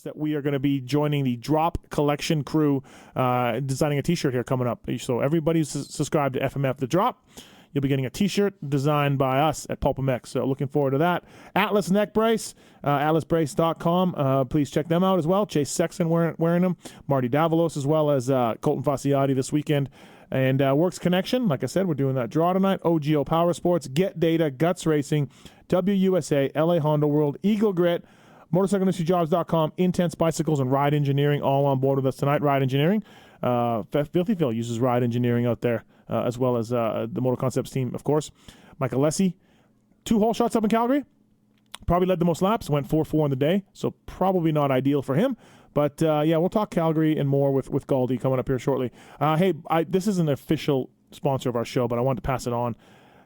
that we are going to be joining the Drop Collection crew, designing a t-shirt here coming up. So everybody who's subscribed to FMF The Drop, you'll be getting a t-shirt designed by us at PulpMX. So looking forward to that. Atlas neck brace, atlasbrace.com. Please check them out as well. Chase Sexton wearing them. Marty Davalos, as well as Colton Fasciati this weekend. And Works Connection, like I said, we're doing that draw tonight. OGO Power Sports, Get Data, Guts Racing, WUSA, LA Honda World, Eagle Grit, MotorcycleIndustryJobs.com, Intense Bicycles, and Ride Engineering, all on board with us tonight. Ride Engineering. Filthy Phil uses Ride Engineering out there, as well as the Motor Concepts team, of course. Nicoletti, 2 hole shots up in Calgary. Probably led the most laps, went 4-4 in the day, so probably not ideal for him. But, yeah, we'll talk Calgary and more with Galdi coming up here shortly. Hey, this isn't an official sponsor of our show, but I wanted to pass it on.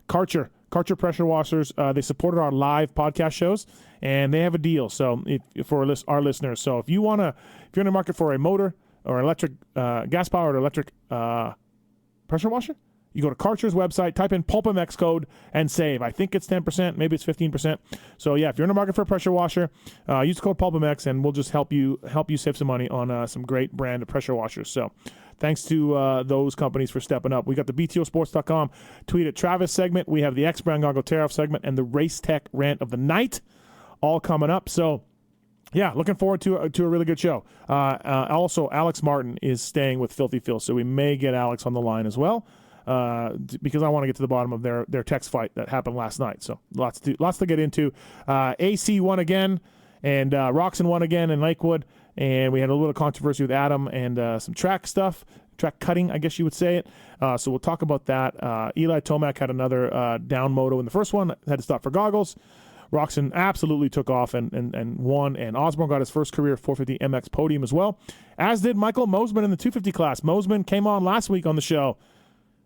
Karcher pressure washers, they supported our live podcast shows, and they have a deal. So for our listeners, so if you're in the market for a motor or electric, gas powered electric pressure washer, you go to Karcher's website, type in PulpMX code, and save. I think it's 10%, maybe it's 15%. So yeah, if you're in the market for a pressure washer, use the code PulpMX, and we'll just help you save some money on some great brand of pressure washers. So thanks to those companies for stepping up. We got the BTOsports.com tweet at Travis segment. We have the X-Brand Goggle Tear-Off segment and the Race Tech Rant of the Night all coming up. So yeah, looking forward to a really good show. Also, Alex Martin is staying with Filthy Phil, so we may get Alex on the line as well. Because I want to get to the bottom of their text fight that happened last night. So lots to get into. AC won again, and Roxon won again in Lakewood, and we had a little controversy with Adam and some track cutting, I guess you would say it. So we'll talk about that. Eli Tomac had another down moto in the first one, had to stop for goggles. Roxon absolutely took off and won, and Osborne got his first career 450 MX podium as well, as did Michael Mosman in the 250 class. Mosman came on last week on the show,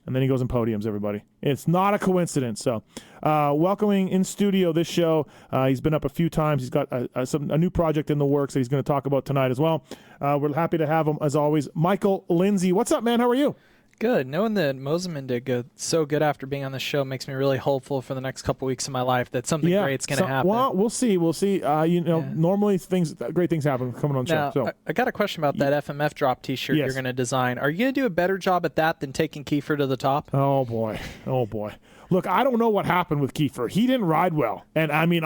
and then he goes in podiums, everybody. It's not a coincidence. So welcoming in studio this show, he's been up a few times. He's got a new project in the works that he's going to talk about tonight as well. We're happy to have him, as always. Michael Lindsay, what's up, man? How are you? Good. Knowing that Mosman did so good after being on the show makes me really hopeful for the next couple weeks of my life that something great's going to happen. Well, we'll see. Normally great things happen coming on the show. So I got a question about that FMF drop T-shirt you're going to design. Are you going to do a better job at that than taking Kiefer to the top? Oh boy. Look, I don't know what happened with Kiefer. He didn't ride well, and I mean,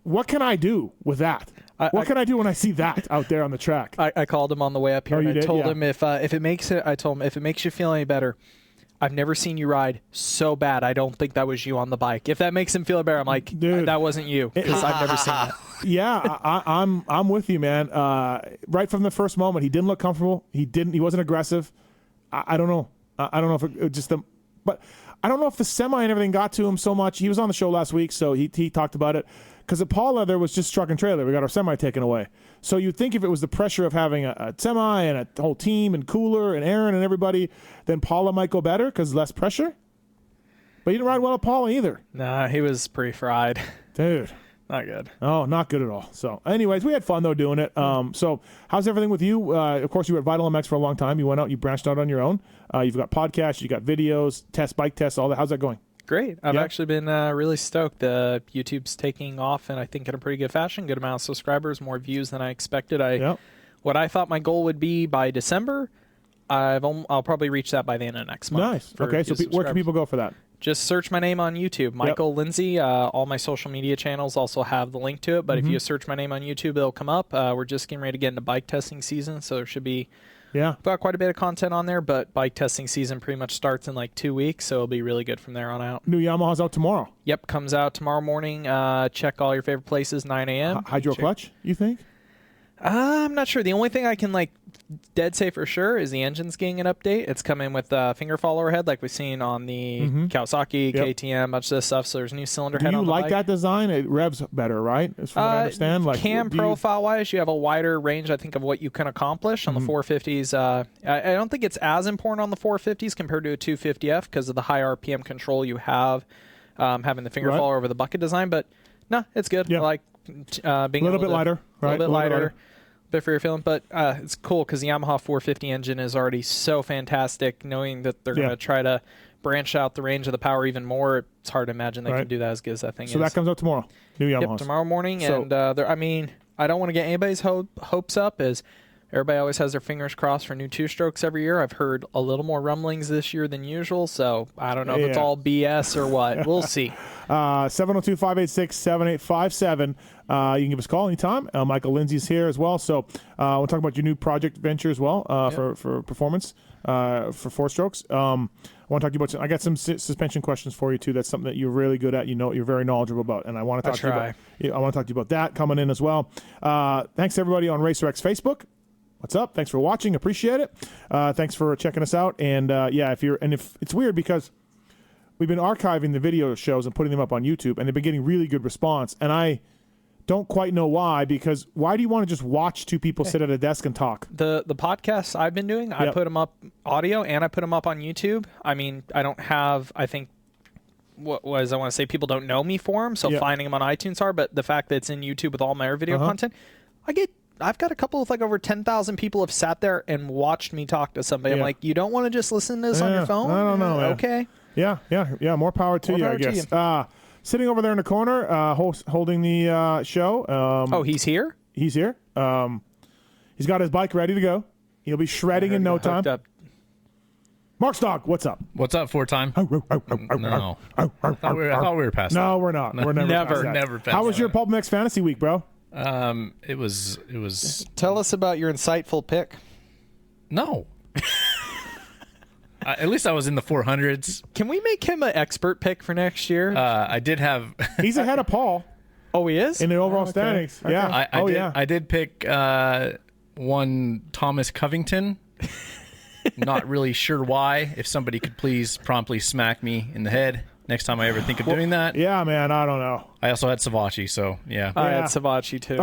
what can I do with that? What can I do when I see that out there on the track? I called him on the way up here, and I told him if it makes you feel any better, I've never seen you ride so bad. I don't think that was you on the bike. If that makes him feel better, I'm like, dude, that wasn't you, because I've never seen that. Yeah, I'm with you, man. Right from the first moment, he didn't look comfortable. He wasn't aggressive. I don't know. I don't know if it just but I don't know if the semi and everything got to him so much. He was on the show last week, so he talked about it. Because at Paula, there was just truck and trailer. We got our semi taken away. So you'd think if it was the pressure of having a semi and a whole team and Cooler and Aaron and everybody, then Paula might go better because less pressure. But he didn't ride well at Paula either. Nah, he was pretty fried. Dude. Not good. Oh, not good at all. So anyways, we had fun, though, doing it. So how's everything with you? Of course, you were at Vital MX for a long time. You went out, you branched out on your own. You've got podcasts, you got videos, bike tests, all that. How's that going? Great. I've actually been really stoked. YouTube's taking off, and I think in a pretty good fashion. Good amount of subscribers, more views than I expected. What I thought my goal would be by December, I'll probably reach that by the end of next month. Nice. Okay, so where can people go for that? Just search my name on YouTube, Michael Lindsay. All my social media channels also have the link to it, but if you search my name on YouTube, it'll come up. We're just getting ready to get into bike testing season, so there should be got quite a bit of content on there, but bike testing season pretty much starts in like 2 weeks, so it'll be really good from there on out. New Yamaha's out tomorrow. Yep, comes out tomorrow morning. Check all your favorite places, 9 a.m. Hydro clutch, you think? I'm not sure. The only thing I can dead say for sure is the engine's getting an update. It's coming with finger follower head like we've seen on the Kawasaki, KTM, much of this stuff. So there's a new cylinder head on the bike. Do you like that design? It revs better, right? As from what I understand. Cam profile-wise, you have a wider range, I think, of what you can accomplish on the 450s. I don't think it's as important on the 450s compared to a 250F because of the high RPM control you have, having the finger follower over the bucket design. But no, it's good. I like being a little bit lighter. A little bit lighter. Bit for your feeling, but it's cool because the Yamaha 450 engine is already so fantastic. Knowing that they're going to try to branch out the range of the power even more, it's hard to imagine they can do that as good as that thing is. So that comes out tomorrow. New Yamaha. Yep, tomorrow morning, and I don't want to get anybody's hopes up, as everybody always has their fingers crossed for new two-strokes every year. I've heard a little more rumblings this year than usual, so I don't know if it's all BS or what. We'll see. 702-586-7857. You can give us a call anytime. Michael Lindsay's here as well. So we'll talk about your new project venture as well for performance for four-strokes. I want to talk to you about. I got some suspension questions for you too. That's something that you're really good at. You know, you're very knowledgeable about, and I want to talk to you about. I want to talk to you about that coming in as well. Thanks to everybody on RacerX Facebook. What's up? Thanks for watching. Appreciate it. Thanks for checking us out. And if it's weird because we've been archiving the video shows and putting them up on YouTube, and they've been getting really good response. And I don't quite know why, because why do you want to just watch two people sit at a desk and talk? The podcasts I've been doing, I put them up audio and I put them up on YouTube. I mean, I don't have, I think, I want to say people don't know me for them, so finding them on iTunes are, but the fact that it's in YouTube with all my video content, I've got a couple of over 10,000 people have sat there and watched me talk to somebody. I'm like, you don't want to just listen to this on your phone? I don't know. Okay. Yeah. More power to you, I guess. Sitting over there in the corner, holding the show. He's here? He's here. He's got his bike ready to go. He'll be shredding in no time. Up. Mark Stock, what's up? What's up, four-time? No. I thought we were past that. No, we're not. We're never past that. How was your PulpMX Fantasy Week, bro? It was. Tell us about your insightful pick. No. At least I was in the 400s. Can we make him an expert pick for next year? I did have. He's ahead of Paul. Oh, he is? In the overall standings. Okay. Yeah. I did pick one Thomas Covington. Not really sure why. If somebody could please promptly smack me in the head next time I ever think of doing that. Yeah, man. I don't know. I also had Savachi, so yeah. I had Savachi too.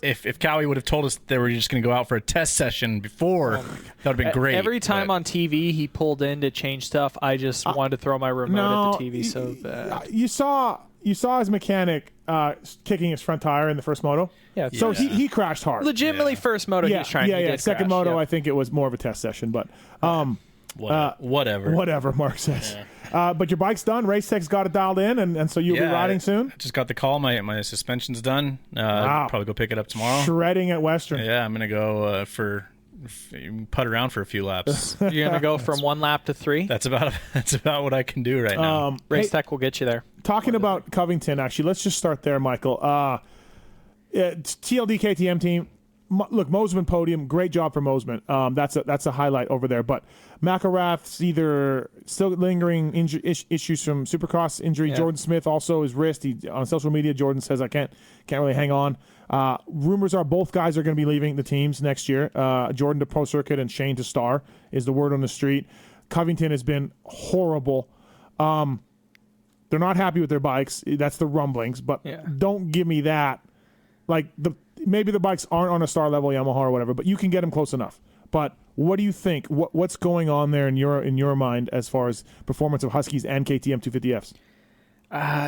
If Cowie would have told us they were just going to go out for a test session before, that would have been great. Every time on TV he pulled in to change stuff, I just wanted to throw my remote at the TV so bad. You saw his mechanic kicking his front tire in the first moto. Yeah. So he crashed hard. Legitimately, first moto he's trying. Yeah. Second moto, I think it was more of a test session, but whatever. Mark says. But your bike's done. Race Tech's got it dialed in, and so you'll be riding soon. I just got the call. My suspension's done. I'll probably go pick it up tomorrow. Shredding at Western. Yeah, I'm gonna go putt around for a few laps. You're gonna go from 1 lap to 3. That's about what I can do right now. Race Tech will get you there. Talking about Covington, actually, let's just start there, Michael. TLD KTM team. Look, Mosman podium, great job for Mosman. That's a highlight over there. But McElrath's either still lingering issues from Supercross injury. Yeah. Jordan Smith also his wrist. On social media, Jordan says I can't really hang on. Rumors are both guys are going to be leaving the teams next year. Jordan to Pro Circuit and Shane to Star is the word on the street. Covington has been horrible. They're not happy with their bikes. That's the rumblings. But don't give me that. Like maybe the bikes aren't on a Star level Yamaha or whatever, but you can get them close enough. But what do you think? What's going on there in your mind as far as performance of Huskies and KTM 250Fs?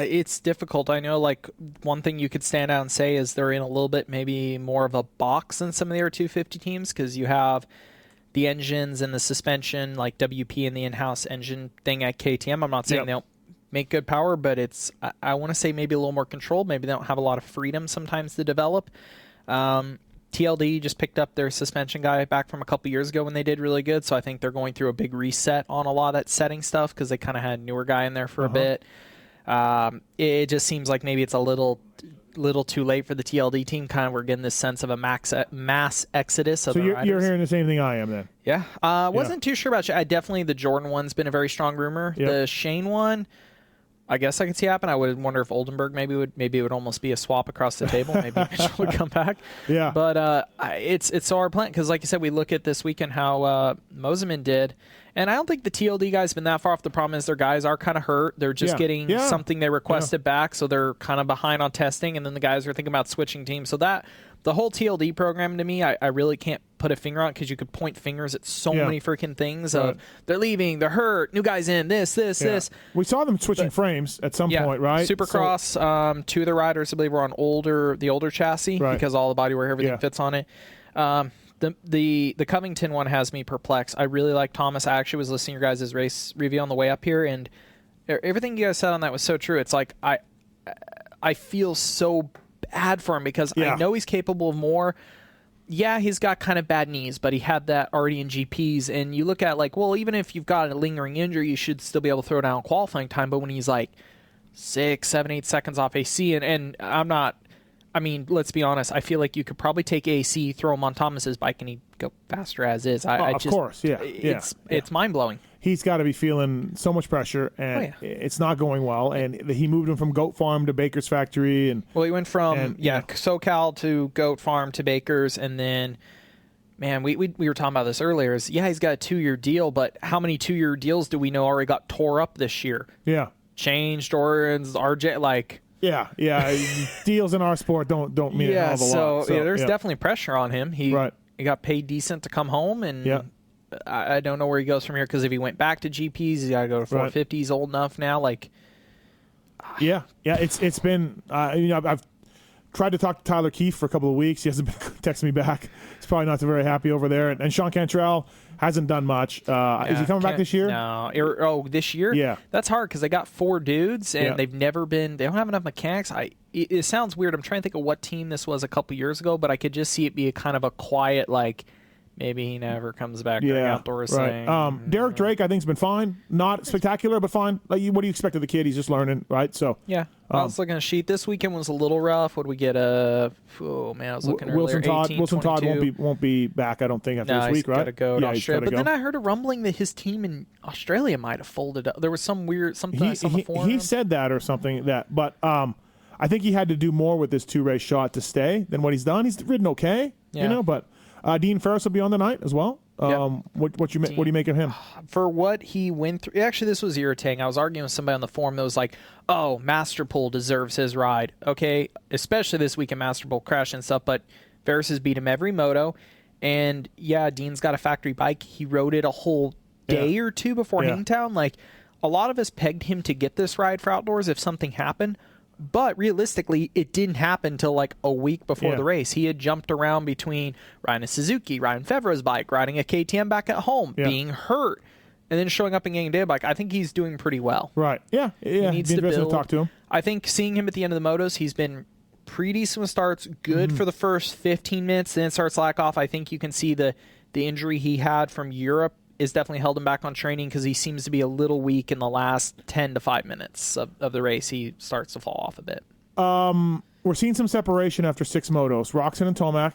It's difficult. I know, like, one thing you could stand out and say is they're in a little bit maybe more of a box than some of the other 250 teams, because you have the engines and the suspension, like WP and the in-house engine thing at KTM. I'm not saying they don't make good power, but it's I want to say maybe a little more controlled. Maybe they don't have a lot of freedom sometimes to develop. TLD just picked up their suspension guy back from a couple years ago when they did really good, so I think they're going through a big reset on a lot of that setting stuff because they kind of had a newer guy in there for a bit. It just seems like maybe it's a little too late for the TLD team. Kind of we're getting this sense of a mass exodus. So you're hearing the same thing I am then? Yeah. Wasn't too sure about definitely the Jordan one's been a very strong rumor. Yep. The Shane one, I guess I could see happen. I would wonder if Oldenburg maybe it would almost be a swap across the table. Maybe Mitchell would come back. Yeah. But it's so hard plant because, like you said, we look at this weekend how Moseman did, and I don't think the TLD guys been that far off. The problem is their guys are kind of hurt. They're just getting something they requested back, so they're kind of behind on testing, and then the guys are thinking about switching teams. So that the whole TLD program to me, I really can't put a finger on because you could point fingers at so many freaking things. They're leaving, they're hurt, new guys in, this. We saw them switching frames at some point, right? Supercross, two of the riders, I believe, were on the older chassis because all the bodywork, everything fits on it. The Covington one has me perplexed. I really like Thomas. I actually was listening to your guys' race review on the way up here, and everything you guys said on that was so true. It's like I feel so bad for him because I know he's capable of more. Yeah, he's got kind of bad knees, but he had that already in GPs. And you look at like, well, even if you've got a lingering injury, you should still be able to throw down qualifying time. But when he's like 6, 7, 8 seconds off AC, and I'm not, I mean, let's be honest, I feel like you could probably take AC, throw him on Thomas's bike, and he'd go faster as is. Of course, yeah. It's mind-blowing. He's got to be feeling so much pressure, and it's not going well. And he moved him from Goat Farm to Baker's Factory, and he went from SoCal to Goat Farm to Baker's, and then, man, we were talking about this earlier. He's got a 2-year deal, but how many 2-year deals do we know already got tore up this year? Yeah, changed Orins, RJ, like. Yeah. Deals in our sport don't mean a hell of a lot. So there's definitely pressure on him. He got paid decent to come home, and I don't know where he goes from here because if he went back to GPs, he's got to go to 450. He's old enough now. Like, it's been I've tried to talk to Tyler Keefe for a couple of weeks. He hasn't been texting me back. He's probably not very happy over there. And Sean Cantrell hasn't done much. Is he coming back this year? No. This year? Yeah. That's hard because they got 4 dudes, and they don't have enough mechanics. It sounds weird. I'm trying to think of what team this was a couple years ago, but I could just see it be a kind of a quiet, like, maybe he never comes back during outdoors thing. Derek Drake, I think, has been fine. Not spectacular, but fine. Like, what do you expect of the kid? He's just learning, right? So I was looking at a sheet. This weekend was a little rough. What did we get? I was looking earlier. Wilson Todd won't be back, I don't think, after this week, right? He's got to go to Australia. But then I heard a rumbling that his team in Australia might have folded up. There was some weird something on the forum. He said that or something but I think he had to do more with this 2-race shot to stay than what he's done. He's ridden okay, but Dean Ferris will be on the night as well. What do you make of him? For what he went through, actually, this was irritating. I was arguing with somebody on the forum that was like, "Oh, Masterpool deserves his ride." Okay, especially this week in Masterpool crash and stuff. But Ferris has beat him every moto, and Dean's got a factory bike. He rode it a whole day or two before Hangtown. Like, a lot of us pegged him to get this ride for outdoors if something happened. But realistically, it didn't happen until like a week before the race. He had jumped around between riding a Suzuki, riding Fevra's bike, riding a KTM back at home, being hurt, and then showing up and getting a day bike. I think he's doing pretty well. Right. Yeah. He needs to build. To talk to him. I think seeing him at the end of the motos, he's been pretty decent with starts, good for the first 15 minutes, then it starts slack off. I think you can see the injury he had from Europe is definitely held him back on training because he seems to be a little weak in the last 10 to 5 minutes of the race. He starts to fall off a bit. We're seeing some separation after 6 motos. Roxon and Tomac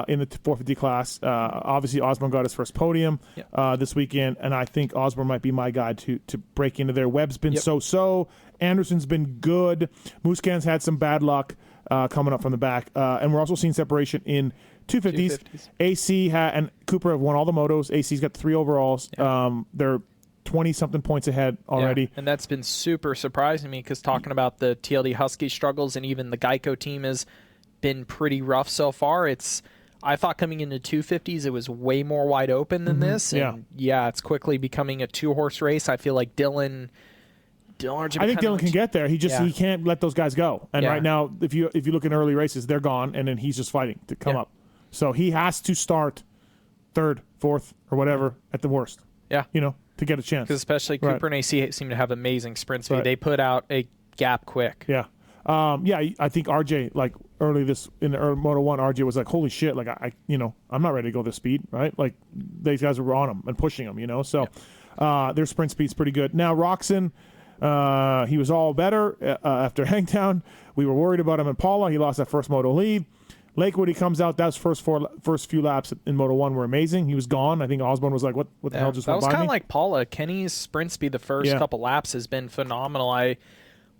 in the 450 class. Obviously, Osborne got his first podium this weekend, and I think Osborne might be my guy to break into there. Webb's been so-so. Anderson's been good. Muscan's had some bad luck coming up from the back. And we're also seeing separation in 250s. AC and Cooper have won all the motos. AC's got 3 overalls. They're 20-something points ahead already. Yeah, and that's been super surprising to me because talking about the TLD Husky struggles and even the Geico team has been pretty rough so far. I thought coming into 250s it was way more wide open than this. And it's quickly becoming a 2-horse race. I feel like Dylan I think Dylan can get there. He can't let those guys go. And right now, if you look at early races, they're gone, and then he's just fighting to come up. So he has to start 3rd, 4th, or whatever at the worst. Yeah. To get a chance. Because especially Cooper and AC seem to have amazing sprint speed. They put out a gap quick. Yeah. I think RJ, like early in the Moto 1, RJ was like, holy shit, like I'm not ready to go this speed, right? Like these guys were on him and pushing him, So their sprint speed's pretty good. Now Roxon, he was all better after Hangtown. We were worried about him in Paula. He lost that first Moto lead. Lakewood, he comes out. That's first few laps in Moto 1 were amazing. He was gone. I think Osborne was like, what the hell just went by me? That was kind of like Paula. Kenny's sprint speed the first couple laps has been phenomenal. I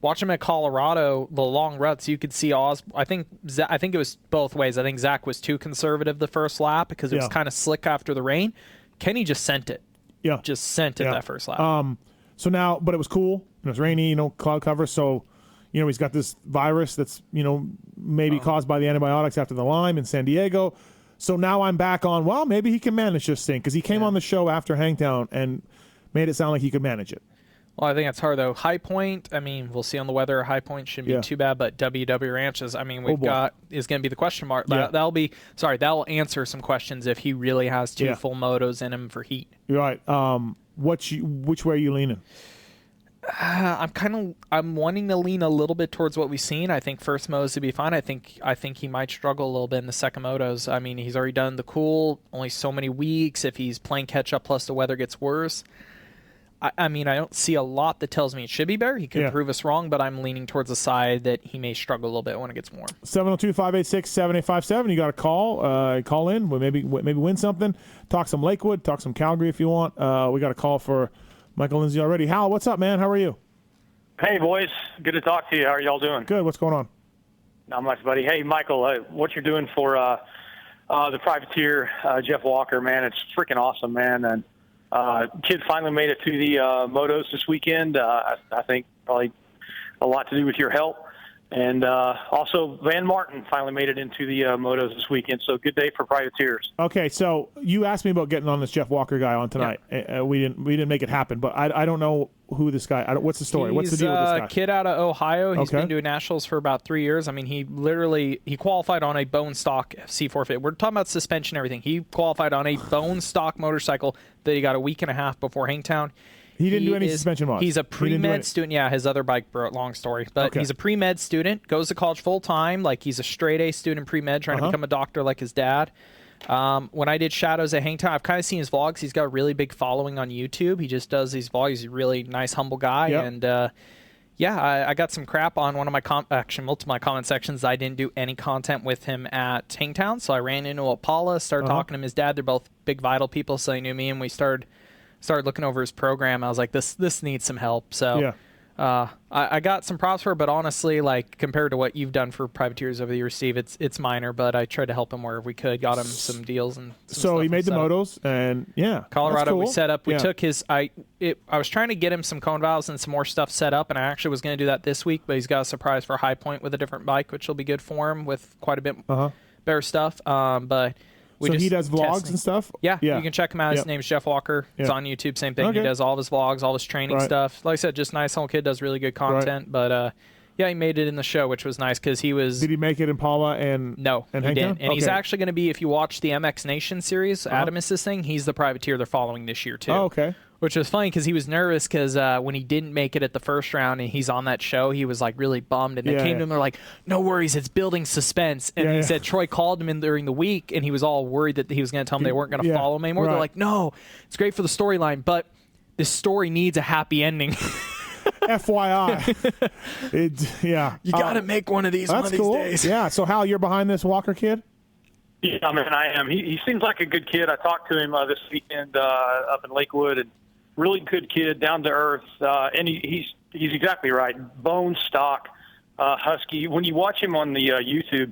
watched him at Colorado, the long ruts. You could see I think it was both ways. I think Zach was too conservative the first lap because it was kind of slick after the rain. Kenny just sent it. Yeah. Just sent it that first lap. So now, but it was cool. It was rainy, cloud cover. So, he's got this virus that's, maybe caused by the antibiotics after the Lyme in San Diego. So now I'm back on, well, maybe he can manage this thing because he came on the show after Hangtown and made it sound like he could manage it. Well, I think that's hard, though. High Point, we'll see on the weather. High Point shouldn't be too bad, but WW Ranches, is going to be the question mark. That'll answer some questions if he really has 2 full motos in him for heat. You're right. Which way are you leaning? I'm wanting to lean a little bit towards what we've seen. I think first motos to be fine. I think he might struggle a little bit in the second motos. I mean, he's already done the cool, only so many weeks. If he's playing catch up plus the weather gets worse, I mean, I don't see a lot that tells me it should be better. He could prove us wrong, but I'm leaning towards the side that he may struggle a little bit when it gets warm. 702-586-7857. You got to call in. Maybe win something. Talk some Lakewood. Talk some Calgary if you want. We got a call for Michael Lindsay already. Hal, what's up, man? How are you? Hey, boys. Good to talk to you. How are y'all doing? Good. What's going on? Not much, buddy. Hey, Michael, what you're doing for the privateer, Jeff Walker, man, it's freaking awesome, man. And kid finally made it to the motos this weekend. I think probably a lot to do with your help. And also Van Martin finally made it into the motos this weekend. So good day for privateers. Okay, so you asked me about getting on this Jeff Walker guy on tonight. Yeah. We didn't make it happen, but I don't know who this guy. What's the story? What's the deal with this guy? He's a kid out of Ohio. He's been doing nationals for about 3 years. I mean, he qualified on a bone stock C450. We're talking about suspension and everything. He qualified on a bone stock motorcycle that he got a week and a half before Hangtown. He didn't do any suspension mods. He's a pre-med student. Yeah, his other bike broke. Long story. But he's a pre-med student, goes to college full-time. Like, he's a straight-A student pre-med, trying to become a doctor like his dad. When I did Shadows at Hangtown, I've kind of seen his vlogs. He's got a really big following on YouTube. He just does these vlogs. He's a really nice, humble guy. Yep. And, I got some crap on one of my multiple my comment sections. I didn't do any content with him at Hangtown. So I ran into Apala, started talking to him, his dad. They're both big Vital people, so they knew me, and we started looking over his program. I was like, this needs some help. So I got some props for it, but honestly, like, compared to what you've done for privateers over the years, Steve, it's minor, but I tried to help him wherever we could, got him some deals. And so he made the motos, and Colorado, cool. we set up, we took his, I was trying to get him some cone valves and some more stuff set up, and I actually was going to do that this week, but he's got a surprise for High Point with a different bike, which will be good for him with quite a bit better stuff. But so he does vlogs and stuff? Yeah, you can check him out. His name's Jeff Walker. It's on YouTube, same thing. He does all of his vlogs, all his training stuff. Like I said, just nice little kid, does really good content. But he made it in the show, which was nice because he was... Did he make it in Paula and No, and he didn't. And he's actually going to be, if you watch the MX Nation series, Adam is this thing, he's the privateer they're following this year too. Oh, okay. Which was funny because he was nervous because when he didn't make it at the first round and he's on that show, he was like really bummed. And they came to him, they're like, no worries, it's building suspense. And he said Troy called him in during the week and he was all worried that he was going to tell them they weren't going to follow him anymore. They're like, no, it's great for the storyline, but this story needs a happy ending. FYI. You got to make one of these one of these days. Yeah, so Hal, you're behind this Walker kid? Yeah, man, I am. He seems like a good kid. I talked to him this weekend up in Lakewood, and really good kid, down to earth, and he's exactly right. Bone stock, husky. When you watch him on the YouTube,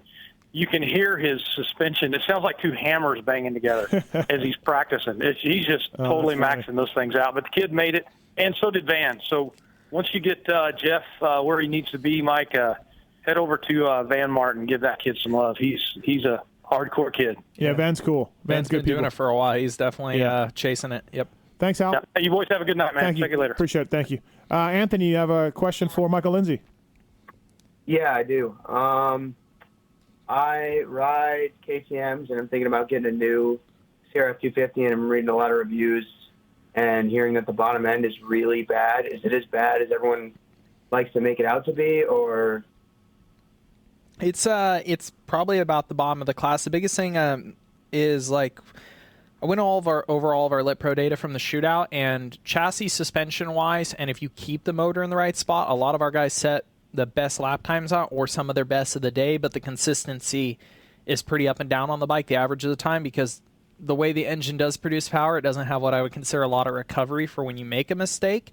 you can hear his suspension. It sounds like two hammers banging together as he's practicing. He's just totally maxing those things out. But the kid made it, and so did Van. So once you get Jeff where he needs to be, Mike, head over to Van Martin, give that kid some love. He's a hardcore kid. Yeah, Van's cool. Van's good been doing it for a while. He's definitely chasing it. Yep. Thanks, Hal. Yeah. You boys have a good night, man. Thank you. Thank you later. Appreciate it. Thank you. Anthony, you have a question for Michael Lindsay? Yeah, I do. I ride KTMs, and I'm thinking about getting a new CRF 250, and I'm reading a lot of reviews and hearing that the bottom end is really bad. Is it as bad as everyone likes to make it out to be, or... It's probably about the bottom of the class. The biggest thing is, like, I went over all of our Lit Pro data from the shootout, and chassis suspension wise, and if you keep the motor in the right spot, a lot of our guys set the best lap times out or some of their best of the day, but the consistency is pretty up and down on the bike the average of the time, because the way the engine does produce power, it doesn't have what I would consider a lot of recovery for when you make a mistake.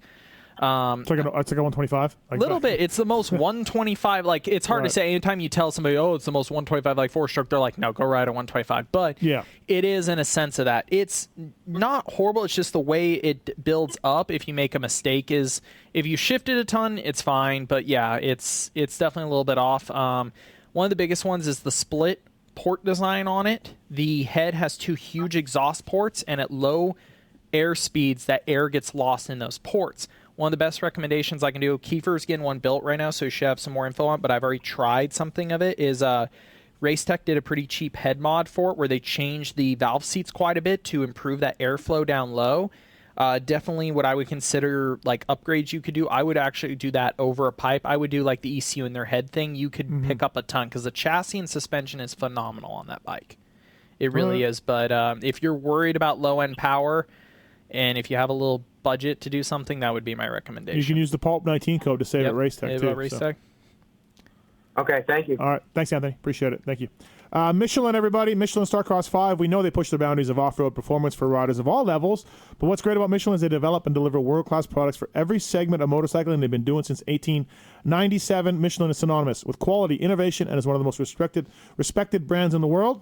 It's like a 125? A little bit. It's the most 125. Like, it's hard to say. Anytime you tell somebody, oh, it's the most 125, like, four-stroke, they're like, no, go ride a 125. But it is in a sense of that. It's not horrible. It's just the way it builds up if you make a mistake is, if you shift it a ton, it's fine. But, yeah, it's definitely a little bit off. One of the biggest ones is the split port design on it. The head has two huge exhaust ports, and at low air speeds, that air gets lost in those ports. One of the best recommendations I can do, Kiefer's getting one built right now, so you should have some more info on it, but I've already tried something of it, is Racetech did a pretty cheap head mod for it where they changed the valve seats quite a bit to improve that airflow down low. Definitely what I would consider like upgrades you could do. I would actually do that over a pipe. I would do like the ECU in their head thing. You could pick up a ton because the chassis and suspension is phenomenal on that bike. It really is. But if you're worried about low-end power and if you have a little budget to do something, that would be my recommendation. You can use the PulpMX code to save at Racetech too. Racetech. Okay, thank you. All right. Thanks, Anthony. Appreciate it. Thank you. Michelin, everybody. Michelin Starcross 5. We know they push the boundaries of off-road performance for riders of all levels. But what's great about Michelin is they develop and deliver world-class products for every segment of motorcycling. They've been doing since 1897. Michelin is synonymous with quality, innovation, and is one of the most respected brands in the world.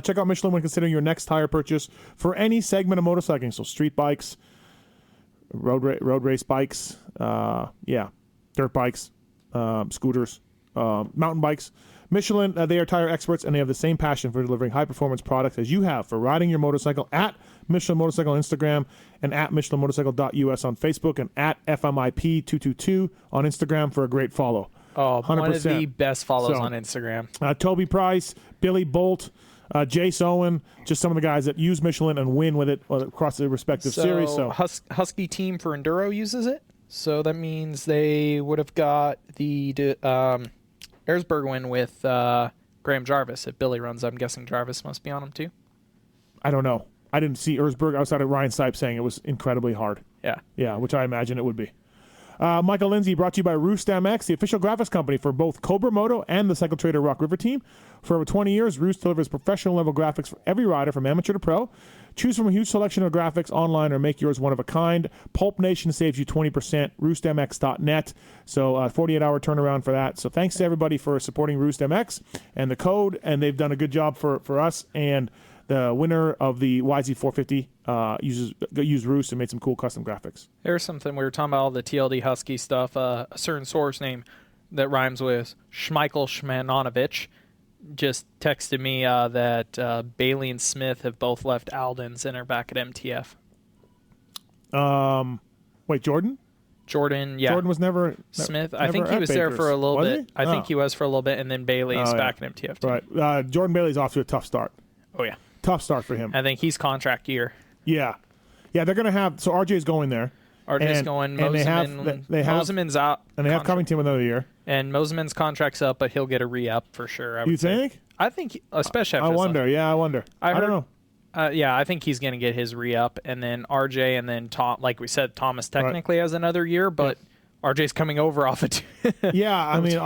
Check out Michelin when considering your next tire purchase for any segment of motorcycling. So street bikes, road race bikes, dirt bikes, scooters, mountain bikes. Michelin, they are tire experts, and they have the same passion for delivering high-performance products as you have for riding your motorcycle at Michelin Motorcycle on Instagram and at MichelinMotorcycle.us on Facebook and at FMIP222 on Instagram for a great follow. Oh, 100%. One of the best follows on Instagram. Toby Price, Billy Bolt, Jace Owen, just some of the guys that use Michelin and win with it across the respective series. So Husky team for Enduro uses it. So that means they would have got the Erzberg win with Graham Jarvis. If Billy runs, I'm guessing Jarvis must be on him too. I don't know. I didn't see Erzberg outside of Ryan Sipes saying it was incredibly hard. Yeah, which I imagine it would be. Michael Lindsay, brought to you by Roost MX, the official graphics company for both Cobra Moto and the Cycle Trader Rock River team. For over 20 years, Roost delivers professional level graphics for every rider from amateur to pro. Choose from a huge selection of graphics online or make yours one of a kind. Pulp Nation saves you 20%. RoostMX.net. So 48-hour turnaround for that. So thanks to everybody for supporting Roost MX and the code, and they've done a good job for us. And the winner of the YZ450 used Roost and made some cool custom graphics. There's something we were talking about, all the TLD Husky stuff. A certain source name that rhymes with Schmeichel Shmanovich just texted me that Bailey and Smith have both left Alden's and are back at MTF. Wait, Jordan? Jordan, yeah. Jordan was never Smith. I think he was there for a little bit. I think he was for a little bit, and then Bailey's back at MTF too. Right. Jordan Bailey's off to a tough start. Oh yeah. Tough start for him. I think he's contract year. Yeah. Yeah, they're going to have... So RJ's going there. RJ's going. Moseman's out. And they have Covington another year. And Moseman's contract's up, but he'll get a re-up for sure. You think? I think, especially after I wonder. I wonder. I don't know. I think he's going to get his re-up. And then RJ and then Tom, like we said, Thomas technically has another year, but RJ's coming over off it. Yeah, I mean,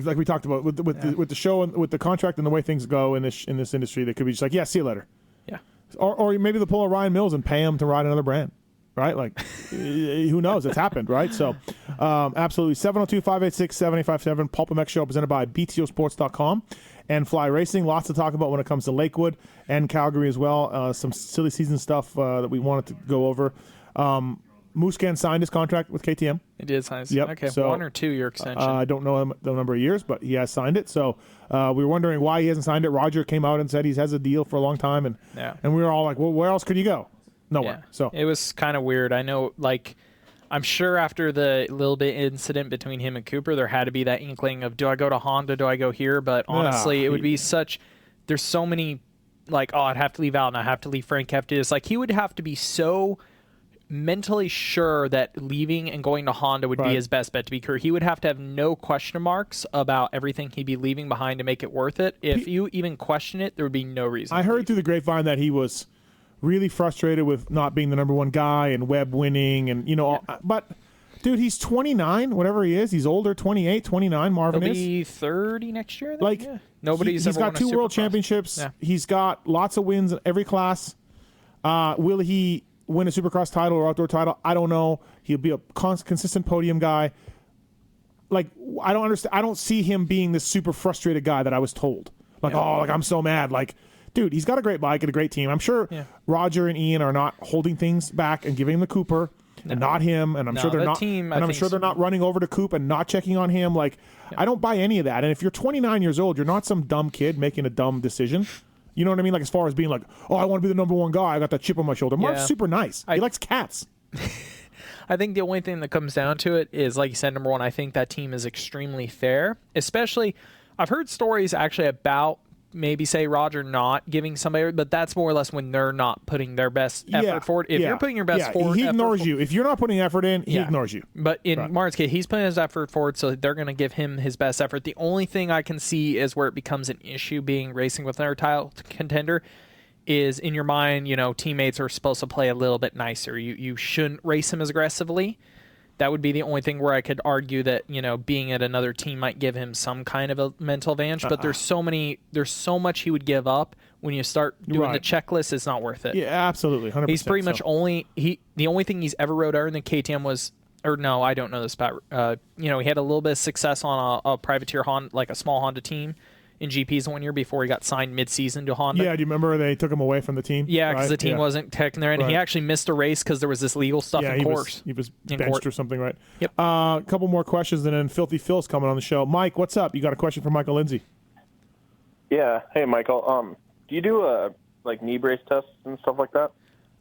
like we talked about with the show and with the contract and the way things go in this industry, they could be just like, see you later. Yeah. Or maybe they'll pull a Ryan Mills and pay him to ride another brand, right? Like, who knows? It's happened, right? So, absolutely. 702-586-7857, PulpMX Show presented by BTOsports.com and Fly Racing. Lots to talk about when it comes to Lakewood and Calgary as well. Some silly season stuff that we wanted to go over. Muscan signed his contract with KTM. He did sign his. Yep. Okay, so, 1 or 2 year extension. I don't know the number of years, but he has signed it. So we were wondering why he hasn't signed it. Roger came out and said he has a deal for a long time, and we were all like, well, where else could you go? Nowhere. Yeah. So it was kind of weird. I know, like, I'm sure after the little bit incident between him and Cooper, there had to be that inkling of, do I go to Honda? Do I go here? But honestly, it would be such. There's so many, like, I'd have to leave out and I have to leave Frank Hefty. It's like he would have to be so mentally sure that leaving and going to Honda would be his best bet to be career. He would have to have no question marks about everything he'd be leaving behind to make it worth it. If you even question it, there would be no reason. I heard through the grapevine that he was really frustrated with not being the number one guy and Webb winning and, but dude, he's 29, whatever he is. He's older, 28, 29, Marvin He'll be 30 next year. Then? Like, he's got 2 world championships. Yeah. He's got lots of wins in every class. Will he win a Supercross title or outdoor title? I don't know. He'll be a consistent podium guy. Like, I don't understand. I don't see him being this super frustrated guy that I was told. Like, I'm so mad. Like, dude, he's got a great bike and a great team. I'm sure Roger and Ian are not holding things back and giving him the Cooper and not him. And I'm sure they're not. I'm sure they're not running over to Coop and not checking on him. Like, I don't buy any of that. And if you're 29 years old, you're not some dumb kid making a dumb decision. You know what I mean? Like, as far as being like, I want to be the number one guy. I got that chip on my shoulder. Mark's super nice. He likes cats. I think the only thing that comes down to it is, like you said, number one, I think that team is extremely fair. Especially, I've heard stories actually about maybe say, Roger, not giving somebody, but that's more or less when they're not putting their best effort forward. If you're putting your best forward, he ignores you. If you're not putting effort in, he ignores you. But in Martin's case, he's putting his effort forward, so they're going to give him his best effort. The only thing I can see is where it becomes an issue being racing with another title contender is in your mind, teammates are supposed to play a little bit nicer. You shouldn't race him as aggressively. That would be the only thing where I could argue that, being at another team might give him some kind of a mental advantage. But there's so much he would give up when you start doing the checklist. It's not worth it. Yeah, absolutely. 100%. He's pretty much the only thing he's ever rode other than KTM was, or no, I don't know this about, he had a little bit of success on a privateer Honda, like a small Honda team in GPs 1 year before he got signed mid-season to Honda. Yeah, do you remember they took him away from the team? Yeah, because the team wasn't taking there, and he actually missed a race because there was this legal stuff in course. He was benched or something, right? Yep. A couple more questions, and then Filthy Phil's coming on the show. Mike, what's up? You got a question for Michael Lindsay? Yeah. Hey, Michael. Do you do knee brace tests and stuff like that?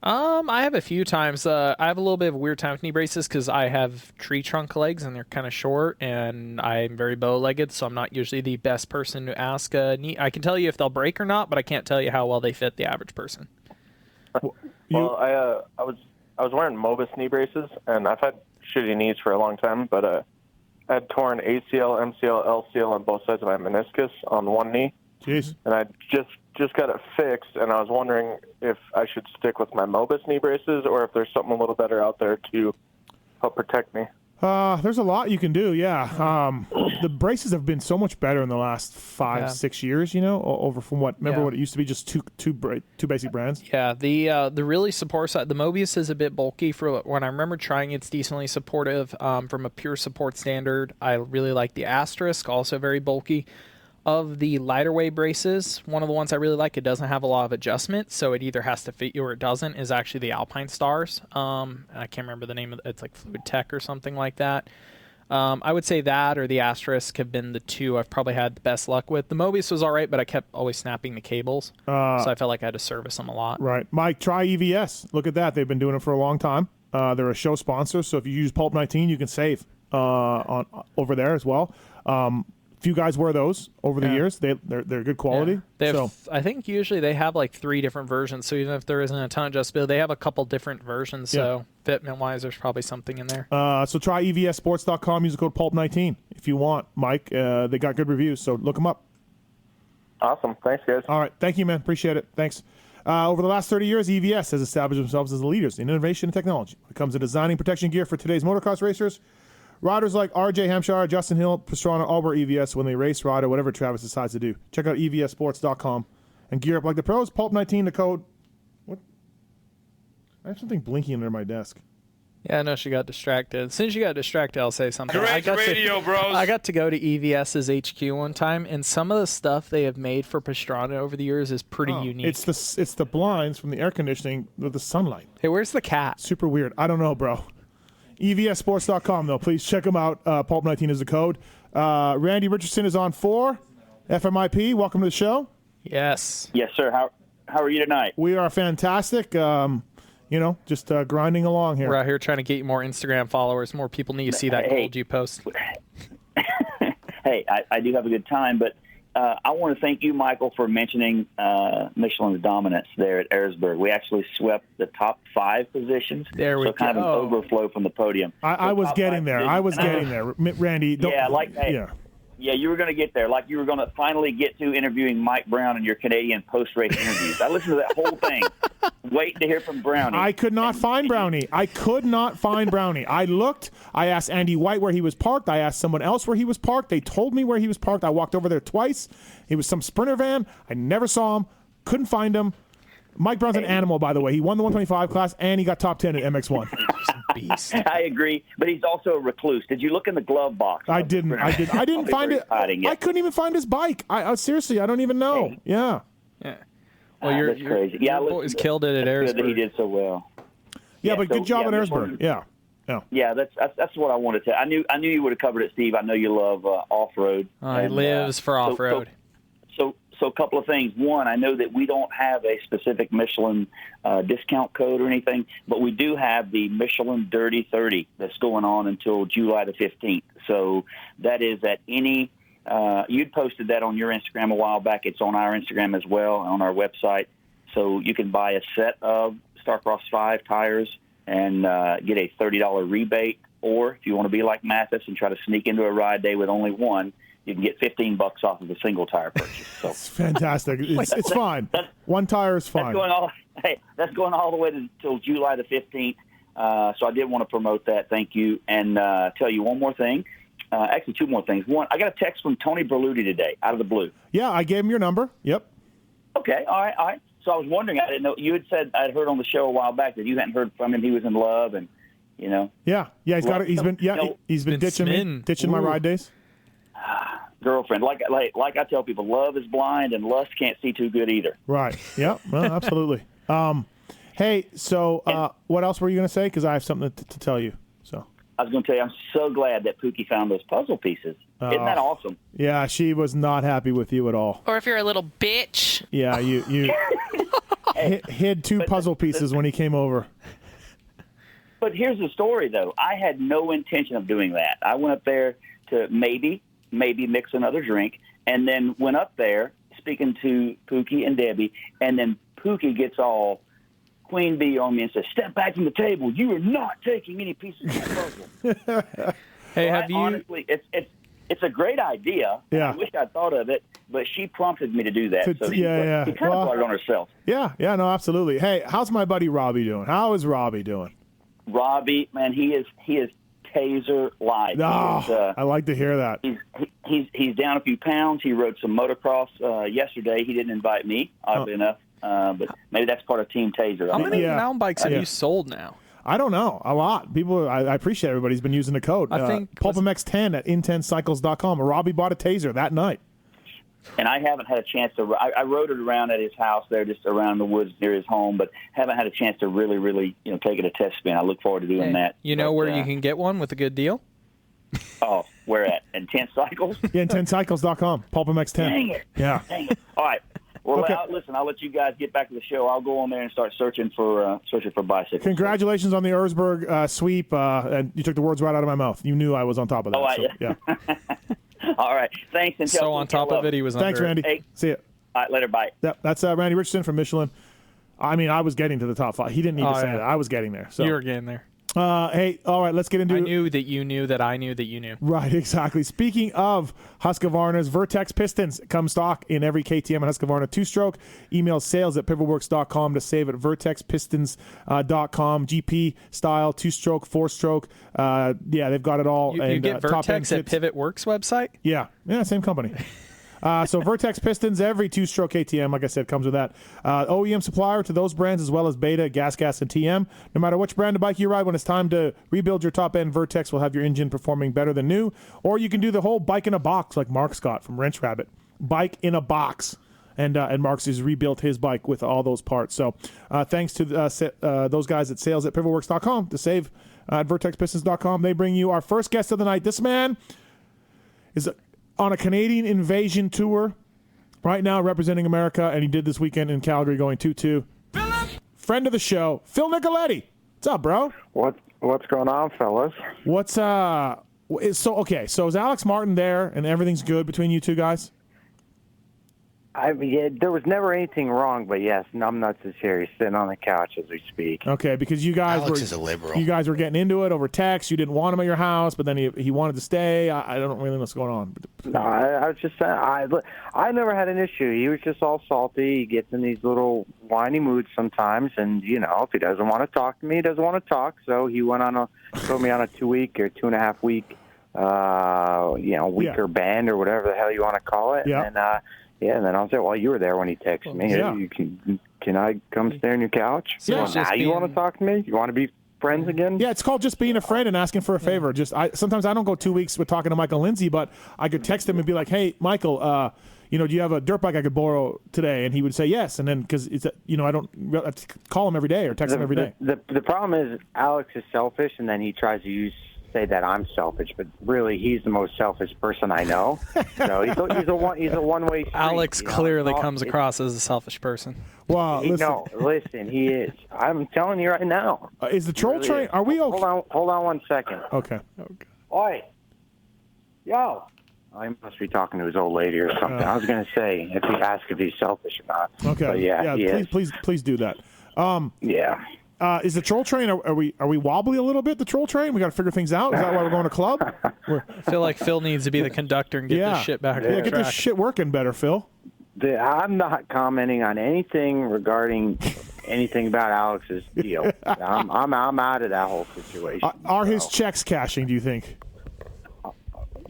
I have a few times. I have a little bit of a weird time with knee braces because I have tree trunk legs and they're kind of short, and I'm very bow-legged, so I'm not usually the best person to ask knee. I can tell you if they'll break or not, but I can't tell you how well they fit the average person. Well, I was wearing Mobis knee braces, and I've had shitty knees for a long time, but I had torn ACL, MCL, LCL on both sides of my meniscus on one knee. Jeez. And I just got it fixed, and I was wondering if I should stick with my Mobis knee braces or if there's something a little better out there to help protect me. There's a lot you can do, yeah. The braces have been so much better in the last 5-6 years, over from what it used to be, just two basic brands. Yeah, the really support side, the Mobius is a bit bulky. For when I remember trying, it's decently supportive. From a pure support standard, I really like the Asterisk, also very bulky. Of the lighter weight braces, one of the ones I really like, it doesn't have a lot of adjustment, so it either has to fit you or it doesn't, is actually the Alpine Stars. I can't remember the name of it. It's like Fluid Tech or something like that. I would say that or the Asterisk have been the two I've probably had the best luck with. The Mobius was all right, but I kept always snapping the cables, so I felt like I had to service them a lot. Right. Mike, try EVS. Look at that. They've been doing it for a long time. They're a show sponsor, so if you use Pulp 19, you can save on over there as well. Few guys wear those over the years. They're good quality. Yeah. I think usually they have like 3 different versions. So even if there isn't a ton of adjustability, they have a couple different versions. So fitment wise, there's probably something in there. So try evsports.com. Use the code PULP19 if you want, Mike. They got good reviews, so look them up. Awesome. Thanks, guys. All right. Thank you, man. Appreciate it. Thanks. Over the last 30 years, EVS has established themselves as the leaders in innovation and technology when it comes to designing protection gear for today's motocross racers. Riders like RJ Hampshire, Justin Hill, Pastrana all wear EVS when they race, ride, or whatever Travis decides to do. Check out evsports.com and gear up like the pros. Pulp19, the code. What? I have something blinking under my desk. Yeah, I know she got distracted. As soon as she got distracted, I'll say something. Great radio, bros. I got to go to EVS's HQ one time, and some of the stuff they have made for Pastrana over the years is pretty unique. It's the blinds from the air conditioning with the sunlight. Hey, where's the cat? Super weird. I don't know, bro. evsports.com, though. Please check them out. Pulp19 is the code. Randy Richardson is on 4. FMIP, welcome to the show. Yes. Yes, sir. How are you tonight? We are fantastic. Just grinding along here. We're out here trying to get you more Instagram followers. More people need to see that gold you post. Hey, I do have a good time, but I want to thank you, Michael, for mentioning Michelin's dominance there at Eresburg. We actually swept the top 5 positions. There we go. So kind of an overflow from the podium. I was getting there. I was getting there. Randy. Yeah, you were going to get there. Like you were going to finally get to interviewing Mike Brown in your Canadian post-race interviews. I listened to that whole thing, waiting to hear from Brownie. I could not find Brownie. I looked. I asked Andy White where he was parked. I asked someone else where he was parked. They told me where he was parked. I walked over there twice. He was some Sprinter van. I never saw him. Couldn't find him. Mike Brown's an animal, by the way. He won the 125 class, and he got top 10 at MX1. Beast. I agree, but he's also a recluse. Did you look in the glove box? I didn't find it. I couldn't even find his bike. I seriously, I don't even know. Hey. Yeah. Well, that's crazy. Yeah, your boys killed it at Eresburg. He did so well. Yeah, but good job at Eresburg. Yeah. Yeah, that's what I wanted to. I knew you would have covered it, Steve. I know you love off-road. He lives for off-road. So a couple of things. One, I know that we don't have a specific Michelin discount code or anything, but we do have the Michelin Dirty 30 that's going on until July the 15th. So that is at any you'd posted that on your Instagram a while back. It's on our Instagram as well, on our website. So you can buy a set of Starcross 5 tires and get a $30 rebate. Or if you want to be like Mathis and try to sneak into a ride day with only one, you can get $15 off of a single tire purchase. So it's fantastic. It's fine. One tire is fine. That's going all the way until July the 15th. So I did want to promote that. Thank you. And tell you one more thing. Actually, two more things. One, I got a text from Tony Berluti today, out of the blue. Yeah, I gave him your number. Yep. Okay. All right. So I was wondering. I didn't know. You had said I'd heard on the show a while back that you hadn't heard from him. He was in love, and you know. Yeah. He's got it. He's been ditching my ride days. Girlfriend, like I tell people, love is blind, and lust can't see too good either. Right. Yep. Well, absolutely. Hey, so what else were you going to say? Because I have something to tell you. So I was going to tell you, I'm so glad that Pookie found those puzzle pieces. Isn't that awesome? Yeah, she was not happy with you at all. Or if you're a little bitch. Yeah, you hid two puzzle pieces when he came over. But here's the story, though. I had no intention of doing that. I went up there to maybe mix another drink, and then went up there speaking to Pookie and Debbie, and then Pookie gets all queen bee on me and says, "Step back from the table. You are not taking any pieces of the puzzle." Hey, honestly, it's a great idea. Yeah. I wish I'd thought of it, but she prompted me to do that. So she kind of brought it on herself. Yeah, no, absolutely. Hey, how's my buddy Robbie doing? How is Robbie doing? Robbie, man, he is taser live. Oh, I like to hear that. He's down a few pounds. He rode some motocross yesterday. He didn't invite me, oddly enough, but maybe that's part of Team Taser. How many mountain bikes have you sold now? I don't know. A lot. People. I appreciate everybody's been using the code. I think PulpMX10 at intensecycles.com. Robbie bought a Taser that night. And I haven't had a chance to. I rode it around at his house there, just around the woods near his home, but haven't had a chance to really, take it a test spin. I look forward to doing that. You know where you can get one with a good deal? Oh, where at? Intense Cycles? Yeah, intensecycles.com. PulpMX10. Dang it. Yeah. Dang it. All right. Well, Okay. I'll let you guys get back to the show. I'll go on there and start searching for bicycles. Congratulations on the Erzberg sweep. And you took the words right out of my mouth. You knew I was on top of that. Yeah. All right. Thanks. And so on top of it, he was Thanks, under Randy. Hey. See ya. All right, later. Bye. Yep, that's Randy Richardson from Michelin. I mean, I was getting to the top 5. He didn't need to say that. I was getting there. So. You were getting there. Hey, all right, let's get into. I knew that you knew that I knew that you knew. Right, exactly. Speaking of Husqvarna's Vertex pistons, come stock in every KTM and Husqvarna 2-stroke. Email sales@pivotworks.com to save at vertexpistons.com. GP style, 2-stroke, 4-stroke. Yeah, they've got it all. You get Vertex at PivotWorks website? Yeah, same company. So Vertex pistons, every 2-stroke KTM, like I said, comes with that. OEM supplier to those brands as well as Beta, Gas, and TM. No matter which brand of bike you ride, when it's time to rebuild your top end, Vertex will have your engine performing better than new. Or you can do the whole bike in a box like Mark's got from Wrench Rabbit. Bike in a box. And Mark's has rebuilt his bike with all those parts. So thanks to those guys at sales@pivotworks.com to save at vertexpistons.com. They bring you our first guest of the night. This man is on a Canadian invasion tour right now representing America, and he did this weekend in Calgary going 2-2. Friend of the show, Phil Nicoletti. What's up, bro? What's going on, fellas? So is Alex Martin there and everything's good between you two guys? There was never anything wrong, but yes, numbnuts is here. He's sitting on the couch as we speak. Okay, because you guys is a liberal. You guys were getting into it over text. You didn't want him at your house, but then he wanted to stay. I don't really know what's going on. No, I was just saying, I never had an issue. He was just all salty. He gets in these little whiny moods sometimes, and if he doesn't want to talk to me, he doesn't want to talk. So he went put me on a 2-week or 2.5 week, weaker ban or whatever the hell you want to call it. Yeah. And then I'll say, well, you were there when he texted me. Yeah. Hey, can I come stay on your couch? Yeah. You want to talk to me? You want to be friends again? Yeah, it's called just being a friend and asking for a favor. Sometimes I don't go 2 weeks with talking to Michael Lindsay, but I could text him and be like, hey, Michael, do you have a dirt bike I could borrow today? And he would say yes. And then because I don't have to call him every day or text him every day. The problem is Alex is selfish, and then he tries to say that I'm selfish, but really he's the most selfish person I know. So he's a one-way street. Alex clearly comes across as a selfish person. Well, listen, he is. I'm telling you right now. Is the troll train? Are we okay? Hold on 1 second. Okay. Oi, yo, I must be talking to his old lady or something. I was going to say if he asks if he's selfish or not. Okay. But yeah, please do that. Yeah. Is the troll train? Are we wobbly a little bit? The troll train. We got to figure things out. Is that why we're going to club? I feel like Phil needs to be the conductor and get this shit back. Yeah, get this shit working better, Phil. I'm not commenting on anything regarding anything about Alex's deal. I'm out of that whole situation. Are his checks cashing? Do you think?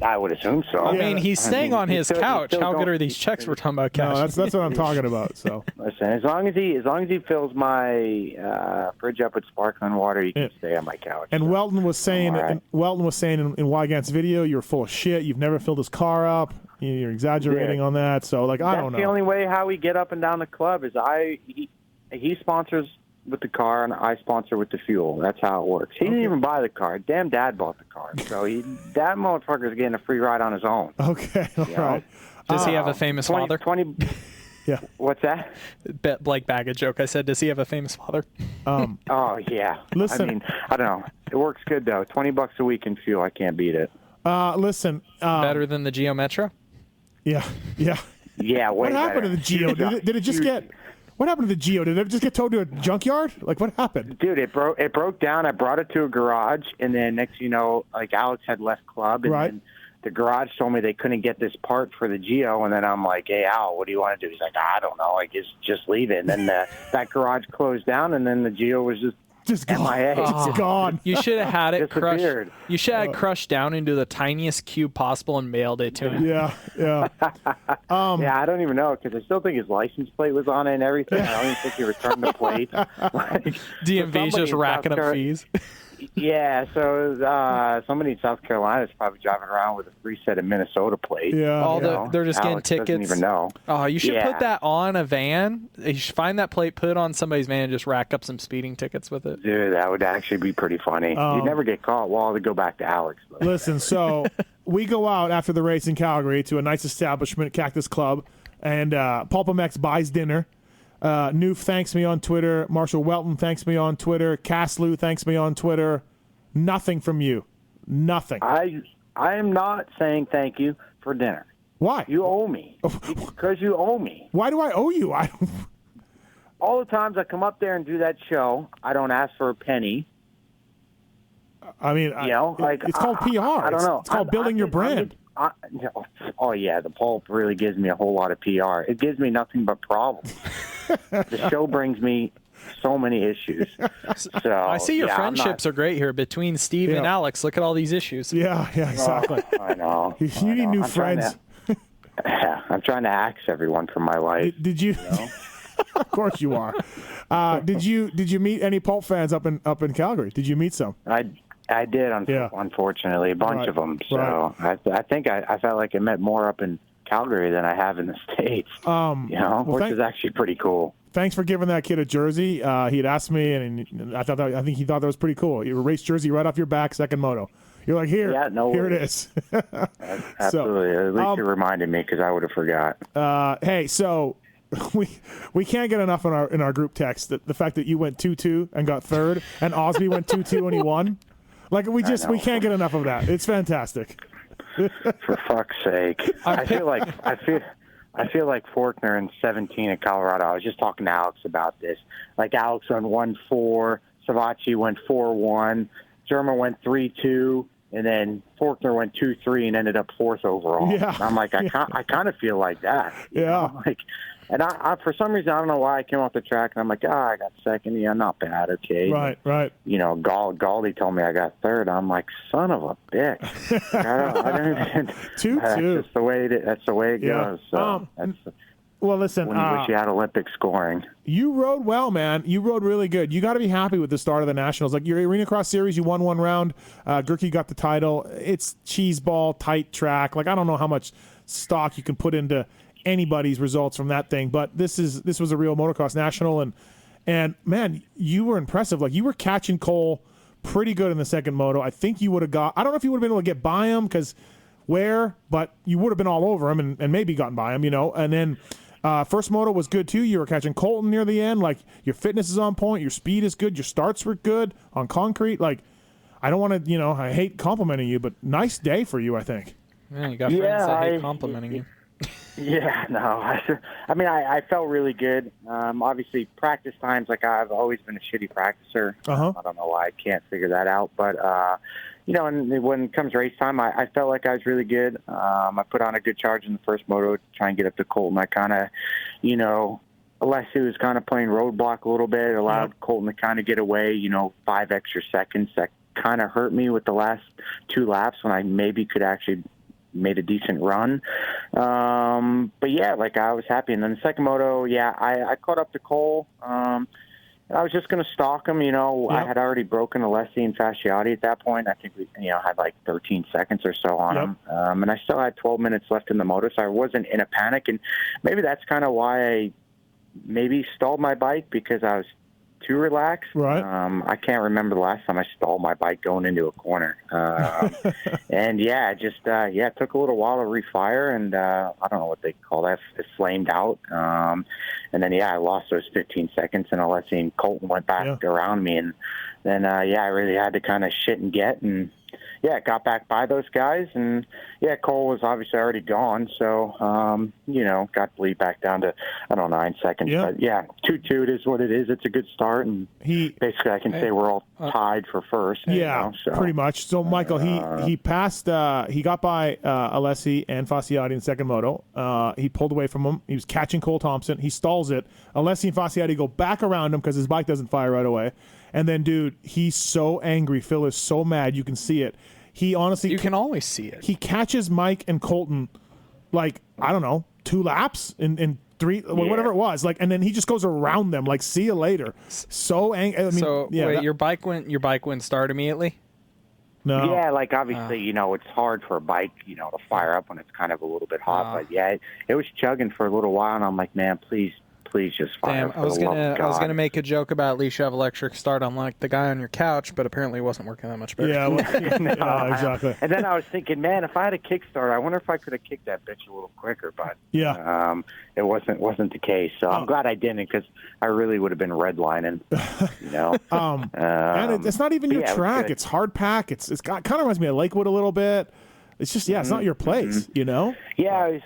I would assume so. I mean, he's staying on his couch. How good are these checks we're talking about cashing? No, that's what I'm talking about. So listen, as long as he fills my fridge up with sparkling water, he can stay on my couch. And so. Welton was saying, in Wygant's video, you're full of shit. You've never filled his car up. You're exaggerating on that. So I don't know. That's the only way how we get up and down the club is he sponsors with the car and I sponsor with the fuel. That's how it works. He didn't even buy the car. Damn dad bought the car. So that motherfucker's getting a free ride on his own. Okay, all right. Does he have a famous father? 20 Yeah. What's that? Like bag a joke. I said, does he have a famous father? Oh yeah. Listen, I mean, I don't know. It works good though. $20 a week in fuel. I can't beat it. Listen. Better than the Geo Metro? Yeah. Yeah. What happened to the Geo? Did it just get? What happened to the Geo? Did it just get towed to a junkyard? Like, what happened? Dude, it broke down. I brought it to a garage, and then next you know, like Alex had left club, and then the garage told me they couldn't get this part for the Geo, and then I'm like, hey, Al, what do you want to do? He's like, I don't know. I guess just leave it. And then that garage closed down, and then the Geo was just gone. MIA. It's gone. You should have had it crushed. Disappeared. You should have crushed down into the tiniest cube possible and mailed it to him. Yeah. Yeah, I don't even know because I still think his license plate was on it and everything. I don't even think he returned the plate. DMV's just racking up fees. Yeah, so somebody in South Carolina is probably driving around with a free set of Minnesota plates. Yeah, they're just Alex getting tickets. Doesn't even know. Oh, you should put that on a van. You should find that plate, put it on somebody's van, and just rack up some speeding tickets with it. Dude, that would actually be pretty funny. You'd never get caught. Well, to go back to Alex. But. Listen, so we go out after the race in Calgary to a nice establishment, Cactus Club, and PulpMX buys dinner. Noof thanks me on Twitter. Marshall Welton thanks me on Twitter. Caslew thanks me on Twitter. Nothing from you. Nothing. I am not saying thank you for dinner. Why? You owe me. Because you owe me. Why do I owe you? All the times I come up there and do that show, I don't ask for a penny. I mean, it's called PR. I don't know. It's called building your brand. Oh, yeah, the Pulp really gives me a whole lot of PR. It gives me nothing but problems. The show brings me so many issues. So I see your friendships are great here between Steve and Alex. Look at all these issues. Yeah, exactly. I know. You need new friends. I'm trying to axe everyone from my life. Did you? Of course you are. Did you meet any Pulp fans up in Calgary? Did you meet some? I did, unfortunately, a bunch of them. So I think I felt like I met more up in Calgary than I have in the States. Which is actually pretty cool. Thanks for giving that kid a jersey. He had asked me, and I think he thought that was pretty cool. You race jersey right off your back, second moto. You're like, here it is. Absolutely. So, at least you reminded me because I would have forgot. Hey, so we can't get enough in our group text the fact that you went 2-2 and got third, and Osby went 2-2 and he won. Like we can't get enough of that. It's fantastic. For fuck's sake, I feel like Faulkner in 17 in Colorado. I was just talking to Alex about this. Like Alex went 1-4, Savacci went 4-1, German went 3-2, and then Faulkner went 2-3 and ended up fourth overall. Yeah. And I'm like, I kind of feel like that. Yeah. And I for some reason, I don't know why I came off the track, and I'm like, I got second. Yeah, not bad. Okay. Right. Galdi told me I got third. I'm like, son of a bitch. I don't even. 2-2. That's just the way it goes. So well, listen. When you wish you had Olympic scoring. You rode well, man. You rode really good. You got to be happy with the start of the Nationals. Like your Arena Cross Series, you won one round. Gurkey got the title. It's cheese ball, tight track. Like I don't know how much stock you can put into anybody's results from that thing, but this was a real motocross national, and man, you were impressive. Like you were catching Cole pretty good in the second moto. I think you would have got. I don't know if you would have been able to get by him but you would have been all over him and maybe gotten by him, And then first moto was good too. You were catching Colton near the end. Like your fitness is on point, your speed is good, your starts were good on concrete. Like I don't want to, I hate complimenting you, but nice day for you, I think. Yeah, you got friends that hate complimenting you. Yeah, no. I felt really good. Obviously, practice times, like I've always been a shitty practicer. I don't know why I can't figure that out. But, and when it comes race time, I felt like I was really good. I put on a good charge in the first moto to try and get up to Colton. I kind of, Alessi was kind of playing roadblock a little bit, allowed Colton to kind of get away, 5 extra seconds. That kind of hurt me with the last 2 laps when I maybe could actually made a decent run. But yeah, like I was happy. And then the second moto, I caught up to Cole. I was just going to stalk him. I had already broken Alessi and Fasciotti at that point. I think we, had like 13 seconds or so on him. And I still had 12 minutes left in the moto, so I wasn't in a panic. And maybe that's kind of why I maybe stalled my bike, because I was too relaxed. Right. I can't remember the last time I stalled my bike going into a corner. And it took a little while to refire, and I don't know what they call that. It flamed out. And then, I lost those 15 seconds, and Alessi and Colton went back around me. And then, I really had to kind of shit and get, and got back by those guys. And Cole was obviously already gone. So, got to bleed back down to, 9 seconds. Yeah. But 2-2, it is what it is. It's a good start. And basically I can say we're all tied for first. Yeah, pretty much. So Michael, he passed, he got by Alessi and Fasciotti in the second moto. He pulled away from him. He was catching Cole Thompson. He stalls it. Alessi and Fasciotti go back around him because his bike doesn't fire right away. And then, dude, he's so angry. Phil is so mad. You can see it. He honestly... You can always see it. He catches Mike and Colton, 2 laps in 3, whatever it was. And then he just goes around them, see you later. So angry. Wait, your bike wouldn't start immediately? No. Yeah, obviously, it's hard for a bike, to fire up when it's kind of a little bit hot. But it was chugging for a little while, and I'm like, man, please just fire. Damn, I was gonna make a joke about at least you have electric start unlike the guy on your couch, but apparently it wasn't working that much better. Yeah, exactly. And then I was thinking, man, if I had a Kickstarter, I wonder if I could have kicked that bitch a little quicker. But it wasn't the case. So I'm glad I didn't, because I really would have been redlining. And it's not even your track. It's hard pack. It's kind of reminds me of Lakewood a little bit. It's just it's not your place. Yeah,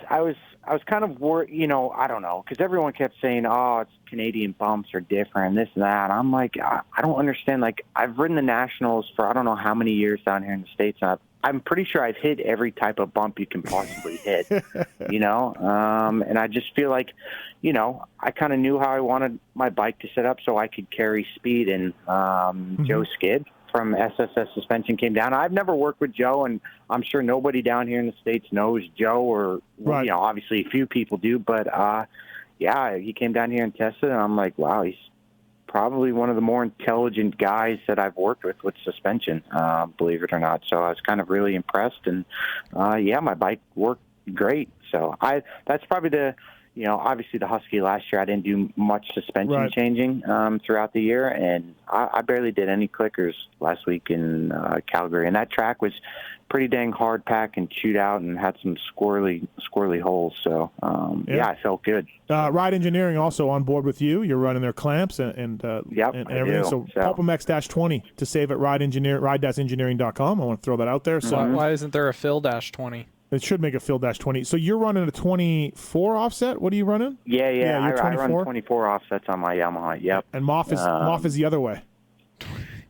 I was kind of worried, I don't know, because everyone kept saying, it's Canadian bumps are different, this and that. And I'm like, I don't understand. I've ridden the Nationals for I don't know how many years down here in the States. And I'm pretty sure I've hit every type of bump you can possibly hit, And I just feel like, I kind of knew how I wanted my bike to set up so I could carry speed. And Joe Skid from SSS Suspension came down. I've never worked with Joe, and I'm sure nobody down here in the States knows Joe, or obviously a few people do, but he came down here and tested, and I'm like, wow, he's probably one of the more intelligent guys that I've worked with suspension, believe it or not. So I was kind of really impressed, and my bike worked great. So that's probably the obviously the Husky last year, I didn't do much suspension changing throughout the year, and I barely did any clickers last week in Calgary. And that track was pretty dang hard pack and chewed out and had some squirrely holes. So, I felt good. Ride Engineering also on board with you. You're running their clamps and everything. So PulpMX-20 to save at ride-engineering.com. I want to throw that out there. So why isn't there a Phil-20? It should make a Phil-20. So you're running a 24 offset? What are you running? Yeah. I run 24 offsets on my Yamaha. Yep. And Moff is the other way.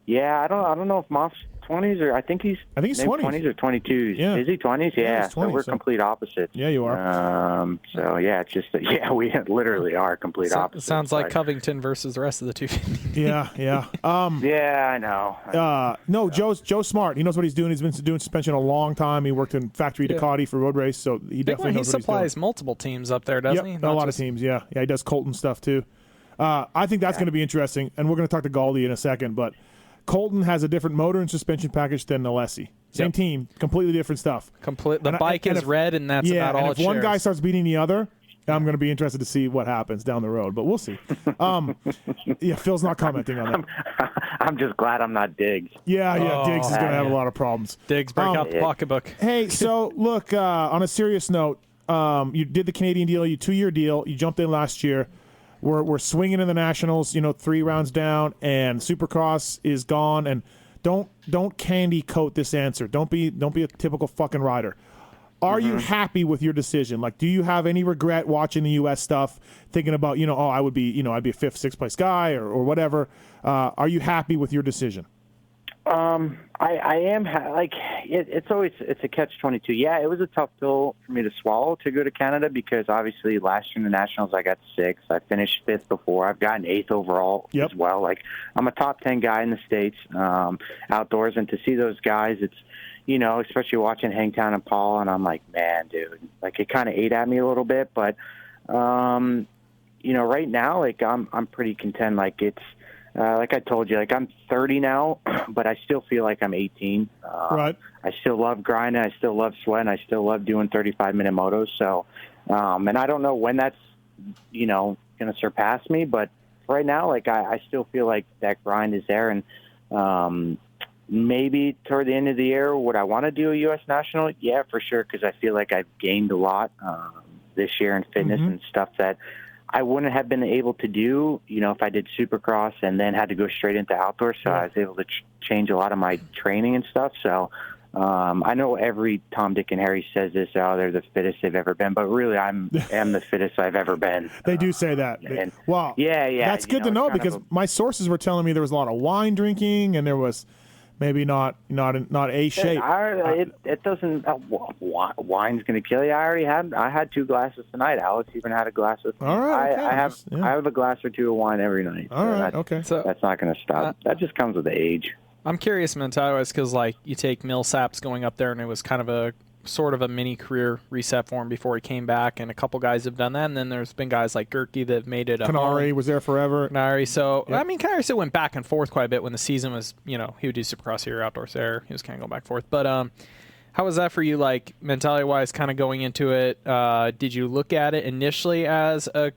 Yeah, I don't know if Moff's 20s, or I think he's 20s or 22s. Yeah. Is he 20s? Yeah. 20s, so we're complete opposites. Yeah, you are. It's just that, we literally are complete opposites. It sounds like Covington versus the rest of the 250. Yeah. I know. No, Joe's smart. He knows what he's doing. He's been doing suspension a long time. He worked in factory Ducati for road race, so he definitely knows what he's doing. He supplies multiple teams up there, doesn't he? A lot of teams, yeah. Yeah, he does Colton stuff too. I think that's going to be interesting, and we're going to talk to Galdi in a second, but Colton has a different motor and suspension package than Alessi. Same team, completely different stuff. The bike is red, and that's about all it shares. If one guy starts beating the other, I'm going to be interested to see what happens down the road, but we'll see. Phil's not commenting on that. I'm just glad I'm not Diggs. Yeah, Diggs is going to have a lot of problems. Diggs, break out the pocketbook. Hey, so look, on a serious note, you did the Canadian deal, you 2-year deal, you jumped in last year. We're swinging in the Nationals, 3 rounds down, and Supercross is gone. And don't candy coat this answer. Don't be a typical fucking rider. Are you happy with your decision? Like, do you have any regret watching the U.S. stuff, thinking about, I would be, I'd be a 5th, 6th place guy or whatever. Are you happy with your decision? I am it's a catch-22. Yeah, it was a tough pill for me to swallow to go to Canada because obviously last year in the Nationals I got 6th. I finished 5th before. I've gotten 8th overall as well. Like I'm a top 10 guy in the States outdoors, and to see those guys, it's especially watching Hangtown and Paul, and I'm like, man, dude, like it kind of ate at me a little bit, but right now, like I'm pretty content. Like it's. Like I told you, like I'm 30 now, but I still feel like I'm 18. Right. I still love grinding. I still love sweating. I still love doing 35-minute motos. So, and I don't know when that's, going to surpass me, but right now, like I still feel like that grind is there. And maybe toward the end of the year, would I want to do a U.S. National? Yeah, for sure, because I feel like I've gained a lot this year in fitness and stuff that I wouldn't have been able to do, if I did Supercross and then had to go straight into outdoors. So I was able to change a lot of my training and stuff. So I know every Tom, Dick, and Harry says this, they're the fittest they've ever been. But really, I am the fittest I've ever been. They do say that. Wow. Yeah. That's good to know because my sources were telling me there was a lot of wine drinking and there was maybe not A shape. It doesn't. Wine's going to kill you. I had 2 glasses tonight. Alex even had a glass with me. All right. Okay. I have a glass or 2 of wine every night. All right. Okay. So that's not going to stop. That just comes with age. I'm curious mentality-wise because like you take Millsaps going up there and it was kind of a sort of a mini career reset for him before he came back, and a couple guys have done that, and then there's been guys like Gerke that have made it. Canary was there forever. Canary, so I mean, Canary still went back and forth quite a bit when the season was, he would do Supercross here, outdoors there. He was kind of going back and forth. But how was that for you, like mentality-wise, kind of going into it? Did you look at it initially as a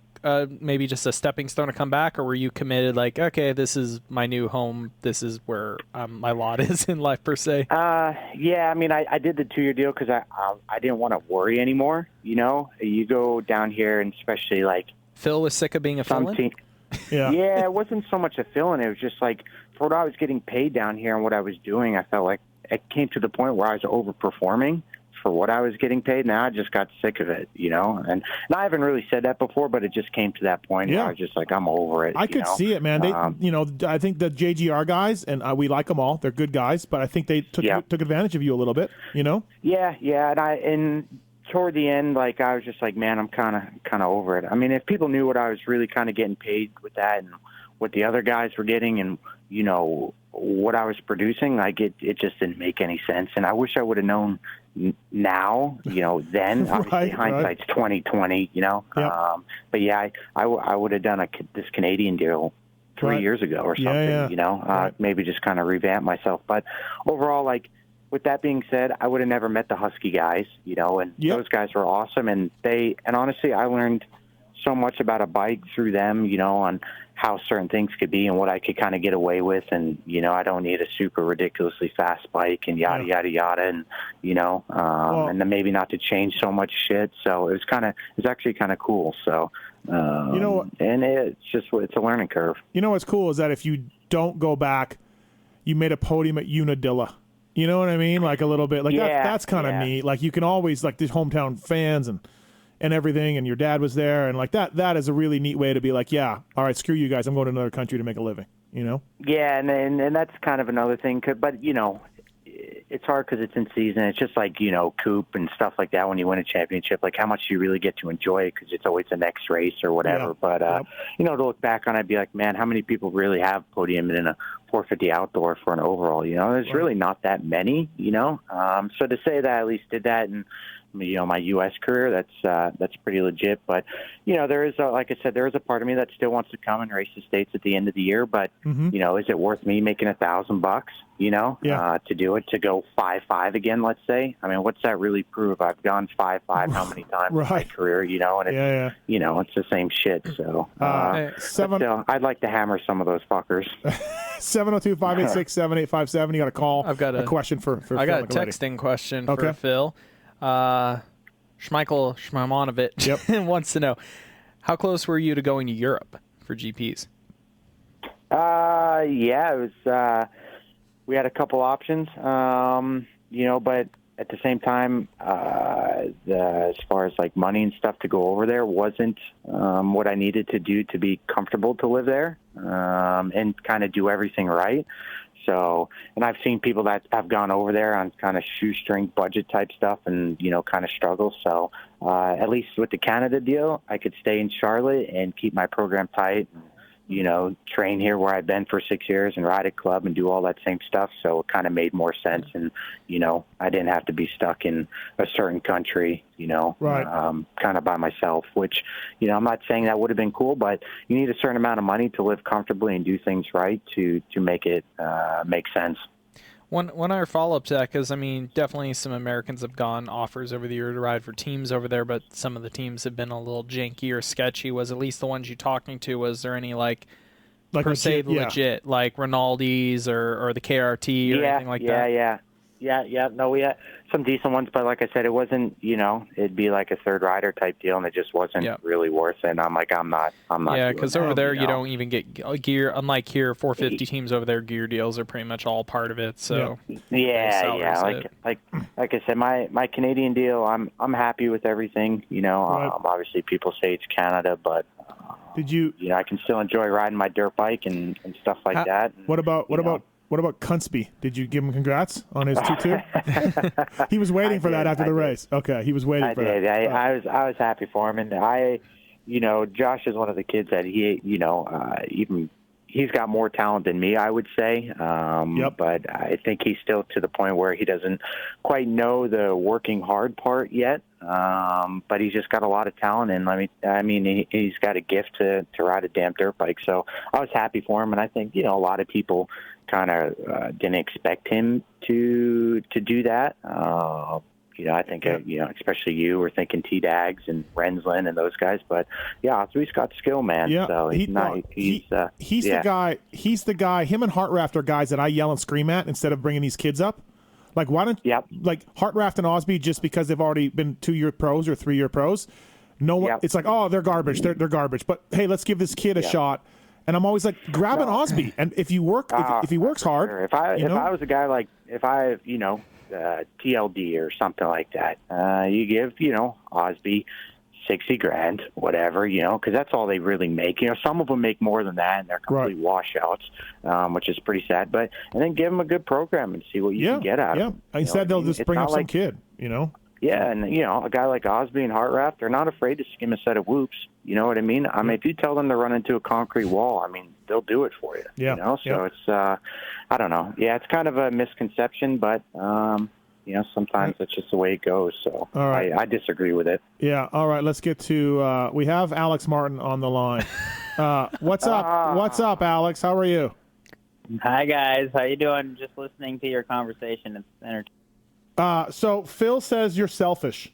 maybe just a stepping stone to come back, or were you committed like, okay, this is my new home, this is where my lot is in life per se? Yeah, I mean, I did the 2-year deal because I didn't want to worry anymore. You go down here, and especially like Phil was sick of being a fill-in? Yeah, it wasn't so much a fill-in. It was just like for what I was getting paid down here and what I was doing, I felt like it came to the point where I was overperforming for what I was getting paid. Now I just got sick of it, and I haven't really said that before, but it just came to that point where I was just like, I'm over it. I could see it, man. They, I think the JGR guys, and we like them all. They're good guys, but I think they took advantage of you a little bit, Yeah, and toward the end, like I was just like, man, I'm kind of over it. I mean, if people knew what I was really kind of getting paid with that and what the other guys were getting, and what I was producing, like it just didn't make any sense. And I wish I would have known now, then. Obviously, hindsight's 20/20, but yeah, I would have done this Canadian deal 3 years ago or something, maybe just kind of revamp myself. But overall, like with that being said, I would have never met the Husky guys, and those guys were awesome, and honestly, I learned so much about a bike through them, on how certain things could be and what I could kind of get away with. And, I don't need a super ridiculously fast bike and yada, yada. And, and then maybe not to change so much shit. So it was actually kind of cool. So, and it's a learning curve. What's cool is that if you don't go back, you made a podium at Unadilla. You know what I mean? Like a little bit, like that's kind of neat. Like you can always, like these hometown fans and everything, and your dad was there, and like that is a really neat way to be like, yeah, all right, screw you guys, I'm going to another country to make a living, Yeah, and that's kind of another thing, but it's hard because it's in season. It's just like, Coop and stuff like that when you win a championship, like how much do you really get to enjoy it because it's always the next race or whatever. But, to look back on it, I'd be like, man, how many people really have podium in a 450 outdoor for an overall? There's really not that many, so to say that I at least did that and my U.S. career, that's pretty legit. But there is, like I said, there is a part of me that still wants to come and race the States at the end of the year. But is it worth me making $1,000? To do it, to go 5.5 again? Let's say. I mean, what's that really prove? I've gone 5.5 how many times in my career? And it's it's the same shit. So still, I'd like to hammer some of those fuckers. 702-586-7857. You got a call. I've got a question for I got Phil a texting question for Phil. Schmeichel Shmaimonovich wants to know, how close were you to going to Europe for GPs? It was. We had a couple options, but at the same time, as far as like money and stuff to go over there wasn't what I needed to do to be comfortable to live there and kind of do everything right. So, and I've seen people that have gone over there on kind of shoestring budget type stuff and, kind of struggle. So at least with the Canada deal, I could stay in Charlotte and keep my program tight, train here where I've been for 6 years and ride a club and do all that same stuff. So it kind of made more sense. And, I didn't have to be stuck in a certain country, right. Kind of by myself, which, I'm not saying that would have been cool, but you need a certain amount of money to live comfortably and do things right to make it make sense. One other follow-up to that, because, definitely some Americans have gone offers over the year to ride for teams over there, but some of the teams have been a little janky or sketchy. Was at least the ones you talking to, was there any, like per se legit, like Rinaldi's or the KRT or anything like that? Yeah. No, we had some decent ones, but like I said, it wasn't, it'd be like a third rider type deal, and it just wasn't really worth it. And I'm like, I'm not. Yeah, because over there you don't even get gear. Unlike here, 450 teams over there, gear deals are pretty much all part of it. So yeah. Like I said, my Canadian deal, I'm happy with everything. Right. Obviously people say it's Canada, but did you? I can still enjoy riding my dirt bike and stuff like that. And, what about Kunsby? Did you give him congrats on his 2-2? He was waiting for that after the race. Okay, he was waiting for that. I was happy for him, and Josh is one of the kids that he's got more talent than me, I would say. But I think he's still to the point where he doesn't quite know the working hard part yet. But he's just got a lot of talent, and he's got a gift to ride a damn dirt bike. So I was happy for him, and I think a lot of people kind of didn't expect him to do that. I think especially you were thinking T-Dags and Rensland and those guys, but he's got skill, man. Yeah, so he's the guy. He's the guy. Him and Hartraft are guys that I yell and scream at instead of bringing these kids up. Like, why don't like Hartraft and Osby, just because they've already been 2-year pros or 3-year pros? No one. It's like, oh, they're garbage. They're garbage. But hey, let's give this kid a shot. And I'm always like, grab an Osby, and if you work, if he works hard, sure. If I was a guy like TLD or something like that, you give Osby $60,000, whatever, because that's all they really make. Some of them make more than that, and they're complete washouts, which is pretty sad. And then give them a good program and see what you can get out of them. Instead, they'll just bring up some kid, Yeah, and a guy like Osby and Hartraft, they're not afraid to skim a set of whoops. You know what I mean? If you tell them to run into a concrete wall, they'll do it for you. Yeah. So it's, I don't know. Yeah, it's kind of a misconception, but sometimes that's just the way it goes. So I disagree with it. Yeah. All right. Let's get to. We have Alex Martin on the line. What's up? What's up, Alex? How are you? Hi guys. How you doing? Just listening to your conversation. It's entertaining. So Phil says you're selfish.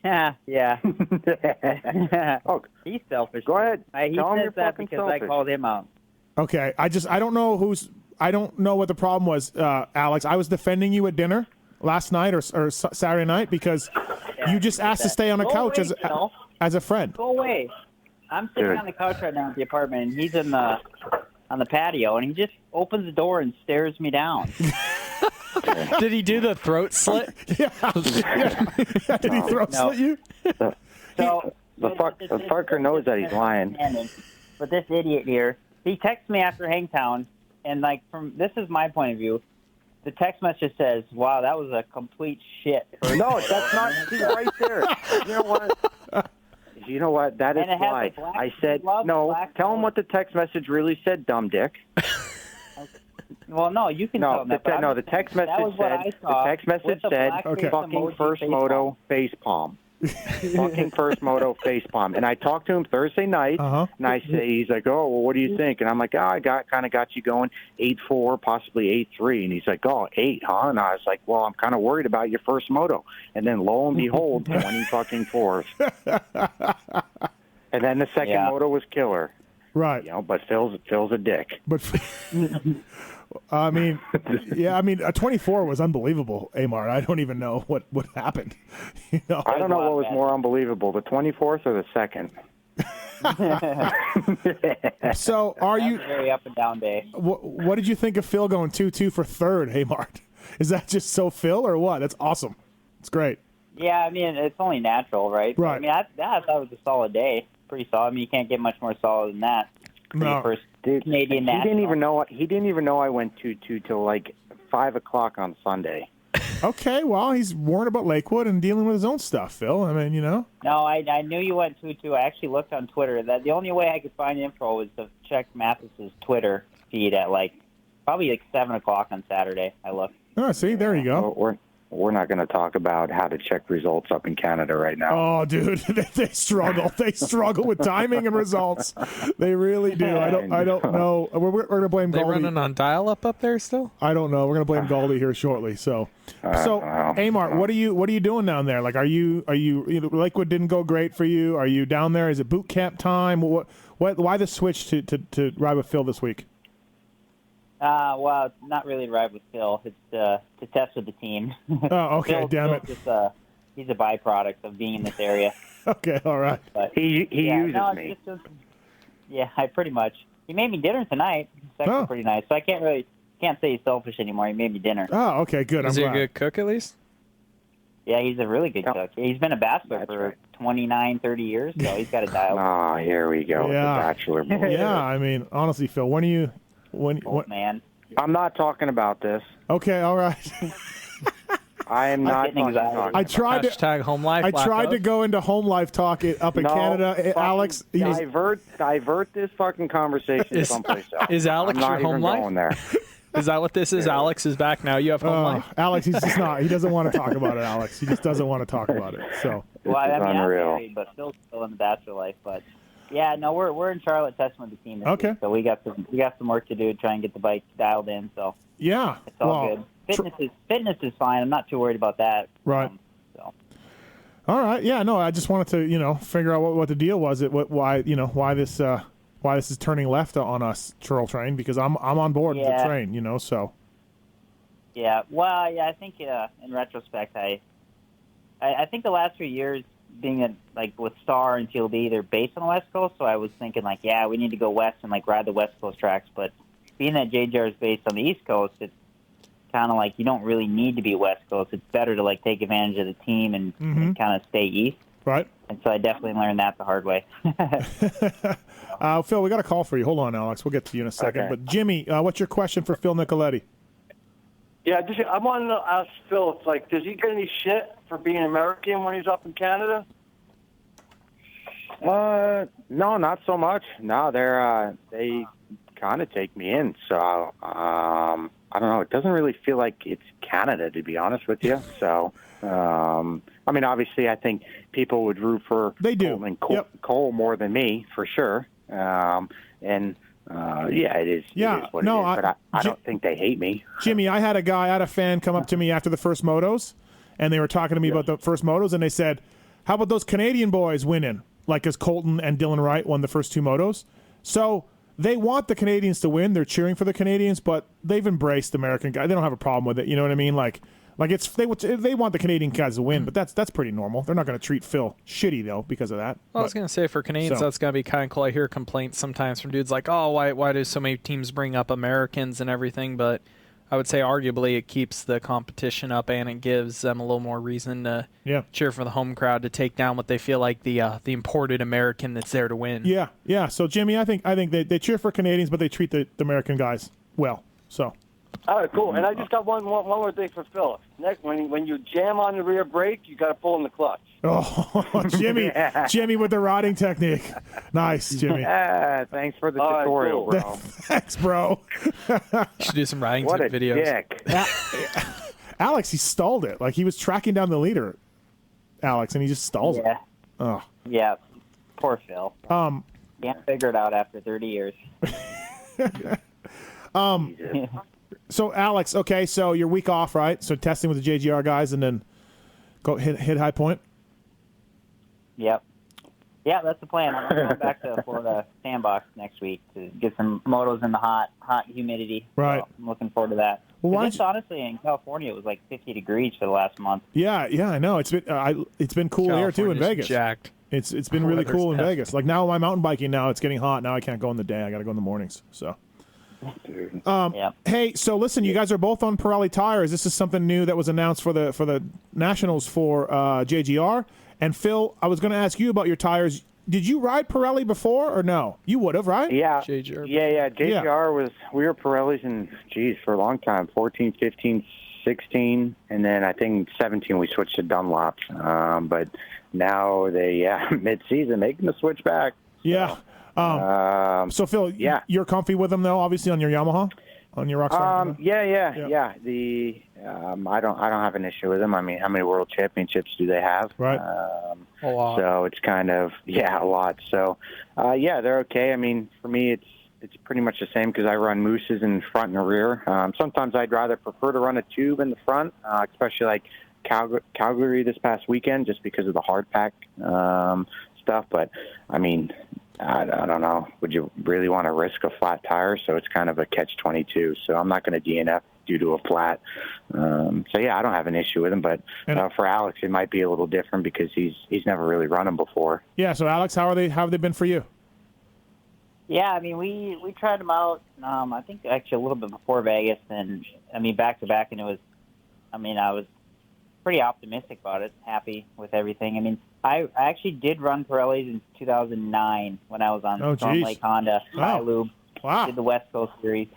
Yeah. Oh, he's selfish. Go ahead. He says that because selfish. I called him out. Okay. I don't know what the problem was, Alex. I was defending you at dinner last night or Saturday night because you just asked to stay on a couch as a friend. Go away. I'm sitting on the couch right now at the apartment, and he's on the patio, and he just opens the door and stares me down. Did he do the throat slit? Yeah. Did he throat slit you? The fucker knows that he's lying. But this idiot here, he texts me after Hangtown, and this is my point of view. The text message says, "Wow, that was a complete shit." No, that's not. See, right there. You know what? That is why I said no. Tell him what the text message really said, dumb dick. Well, no, you can tell him that. The text message said, fucking First Moto face palm. Fucking First Moto face palm. And I talked to him Thursday night, and I say, he's like, oh, well, what do you think? And I'm like, I kind of got you going 8.4, possibly 8.3. And he's like, oh, 8, huh? And I was like, well, I'm kind of worried about your First Moto. And then lo and behold, 20 fucking 4s. And then the second moto was killer. Right. But Phil's a dick. But a 24 was unbelievable, Amar. I don't even know what happened. I don't know what was more unbelievable, the 24th or the second. So are you very up and down day? What did you think of Phil going 2-2 for third, Amar? Is that just so Phil or what? That's awesome. It's great. Yeah, I mean, it's only natural, right? Right. I mean, I thought it was a solid day. Pretty solid. I mean, you can't get much more solid than that. No. First Dude, Canadian he national. He didn't even know I went 2-2 till like 5 o'clock on Sunday. Okay, well, he's worried about Lakewood and dealing with his own stuff, Phil. I mean, No, I knew you went 2-2. I actually looked on Twitter. That the only way I could find info was to check Mathis's Twitter feed at probably 7 o'clock on Saturday. I looked. Oh, see, there you go. We're not going to talk about how to check results up in Canada right now. Oh, dude, they struggle. They struggle with timing and results. They really do. I don't know. We're going to blame They Galdi. running on dial-up up there still? I don't know. We're going to blame Galdi here shortly. So Amar, what are you doing down there? Like, are you Lakewood didn't go great for you? Are you down there? Is it boot camp time? Why the switch to ride with Phil this week? Well, it's not really ride with Phil. It's to test with the team. Oh, okay, damn it. He's a byproduct of being in this area. Okay, all right. But, he uses me. Yeah, I pretty much. He made me dinner tonight. It's actually pretty nice. So I can't say he's selfish anymore. He made me dinner. Oh, okay, good. Is I'm he glad. a good cook at least? Yeah, he's a really good cook. He's been a bachelor for 29, 30 years, so he's got a dial. Oh, here we go. Yeah. The bachelor movie. Yeah, I mean, honestly, Phil, when are you? Man. I'm not talking about this. Okay, all right. I am not getting anxiety. I tried to Hashtag home life. I tried to go into home life talk up in Canada. Alex, divert this fucking conversation someplace else. Is Alex I'm not your home even life? going there. Is that what this is? Alex is back now. You have home life? Alex, he's just not. He doesn't want to talk about it, Alex. He just doesn't want to talk about it. So. Well, I mean, I'm unreal. married, but Phil's still in the bachelor life. But yeah, no, we're in Charlotte testing with the team this Okay. week, so we got some work to do to try and get the bike dialed in. So Yeah. it's all good. Fitness is fine. I'm not too worried about that. Right. So. All right. Yeah. No, I just wanted to figure out what the deal was. Why this is turning left on us, Churl Train, because I'm on board the train. So. Yeah. Well, yeah. I think in retrospect, I think the last few years being with Star and TLD, they're based on the West Coast, so I was thinking we need to go west and ride the West Coast tracks. But being that JGR is based on the East Coast, it's kind of you don't really need to be West Coast. It's better to take advantage of the team and kind of stay east. Right. And so I definitely learned that the hard way. Phil, we got a call for you. Hold on, Alex. We'll get to you in a second. Okay. But Jimmy, what's your question for Phil Nicoletti? Yeah, I want to ask Phil, does he get any shit for being American when he's up in Canada? No, not so much. No, they kind of take me in. So I don't know. It doesn't really feel like it's Canada, to be honest with you. So I mean, obviously, I think people would root for Cole more than me for sure. It is. Yeah, it is what it is, but I don't think they hate me. Jimmy, I had a fan come up to me after the first motos, and they were talking to me about the first motos, and they said, how about those Canadian boys winning, as Colton and Dylan Wright won the first two motos? So they want the Canadians to win. They're cheering for the Canadians, but they've embraced the American guy. They don't have a problem with it. You know what I mean? They want the Canadian guys to win, but that's pretty normal. They're not going to treat Phil shitty though because of that. Well, I was going to say for Canadians, that's going to be kind of cool. I hear complaints sometimes from dudes why do so many teams bring up Americans and everything? But I would say arguably it keeps the competition up and it gives them a little more reason to cheer for the home crowd to take down what they feel like the imported American that's there to win. Yeah, yeah. So Jimmy, I think they cheer for Canadians, but they treat the American guys well. So. All right, cool. And I just got one more thing for Phil. Next, when you jam on the rear brake, you got to pull in the clutch. Oh, Jimmy, Jimmy with the riding technique. Nice, Jimmy. Thanks for the tutorial, cool. bro. Thanks, bro. You should do some riding what a videos. Dick. Alex, he stalled it. He was tracking down the leader, Alex, and he just stalls it. Oh. Yeah. Poor Phil. Can't figure it out after 30 years. So Alex, okay, so your week off, right? So testing with the JGR guys, and then go hit High Point. Yep. Yeah, that's the plan. I'm going back to Florida Sandbox next week to get some motos in the hot humidity. Right. So I'm looking forward to that. Well, honestly, in California, it was 50 degrees for the last month. Yeah, I know. It's been cool here too in Vegas. Jacked. It's been really cool in Vegas. Now my mountain biking, now it's getting hot. Now I can't go in the day. I got to go in the mornings. So. Hey, so listen, you guys are both on Pirelli tires. This is something new that was announced for the Nationals for JGR. And Phil, I was going to ask you about your tires. Did you ride Pirelli before or no? You would have, right? Yeah. JGR. Yeah. JGR was, we were Pirellis for a long time, 14, 15, 16, and then I think 17 we switched to Dunlops. But now mid-season, making the switch back. Yeah. So Phil, you're comfy with them though, obviously on your Yamaha, on your Rockstar. Yeah. I don't have an issue with them. I mean, how many world championships do they have? Right. A lot. So it's kind of a lot. So they're okay. I mean, for me, it's pretty much the same because I run mooses in front and rear. Sometimes I'd rather prefer to run a tube in the front, especially like Calgary this past weekend, just because of the hard pack stuff. But I mean, I don't know. Would you really want to risk a flat tire? So it's kind of a catch-22. So I'm not going to DNF due to a flat. I don't have an issue with him. But for Alex, it might be a little different because he's never really run them before. Yeah. So Alex, how have they been for you? Yeah, I mean, we tried them out. I think actually a little bit before Vegas, and I mean back to back, and I was pretty optimistic about it, happy with everything. I mean, I actually did run Pirellis in 2009 when I was on Storm Lake Honda, Skylube. Wow. Did the West Coast Series.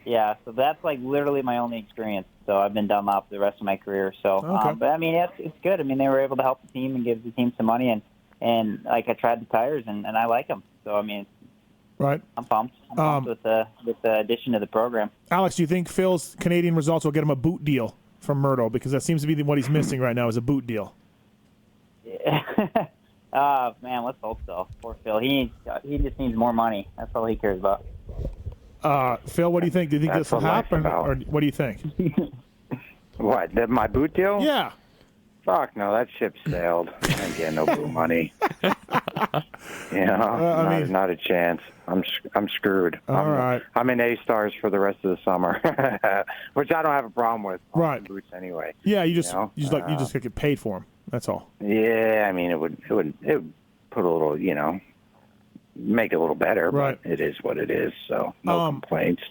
Yeah, so that's like literally my only experience. So I've been Dunlop the rest of my career. So, but I mean, it's good. I mean, they were able to help the team and give the team some money, and like I tried the tires and I like them. So I mean, right. I'm pumped. With the addition to the program. Alex, do you think Phil's Canadian results will get him a boot deal from Myrtle? Because that seems to be what he's missing right now is a boot deal. Yeah. Man, let's hope so. Poor Phil. He just needs more money. That's all he cares about. Phil, what do you think? Do you think this will happen, or what do you think? What? My boot deal? Yeah. Fuck no, that ship sailed. I ain't getting no boot money. Not a chance. I'm screwed. All right. I'm in A-stars for the rest of the summer, which I don't have a problem with. Right. Boots anyway. Yeah, you just get paid for them. That's all. Yeah, I mean it would put a little, make it a little better, right. But it is what it is. So no complaints.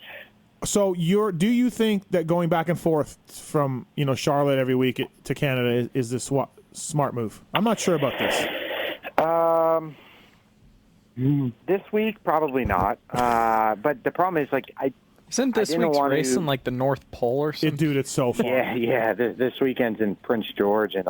So do you think that going back and forth from Charlotte every week to Canada is this smart move? I'm not sure about this. This week probably not. But the problem is isn't this week's race in like the North Pole or something? Dude, it's so far. Yeah. This weekend's in Prince George, and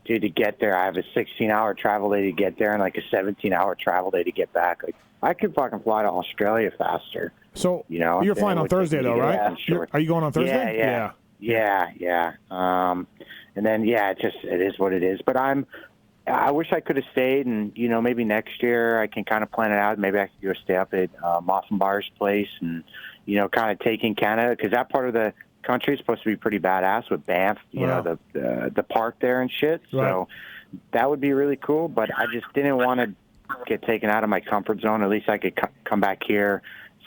to get there, I have a 16-hour travel day to get there and like a 17-hour travel day to get back. I could fucking fly to Australia faster. So you're flying on Thursday though, right? Are you going on Thursday? Yeah. And then it is what it is. But I wish I could have stayed, and maybe next year I can kind of plan it out. Maybe I could go stay up at Mossenbar's place, and kind of take in Canada, because that part of the country is supposed to be pretty badass with Banff, the park there and shit. Right. So that would be really cool. But I just didn't want to get taken out of my comfort zone. At least I could come back here,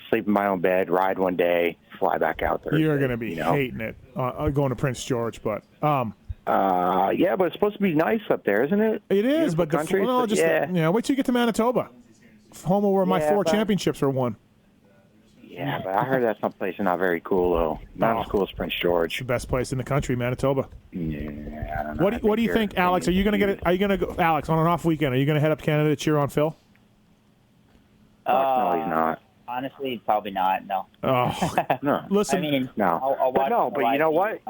sleep in my own bed, ride one day, fly back out there. You're going to be hating it going to Prince George, but but it's supposed to be nice up there, isn't it? It is, but wait till you get to Manitoba, home where my 4 championships were won. Yeah, but I heard that's someplace not very cool, though. Not as cool as Prince George. It's the best place in the country, Manitoba. Yeah, I don't know. What do you think, Alex? Are you going to get it? Are you going to go, Alex, on an off weekend? Are you going to head up to Canada to cheer on Phil? No, he's not. Honestly, probably not. No. Oh, no. Listen, I mean, no. But you know what?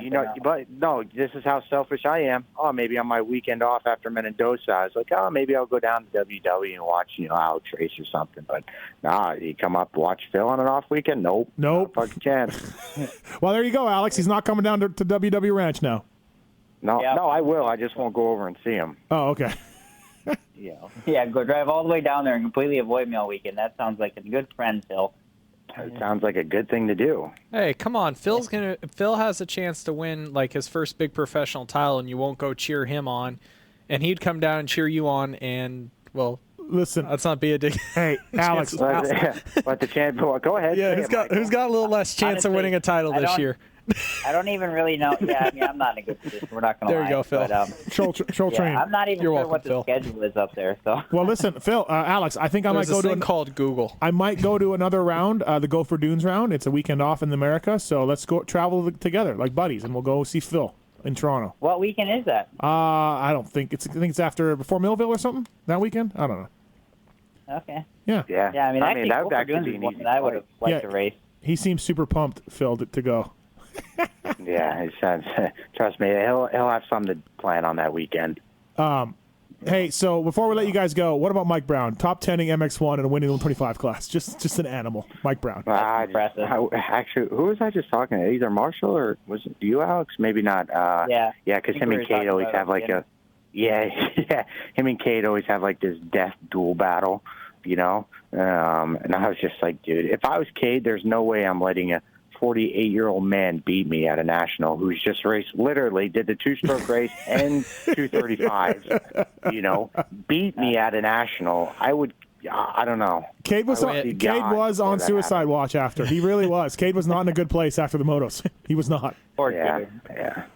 This is how selfish I am. Oh, maybe on my weekend off after Mendoza, I was like, maybe I'll go down to WW and watch, Alex race or something. But you come up to watch Phil on an off weekend? Nope. Not a fucking chance. Well, there you go, Alex. He's not coming down to WW Ranch now. No, I will. I just won't go over and see him. Oh, okay. Go drive all the way down there and completely avoid me all weekend. That sounds like a good friend, Phil. It sounds like a good thing to do. Hey, come on. Phil has a chance to win like his first big professional title, and you won't go cheer him on, and he'd come down and cheer you on, and listen, let's not be a dick. Hey, Alex, let the champion go ahead. Yeah, who's got a little less chance of winning a title this year? I don't even really know. Yeah, I mean, I'm not in a good position. We're not going to lie. There you go, Phil. But, Troll train. I'm not even You're sure welcome, what the Phil. schedule is up there. So. Well, listen, Phil, Alex, I think I might There's go this to thing called Google. I might go to another round, the Go for Dunes round. It's a weekend off in America, so let's go travel together like buddies, and we'll go see Phil in Toronto. What weekend is that? I don't think it's. I think it's before Millville or something that weekend. I don't know. Okay. Yeah. Yeah. Yeah, I mean, actually, that would Go for actually Dunes be is an one easy that I would have liked Yeah. to race. He seems super pumped, Phil, to go. Yeah, it sounds. Trust me, he'll have something to plan on that weekend. Hey, so before we let you guys go, what about Mike Brown? Top 10ing MX1 and winning the 125 class. Just an animal. Mike Brown. Actually, who was I just talking to? Either Marshall or was it you, Alex? Maybe not. Yeah. Yeah, because him and Kate always have like a. Yeah, yeah. Him and Kate always have like this death duel battle, you know. And I was just like, dude, if I was Kate, there's no way I'm letting a 48-year-old man beat me at a national who's just raced, literally did the two-stroke race and 235. You know, beat me at a national. I don't know. Cade was on suicide watch after. He really was. Cade was not in a good place after the motos. He was not. Poor Cade.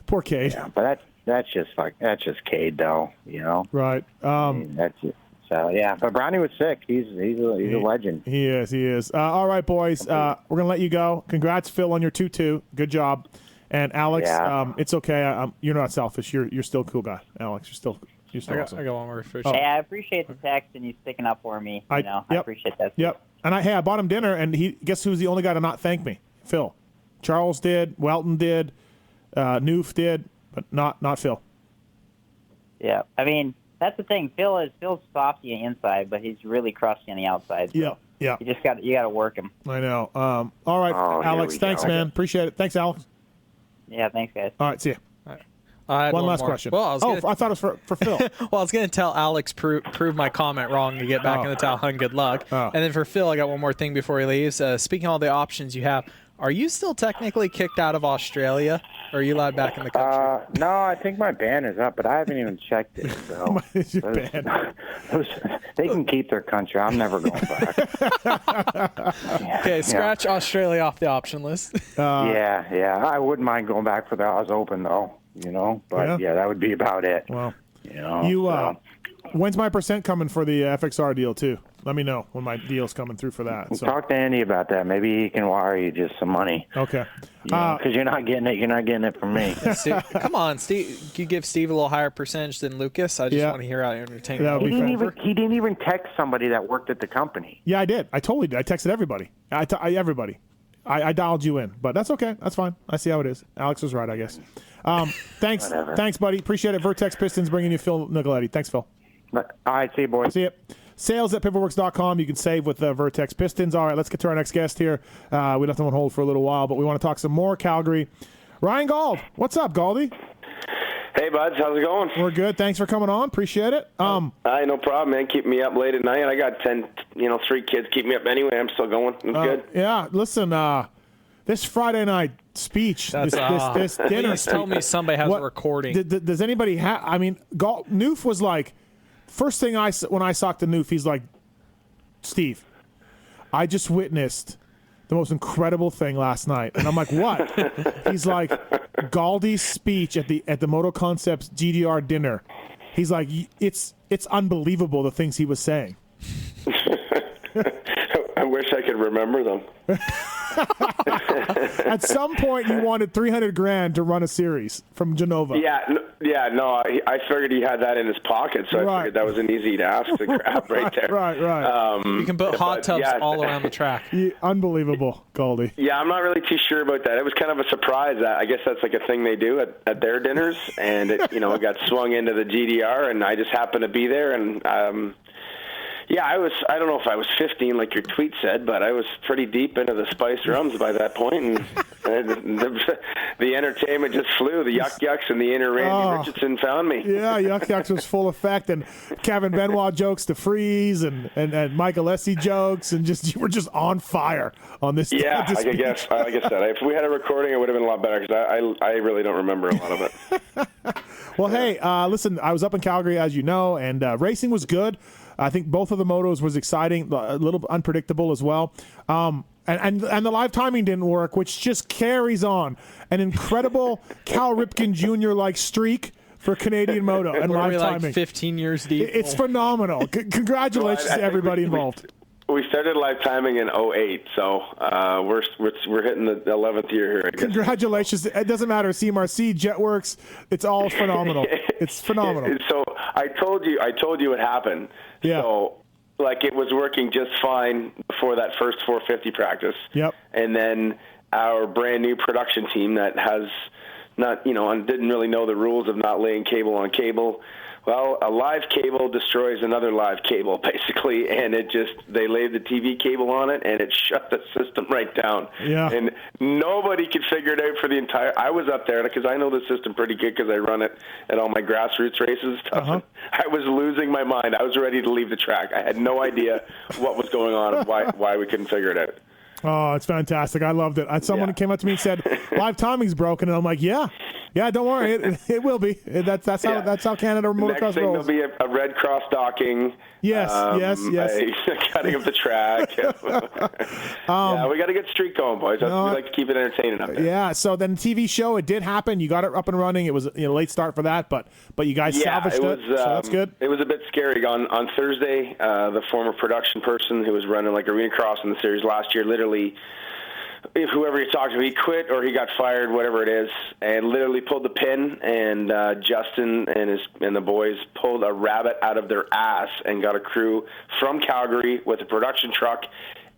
Poor Cade. Yeah, but that's just Cade though. You know. Right. That's it. So yeah, but Brownie was sick. He's a legend. He is. All right, boys. We're gonna let you go. Congrats, Phil, on your 2-2. Good job. And Alex, it's okay. You're not selfish. You're still a cool guy, Alex. You're still awesome. I got one more fish. Hey, I appreciate the text and you sticking up for me. I appreciate that. Yep. And I bought him dinner, and guess who's the only guy to not thank me? Phil. Charles did. Welton did. Noof did, but not Phil. Yeah, I mean. That's the thing. Phil's softy on the inside, but he's really crusty on the outside. So yeah. You got to work him. I know. All right, Alex. Thanks, man. Appreciate it. Thanks, Alex. Yeah, thanks, guys. All right, see ya. One last more question. Well, I thought it was for Phil. Well, I was going to tell Alex prove my comment wrong to get back in the towel. Good luck. And then for Phil, I got one more thing before he leaves. Speaking of all the options you have, are you still technically kicked out of Australia, or are you allowed back in the country? No, I think my ban is up, but I haven't even checked it. So they can keep their country. I'm never going back. Okay, scratch Australia off the option list. Yeah. I wouldn't mind going back for the Oz Open, though. You know, but that would be about it. Well, you know, when's my percent coming for the FXR deal too? Let me know when my deal's coming through for that. So. Talk to Andy about that. Maybe he can wire you just some money. Okay. Because you're not getting it. You're not getting it from me. Steve, come on, Steve. You give Steve a little higher percentage than Lucas. I just want to hear how entertaining. He didn't even text somebody that worked at the company. Yeah, I did. I totally did. I texted everybody. Everybody. I dialed you in, but that's okay. That's fine. I see how it is. Alex was right, I guess. Thanks, buddy. Appreciate it. Vertex Pistons bringing you Phil Nicoletti. Thanks, Phil. All right, see you, boys. See you. Sales@pivoworks.com. You can save with Vertex Pistons. All right, let's get to our next guest here. We left him on hold for a little while, but we want to talk some more Calgary. Ryan Gauld. What's up, Galdy? Hey, buds. How's it going? We're good. Thanks for coming on. Appreciate it. No problem, man. Keeping me up late at night. I got 3 kids keep me up anyway. I'm still going. It's good. Yeah, listen, this Friday night speech, this dinner. Please tell me somebody has a recording. Does anybody have? I mean, Noof was like, first thing when I talked to Noof, he's like, Steve, I just witnessed the most incredible thing last night, and I'm like, what? He's like, Galdi's speech at the Moto Concepts GDR dinner. He's like, it's unbelievable the things he was saying. I wish I could remember them. At some point, you wanted $300,000 to run a series from Genova. No. I figured he had that in his pocket, so I figured that was an easy task to grab right there. Right. You can put hot tubs all around the track. Unbelievable, Galdi. Yeah, I'm not really too sure about that. It was kind of a surprise. I guess that's like a thing they do at their dinners, and it got swung into the GDR, and I just happened to be there, and. I don't know if I was 15 like your tweet said, but I was pretty deep into the Spice Rums by that point, and the entertainment just flew. The Yuck Yucks and the inner Randy Richardson found me. Yeah, Yuck Yucks was full effect, and Kevin Benoit jokes to freeze, and Nicoletti jokes, and you were just on fire on this. Yeah, I guess. Like I said, if we had a recording, it would have been a lot better, because I really don't remember a lot of it. Well, hey, listen, I was up in Calgary, as you know, and racing was good. I think both of the motos was exciting, a little unpredictable as well. And the live timing didn't work, which just carries on an incredible Cal Ripken Jr. like streak for Canadian Moto and live timing. Like 15 years deep. It's phenomenal. Congratulations to everybody involved. We started live timing in 2008, so we're hitting the 11th year here. I guess. Congratulations. It doesn't matter. CMRC, Jetworks, it's all phenomenal. It's phenomenal. So I told you what happened. Yeah. So, like, it was working just fine before that first 450 practice. Yep. And then our brand new production team that has not, didn't really know the rules of not laying cable on cable. Well, a live cable destroys another live cable, basically, and they laid the TV cable on it, and it shut the system right down. Yeah. And nobody could figure it out for the entire. I was up there because I know the system pretty good because I run it at all my grassroots races and stuff. Uh-huh. I was losing my mind. I was ready to leave the track. I had no idea what was going on and why we couldn't figure it out. Oh, it's fantastic. I loved it. Someone came up to me and said, live timing's broken. And I'm like, yeah, don't worry. It will be. That's how Canada motocross Next thing rolls. there'll be a red cross docking. Yes. Cutting of the track. We got to get streak going, boys. We like to keep it entertaining up there. Yeah, so then the TV show, it did happen. You got it up and running. It was a late start for that, but you guys salvaged it, so that's good. It was a bit scary. On Thursday, the former production person who was running like Arena Cross in the series last year, literally, whoever he talked to, he quit or he got fired, whatever it is, and literally pulled the pin. And Justin and the boys pulled a rabbit out of their ass and got a crew from Calgary with a production truck.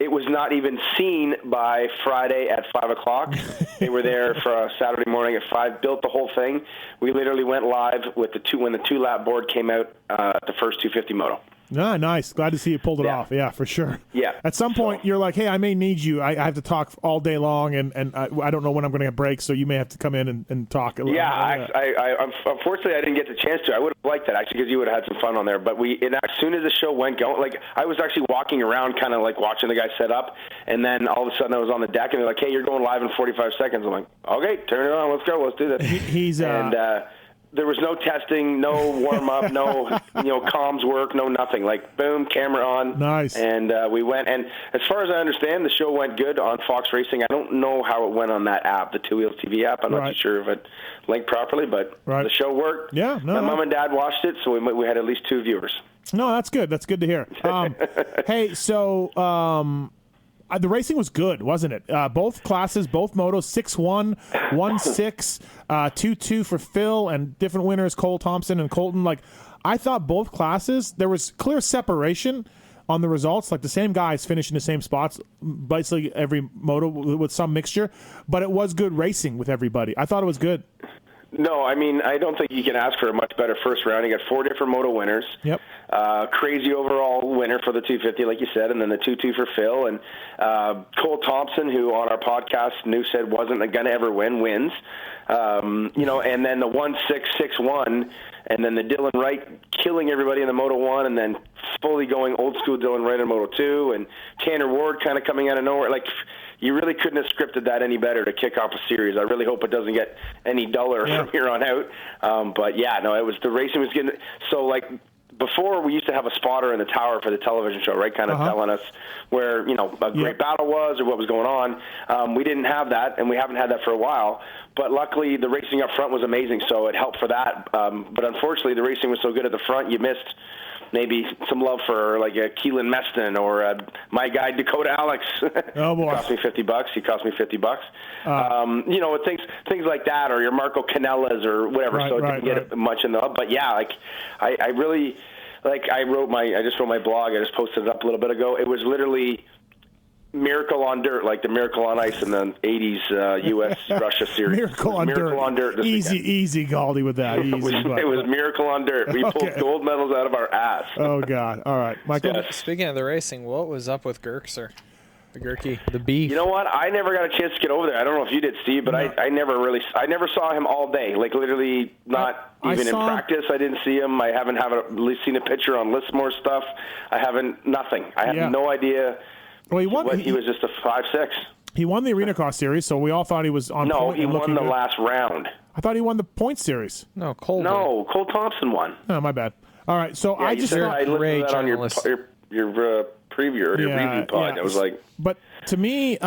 It was not even seen by Friday at 5 o'clock. They were there for a Saturday morning at 5, built the whole thing. We literally went live with when the 2-lap board came out at the first 250 moto. Ah, nice. Glad to see you pulled it off. Yeah, for sure. Yeah. At some point, you're like, hey, I may need you. I have to talk all day long, and I don't know when I'm going to get breaks, so you may have to come in and talk. Unfortunately, I didn't get the chance to. I would have liked that, actually, because you would have had some fun on there. But as soon as the show went going, like, I was actually walking around kind of like watching the guys set up, and then all of a sudden I was on the deck, and they're like, hey, you're going live in 45 seconds. I'm like, okay, turn it on. Let's go. Let's do this. There was no testing, no warm-up, no comms work, no nothing. Like, boom, camera on. Nice. And we went. And as far as I understand, the show went good on Fox Racing. I don't know how it went on that app, the Two Wheels TV app. I'm not too sure if it linked properly, but the show worked. Yeah. My mom and dad watched it, so we had at least 2 viewers. No, that's good. That's good to hear. Hey, so... the racing was good, wasn't it? Both classes, both motos, 6-1, 1-6, 2-2 for Phil, and different winners, Cole Thompson and Colton. Like, I thought both classes, there was clear separation on the results. Like, the same guys finishing the same spots, basically every moto with some mixture. But it was good racing with everybody. I thought it was good. No, I mean, I don't think you can ask for a much better first round. You got 4 different moto winners. Yep. Crazy overall winner for the 250, like you said, and then the 2-2 for Phil. And Cole Thompson, who on our podcast said wasn't going to ever wins. And then the 1-6-6-1, and then the Dylan Wright killing everybody in the Moto 1, and then fully going old school Dylan Wright in Moto 2, and Tanner Ward kind of coming out of nowhere. Like, you really couldn't have scripted that any better to kick off a series. I really hope it doesn't get any duller from here on out. The racing was getting so, like, before we used to have a spotter in the tower for the television show, right? Kind of telling us where, a great battle was or what was going on. We didn't have that, and we haven't had that for a while. But luckily, the racing up front was amazing, so it helped for that. But unfortunately, the racing was so good at the front, you missed maybe some love for like a Keelan Meston or my guy Dakota Alex. Oh boy, it cost me $50. He cost me $50. Things like that, or your Marco Canellas or whatever. So it didn't get much in the. But yeah, like I really like I just wrote my blog. I just posted it up a little bit ago. It was literally Miracle on Dirt, like the Miracle on Ice in the 80s U.S.-Russia series. Miracle on Dirt. Easy, Galdi, with that. It was Miracle on Dirt. We pulled gold medals out of our ass. Oh, God. All right. Michael? Speaking of the racing, what was up with Gerkser? The Gurky, the beef. You know what? I never got a chance to get over there. I don't know if you did, Steve, but I never saw him all day. Like, literally not even in practice. I didn't see him. I haven't at least seen a picture on Listmore stuff. Nothing. I have no idea. Well, he was just a 5-6. He won the Arena Cross Series, so we all thought he was on point. No, he won the last round. I thought he won the point series. No, Cole Thompson won. Oh, my bad. All right, so I just I listened to that on your preview or your review pod. I was like, but to me,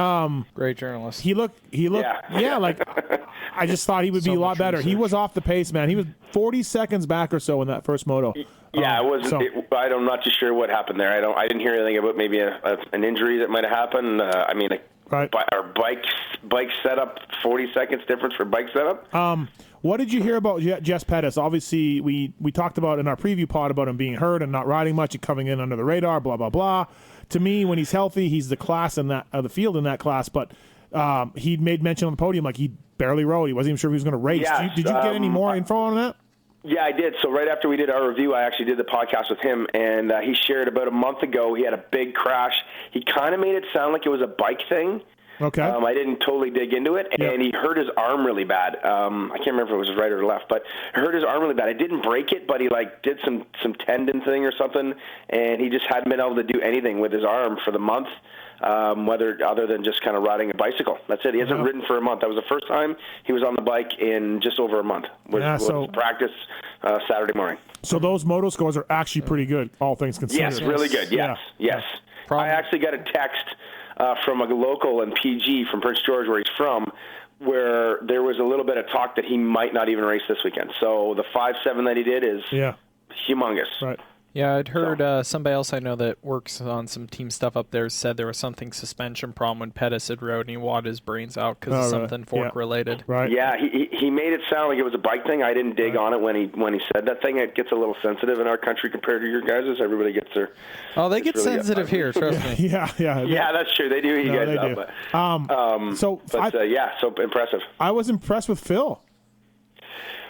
great journalist. He looked, like I just thought he would be a lot better. He was off the pace, man. He was 40 seconds back or so in that first moto. Yeah, it wasn't. I'm not too sure what happened there. I didn't hear anything about maybe an injury that might have happened. Our bike setup, 40 seconds difference for bike setup. What did you hear about Jess Pettis? Obviously, we talked about in our preview pod about him being hurt and not riding much and coming in under the radar, blah, blah, blah. To me, when he's healthy, he's the class in that the field in that class. But he made mention on the podium like he barely rode. He wasn't even sure if he was going to race. Yeah, did you get any more info on that? Yeah, I did. So right after we did our review, I actually did the podcast with him, and he shared about a month ago he had a big crash. He kind of made it sound like it was a bike thing. Okay. I didn't totally dig into it, and he hurt his arm really bad. I can't remember if it was his right or left, but he hurt his arm really bad. I didn't break it, but he did some tendon thing or something, and he just hadn't been able to do anything with his arm for the month, other than just kind of riding a bicycle. That's it. He hasn't ridden for a month. That was the first time he was on the bike in just over a month. Was practice Saturday morning. So those moto scores are actually pretty good, all things considered. Yes, really good. Yes. I actually got a text from a local in PG from Prince George, where he's from, where there was a little bit of talk that he might not even race this weekend. So the 5.7 that he did is humongous. Right. Yeah, I'd heard somebody else I know that works on some team stuff up there said there was something suspension problem when Pettis had rode and he wadded his brains out because of something fork related. Right. Yeah, he made it sound like it was a bike thing. I didn't dig on it when he said that thing. It gets a little sensitive in our country compared to your guys'. Everybody gets their. Oh, they get really sensitive here. Trust me. Yeah, that's true. They do. You guys know. So impressive. I was impressed with Phil.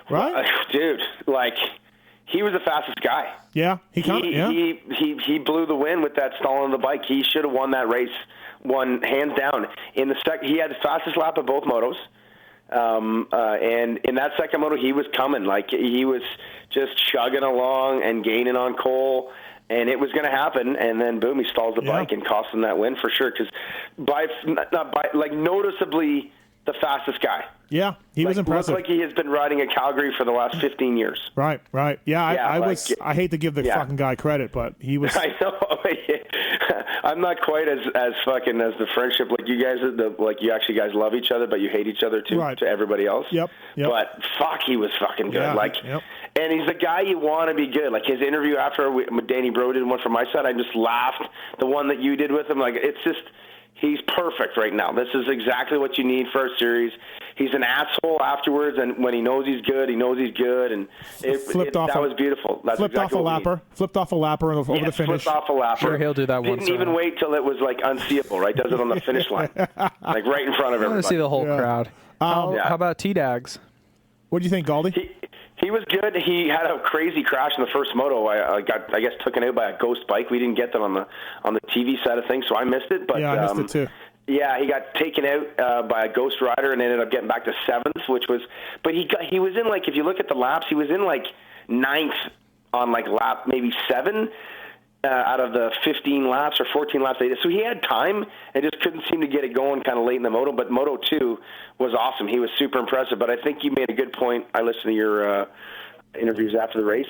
Right, dude. He was the fastest guy. Yeah, he blew the win with that stall on the bike. He should have won that race, hands down. In the he had the fastest lap of both motos, and in that second moto, he was coming. He was just chugging along and gaining on Cole, and it was going to happen. And then boom, he stalls the bike and cost him that win for sure. Because noticeably the fastest guy. Yeah, he was impressive. Looks like he has been riding at Calgary for the last 15 years. Right. Yeah, I hate to give the fucking guy credit, but he was. I know. I'm not quite as fucking as the friendship like you guys. You actually guys love each other, but you hate each other too to everybody else. Yep. But fuck, he was fucking good. And he's the guy you want to be good. His interview after Danny Bro did one from my side, I just laughed. The one that you did with him, it's just. He's perfect right now. This is exactly what you need for a series. He's an asshole afterwards, and when he knows he's good, he knows he's good, and that was beautiful. That's flipped off a lapper over the finish. Flipped off a lapper. Sure, he'll do that once. Didn't even wait till it was unseeable, right? Does it on the finish line, right in front of everybody. I want to see the whole crowd. How about T-Dags? What do you think, Galdi? He was good. He had a crazy crash in the first moto. I guess, taken out by a ghost bike. We didn't get them on the TV side of things, so I missed it. But I missed it too. Yeah, he got taken out by a ghost rider and ended up getting back to 7th, which was. But he was in if you look at the laps, he was in 9th on lap maybe 7. Out of the 15 laps or 14 laps they did. So he had time and just couldn't seem to get it going kind of late in the moto. But Moto 2 was awesome. He was super impressive. But I think you made a good point. I listened to your interviews after the race.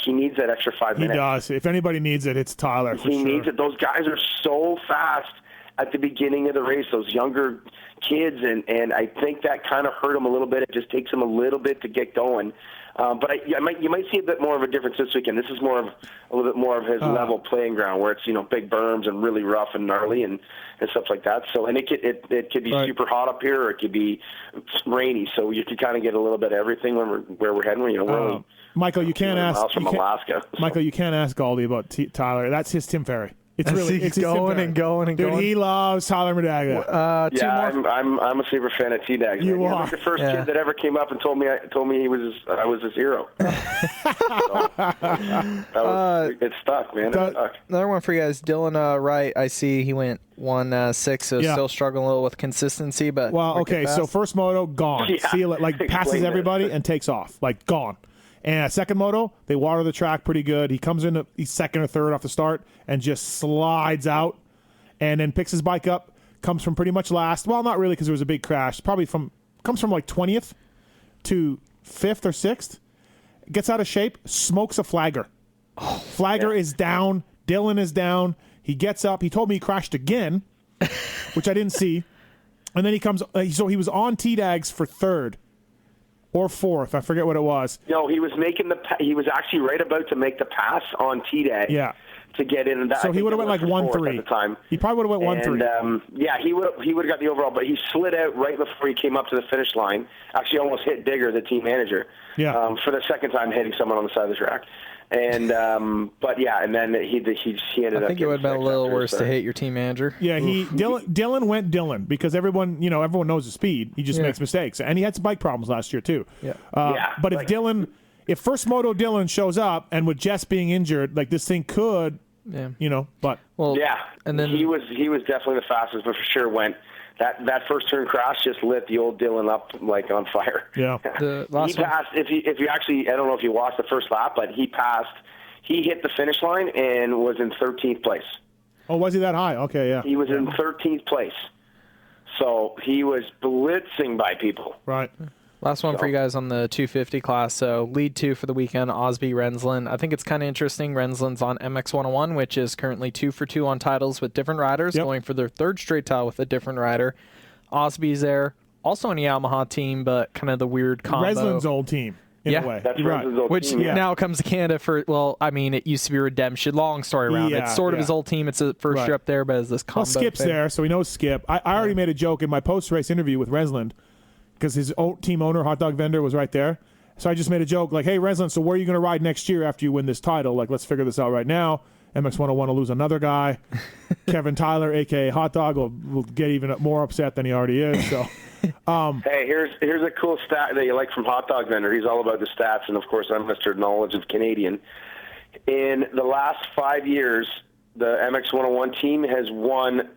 He needs that extra 5 minutes. He does. If anybody needs it, it's Tyler. He needs it. Those guys are so fast at the beginning of the race, those younger kids. And I think that kind of hurt him a little bit. It just takes him a little bit to get going. But you might see a bit more of a difference this weekend. This is a little bit more of his level playing ground, where it's big berms and really rough and gnarly and stuff like that. So it could be super hot up here, or it could be rainy. So you could kind of get a little bit of everything where we're heading. Michael, you can't ask from Alaska. Michael, you can't ask Galdi about Tyler. That's his Tim Ferry. It's going and going and Dude, going. Dude, he loves Tyler Medaglia. I'm a super fan of T-Dags. You are. He's the first kid that ever came up and told me I was his hero. It stuck, man. It stuck. Another one for you guys. Dylan Wright, I see he went 1-6, so still struggling a little with consistency. But so first moto, gone. See it, passes everybody and takes off. Gone. And second moto, they water the track pretty good. He comes in, he's second or third off the start and just slides out and then picks his bike up, comes from pretty much last. Well, not really, because there was a big crash. Comes from 20th to 5th or 6th. Gets out of shape, smokes a flagger. Flagger is down. Dylan is down. He gets up. He told me he crashed again, which I didn't see. And then he comes. So he was on T-Dags for third or fourth. I forget what it was. No, he was making he was actually right about to make the pass on T-Dag. Yeah. To get in that. So he would have went like 1-3 at the time. He probably would have went 1-3. Yeah, he would have got the overall, but he slid out right before he came up to the finish line. Actually, almost hit Digger, the team manager. Yeah. For the second time, hitting someone on the side of the track. And but yeah, and then he ended up. I think it would have been a little worse to hit your team manager. Yeah, Dylan went Dylan because everyone knows his speed. He just makes mistakes, and he had some bike problems last year too. Yeah. But if First Moto Dylan shows up, and with Jess being injured, like this thing could, but and then he was definitely the fastest, but for sure went. That first turn crash just lit the old Dylan up like on fire. Yeah. He passed. If you actually, I don't know if you watched the first lap, but he passed. He hit the finish line and was in 13th place. Oh, was he that high? Okay, yeah. He was in 13th place. So he was blitzing by people. Right. Last one for you guys on the 250 class. So lead 2 for the weekend, Osby Rensland. I think it's kind of interesting. Rensland's on MX 101, which is currently 2 for 2 on titles with different riders, going for their third straight title with a different rider. Osby's there, also on a Yamaha team, but kind of the weird combo. Rensland's old team, in a way. That's Rensland's old Which team, now comes to Canada for, it used to be Redemption. Long story around. It's sort of his old team. It's a first year up there, but it's this combo. Well, Skip's there, so he knows Skip. I already made a joke in my post-race interview with Rensland, because his team owner, hot dog vendor, was right there. So I just made a joke like, hey, Rensland, so where are you going to ride next year after you win this title? Like, let's figure this out right now. MX 101 will lose another guy. Kevin Tyler, a.k.a. Hot Dog, will get even more upset than he already is. So, hey, here's a cool stat that you like from Hot Dog Vendor. He's all about the stats, and, of course, I'm Mr. Knowledge of Canadian. In the last 5 years, the MX 101 team has won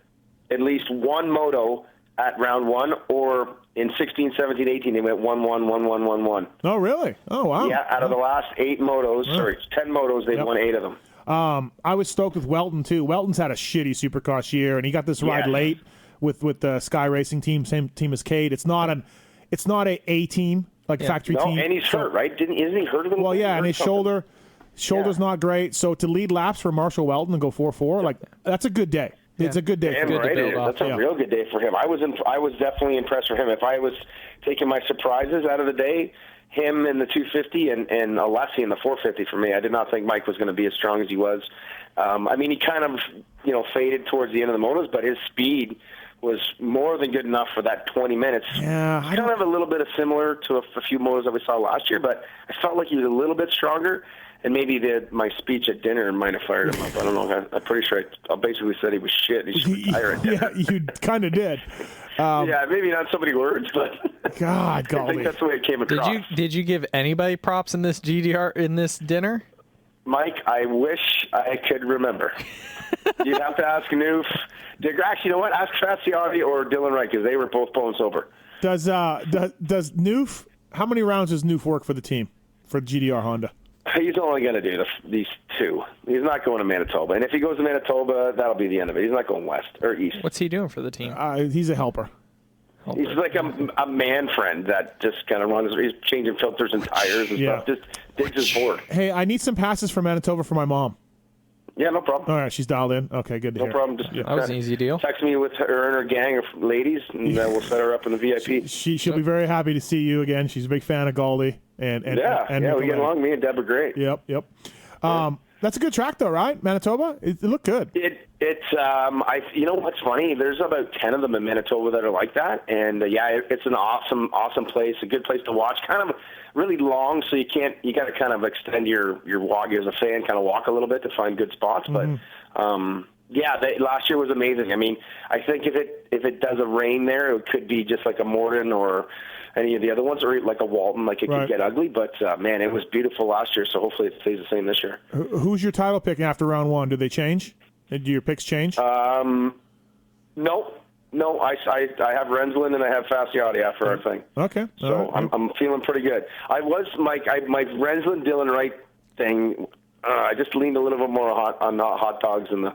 at least one moto at round 1, or in 16, 17, 18, they went 1-1, 1-1, 1-1. Oh, really? Oh, wow. Yeah, out of the last 10 motos, they've won 8 of them. I was stoked with Welton, too. Welton's had a shitty Supercross year, and he got this ride late with the Sky Racing team, same team as Cade. It's not a team, factory team. And he's hurt, right? Isn't he hurt a little bit? Well, yeah, and his shoulder's not great. So to lead laps for Marshall Welton and go 4-4, that's a good day. It's a good day. That's a real good day for him. I was definitely impressed for him. If I was taking my surprises out of the day, him in the 250 and Alessi in the 450 for me. I did not think Mike was going to be as strong as he was. He kind of faded towards the end of the motos, but his speed was more than good enough for that 20 minutes. Yeah, I don't have a little bit of similar to a few motos that we saw last year, but I felt like he was a little bit stronger. And maybe my speech at dinner might have fired him up. I don't know. I'm pretty sure I basically said he was shit. He should retire at dinner. Yeah, you kind of did. Yeah, maybe not so many words, but God, golly. I think that's the way it came across. Did you give anybody props in this GDR in this dinner? Mike, I wish I could remember. You'd have to ask Noof. Actually, you know what? Ask Fasciotti or Dylan Wright, because they were both bone sober. Does Noof? How many rounds does Noof work for the team for GDR Honda? He's only going to do these 2. He's not going to Manitoba. And if he goes to Manitoba, that'll be the end of it. He's not going west or east. What's he doing for the team? He's a helper. He's like a man friend that just kind of runs. He's changing filters and tires and stuff. Just digs his board. Hey, I need some passes for Manitoba for my mom. Yeah, no problem. All right, she's dialed in. Okay, good to hear. No problem. Just that was an easy deal. Text me with her and her gang of ladies, and we'll set her up in the VIP. She'll be very happy to see you again. She's a big fan of Goldie. And we get along. Me and Deb are great. Yep. That's a good track, though, right? Manitoba. It looked good. You know what's funny? There's about 10 of them in Manitoba that are like that, and it's an awesome place, a good place to watch. Kind of really long, so you got to kind of extend your walk as a fan, kind of walk a little bit to find good spots. Mm-hmm. But last year was amazing. I think if it does a rain there, it could be just like a Morden or any of the other ones, or like a Walton, like it could get ugly. But, man, it was beautiful last year, so hopefully it stays the same this year. Who's your title pick after round 1? Do they change? Do your picks change? No. I have Rensland and I have Fasciotti after our thing. Okay. So I'm feeling pretty good. My Rensland Dylan Wright thing, I just leaned a little bit more on hot dogs and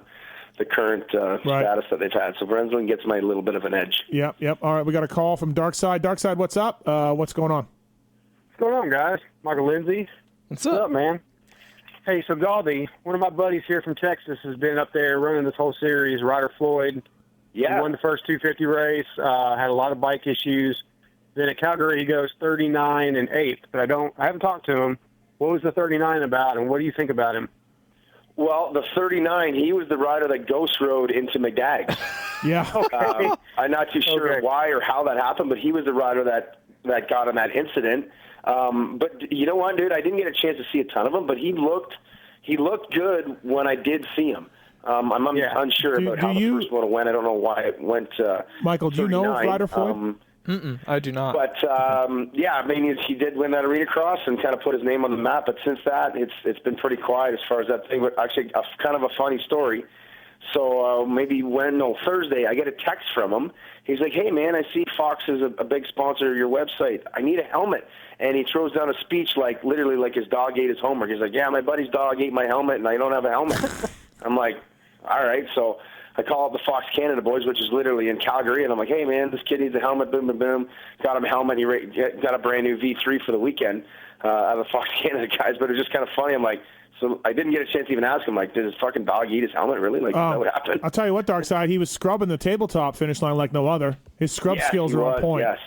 the current status that they've had. So Rensland gets my little bit of an edge. Yep. All right, we got a call from Darkside. Darkside, what's up? What's going on? What's going on, guys? Michael Lindsay. What's up, man? Hey, so Galdi, one of my buddies here from Texas has been up there running this whole series, Ryder Floyd. Yeah. He won the first 250 race, had a lot of bike issues. Then at Calgary, he goes 39 and 8th, but I haven't talked to him. What was the 39 about, and what do you think about him? Well, the 39, he was the rider that ghost rode into McDag's. Yeah. Okay. I'm not too sure why or how that happened, but he was the rider that got in that incident. But you know what, dude? I didn't get a chance to see a ton of him, but he looked good when I did see him. I'm unsure about how the first one went. I don't know why it went. Michael, do you know Ryder Floyd? I do not. But yeah, I mean, he did win that arena cross and kind of put his name on the map. But since that, it's been pretty quiet as far as that thing. But actually, kind of a funny story. So Thursday, I get a text from him. He's like, "Hey man, I see Fox is a big sponsor of your website. I need a helmet." And he throws down a speech literally like his dog ate his homework. He's like, "Yeah, my buddy's dog ate my helmet, and I don't have a helmet." I'm like, "All right." So I call up the Fox Canada boys, which is literally in Calgary, and I'm like, "Hey man, this kid needs a helmet." Boom, boom, boom. Got him a helmet. He got a brand new V3 for the weekend out of the Fox Canada guys. But it was just kind of funny. I'm like, so I didn't get a chance to even ask him, like, did his fucking dog eat his helmet? Really? Like, that would happen? I'll tell you what, Darkside, he was scrubbing the tabletop finish line like no other. His scrub skills are on point. Yes.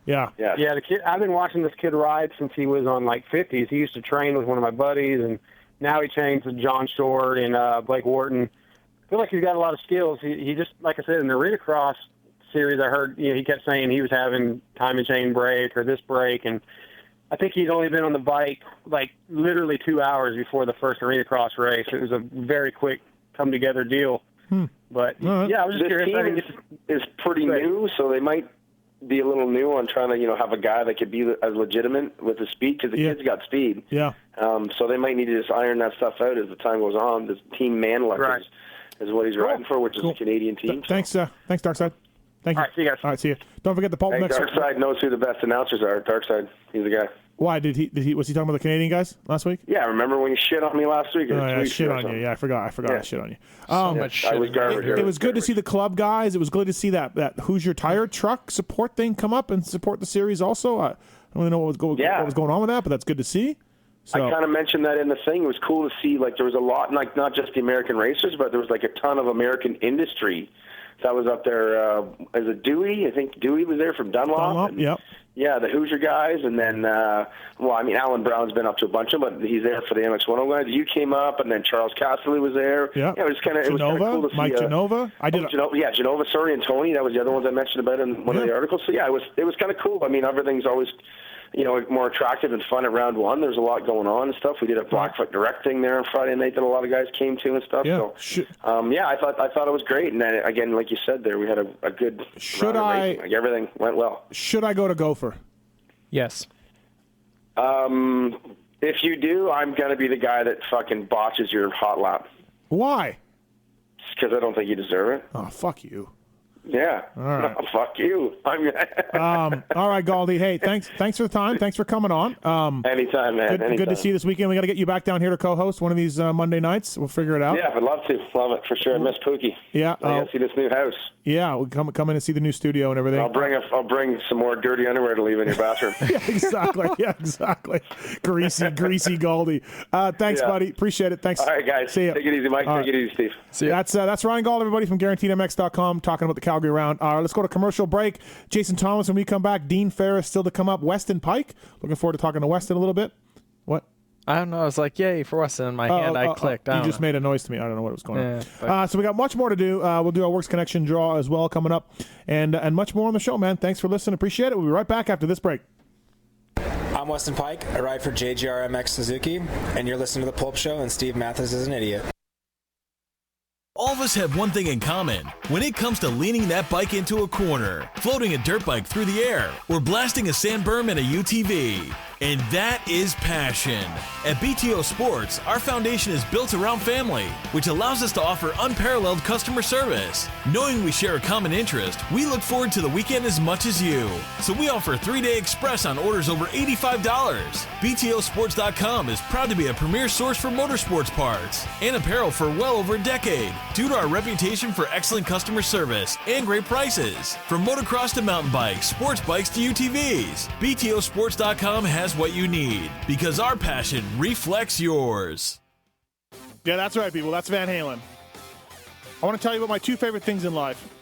Yeah. Yes. Yeah, the kid. I've been watching this kid ride since he was on 50s. He used to train with one of my buddies, and now he trains with John Short and Blake Wharton. I feel like he's got a lot of skills. He just, like I said, in the Arena Cross series, I heard he kept saying he was having time and chain break or this break, and I think he'd only been on the bike literally 2 hours before the first Arena Cross race. It was a very quick come together deal. But yeah, I was just this curious. Team is pretty new, so they might be a little new on trying to have a guy that could be as legitimate with the speed, because the kid's got speed. Yeah. So they might need to just iron that stuff out as the time goes on. This Team Manluck is what he's riding for, which is a Canadian team. Thanks, Darkside. Thank you. All right, see you guys. All right, see you. Don't forget the PulpMX. Darkside knows who the best announcers are. Darkside, he's the guy. Why was he talking about the Canadian guys last week? Yeah, remember when you shit on me last week? Shit on you. Yeah, I forgot I shit on you. So much shit. I was garbage. It was good to see the club guys. It was good to see that Who's Your Tire truck support thing come up and support the series also. I don't really know what was going on with that, but that's good to see. So, I kind of mentioned that in the thing. It was cool to see, there was a lot, not just the American racers, but there was a ton of American industry that was up there. As a Dewey, I think Dewey was there from Dunlop. Yep. Yeah, the Hoosier guys, and then, Alan Brown's been up to a bunch of them, but he's there for the MX-10 guys. You came up, and then Charles Cassidy was there. Yeah, it was kind of cool to see. Mike Genova. Genova, sorry, and Tony. That was the other ones I mentioned about in one of the articles. So yeah, it was kind of cool. I mean, everything's always more attractive and fun at round one. There's a lot going on and stuff. We did a Blackfoot Direct thing there on Friday night that a lot of guys came to and stuff. Yeah. So, I thought it was great. And then again, like you said, there we had a good round of racing. Everything went well. Should I go to Gopher? Yes. If you do, I'm gonna be the guy that fucking botches your hot lap. Why? Because I don't think you deserve it. Oh, fuck you. Yeah. All right. Fuck you. All right, Galdi. Hey, thanks for the time. Thanks for coming on. Anytime, man. Good to see you this weekend. We got to get you back down here to co-host one of these Monday nights. We'll figure it out. Yeah, I'd love to. Love it for sure. I miss Pookie. Yeah. I got to see this new house. Yeah, we'll come in and see the new studio and everything. I'll bring some more dirty underwear to leave in your bathroom. Yeah, exactly. Greasy Galdi. Thanks, buddy. Appreciate it. Thanks. All right, guys. See ya. Take it easy, Mike. Take it easy, Steve. See ya. That's Ryan Gauld, everybody from GuaranteedMX.com, talking about the Calgary round. Let's go to commercial break. Jason Thomas, when we come back, Dean Ferris still to come up. Weston Pike. Looking forward to talking to Weston a little bit. What? I don't know. I was like, yay for Weston in my hand. I clicked. You just made a noise to me. I don't know what was going on. So we got much more to do. We'll do our Works Connection draw as well coming up, and much more on the show, man. Thanks for listening. Appreciate it. We'll be right back after this break. I'm Weston Pike. I ride for JGR-MX Suzuki, and you're listening to The Pulp Show, and Steve Mathis is an idiot. All of us have one thing in common when it comes to leaning that bike into a corner, floating a dirt bike through the air, or blasting a sand berm in a UTV. And that is passion. At BTO Sports, our foundation is built around family, which allows us to offer unparalleled customer service. Knowing we share a common interest, we look forward to the weekend as much as you. So we offer 3-day express on orders over $85. BTOsports.com is proud to be a premier source for motorsports parts and apparel for well over a decade, due to our reputation for excellent customer service and great prices. From motocross to mountain bikes, sports bikes to UTVs, BTOsports.com has what you need, because our passion reflects yours. Yeah, that's right, people. That's Van Halen. I want to tell you about my two favorite things in life.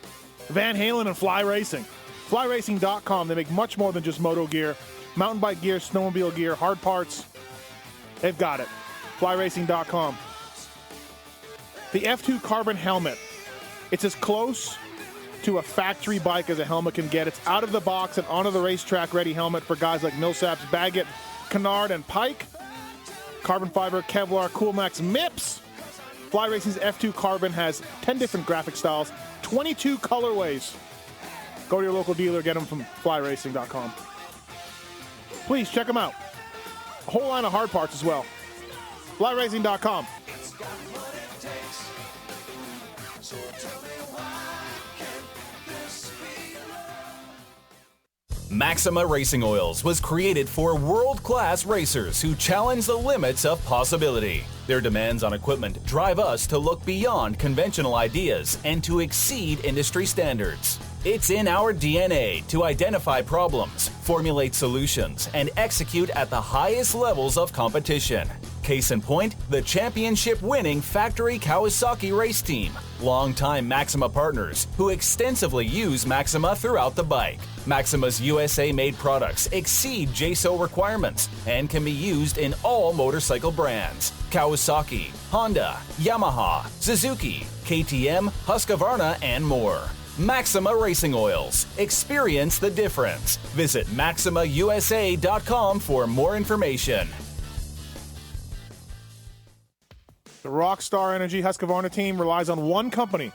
Van Halen and fly racing. Flyracing.com. They make much more than just moto gear. Mountain bike gear, snowmobile gear, hard parts. They've got it. Flyracing.com. The F2 Carbon helmet. It's as close to a factory bike as a helmet can get. It's out of the box and onto the racetrack ready helmet for guys like Millsaps, Baggett, Kennard, and Pike. Carbon fiber, Kevlar, Coolmax, MIPS. Fly Racing's F2 Carbon has 10 different graphic styles, 22 colorways. Go to your local dealer, get them from flyracing.com. Please check them out. A whole line of hard parts as well. Flyracing.com. Maxima Racing Oils was created for world-class racers who challenge the limits of possibility. Their demands on equipment drive us to look beyond conventional ideas and to exceed industry standards. It's in our DNA to identify problems, formulate solutions, and execute at the highest levels of competition. Case in point, the championship-winning factory Kawasaki race team, longtime Maxima partners who extensively use Maxima throughout the bike. Maxima's USA-made products exceed JSO requirements and can be used in all motorcycle brands: Kawasaki, Honda, Yamaha, Suzuki, KTM, Husqvarna, and more. Maxima Racing Oils. Experience the difference. Visit MaximaUSA.com for more information. The Rockstar Energy Husqvarna team relies on one company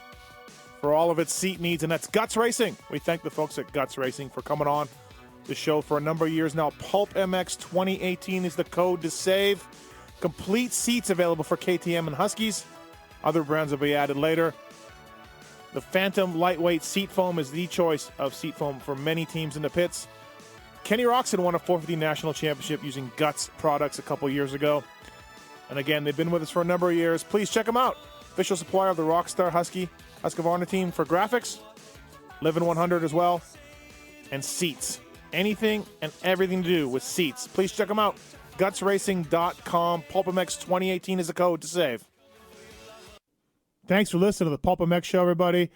for all of its seat needs, and that's Guts Racing. We thank the folks at Guts Racing for coming on the show for a number of years now. PulpMX 2018 is the code to save. Complete seats available for KTM and Huskies. Other brands will be added later. The Phantom lightweight seat foam is the choice of seat foam for many teams in the pits. Kenny Roczen won a 450 national championship using Guts products a couple years ago. And again, they've been with us for a number of years. Please check them out. Official supplier of the Rockstar Husqvarna team for graphics, Livin 100 as well, and seats. Anything and everything to do with seats. Please check them out. GutsRacing.com. PulpMX 2018 is the code to save. Thanks for listening to the PulpMX Show, everybody.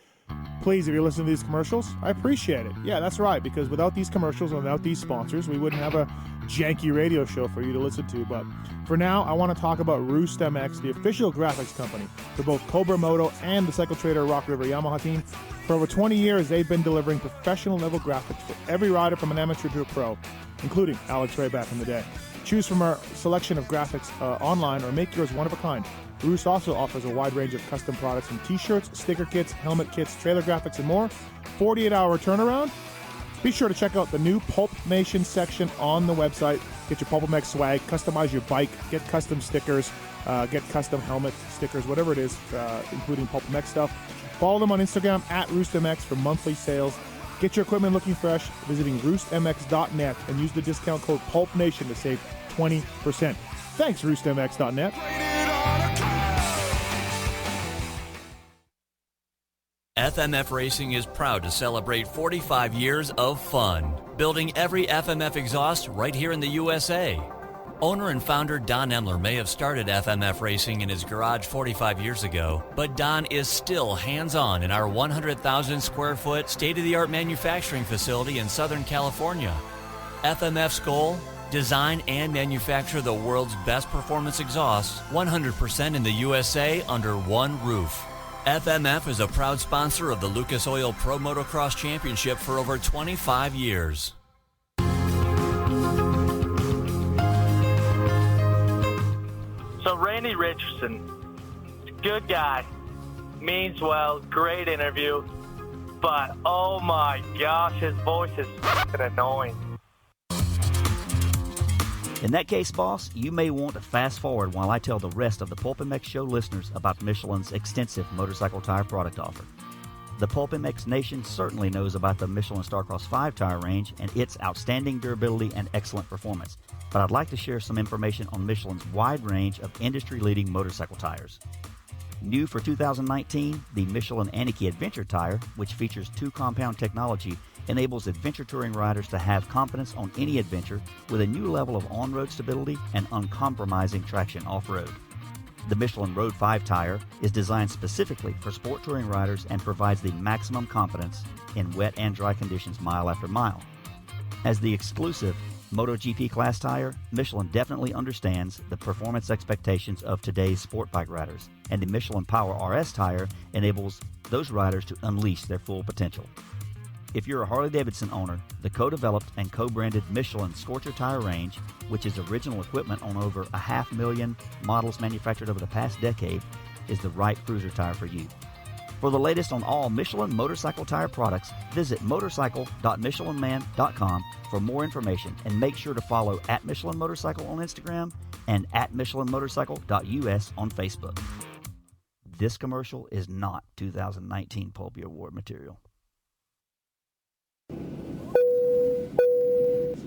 Please, if you're listening to these commercials, I appreciate it. Yeah, that's right, because without these commercials and without these sponsors, we wouldn't have a janky radio show for you to listen to. But for now, I want to talk about Roost MX, the official graphics company for both Cobra Moto and the Cycle Trader Rock River Yamaha team. For over 20 years, they've been delivering professional-level graphics for every rider from an amateur to a pro, including Alex Ray back in the day. Choose from our selection of graphics online or make yours one of a kind. Roost also offers a wide range of custom products from t-shirts, sticker kits, helmet kits, trailer graphics, and more. 48-hour turnaround. Be sure to check out the new Pulp Nation section on the website. Get your PulpMX swag, customize your bike, get custom stickers, get custom helmet stickers, whatever it is, including PulpMX stuff. Follow them on Instagram at RoostMX for monthly sales. Get your equipment looking fresh visiting roostmx.net and use the discount code PulpNation to save 20%. Thanks, roostmx.net. FMF Racing is proud to celebrate 45 years of fun, building every FMF exhaust right here in the USA. Owner and founder Don Emler may have started FMF Racing in his garage 45 years ago, but Don is still hands-on in our 100,000 square foot state-of-the-art manufacturing facility in Southern California. FMF's goal? Design and manufacture the world's best performance exhausts 100% in the USA under one roof. FMF is a proud sponsor of the Lucas Oil Pro Motocross Championship for over 25 years. So Randy Richardson, good guy, means well, great interview, but oh my gosh, his voice is f***ing annoying. In that case, boss, you may want to fast forward while I tell the rest of the PulpMX Show listeners about Michelin's extensive motorcycle tire product offer. The PulpMX Nation certainly knows about the Michelin Starcross 5 tire range and its outstanding durability and excellent performance, but I'd like to share some information on Michelin's wide range of industry-leading motorcycle tires. New for 2019, the Michelin Aniki Adventure tire, which features 2-compound technology, enables adventure touring riders to have confidence on any adventure with a new level of on-road stability and uncompromising traction off-road. The Michelin Road 5 tire is designed specifically for sport touring riders and provides the maximum confidence in wet and dry conditions mile after mile. As the exclusive MotoGP class tire, Michelin definitely understands the performance expectations of today's sport bike riders, and the Michelin Power RS tire enables those riders to unleash their full potential. If you're a Harley-Davidson owner, the co-developed and co-branded Michelin Scorcher tire range, which is original equipment on over 500,000 models manufactured over the past decade, is the right cruiser tire for you. For the latest on all Michelin motorcycle tire products, visit motorcycle.michelinman.com for more information, and make sure to follow @Michelin Motorcycle on Instagram and @MichelinMotorcycle.us on Facebook. This commercial is not 2019 Pulpy Award material.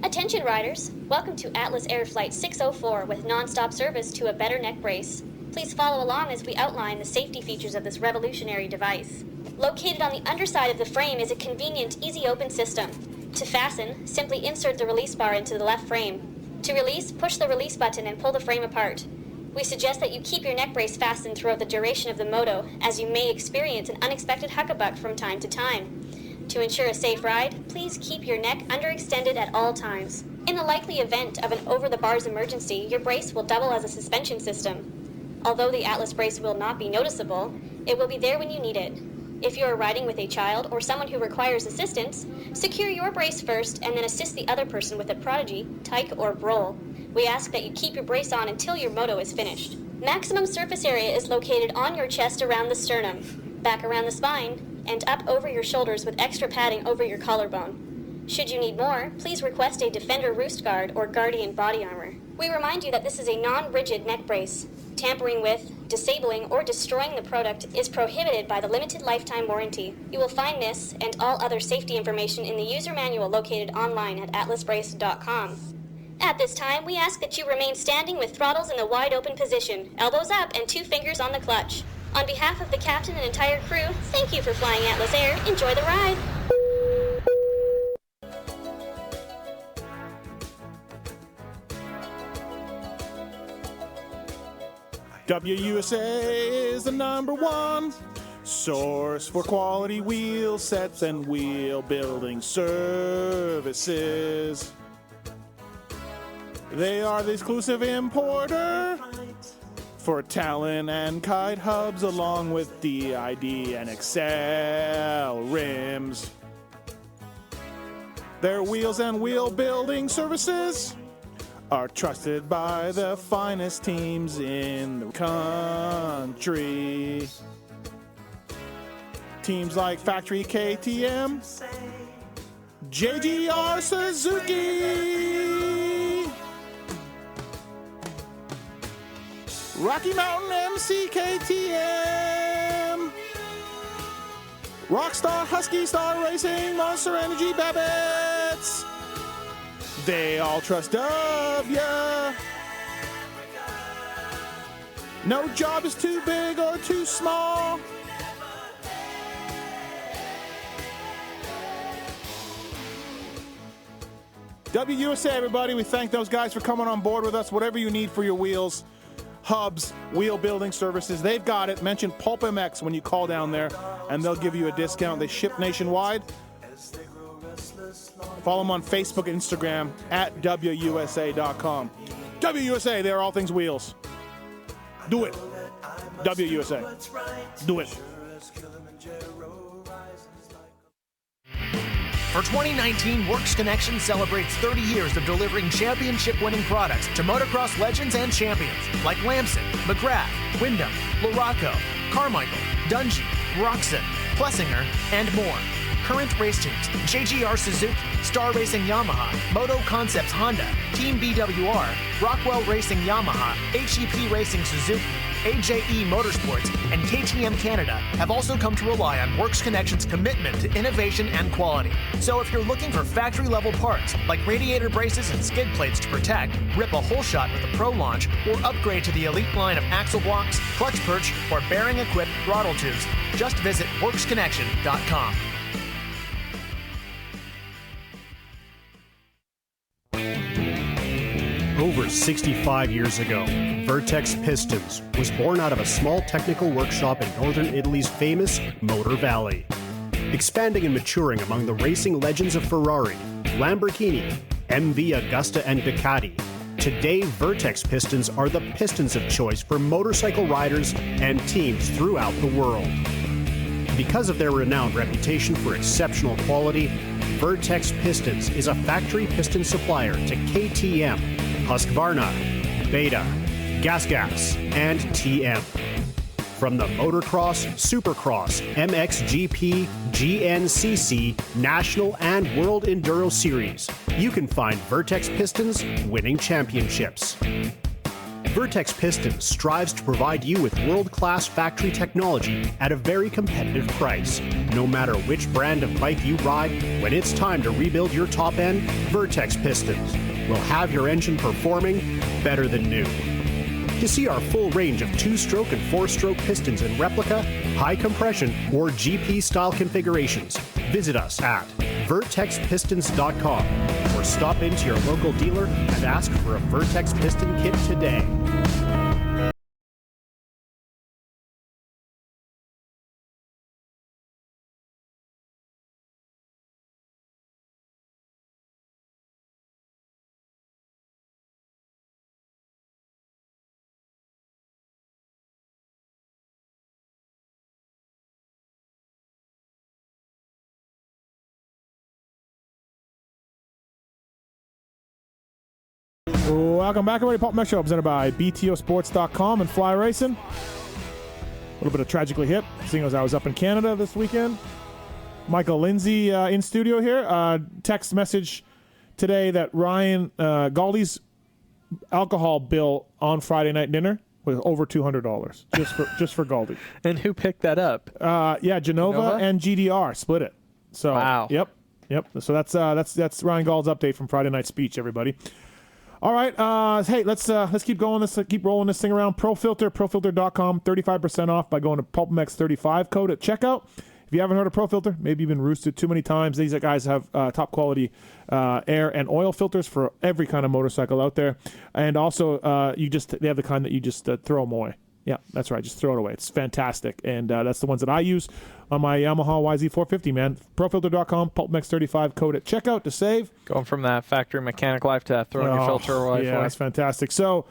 Attention riders, welcome to Atlas Air Flight 604 with non-stop service to a better neck brace. Please follow along as we outline the safety features of this revolutionary device. Located on the underside of the frame is a convenient, easy open system. To fasten, simply insert the release bar into the left frame. To release, push the release button and pull the frame apart. We suggest that you keep your neck brace fastened throughout the duration of the moto, as you may experience an unexpected huckabuck from time to time. To ensure a safe ride, please keep your neck underextended at all times. In the likely event of an over-the-bars emergency, your brace will double as a suspension system. Although the Atlas brace will not be noticeable, it will be there when you need it. If you are riding with a child or someone who requires assistance, secure your brace first and then assist the other person with a prodigy, tyke, or roll. We ask that you keep your brace on until your moto is finished. Maximum surface area is located on your chest around the sternum, back around the spine, and up over your shoulders with extra padding over your collarbone. Should you need more, please request a Defender Roost Guard or Guardian body armor. We remind you that this is a non-rigid neck brace. Tampering with, disabling, or destroying the product is prohibited by the limited lifetime warranty. You will find this and all other safety information in the user manual located online at atlasbrace.com. At this time, we ask that you remain standing with throttles in the wide open position, elbows up and 2 fingers on the clutch. On behalf of the captain and entire crew, thank you for flying Atlas Air. Enjoy the ride. WUSA is the #1 source for quality wheel sets and wheel building services. They are the exclusive importer for Talon and Kite hubs, along with DID and Excel rims. Their wheels and wheel building services are trusted by the finest teams in the country. Teams like Factory KTM, JGR Suzuki, Rocky Mountain MC KTM, Rockstar Husky Star Racing, Monster Energy Babbitts. They all trust W. No job is too big or too small. WUSA, everybody. We thank those guys for coming on board with us. Whatever you need for your wheels, hubs, wheel building services, they've got it. Mention PulpMX when you call down there, and they'll give you a discount. They ship nationwide. Follow them on Facebook and Instagram at WUSA.com. WUSA, they're all things wheels. Do it. WUSA. Do it. For 2019, Works Connection celebrates 30 years of delivering championship-winning products to motocross legends and champions like Lamson, McGrath, Wyndham, Laraco, Carmichael, Dungey, Roxon, Plessinger, and more. Current race teams: JGR Suzuki, Star Racing Yamaha, Moto Concepts Honda, Team BWR, Rockwell Racing Yamaha, HEP Racing Suzuki, AJE Motorsports, and KTM Canada have also come to rely on Works Connection's commitment to innovation and quality. So if you're looking for factory-level parts like radiator braces and skid plates to protect, rip a whole shot with a Pro Launch, or upgrade to the elite line of axle blocks, clutch perch, or bearing-equipped throttle tubes, just visit WorksConnection.com. over 65 years ago, Vertex Pistons was born out of a small technical workshop in northern Italy's famous Motor Valley. Expanding and maturing among the racing legends of Ferrari, Lamborghini, MV Agusta, and Ducati, today Vertex Pistons are the pistons of choice for motorcycle riders and teams throughout the world. Because of their renowned reputation for exceptional quality, Vertex Pistons is a factory piston supplier to KTM, Husqvarna, Beta, GasGas, and TM. From the Motocross, Supercross, MXGP, GNCC, National, and World Enduro Series, you can find Vertex Pistons winning championships. Vertex Pistons strives to provide you with world-class factory technology at a very competitive price. No matter which brand of bike you ride, when it's time to rebuild your top end, Vertex Pistons will have your engine performing better than new. To see our full range of 2-stroke and 4-stroke pistons in replica, high compression, or GP-style configurations, visit us at vertexpistons.com or stop into your local dealer and ask for a Vertex piston kit today. Welcome back, everybody. PulpMX Show presented by BTOsports.com and Fly Racing. A little bit of tragically hit, seeing as I was up in Canada this weekend. Michael Lindsay in studio here. Text message today that Ryan Galdi's alcohol bill on Friday night dinner was over $200 just for Galdi. And who picked that up? Genova and GDR split it. So wow. Yep. So that's Ryan Gall's update from Friday night speech, everybody. All right, hey, let's keep going. Let's keep rolling this thing around. ProFilter.com, 35% off by going to PulpMX35 code at checkout. If you haven't heard of ProFilter, maybe you've been roosted too many times. These guys have top quality air and oil filters for every kind of motorcycle out there, and also they have the kind that you just throw them away. Yeah, that's right. Just throw it away. It's fantastic, and that's the ones that I use on my Yamaha YZ450, man. ProFilter.com, PulpMX35 code at checkout to save. Going from that factory mechanic life to throwing your filter away. Yeah, that's fantastic. So,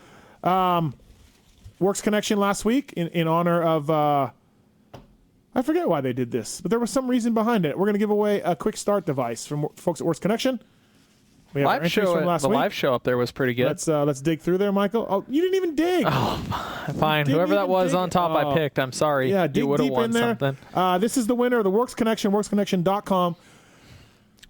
Works Connection last week in honor of, I forget why they did this, but there was some reason behind it. We're going to give away a quick start device from folks at Works Connection. We have live show, the live show up there was pretty good. Let's dig through there, Michael. Oh, you didn't even dig. Oh, fine. Whoever that was on top, I picked. I'm sorry. Yeah, dig you would have deep won in there. Something. This is the winner of the Works Connection, WorksConnection.com.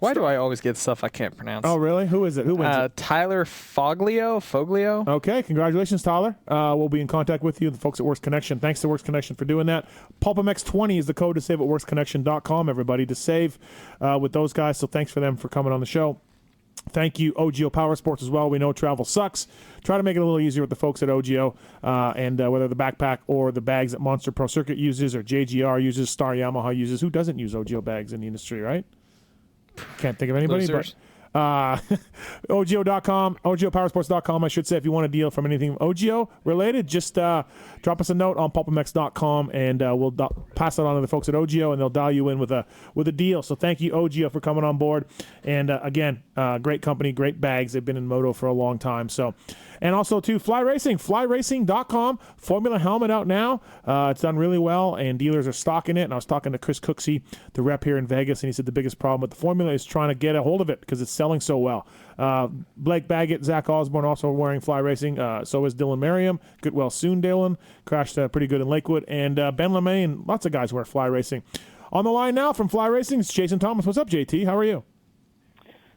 Why do I always get stuff I can't pronounce? Oh, really? Who is it? Who wins it? Tyler Foglio. Okay, congratulations, Tyler. We'll be in contact with you, the folks at Works Connection. Thanks to Works Connection for doing that. PulpMX20 is the code to save at WorksConnection.com, everybody, to save with those guys. So thanks for them for coming on the show. Thank you, OGO Power Sports, as well. We know travel sucks. Try to make it a little easier with the folks at OGO, and whether the backpack or the bags that Monster Pro Circuit uses or JGR uses, Star Yamaha uses. Who doesn't use OGO bags in the industry, right? Can't think of anybody. Losers. But OGO.com, OGOPowersports.com, I should say, if you want a deal from anything OGO related, just drop us a note on PulpMX.com, and we'll pass it on to the folks at OGO, and they'll dial you in with a deal. So thank you, OGO, for coming on board. And again, great company, great bags. They've been in moto for a long time. So, and also to Fly Racing, FlyRacing.com, Formula helmet out now. It's done really well, and dealers are stocking it. And I was talking to Chris Cooksey, the rep here in Vegas, and he said the biggest problem with the Formula is trying to get a hold of it because it's selling so well. Blake Baggett, Zach Osborne also wearing Fly Racing. So is Dylan Merriam. Get well soon, Dylan. Crashed pretty good in Lakewood. And Ben LeMay, lots of guys wear Fly Racing. On the line now from Fly Racing, it's Jason Thomas. What's up, JT? How are you?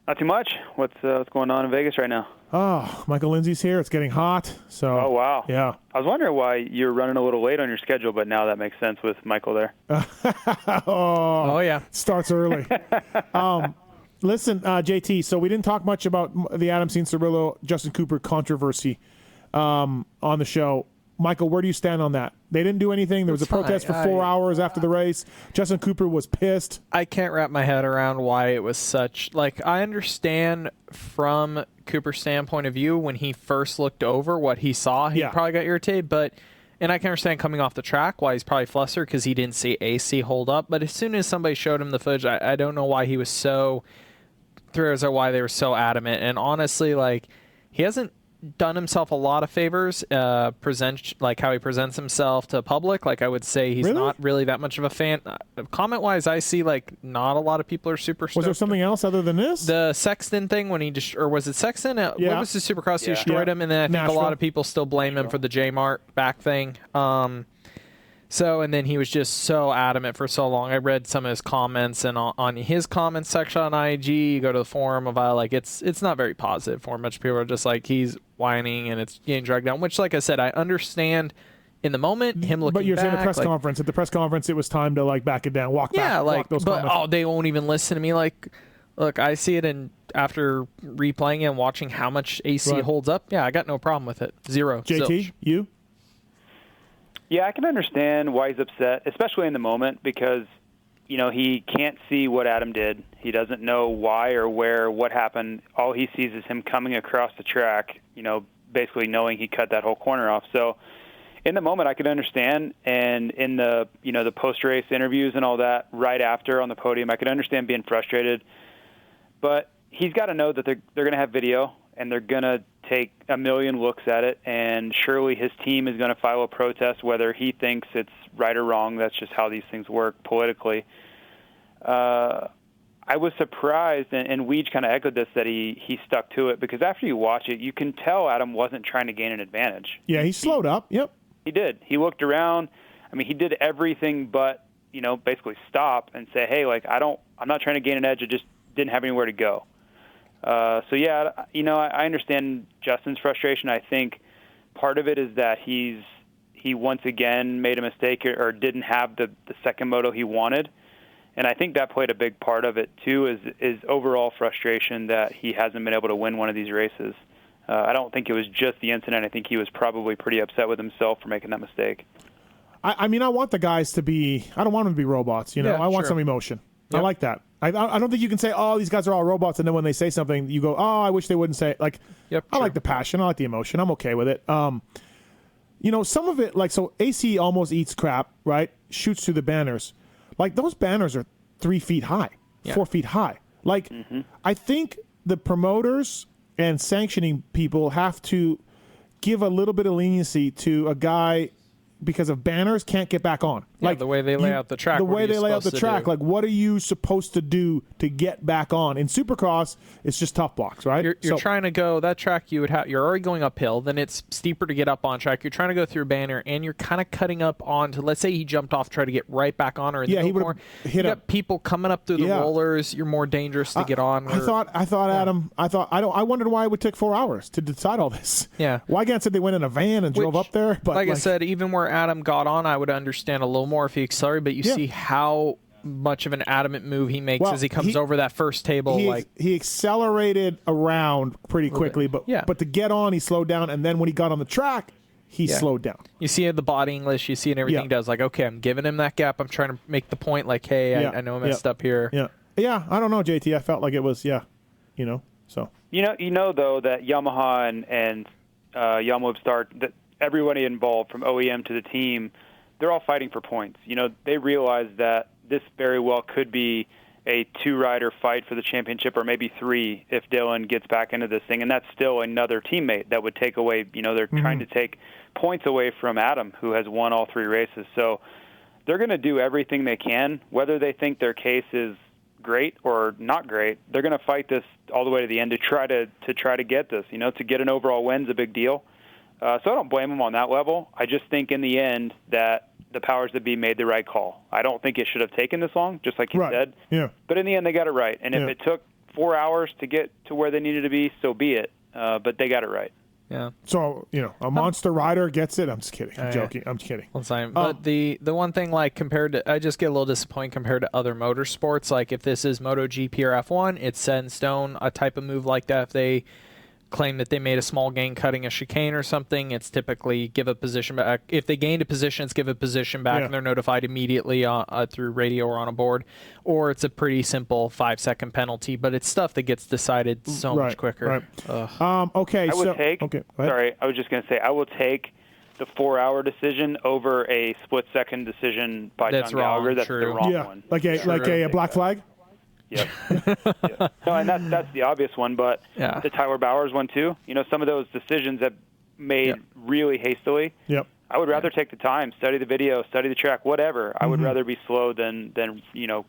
Not too much. What's going on in Vegas right now? Oh, Michael Lindsay's here. It's getting hot. So. Oh, wow. Yeah. I was wondering why you're running a little late on your schedule, but now that makes sense with Michael there. Oh, yeah. Starts early. Listen, JT, so we didn't talk much about the Adam Cianciarulo, Justin Cooper controversy on the show. Michael, where do you stand on that? They didn't do anything. There was a protest for 4 hours after the race. Justin Cooper was pissed. I can't wrap my head around why it was such. Like, I understand from Cooper's standpoint of view, when he first looked over what he saw, he probably got irritated. And I can understand coming off the track why he's probably flustered because he didn't see AC hold up. But as soon as somebody showed him the footage, I don't know why he was so thrilled or why they were so adamant. And honestly, like, he hasn't done himself a lot of favors, like how he presents himself to public. Like, I would say he's not really that much of a fan. Comment wise, I see like not a lot of people are super stoked. Was there something else other than this? The Sexton thing when or was it Sexton? What was the Supercross? He destroyed him, and then I think a lot of people still blame him for the J Mart back thing. And then he was just so adamant for so long. I read some of his comments, and on his comments section on IG, you go to the forum about like it's not very positive for him. Much people are just like he's whining and it's getting dragged down. Which, like I said, I understand in the moment him looking. But you're saying back, the press conference. At the press conference, it was time to like back it down, walk those comments. They won't even listen to me. Like, look, I see it, and after replaying it and watching how much AC holds up, I got no problem with it. Zero. JT, zilch. You? Yeah, I can understand why he's upset, especially in the moment, because, he can't see what Adam did. He doesn't know why or where, what happened. All he sees is him coming across the track, basically knowing he cut that whole corner off. So in the moment, I could understand. And in the, the post-race interviews and all that right after on the podium, I could understand being frustrated. But he's got to know that they're going to have video, and they're going to take a million looks at it, and surely his team is going to file a protest whether he thinks it's right or wrong. That's just how these things work politically. I was surprised, and Weege kind of echoed this, that he stuck to it, because after you watch it, you can tell Adam wasn't trying to gain an advantage. Yeah, he slowed up. Yep. He did. He looked around. I mean, he did everything but, basically stop and say, hey, like, I'm not trying to gain an edge. I just didn't have anywhere to go. I understand Justin's frustration. I think part of it is that he once again made a mistake or didn't have the second moto he wanted. And I think that played a big part of it, too, is overall frustration that he hasn't been able to win one of these races. I don't think it was just the incident. I think he was probably pretty upset with himself for making that mistake. I mean, I want the guys to be – I don't want them to be robots. I want some emotion. Yep. I like that. I don't think you can say, oh, these guys are all robots, and then when they say something, you go, oh, I wish they wouldn't say it. Like, I like the passion. I like the emotion. I'm okay with it. Some of it, like, so AC almost eats crap, right? Shoots through the banners. Like, those banners are 3 feet high, 4 feet high. Like, I think the promoters and sanctioning people have to give a little bit of leniency to a guy because of banners can't get back on. Yeah, like the way they lay out the track. The way they lay out the track. Like, what are you supposed to do to get back on? In Supercross, it's just tough blocks, right? You're trying to go that track. You're already going uphill. Then it's steeper to get up on track. You're trying to go through a banner, and you're kind of cutting up onto. Let's say he jumped off, try to get right back on, or he would hit up. People coming up through the rollers. You're more dangerous to get on. I thought Adam. I wondered why it would take 4 hours to decide all this. Yeah. Why can't say they went in a van and drove up there? But like I said, even where Adam got on, I would understand a little more if he accelerated, but you see how much of an adamant move he makes as he comes over that first table. He accelerated around pretty quickly, but to get on, he slowed down, and then when he got on the track, he slowed down. You see in the body English, you see in everything he does, like, okay, I'm giving him that gap. I'm trying to make the point, like, hey, I know I messed up here. Yeah, I don't know, JT. I felt like it was, so. You know, though, that Yamaha and Yamaha Start, that everybody involved from OEM to the team, they're all fighting for points. They realize that this very well could be a 2-rider fight for the championship, or maybe 3 if Dylan gets back into this thing, and that's still another teammate that would take away, they're trying to take points away from Adam, who has won all 3 races. So they're going to do everything they can, whether they think their case is great or not great. They're going to fight this all the way to the end to try to get this. To get an overall win is a big deal. So I don't blame them on that level. I just think in the end that the powers that be made the right call. I don't think it should have taken this long, just like you said. Yeah. But in the end, they got it right. And if it took 4 hours to get to where they needed to be, so be it. But they got it right. Yeah. So, a monster rider gets it. I'm just kidding. I'm joking. I'm kidding. But the one thing, like, compared to, I just get a little disappointed compared to other motorsports. Like, if this is MotoGP or F1, it's set in stone, a type of move like that. If they claim that they made a small gain cutting a chicane or something, it's typically give a position back. If they gained a position, it's give a position back, and they're notified immediately through radio or on a board. Or it's a pretty simple 5-second penalty, but it's stuff that gets decided so much quicker. Right. Okay. I would take. Okay. Sorry, I was just going to say I will take the 4-hour decision over a split-second decision by John Gallagher. That's the wrong one. Like a black flag. Yep. Yep. No, and that's the obvious one, but the Tyler Bowers one too. Some of those decisions that made really hastily. Yep. I would rather take the time, study the video, study the track, whatever. I would rather be slow than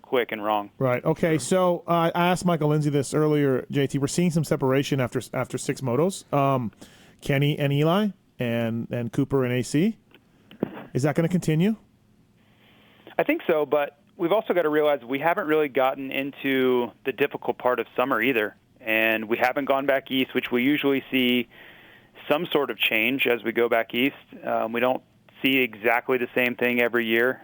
quick and wrong. Right. Okay. So I asked Michael Lindsay this earlier, JT. We're seeing some separation after 6 motos. Kenny and Eli and Cooper and AC. Is that going to continue? I think so, but we've also got to realize we haven't really gotten into the difficult part of summer either. And we haven't gone back east, which we usually see some sort of change as we go back east. We don't see exactly the same thing every year.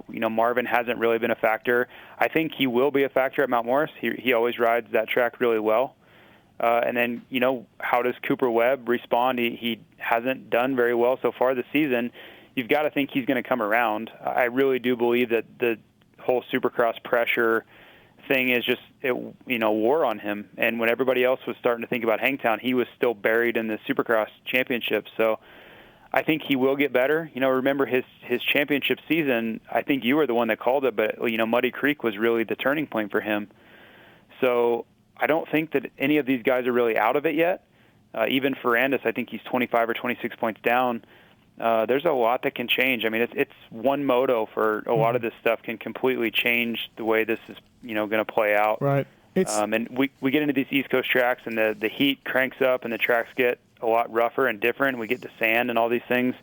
Marvin hasn't really been a factor. I think he will be a factor at Mount Morris. He always rides that track really well. And then, how does Cooper Webb respond? He hasn't done very well so far this season. You've got to think he's going to come around. I really do believe that the whole Supercross pressure thing is just, wore on him. And when everybody else was starting to think about Hangtown, he was still buried in the Supercross championship. So I think he will get better. Remember his championship season, I think you were the one that called it, but, Muddy Creek was really the turning point for him. So I don't think that any of these guys are really out of it yet. Even Ferrandis, I think he's 25 or 26 points down. There's a lot that can change. I mean, it's one moto for a lot of this stuff can completely change the way this is, going to play out. Right. And we get into these East Coast tracks, and the heat cranks up, and the tracks get a lot rougher and different. We get the sand and all these things.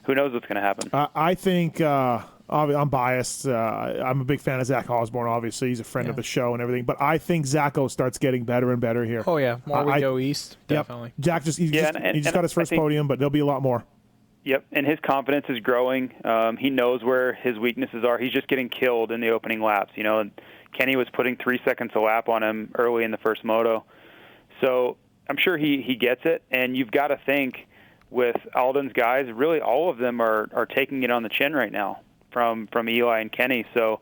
Who knows what's going to happen? I think I'm biased. I'm a big fan of Zach Osborne, obviously. He's a friend of the show and everything. But I think Zacho starts getting better and better here. Oh, yeah. More we go east, definitely. Jack he just got his first podium, but there'll be a lot more. Yep, and his confidence is growing. He knows where his weaknesses are. He's just getting killed in the opening laps. Kenny was putting 3 seconds a lap on him early in the first moto. So I'm sure he gets it. And you've got to think with Alden's guys, really all of them are taking it on the chin right now from Eli and Kenny. So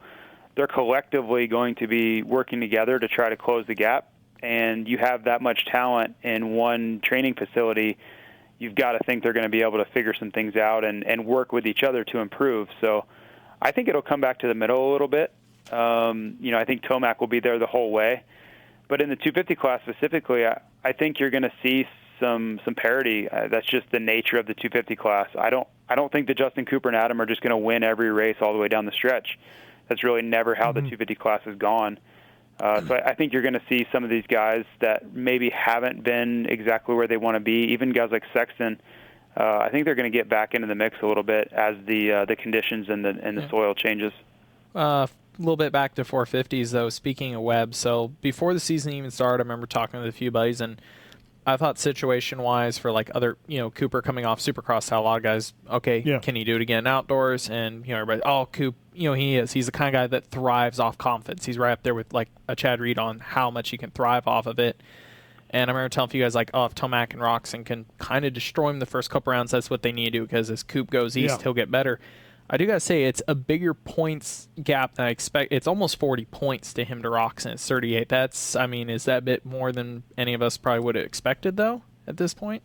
they're collectively going to be working together to try to close the gap. And you have that much talent in one training facility, you've got to think they're going to be able to figure some things out and work with each other to improve. So I think it'll come back to the middle a little bit. I think Tomac will be there the whole way. But in the 250 class specifically, I think you're going to see some parity. That's just the nature of the 250 class. I don't think that Justin Cooper and Adam are just going to win every race all the way down the stretch. That's really never how the 250 class has gone. So I think you're going to see some of these guys that maybe haven't been exactly where they want to be, even guys like Sexton. I think they're going to get back into the mix a little bit as the conditions and the soil changes. A little bit back to 450s, though, speaking of Webb. So before the season even started, I remember talking with a few buddies, and I thought situation-wise for like other, Cooper coming off Supercross, how a lot of guys, can he do it again outdoors? And, everybody, Coop, he's the kind of guy that thrives off confidence. He's right up there with like a Chad Reed on how much he can thrive off of it. And I remember telling a few guys like, if Tomac and Roxon can kind of destroy him the first couple rounds, that's what they need to do, because as Coop goes east, he'll get better. I do got to say, it's a bigger points gap than I expect. It's almost 40 points to him to Roxon. It's 38. Is that a bit more than any of us probably would have expected, though, at this point?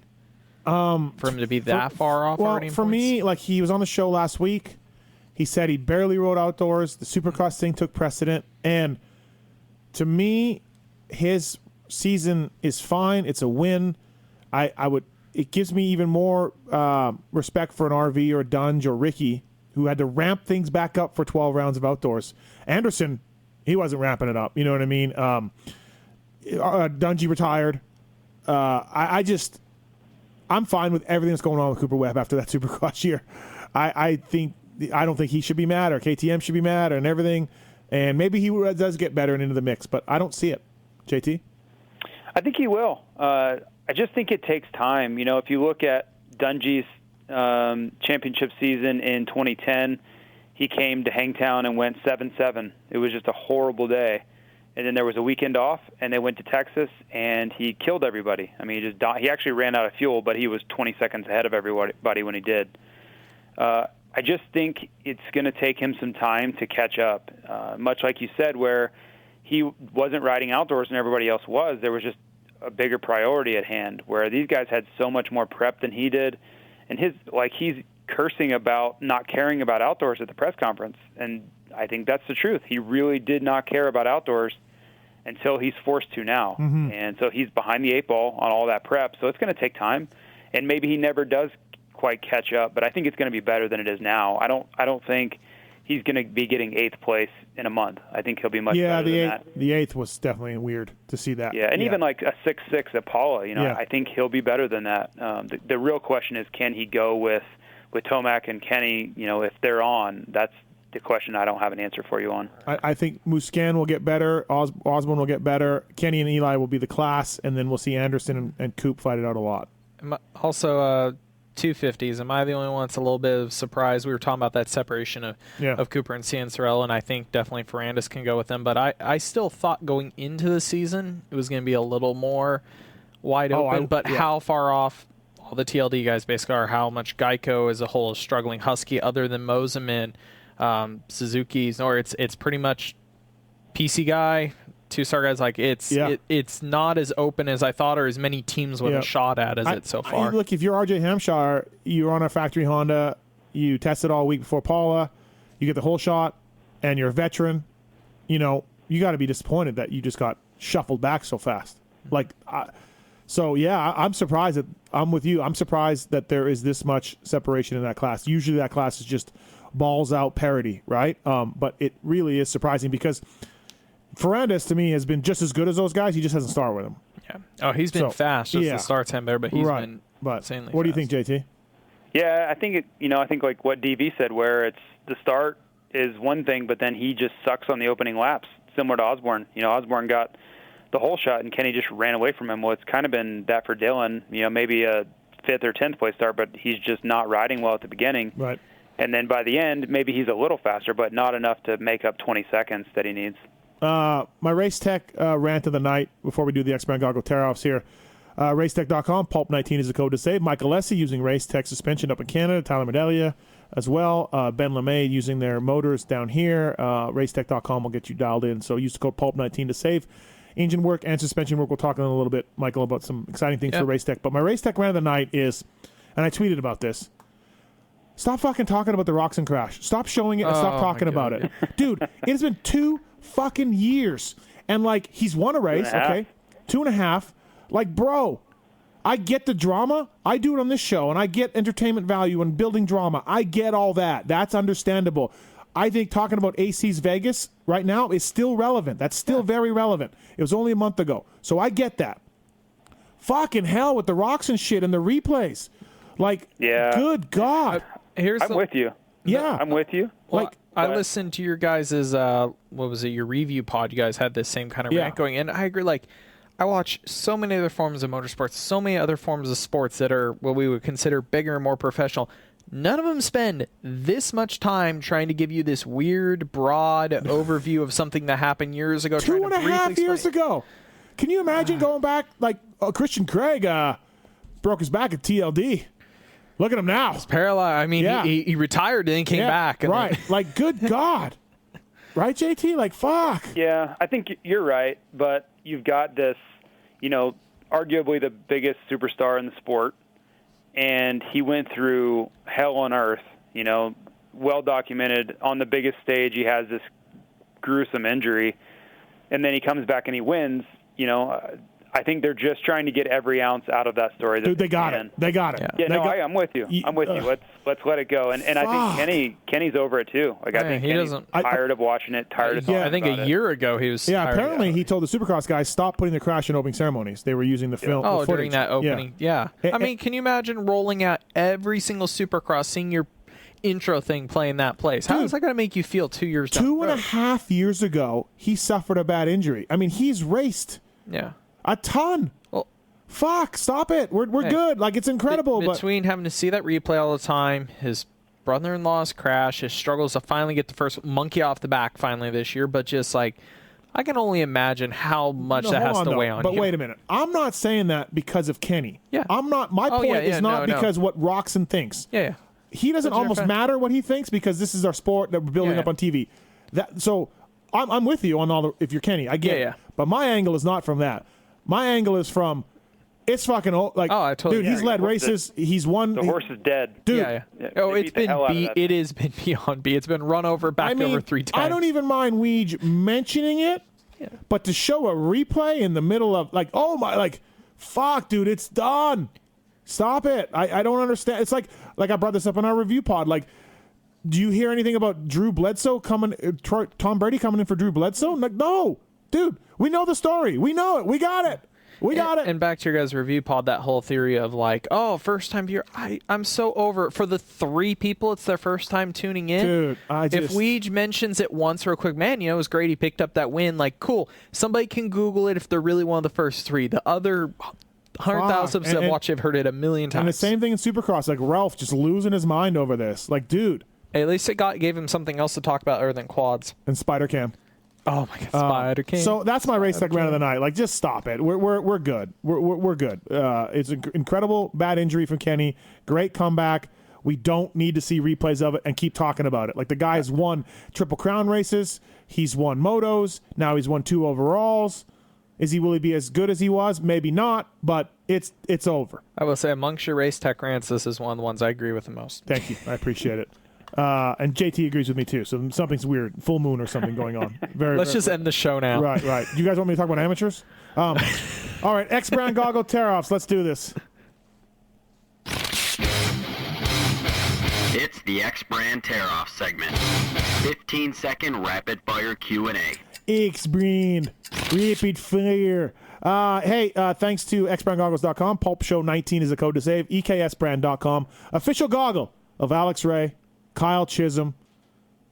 For him to be that far off already in for points? Me, like he was on the show last week. He said he barely rode outdoors. The Supercross thing took precedent. And to me, his season is fine. It's a win. It gives me even more respect for an RV or a Dunge or Ricky, who had to ramp things back up for 12 rounds of outdoors. Anderson, he wasn't ramping it up. You know what I mean? Dungy retired. I'm fine with everything that's going on with Cooper Webb after that Supercross year. I don't think he should be mad, or KTM should be mad, and everything. And maybe he does get better and into the mix, but I don't see it. JT? I think he will. I just think it takes time. If you look at Dungy's championship season in 2010, he came to Hangtown and went 7-7. It was just a horrible day. and then there was a weekend off, and they went to Texas, and he killed everybody. I mean, he actually ran out of fuel, but he was 20 seconds ahead of everybody when he did. I just think it's going to take him some time to catch up. Much like you said, where he wasn't riding outdoors and everybody else was, there was just a bigger priority at hand, where these guys had so much more prep than he did. And he's cursing about not caring about outdoors at the press conference. And I think that's the truth. He really did not care about outdoors until he's forced to now. Mm-hmm. And so he's behind the 8 ball on all that prep. So it's going to take time. And maybe he never does quite catch up, but I think it's going to be better than it is now. I don't think he's going to be getting 8th place in a month. I think he'll be much better than that. The 8th was definitely weird to see that. Yeah, and even like a 6-6 at Paula, I think he'll be better than that. The real question is, can he go with Tomac and Kenny, if they're on? That's the question I don't have an answer for you on. I think Muscan will get better, Osborne will get better, Kenny and Eli will be the class, and then we'll see Anderson and Coop fight it out a lot. Also, 250s. Am I the only one that's a little bit of surprise? We were talking about that separation of Cooper and Cianciarella, and I think definitely Ferrandis can go with them. But I still thought going into the season it was going to be a little more wide open. How far off all the TLD guys basically are, how much Geico as a whole is struggling. Husky, other than Moseman, Suzuki's, or it's pretty much PC guy, 2-star guys. Like it's not as open as I thought, or as many teams with a shot at as it so far. Look, if you're RJ Hampshire, you're on a factory Honda, you tested all week before Paula, you get the whole shot, and you're a veteran, you got to be disappointed that you just got shuffled back so fast. I'm surprised that I'm with you. I'm surprised that there is this much separation in that class. Usually that class is just balls out parity, right? But it really is surprising because Ferrandis, to me, has been just as good as those guys. He just hasn't started with them. Yeah. Oh, he's been fast. Just the start time better, but he's been insanely What do you fast. think, JT? Yeah, I think I think like what DV said, where it's the start is one thing, but then he just sucks on the opening laps, similar to Osborne. Osborne got the whole shot, and Kenny just ran away from him. Well, it's kind of been that for Dylan. Maybe a 5th or 10th place start, but he's just not riding well at the beginning. Right. And then by the end, maybe he's a little faster, but not enough to make up 20 seconds that he needs. My Race Tech rant of the night before we do the X-Brand Goggle tear-offs here. Racetech.com, PulpMX is the code to save. Nicoletti using Race Tech suspension up in Canada. Tyler Medaglia as well. Ben LeMay using their motors down here. Racetech.com will get you dialed in. So use the code PulpMX to save. Engine work and suspension work. We'll talk in a little bit, Michael, about some exciting things for Race Tech. But my Race Tech rant of the night is, and I tweeted about this, stop fucking talking about the Roxon crash. Stop showing it and stop talking about it. Dude, it has been 2 fucking years. And, he's won a race, 2.5. Bro, I get the drama. I do it on this show, and I get entertainment value and building drama. I get all that. That's understandable. I think talking about AC's Vegas right now is still relevant. That's still very relevant. It was only a month ago. So I get that. Fucking hell with the Roxon shit and the replays. Good God. I'm with you. Yeah. I'm with you. I listened to your guys' your review pod. You guys had this same kind of rant going, and I agree. I watch so many other forms of motorsports, so many other forms of sports that are what we would consider bigger and more professional. None of them spend this much time trying to give you this weird, broad overview of something that happened years ago. 2.5 years ago. Can you imagine going back? Christian Craig broke his back at TLD. Look at him now. He's paralyzed. I mean, he retired and then came back. And right. Good God. Right, JT? Fuck. Yeah, I think you're right. But you've got this, arguably the biggest superstar in the sport. And he went through hell on earth, well documented. On the biggest stage, he has this gruesome injury. And then he comes back and he wins. I think they're just trying to get every ounce out of that story. Dude, they got it. They got it. Yeah, I'm with you. I'm with you. Let's let it go. And I think Kenny's over it too. I think Kenny's tired of watching it, tired of talking I think about a year ago he was tired. Apparently he told the Supercross guys, stop putting the crash in opening ceremonies. They were using the film. Oh, during that opening. Yeah. I mean, can you imagine rolling out every single Supercross, seeing your intro thing playing that place? How is that going to make you feel 2 years down the road? 2.5 years ago, he suffered a bad injury. I mean, he's raced. Yeah. A ton. Well, fuck, stop it. We're good. It's incredible. Between having to see that replay all the time, his brother-in-law's crash, his struggles to finally get the first monkey off the back finally this year, but just I can only imagine how much that has to weigh on you. But wait a minute. I'm not saying that because of Kenny. Yeah. I'm not. My point is not because what Roxon thinks. Yeah. He doesn't almost matter what he thinks because this is our sport that we're building up on TV. So I'm with you on all the. If you're Kenny, I get it. But my angle is not from that. My angle is from. It's fucking old. Like, dude, he's led races. He's won. The horse is dead. Dude. Oh, it's been beat. It has been beyond beat. It's been run over, backed over 3 times. I don't even mind Weege mentioning it, but to show a replay in the middle of, like, oh my, like, fuck, dude, it's done. Stop it. I don't understand. It's like I brought this up in our review pod. Like, do you hear anything about Drew Bledsoe Tom Brady coming in for Drew Bledsoe? Like, no. Dude, we know the story. We know it. We got it. We got it. And back to your guys' review pod, that whole theory of like, oh, first time viewer. I'm so over it. For the 3 people, it's their first time tuning in. Dude, if Weege mentions it once real quick, man, it was great. He picked up that win. Like, cool. Somebody can Google it if they're really one of the first 3. The other 100,000 that have watched it have heard it a million times. And the same thing in Supercross. Like, Ralph just losing his mind over this. Like, dude. Hey, at least it gave him something else to talk about other than quads. And Spider Cam. Oh my God, Spider Cam. So that's my race segment of the night. Like, just stop it. We're good. We're good. It's an incredible bad injury from Kenny. Great comeback. We don't need to see replays of it and keep talking about it. Like, the guy's won Triple Crown races. He's won motos. Now he's won 2 overalls. Will he be as good as he was? Maybe not, but it's over. I will say, amongst your race tech rants, this is one of the ones I agree with the most. Thank you. I appreciate it. And JT agrees with me too. So something's weird, full moon or something going on. Let's just end the show now. Right. You guys want me to talk about amateurs? All right, X brand goggle tear-offs. Let's do this. It's the X brand tear-off segment. 15-second rapid fire Q&A. X brand rapid fire. Hey, thanks to xbrandgoggles.com. Pulp Show 19 is the code to save. EKSbrand.com. Official goggle of Alex Ray, Kyle Chisholm,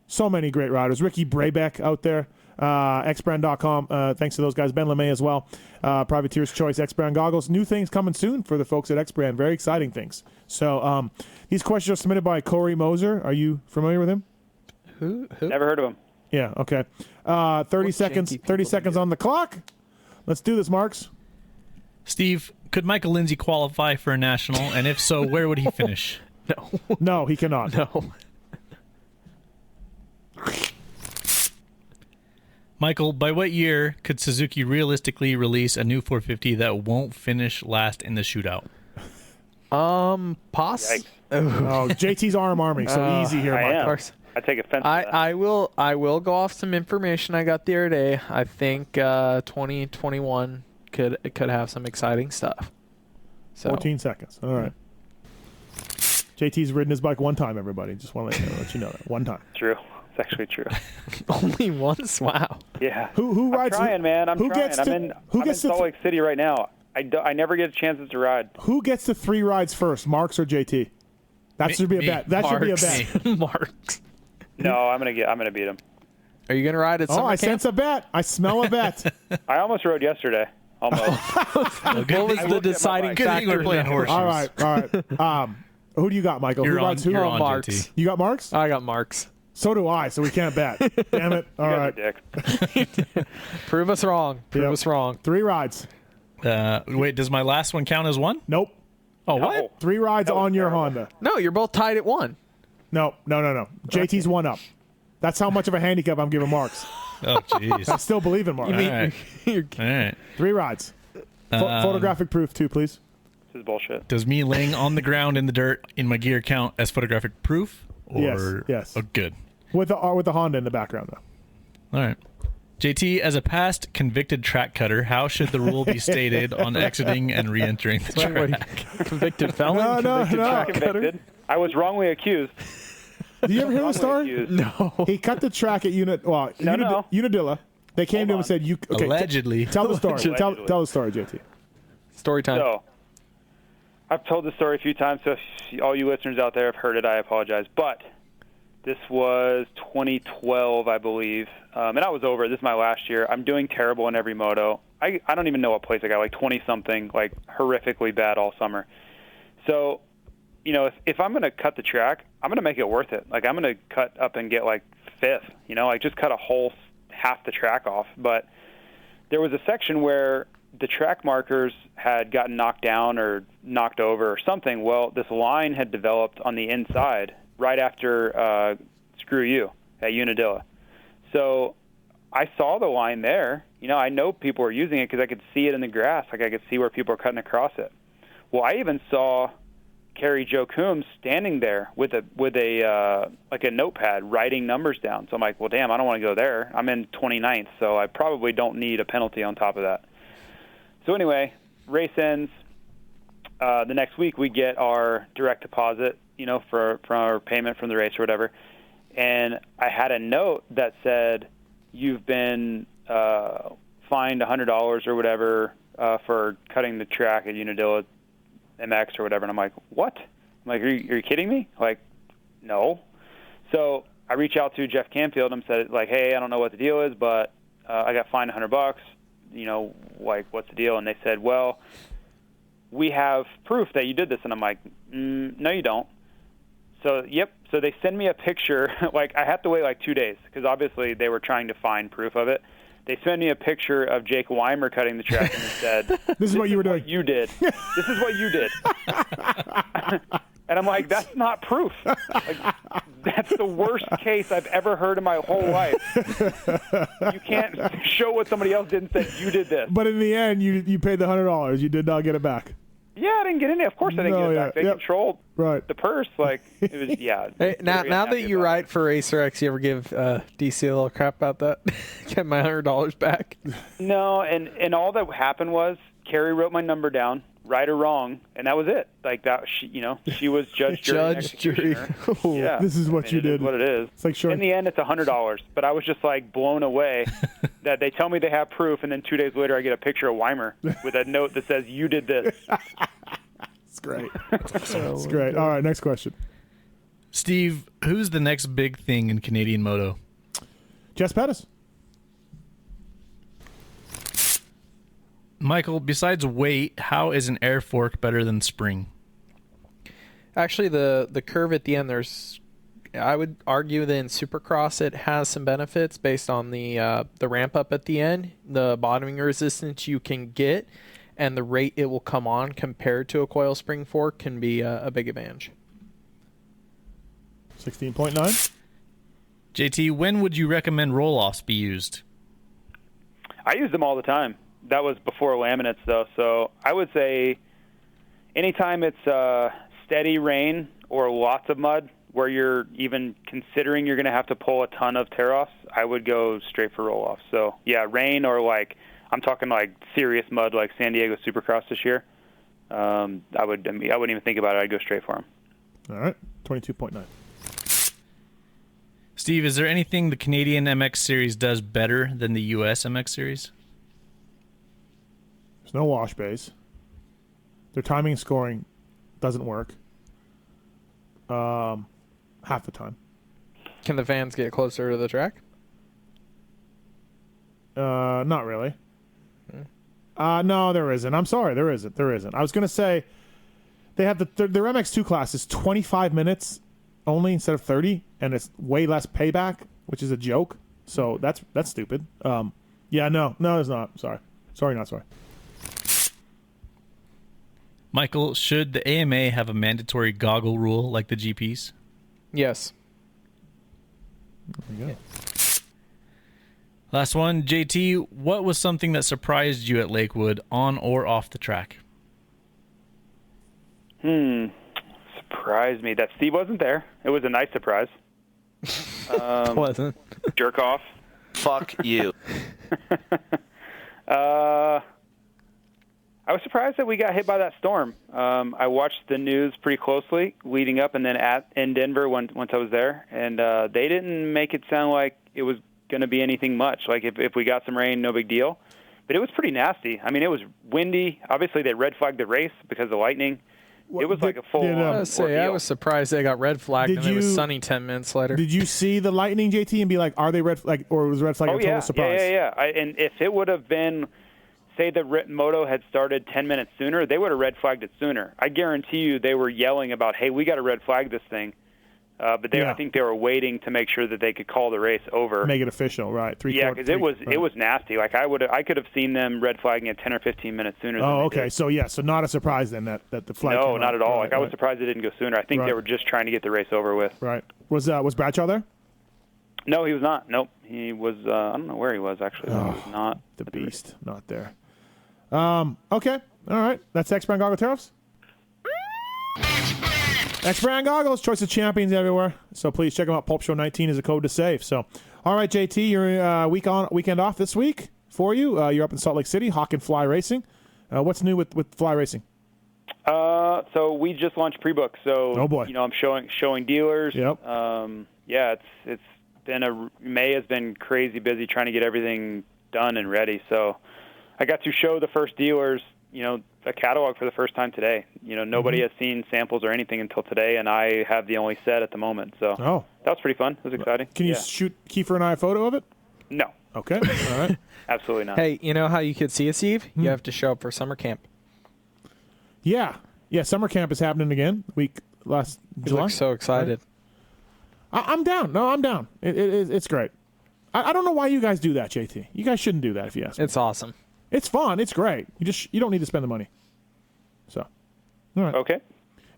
so many great riders. Ricky Brabeck out there, xbrand.com. Thanks to those guys. Ben LeMay as well. Privateer's Choice, X-Brand Goggles. New things coming soon for the folks at X-Brand. Very exciting things. So these questions are submitted by Corey Moser. Are you familiar with him? Who? Never heard of him. Yeah, okay. 30 seconds on the clock. Let's do this, Marks. Steve, could Michael Lindsay qualify for a national? And if so, where would he finish? No, he cannot. No. Michael, by what year could Suzuki realistically release a new 450 that won't finish last in the shootout? Oh, JT's arming, so easy here, Mike. I take offense to that. I will go off some information I got the other day. I think 2021 could have some exciting stuff. So 14 seconds. All right. JT's ridden his bike one time, everybody. Just want to let you know that. One time. True. It's actually true. Only once? Wow. Yeah. Who rides? I'm trying, man. I'm trying. I'm in Salt Lake City right now. I never get chances to ride. Who gets the 3 rides first, Marks or JT? That should be a bet. That should be a bet. Marks. No, I'm gonna beat him. Are you gonna ride at summer I camp? sense a bet. I smell a bet. I almost rode yesterday. Almost. What was the deciding factor? All right. Who do you got, Michael? You're who rides who? You're on, Marks. JT. You got Marks? I got Marks. So do I, so we can't bet. Damn it. All right. Prove us wrong. Prove us wrong. 3 rides. Wait, does my last one count as 1? Nope. Oh, what? 3 rides on your Honda. No, you're both tied at 1. No. JT's 1 up. That's how much of a handicap I'm giving Marks. Oh, jeez. I still believe in Marks. All right. 3 rides. Photographic proof, too, please. This is bullshit. Does me laying on the ground in the dirt in my gear count as photographic proof? Or... Yes. Oh, good. With the Honda in the background, though. All right. JT, as a past convicted track cutter, how should the rule be stated on exiting and re-entering the track? Convicted felon? No. Track cutter? I was wrongly accused. Do you ever hear the story? No. He cut the track at Unadilla. They came to him and said, "You okay, allegedly." Tell the story. Tell the story, JT. Story time. So, I've told this story a few times, so if all you listeners out there have heard it, I apologize. But this was 2012, I believe, and I was over it. This is my last year. I'm doing terrible in every moto. I don't even know what place I got, like 20-something, like horrifically bad all summer. So, if I'm going to cut the track, I'm going to make it worth it. Like, I'm going to cut up and get, like, 5th, like, just cut a whole half the track off. But there was a section where the track markers had gotten knocked down or knocked over or something. Well, this line had developed on the inside right after Screw You at Unadilla. So I saw the line there. You know, I know people were using it because I could see it in the grass. Like I could see where people were cutting across it. Well, I even saw Kerry Joe Coombs standing there with a like a notepad writing numbers down. So I'm like, well, damn, I don't want to go there. I'm in 29th, so I probably don't need a penalty on top of that. So anyway, race ends. The next week we get our direct deposit, you know, for our payment from the race or whatever. And I had a note that said, you've been fined $100 or whatever for cutting the track at Unadilla MX or whatever. And I'm like, what? I'm like, are you kidding me? Like, no. So I reach out to Jeff Canfield and said, like, hey, I don't know what the deal is, but I got fined $100. You know, like, what's the deal? And they said, well, we have proof that you did this. And I'm like, no, you don't. So, yep. So they send me a picture. Like, I have to wait like 2 days because obviously they were trying to find proof of it. They sent me a picture of Jake Weimer cutting the track and said, this is what you were doing. You did. This is what you did. And I'm like, that's not proof. Like, that's the worst case I've ever heard in my whole life. You can't show what somebody else did and say, you did this. But in the end, you paid the $100. You did not get it back. Yeah, I didn't get in it. Of course I didn't get it back. They controlled the purse. Like, it was, yeah. Hey, now that you write for Racer X, you ever give DC a little crap about that? Get my $100 back? No, and all that happened was Carrie wrote my number down, right or wrong, and that was it. Like that, she was judge, jury, executioner. Yeah, this is what you did. What it is. It's like in the end, it's $100. But I was just like blown away that they tell me they have proof, and then 2 days later, I get a picture of Weimer with a note that says, "You did this." It's great. It's great. All right, next question. Steve, who's the next big thing in Canadian moto? Jess Pettis. Michael, besides weight, how is an air fork better than spring? Actually, the curve at the end, I would argue that in Supercross it has some benefits based on the ramp up at the end, the bottoming resistance you can get, and the rate it will come on compared to a coil spring fork can be a big advantage. 16.9. JT, when would you recommend roll-offs be used? I use them all the time. That was before laminates, though. So I would say anytime it's steady rain or lots of mud where you're even considering you're going to have to pull a ton of tear-offs, I would go straight for roll-offs. So, yeah, rain or, like, I'm talking, like, serious mud like San Diego Supercross this year. I wouldn't even think about it. I'd go straight for them. All right, 22.9. Steve, is there anything the Canadian MX Series does better than the U.S. MX Series? There's no wash bays. Their timing and scoring doesn't work. Half the time. Can the fans get closer to the track? Not really. No, there isn't. I'm sorry, there isn't. I was going to say they have their MX2 class is 25 minutes only instead of 30, and it's way less payback, which is a joke. So that's stupid. Yeah, no, it's not. Sorry, not sorry. Michael, should the AMA have a mandatory goggle rule like the GPs? Yes. There you go. Last one, JT, what was something that surprised you at Lakewood on or off the track? Surprised me that Steve wasn't there. It was a nice surprise. Wasn't. Jerk off. Fuck you. I was surprised that we got hit by that storm. I watched the news pretty closely leading up and then in Denver once I was there, and they didn't make it sound like it was going to be anything much. Like if we got some rain, no big deal. But it was pretty nasty. I mean, it was windy. Obviously, they red flagged the race because of lightning. It was like a full I was surprised they got red flagged and it was sunny 10 minutes later. Did you see the lightning, JT, and be like, are they red flag, or was red flag a total surprise? Yeah. And if it would have been, say the moto had started 10 minutes sooner, they would have red flagged it sooner. I guarantee you they were yelling about, hey, we got to red flag this thing. But I think they were waiting to make sure that they could call the race over. Make it official, right? Because it was nasty. Like I could have seen them red flagging it 10 or 15 minutes sooner. Oh, okay. So not a surprise then that the flag. No, not at all. I was surprised it didn't go sooner. I think they were just trying to get the race over with. Right. Was Bradshaw there? No, he was not. Nope. He was. I don't know where he was actually. He was not the beast. Not there. Okay. All right. That's X-Brand Goggle Tariffs. X-Brand Goggles, choice of champions everywhere. So please check them out. Pulp Show 19 is a code to save. So, all right, JT, you're weekend off this week for you. You're up in Salt Lake City, Hawk and Fly Racing. What's new with Fly Racing? So we just launched pre-book. So, oh boy. I'm showing dealers. Yep. It's been May has been crazy busy trying to get everything done and ready. So, I got to show the first dealers, a catalog for the first time today. Nobody has seen samples or anything until today, and I have the only set at the moment. So that was pretty fun. It was exciting. Can you shoot Kiefer and I a photo of it? No. Okay. All right. Absolutely not. Hey, you know how you could see us, Steve? You have to show up for summer camp. Yeah. Summer camp is happening again. Last July. You look so excited. Right? I'm down. No, I'm down. It's great. I don't know why you guys do that, JT. You guys shouldn't do that if you ask me. It's awesome. It's fun. It's great. You don't need to spend the money. So, all right. Okay.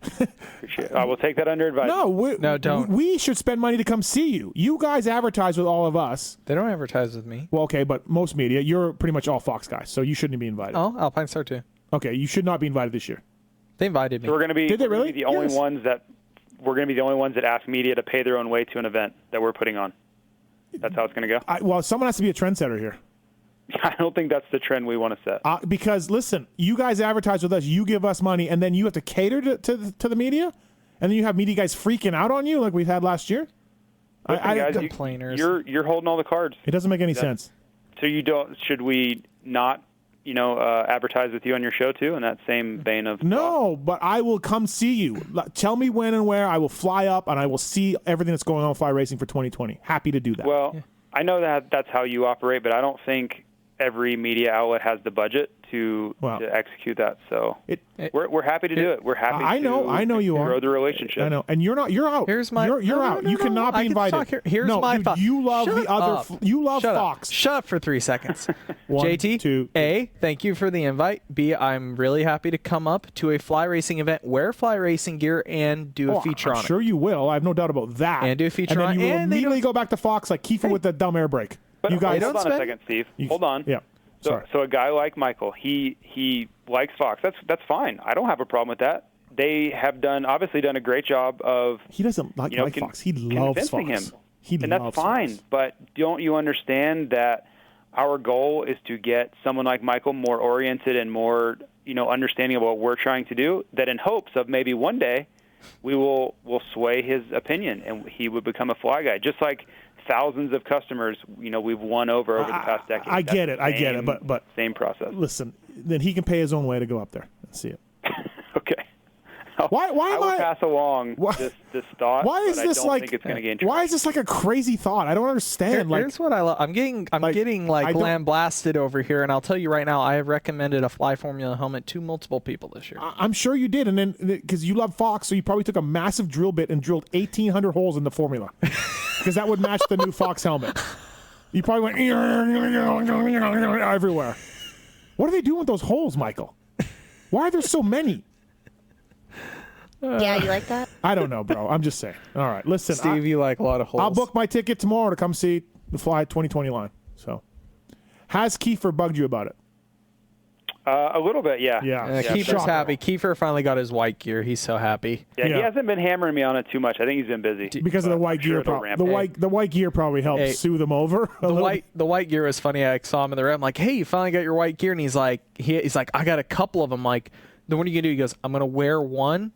Appreciate it. I will take that under advisement. No, don't. We should spend money to come see you. You guys advertise with all of us. They don't advertise with me. Well, okay, but most media, you're pretty much all Fox guys, so you shouldn't be invited. Oh, Alpine Star too. Okay, you should not be invited this year. They invited me. So we're going to be. Did they really? The only ones that we're going to be the only ones that ask media to pay their own way to an event that we're putting on. That's how it's going to go. Well, someone has to be a trendsetter here. I don't think that's the trend we want to set. Because listen, you guys advertise with us, you give us money, and then you have to cater to the media, and then you have media guys freaking out on you like we've had last year. Listen, guys, complainers. You're holding all the cards. It doesn't make any sense. So you don't? Should we not? Advertise with you on your show too, in that same vein of. No, but I will come see you. Tell me when and where. I will fly up and I will see everything that's going on with Fly Racing for 2020. Happy to do that. Well, I know that's how you operate, but I don't think every media outlet has the budget to execute that. So we're happy to do it. We're happy. I know you are. Grow the relationship. I know, and you're not. You're out. Here's my. You're out. You cannot be invited. Here's my thought. You love the other. You love Shut Fox. Up. Shut up for 3 seconds. One, JT, two. A, thank you for the invite. B, I'm really happy to come up to a Fly Racing event, wear Fly Racing gear, and do a feature on it. I'm sure you will. I have no doubt about that. And do a feature on it. And then you will immediately go back to Fox like Kiefer with the dumb air brake. But you guys, hold on a second, Steve. Hold on. Yeah. So a guy like Michael, he likes Fox. That's fine. I don't have a problem with that. They have obviously done a great job of. He doesn't like Fox. He loves Fox. Him. And that's fine. Fox. But don't you understand that our goal is to get someone like Michael more oriented and more understanding of what we're trying to do? That in hopes of maybe one day we will sway his opinion and he would become a Fly guy, just like thousands of customers we've won over the past decade. I get it, but same process. Listen, then he can pay his own way to go up there and see it. Okay. Why I will pass along this thought. Why is this think it's going to gain traction. Why is this like a crazy thought? I don't understand. Here's what I love. I'm getting lambasted over here, and I'll tell you right now, I have recommended a Fly Formula helmet to multiple people this year. I'm sure you did, and then because you love Fox, so you probably took a massive drill bit and drilled 1,800 holes in the Formula, because that would match the new Fox helmet. You probably went everywhere. What are they doing with those holes, Michael? Why are there so many? Yeah, you like that? I don't know, bro. I'm just saying. All right, listen. Steve, you like a lot of holes. I'll book my ticket tomorrow to come see the Fly 2020 line. So, has Kiefer bugged you about it? A little bit, yeah. Kiefer's happy. Kiefer finally got his white gear. He's so happy. Yeah, he hasn't been hammering me on it too much. I think he's been busy because of the white gear. The white gear probably helped soothe him over. The white gear was funny. I saw him in the red. I'm like, hey, you finally got your white gear, and he's like, I got a couple of them. Like, then what are you gonna do? He goes, I'm gonna wear one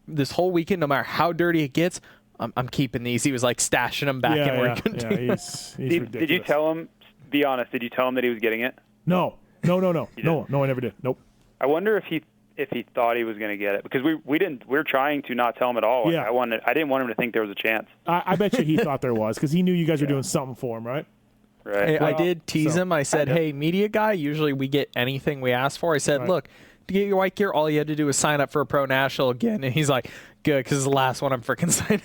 this whole weekend, no matter how dirty it gets. I'm keeping these. He was like stashing them back in where he couldn't do them. He's ridiculous. Did you tell him? Be honest. Did you tell him that he was getting it? No, I never did. Nope. I wonder if he thought he was going to get it, because we didn't. We're trying to not tell him at all. Yeah. I didn't want him to think there was a chance. I bet you he thought there was, because he knew you guys were doing something for him, right? Right. I did tease him. I said, hey, media guy, usually we get anything we ask for. I said, look, to get your white gear, all you had to do was sign up for a Pro National again. And he's like, good, because it's the last one I'm freaking signing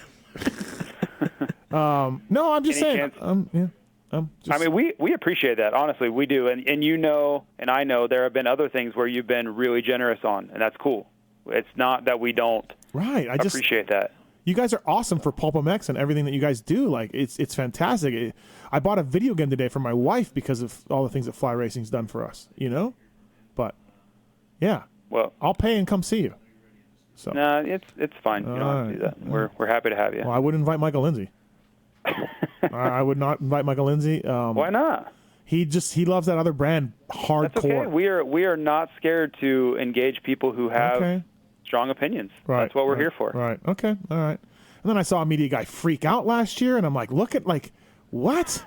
No, I'm just saying. I mean, we appreciate that. Honestly, we do. And you know, and I know there have been other things where you've been really generous on, and that's cool. It's not that we don't appreciate that. You guys are awesome for PulpMX and everything that you guys do. Like, it's fantastic. I bought a video game today for my wife because of all the things that Fly Racing's done for us, you know? But, yeah. Well, I'll pay and come see you. So. No, it's fine. You don't have to do that. We're happy to have you. Well, I would invite Michael Lindsay. I would not invite Michael Lindsay. Why not? He loves that other brand hardcore. That's okay. We are not scared to engage people who have strong opinions. Right. That's what we're here for. Right. Okay. All right. And then I saw a media guy freak out last year, and I'm like, look at what?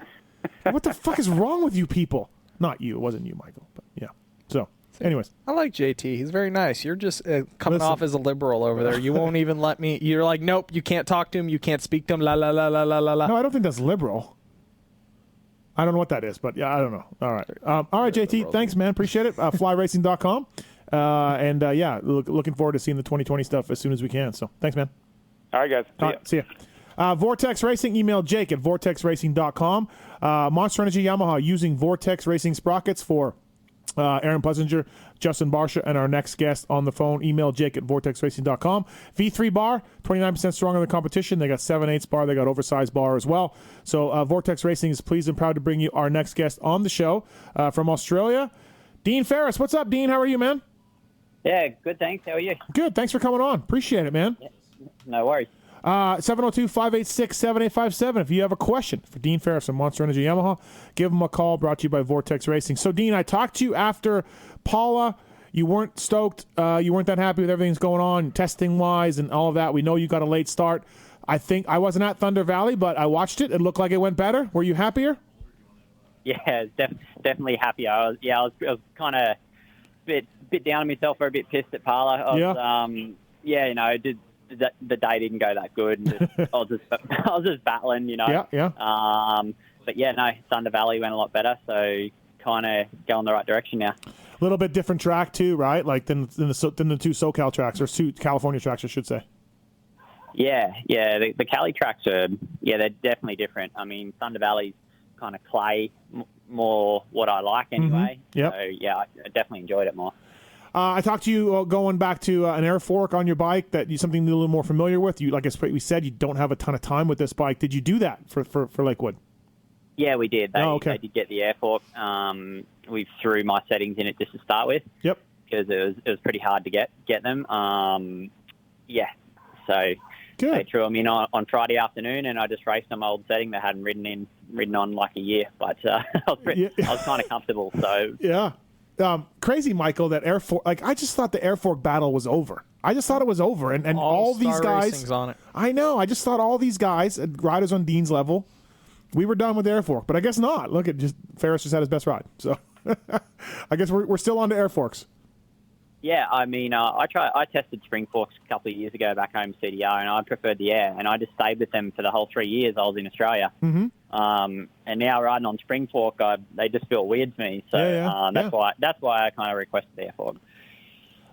What the fuck is wrong with you people? Not you. It wasn't you, Michael. But yeah. So, anyways. I like JT. He's very nice. You're just coming off as a liberal over there. You won't even let me. You're like, nope, you can't talk to him. You can't speak to him. La, la, la, la, la, la, la. No, I don't think that's liberal. I don't know what that is, but yeah, I don't know. All right. All right, JT. Thanks, man. Appreciate it. Flyracing.com. Yeah, looking forward to seeing the 2020 stuff as soon as we can. So thanks, man. All right, guys. See ya. Vortex Racing, email Jake at vortexracing.com. Monster Energy Yamaha using Vortex Racing sprockets for Aaron Plessinger, Justin Barsha, and our next guest on the phone. Email Jake at vortexracing.com. V3 bar, 29% stronger than the competition. They got 7/8 bar. They got oversized bar as well. So Vortex Racing is pleased and proud to bring you our next guest on the show from Australia, Dean Ferris. What's up, Dean? How are you, man? Yeah, good, thanks. How are you? Good. Thanks for coming on. Appreciate it, man. Yeah, no worries. 702-586-7857. If you have a question for Dean Ferris from Monster Energy Yamaha, give him a call. Brought to you by Vortex Racing. So, Dean, I talked to you after Paula. You weren't stoked. You weren't that happy with everything that's going on, testing-wise and all of that. We know you got a late start. I think I wasn't at Thunder Valley, but I watched it. It looked like it went better. Were you happier? Yeah, definitely happier. I was kind of bit down on myself, or a bit pissed at Paula. The day didn't go that good. And I was just battling, you know. But yeah, no, Thunder Valley went a lot better, so kind of go in the right direction now. A little bit different track too, right? Like than the two SoCal tracks, or two California tracks, I should say. Yeah. The Cali tracks are they're definitely different. I mean, Thunder Valley's kind of clay, more what I like anyway. Yep. So yeah, I definitely enjoyed it more. I talked to you going back to an air fork on your bike that you something a little more familiar with. You, like we said, you don't have a ton of time with this bike. Did you do that for Lakewood? Yeah, we did. They did get the air fork. We threw my settings in it just to start with. Yep. Because it was pretty hard to get them. So good. They threw them in on Friday afternoon, and I just raced on my old setting that hadn't ridden on like a year. But I was kind of comfortable. So yeah. Crazy, Michael, that air fork. Like, I just thought the air fork battle was over. I just thought it was over, and all these guys. On it. I know. I just thought all these guys, riders on Dean's level, we were done with air fork, but I guess not. Look at Ferris just had his best ride, so I guess we're still on to air forks. Yeah, I mean, I tested spring forks a couple of years ago back home CDR, and I preferred the air, and I just stayed with them for the whole 3 years I was in Australia. Mm-hmm. And now riding on spring fork, they just feel weird to me. So that's why I kind of requested the air fork.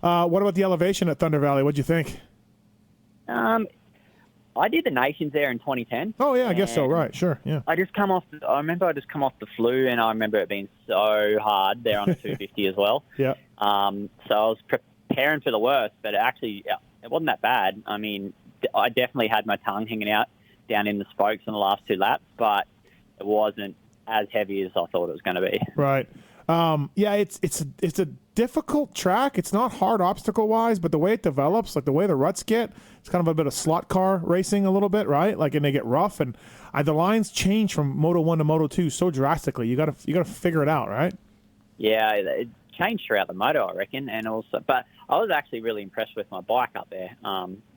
What about the elevation at Thunder Valley? What'd you think? I did the Nations there in 2010. Oh yeah, I guess so. Right, sure, yeah. I remember I just come off the flu, and I remember it being so hard there on the 250 as well. Yeah. So I was preparing for the worst, but it wasn't that bad. I mean, I definitely had my tongue hanging out down in the spokes on the last two laps, but it wasn't as heavy as I thought it was going to be. Right. It's a difficult track. It's not hard obstacle-wise, but the way it develops, like the way the ruts get, it's kind of a bit of slot car racing a little bit, right? Like, and they get rough, and the lines change from Moto 1 to Moto 2 so drastically. You got to figure it out, right? Yeah, it changed throughout the moto, I reckon, but I was actually really impressed with my bike up there.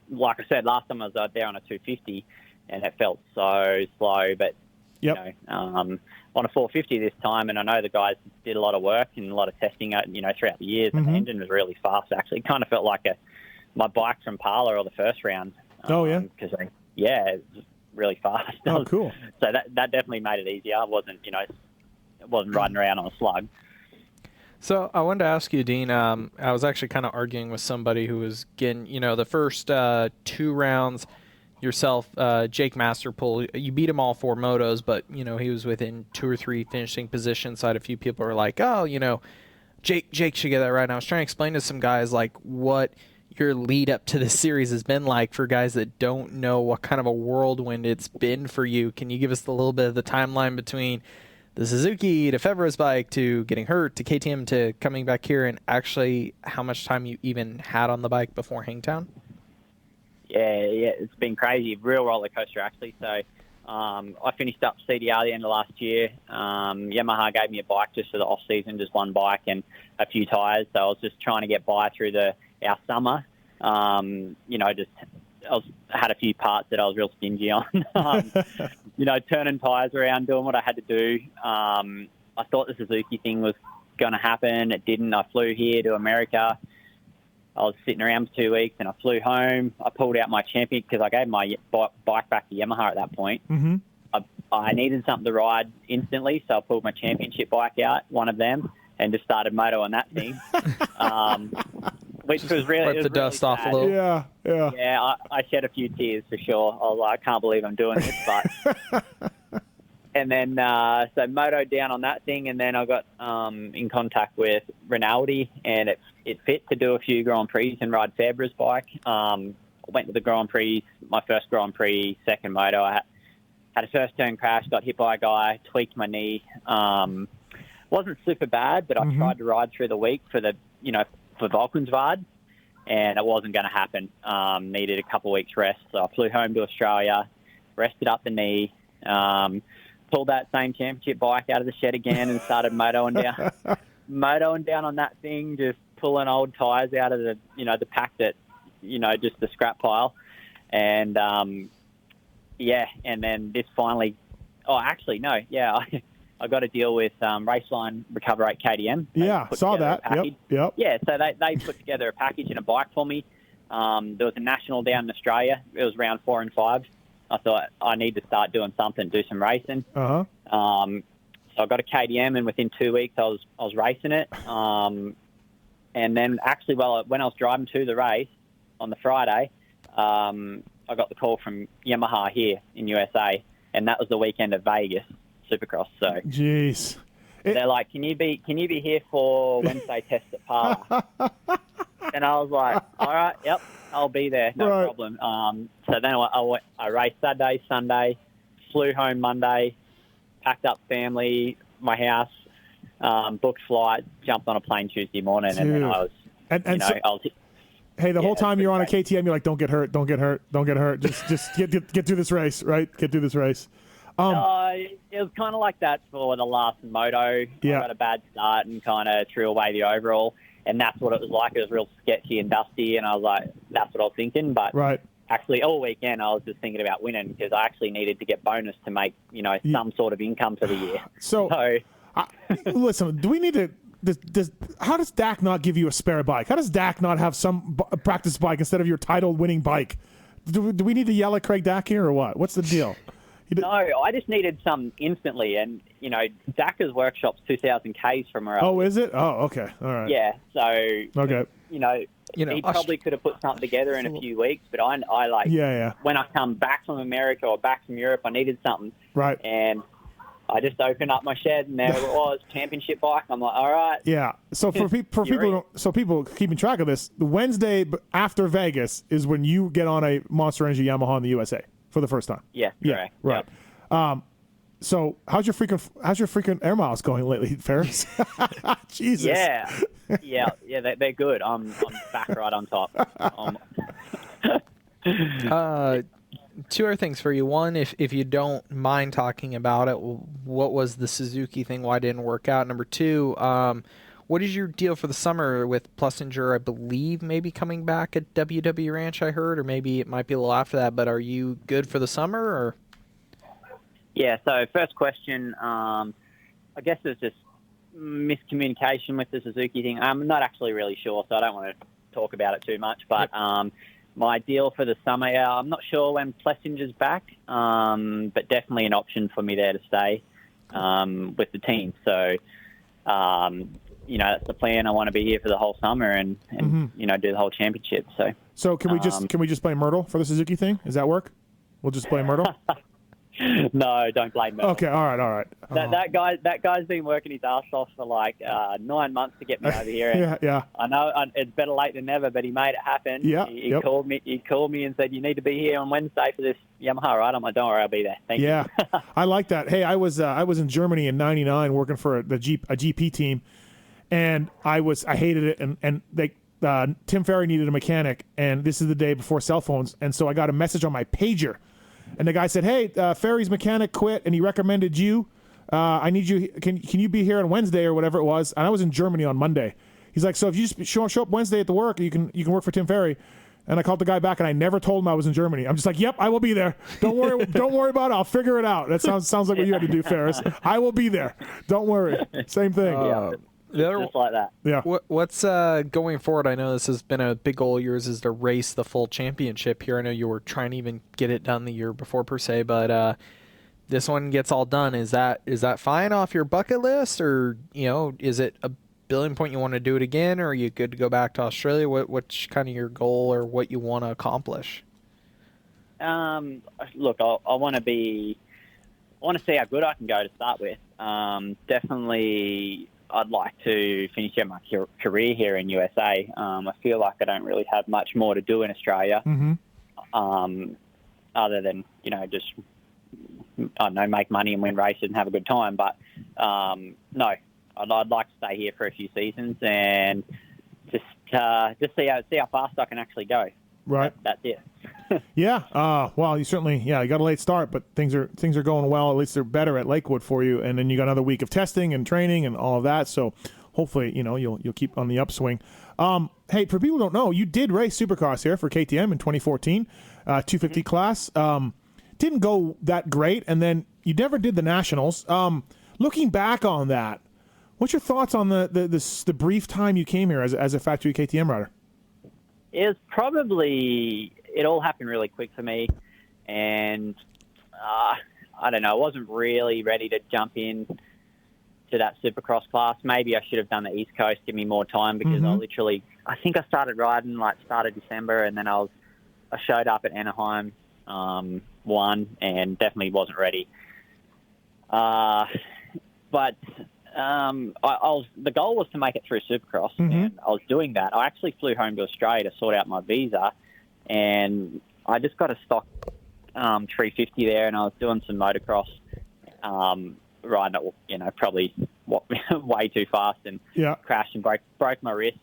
Like I said, last time I was out there on a 250, and it felt so slow, but yep. On a 450 this time, and I know the guys did a lot of work and a lot of testing, throughout the years, and the engine was really fast. Actually, it kind of felt like my bike from Parla or the first round. Because it was really fast. Oh, cool. So that definitely made it easier. It wasn't riding around on a slug. So I wanted to ask you, Dean, I was actually kind of arguing with somebody who was getting, the first 2 rounds, yourself, Jake Masterpool, you beat him all 4 motos, but, he was within 2 or 3 finishing positions. So I had a few people who were like, oh, Jake should get that right. And I was trying to explain to some guys, like, what your lead up to this series has been like for guys that don't know what kind of a whirlwind it's been for you. Can you give us a little bit of the timeline between the Suzuki to Ferris bike to getting hurt to KTM to coming back here, and actually how much time you even had on the bike before Hangtown? Yeah, it's been crazy. Real roller coaster, actually. So I finished up CDR the end of last year. Yamaha gave me a bike just for the off season, just one bike and a few tyres. So I was just trying to get by through our summer. I had a few parts that I was real stingy on. Turning tyres around, doing what I had to do. I thought the Suzuki thing was going to happen. It didn't. I flew here to America. I was sitting around for 2 weeks, and I flew home. I pulled out my champion because I gave my bike back to Yamaha at that point. Mm-hmm. I needed something to ride instantly, so I pulled my championship bike out, one of them, and just started moto on that thing. Which was really wipe the dust off a little. Yeah. Yeah, I shed a few tears for sure. I was like, I can't believe I'm doing this, but. And then, so moto down on that thing, and then I got in contact with Rinaldi, and it fit to do a few Grand Prix and ride Fabra's bike. I went to the Grand Prix, my first Grand Prix, second moto. I had a first turn crash, got hit by a guy, tweaked my knee. Wasn't super bad, but I tried to ride through the week for Valkenswaard, and it wasn't going to happen. Needed a couple of weeks rest, so I flew home to Australia, rested up the knee, pulled that same championship bike out of the shed again and started motoing down on that thing, just pulling old tyres out of the pack that, just the scrap pile. And, and then this finally, I got a deal with Raceline Recover 8 KTM. Yeah, saw that. Yep. Yeah, so they put together a package and a bike for me. There was a national down in Australia. It was round 4 and 5. I thought I need to start doing something, do some racing. Uh-huh. So I got a KTM, and within 2 weeks I was racing it. And then actually, when I was driving to the race on the Friday, I got the call from Yamaha here in USA, and that was the weekend of Vegas Supercross. So, jeez, they're like, "Can you be here for Wednesday test at Parla?" And I was like, "All right, yep, I'll be there, no problem." So then I raced Saturday, Sunday, flew home Monday, packed up family, my house, booked flight, jumped on a plane Tuesday morning, and then I was, Hey, the whole time you're on a KTM, you're like, don't get hurt. Just get through this race, right? Get through this race. It was kind of like that for the last moto. Yeah. I got a bad start and kind of threw away the overall, and that's what it was like. It was real sketchy and dusty, and I was like, that's what I was thinking. But actually, all weekend I was just thinking about winning because I actually needed to get bonus to make some sort of income for the year. So listen, do we need to? How does Dak not give you a spare bike? How does Dak not have some practice bike instead of your title-winning bike? Do we need to yell at Craig Dak here or what? What's the deal? No, I just needed some instantly, and Dak's workshop's 2,000 Ks from where I was. Oh, is it? Oh, okay, all right. Yeah, so okay. He probably could have put something together in a few weeks, but I like when I come back from America or back from Europe, I needed something. Right. And I just opened up my shed, and there it was, championship bike. I'm like, all right. Yeah. So for people keeping track of this, the Wednesday after Vegas is when you get on a Monster Energy Yamaha in the USA for the first time. Yeah. Correct. Right. Yep. So how's your freaking air miles going lately, Ferris? Jesus. Yeah. They're good. I'm back right on top. Two other things for you. One, if you don't mind talking about it, what was the Suzuki thing? Why didn't it work out? Number two, what is your deal for the summer with Plessinger? I believe maybe coming back at WW Ranch, I heard, or maybe it might be a little after that. But are you good for the summer? Or? Yeah. So first question, I guess there's just miscommunication with the Suzuki thing. I'm not actually really sure, so I don't want to talk about it too much. But my deal for the summer, I'm not sure when Plessinger's back, but definitely an option for me there to stay with the team. So, that's the plan. I want to be here for the whole summer and do the whole championship. So can we just play Myrtle for the Suzuki thing? Does that work? We'll just blame Myrtle. No, don't blame me. Okay, all right. That guy's been working his ass off for like 9 months to get me over here. And yeah. I know it's better late than never, but he made it happen. Yeah. He called me. He called me and said, "You need to be here on Wednesday for this Yamaha ride." I'm like, "Don't worry, I'll be there." Thank you. Yeah, I like that. Hey, I was in Germany in '99 working for a GP team, and I hated it, and they. Tim Ferry needed a mechanic, and this is the day before cell phones, and so I got a message on my pager, and the guy said, "Hey, Ferry's mechanic quit, and he recommended you. I need you. Can you be here on Wednesday or whatever it was?" And I was in Germany on Monday. He's like, "So if you just show up Wednesday at the work, you can work for Tim Ferry." And I called the guy back, and I never told him I was in Germany. I'm just like, "Yep, I will be there. Don't worry about it. I'll figure it out." That sounds like what you had to do, Ferris. I will be there. Don't worry. Same thing. Just like that. Yeah. What's going forward? I know this has been a big goal of yours, is to race the full championship here. I know you were trying to even get it done the year before per se, but this one gets all done. Is that fine off your bucket list, or is it a billion point you want to do it again, or are you good to go back to Australia? What's kind of your goal or what you want to accomplish? Look, I want to see how good I can go to start with. Definitely. I'd like to finish out my career here in USA. I feel like I don't really have much more to do in Australia, other than just I don't know, make money and win races and have a good time. But no, I'd like to stay here for a few seasons and just see how fast I can actually go. Right. That's it. Yeah. Well, you certainly, you got a late start, but things are going well. At least they're better at Lakewood for you, and then you got another week of testing and training and all of that. So hopefully, you'll keep on the upswing. Hey, for people who don't know, you did race Supercross here for KTM in 2014, 250 class. Didn't go that great, and then you never did the Nationals. Looking back on that, what's your thoughts on the brief time you came here as a factory KTM rider? It was probably, it all happened really quick for me, and I don't know, I wasn't really ready to jump in to that Supercross class. Maybe I should have done the East Coast, give me more time, because I think I started riding start of December, and then I showed up at Anaheim, won, and definitely wasn't ready. But the goal was to make it through Supercross, and I was doing that. I actually flew home to Australia to sort out my visa, and I just got a stock 350 there, and I was doing some motocross, riding it, probably way too fast, and crashed and broke my wrist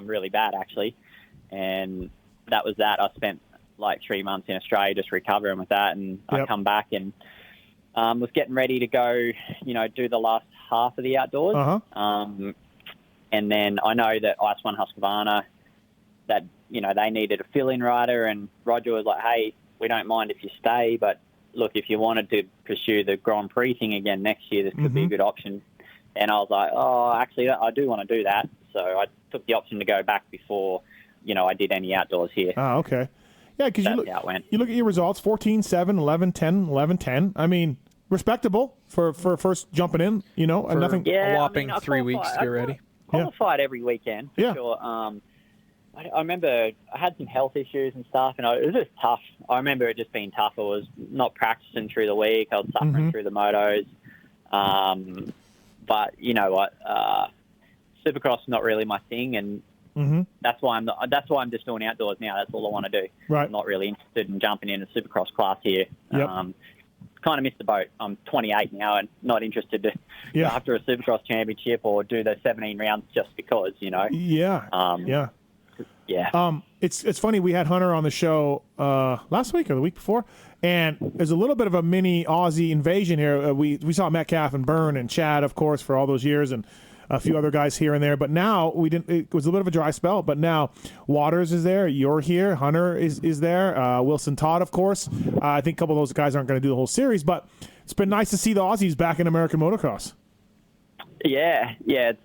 really bad, actually. And that was that. I spent 3 months in Australia just recovering with that, and I come back and was getting ready to go, do the last half of the outdoors. And then I know that Ice One Husqvarna, that, they needed a fill-in rider, and Roger was like, "Hey, we don't mind if you stay, but look, if you wanted to pursue the Grand Prix thing again next year, this could be a good option." And I was like, "Oh, actually, I do want to do that." So I took the option to go back before, I did any outdoors here. Oh, okay. Yeah, because you look at your results, 14-7, 11-10, 11-10. I mean, respectable for first jumping in, nothing. Yeah, a whopping 3 weeks to get ready. Qualified every weekend, for sure. I remember I had some health issues and stuff, and it was just tough. I remember it just being tough. I was not practicing through the week. I was suffering through the motos. But you know what? Supercross is not really my thing, and that's why I'm just doing outdoors now. That's all I want to do. Right. I'm not really interested in jumping in a Supercross class here. Kind of missed the boat. I'm 28 now and not interested to go after a Supercross championship or do the 17 rounds just because, It's funny. We had Hunter on the show last week or the week before, and there's a little bit of a mini Aussie invasion here. We saw Metcalf and Byrne and Chad, of course, for all those years, and a few other guys here and there. But now we didn't. It was a little bit of a dry spell. But now Waters is there. You're here. Hunter is there. Wilson Todd, of course. I think a couple of those guys aren't going to do the whole series, but it's been nice to see the Aussies back in American motocross. Yeah, it's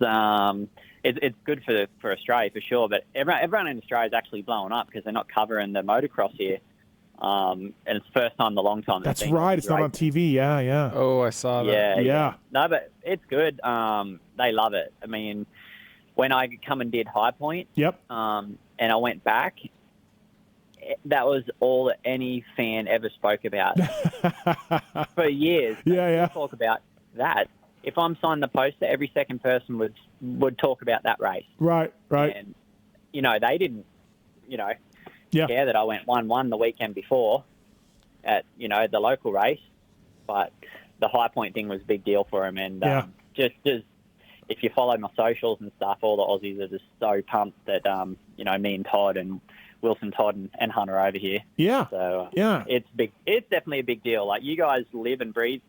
good for Australia for sure. But everyone in Australia is actually blowing up because they're not covering the motocross here. And it's the first time in a long time. That's right. It's not on TV. Yeah. Oh, I saw that. Yeah. No, but it's good. They love it. I mean, when I come and did High Point, and I went back, that was all that any fan ever spoke about for years. Yeah. Talk about that. If I'm signing the poster, every second person would talk about that race. Right. And, they didn't, care that I went 1-1 the weekend before at, the local race. But the High Point thing was a big deal for him. And just if you follow my socials and stuff, all the Aussies are just so pumped that, me and Todd and Wilson, Todd, and Hunter over here. Yeah. So yeah, it's big. It's definitely a big deal. Like, you guys live and breathe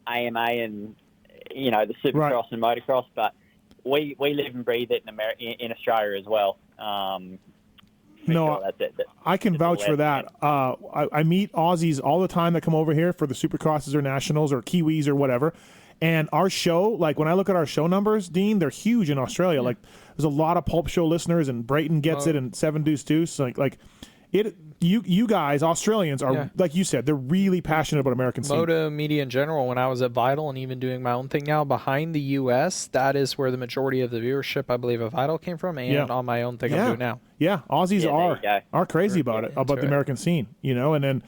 AMA and the Supercross and motocross, but we live and breathe it in Australia as well. I can vouch for that. I meet Aussies all the time that come over here for the Supercrosses or Nationals or Kiwis or whatever. And our show, like when I look at our show numbers, Dean, they're huge in Australia. Yeah. Like there's a lot of Pulp Show listeners, and Brayton gets it, and Seven Deuce Deuce. Like it. You guys, Australians, are like you said, they're really passionate about American scene. Moto media in general. When I was at Vital and even doing my own thing now behind the U.S., that is where the majority of the viewership, I believe, of Vital came from, and on my own thing I'm doing now. Yeah, Aussies are crazy about it, about the American scene, and then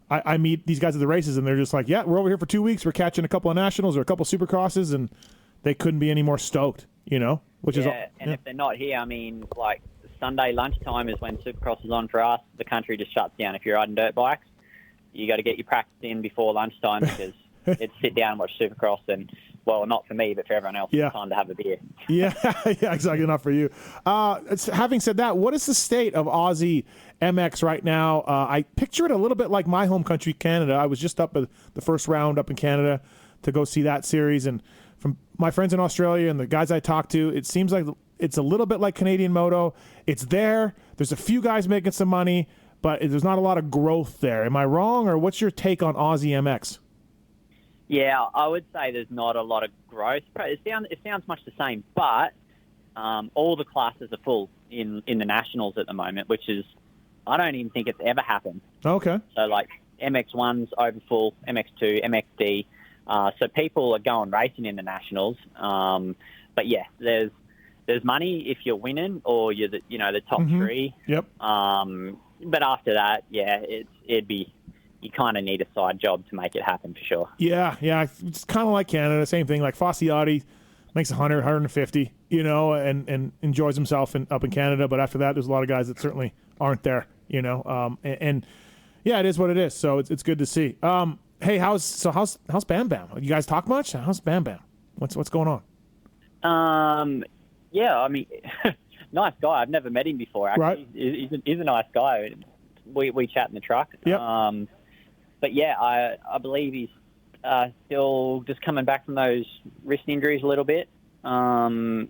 I meet these guys at the races, and they're just like, we're over here for 2 weeks, we're catching a couple of nationals or a couple of Supercrosses, and they couldn't be any more stoked, which is if they're not here, I mean, like, Sunday lunchtime is when Supercross is on for us. The country just shuts down. If you're riding dirt bikes, you got to get your practice in before lunchtime because it's sit down and watch Supercross. And, well, not for me, but for everyone else, it's time to have a beer. Yeah, exactly. Not for you. Having said that, what is the state of Aussie MX right now? I picture it a little bit like my home country, Canada. I was just up at the first round up in Canada to go see that series. And from my friends in Australia and the guys I talked to, it seems like it's a little bit like Canadian Moto. It's there. There's a few guys making some money, but there's not a lot of growth there. Am I wrong, or what's your take on Aussie MX? Yeah, I would say there's not a lot of growth. It sounds much the same, but all the classes are full in the Nationals at the moment, which is, I don't even think it's ever happened. Okay. So, like, MX1's over full, MX2, MXD. So people are going racing in the Nationals. But, yeah, there's money if you're winning or you're the top three. Yep. But after that, you kind of need a side job to make it happen for sure. Yeah. It's kind of like Canada. Same thing. Like Fossiotti makes 100, 150, and enjoys himself up in Canada. But after that, there's a lot of guys that certainly aren't there, and it is what it is. So it's good to see. Hey, how's Bam Bam? You guys talk much? How's Bam Bam? What's going on? Yeah, I mean, nice guy. I've never met him before, actually. Right. He's a nice guy. We chat in the truck. Yep. But, yeah, I believe he's still just coming back from those wrist injuries a little bit. Do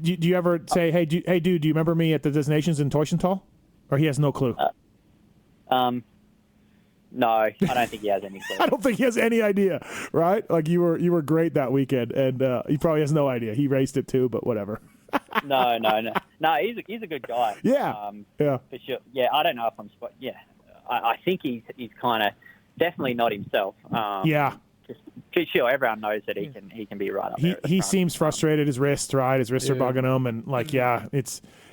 you ever say, hey, dude, do you remember me at the Destinations in Teufelstal? Or he has no clue? No, I don't think he has any clue. I don't think he has any idea, right? Like you were great that weekend, and he probably has no idea. He raced it too, but whatever. No. He's a good guy. Yeah, for sure. Yeah, I don't know if I'm. Yeah, I think he's kind of definitely not himself. For sure, everyone knows that he can be right up there. He seems frustrated. His wrists, right? His wrists are bugging him, and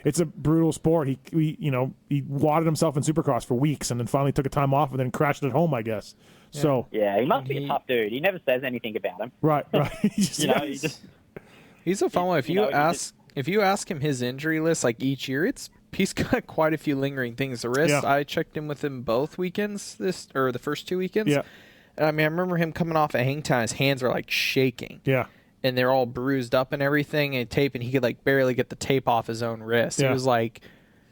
it's a brutal sport. He wadded himself in Supercross for weeks, and then finally took a time off, and then crashed at home, I guess. Yeah. So he must be a tough dude. He never says anything about him. Right. He's a fun one. If you ask him his injury list, like each year, he's got quite a few lingering things. The wrist, I checked in with him both weekends, the first 2 weekends. Yeah. I mean, I remember him coming off a hang time. His hands are like shaking. Yeah. And they're all bruised up and everything, and tape, and he could like barely get the tape off his own wrist. Yeah. It was like,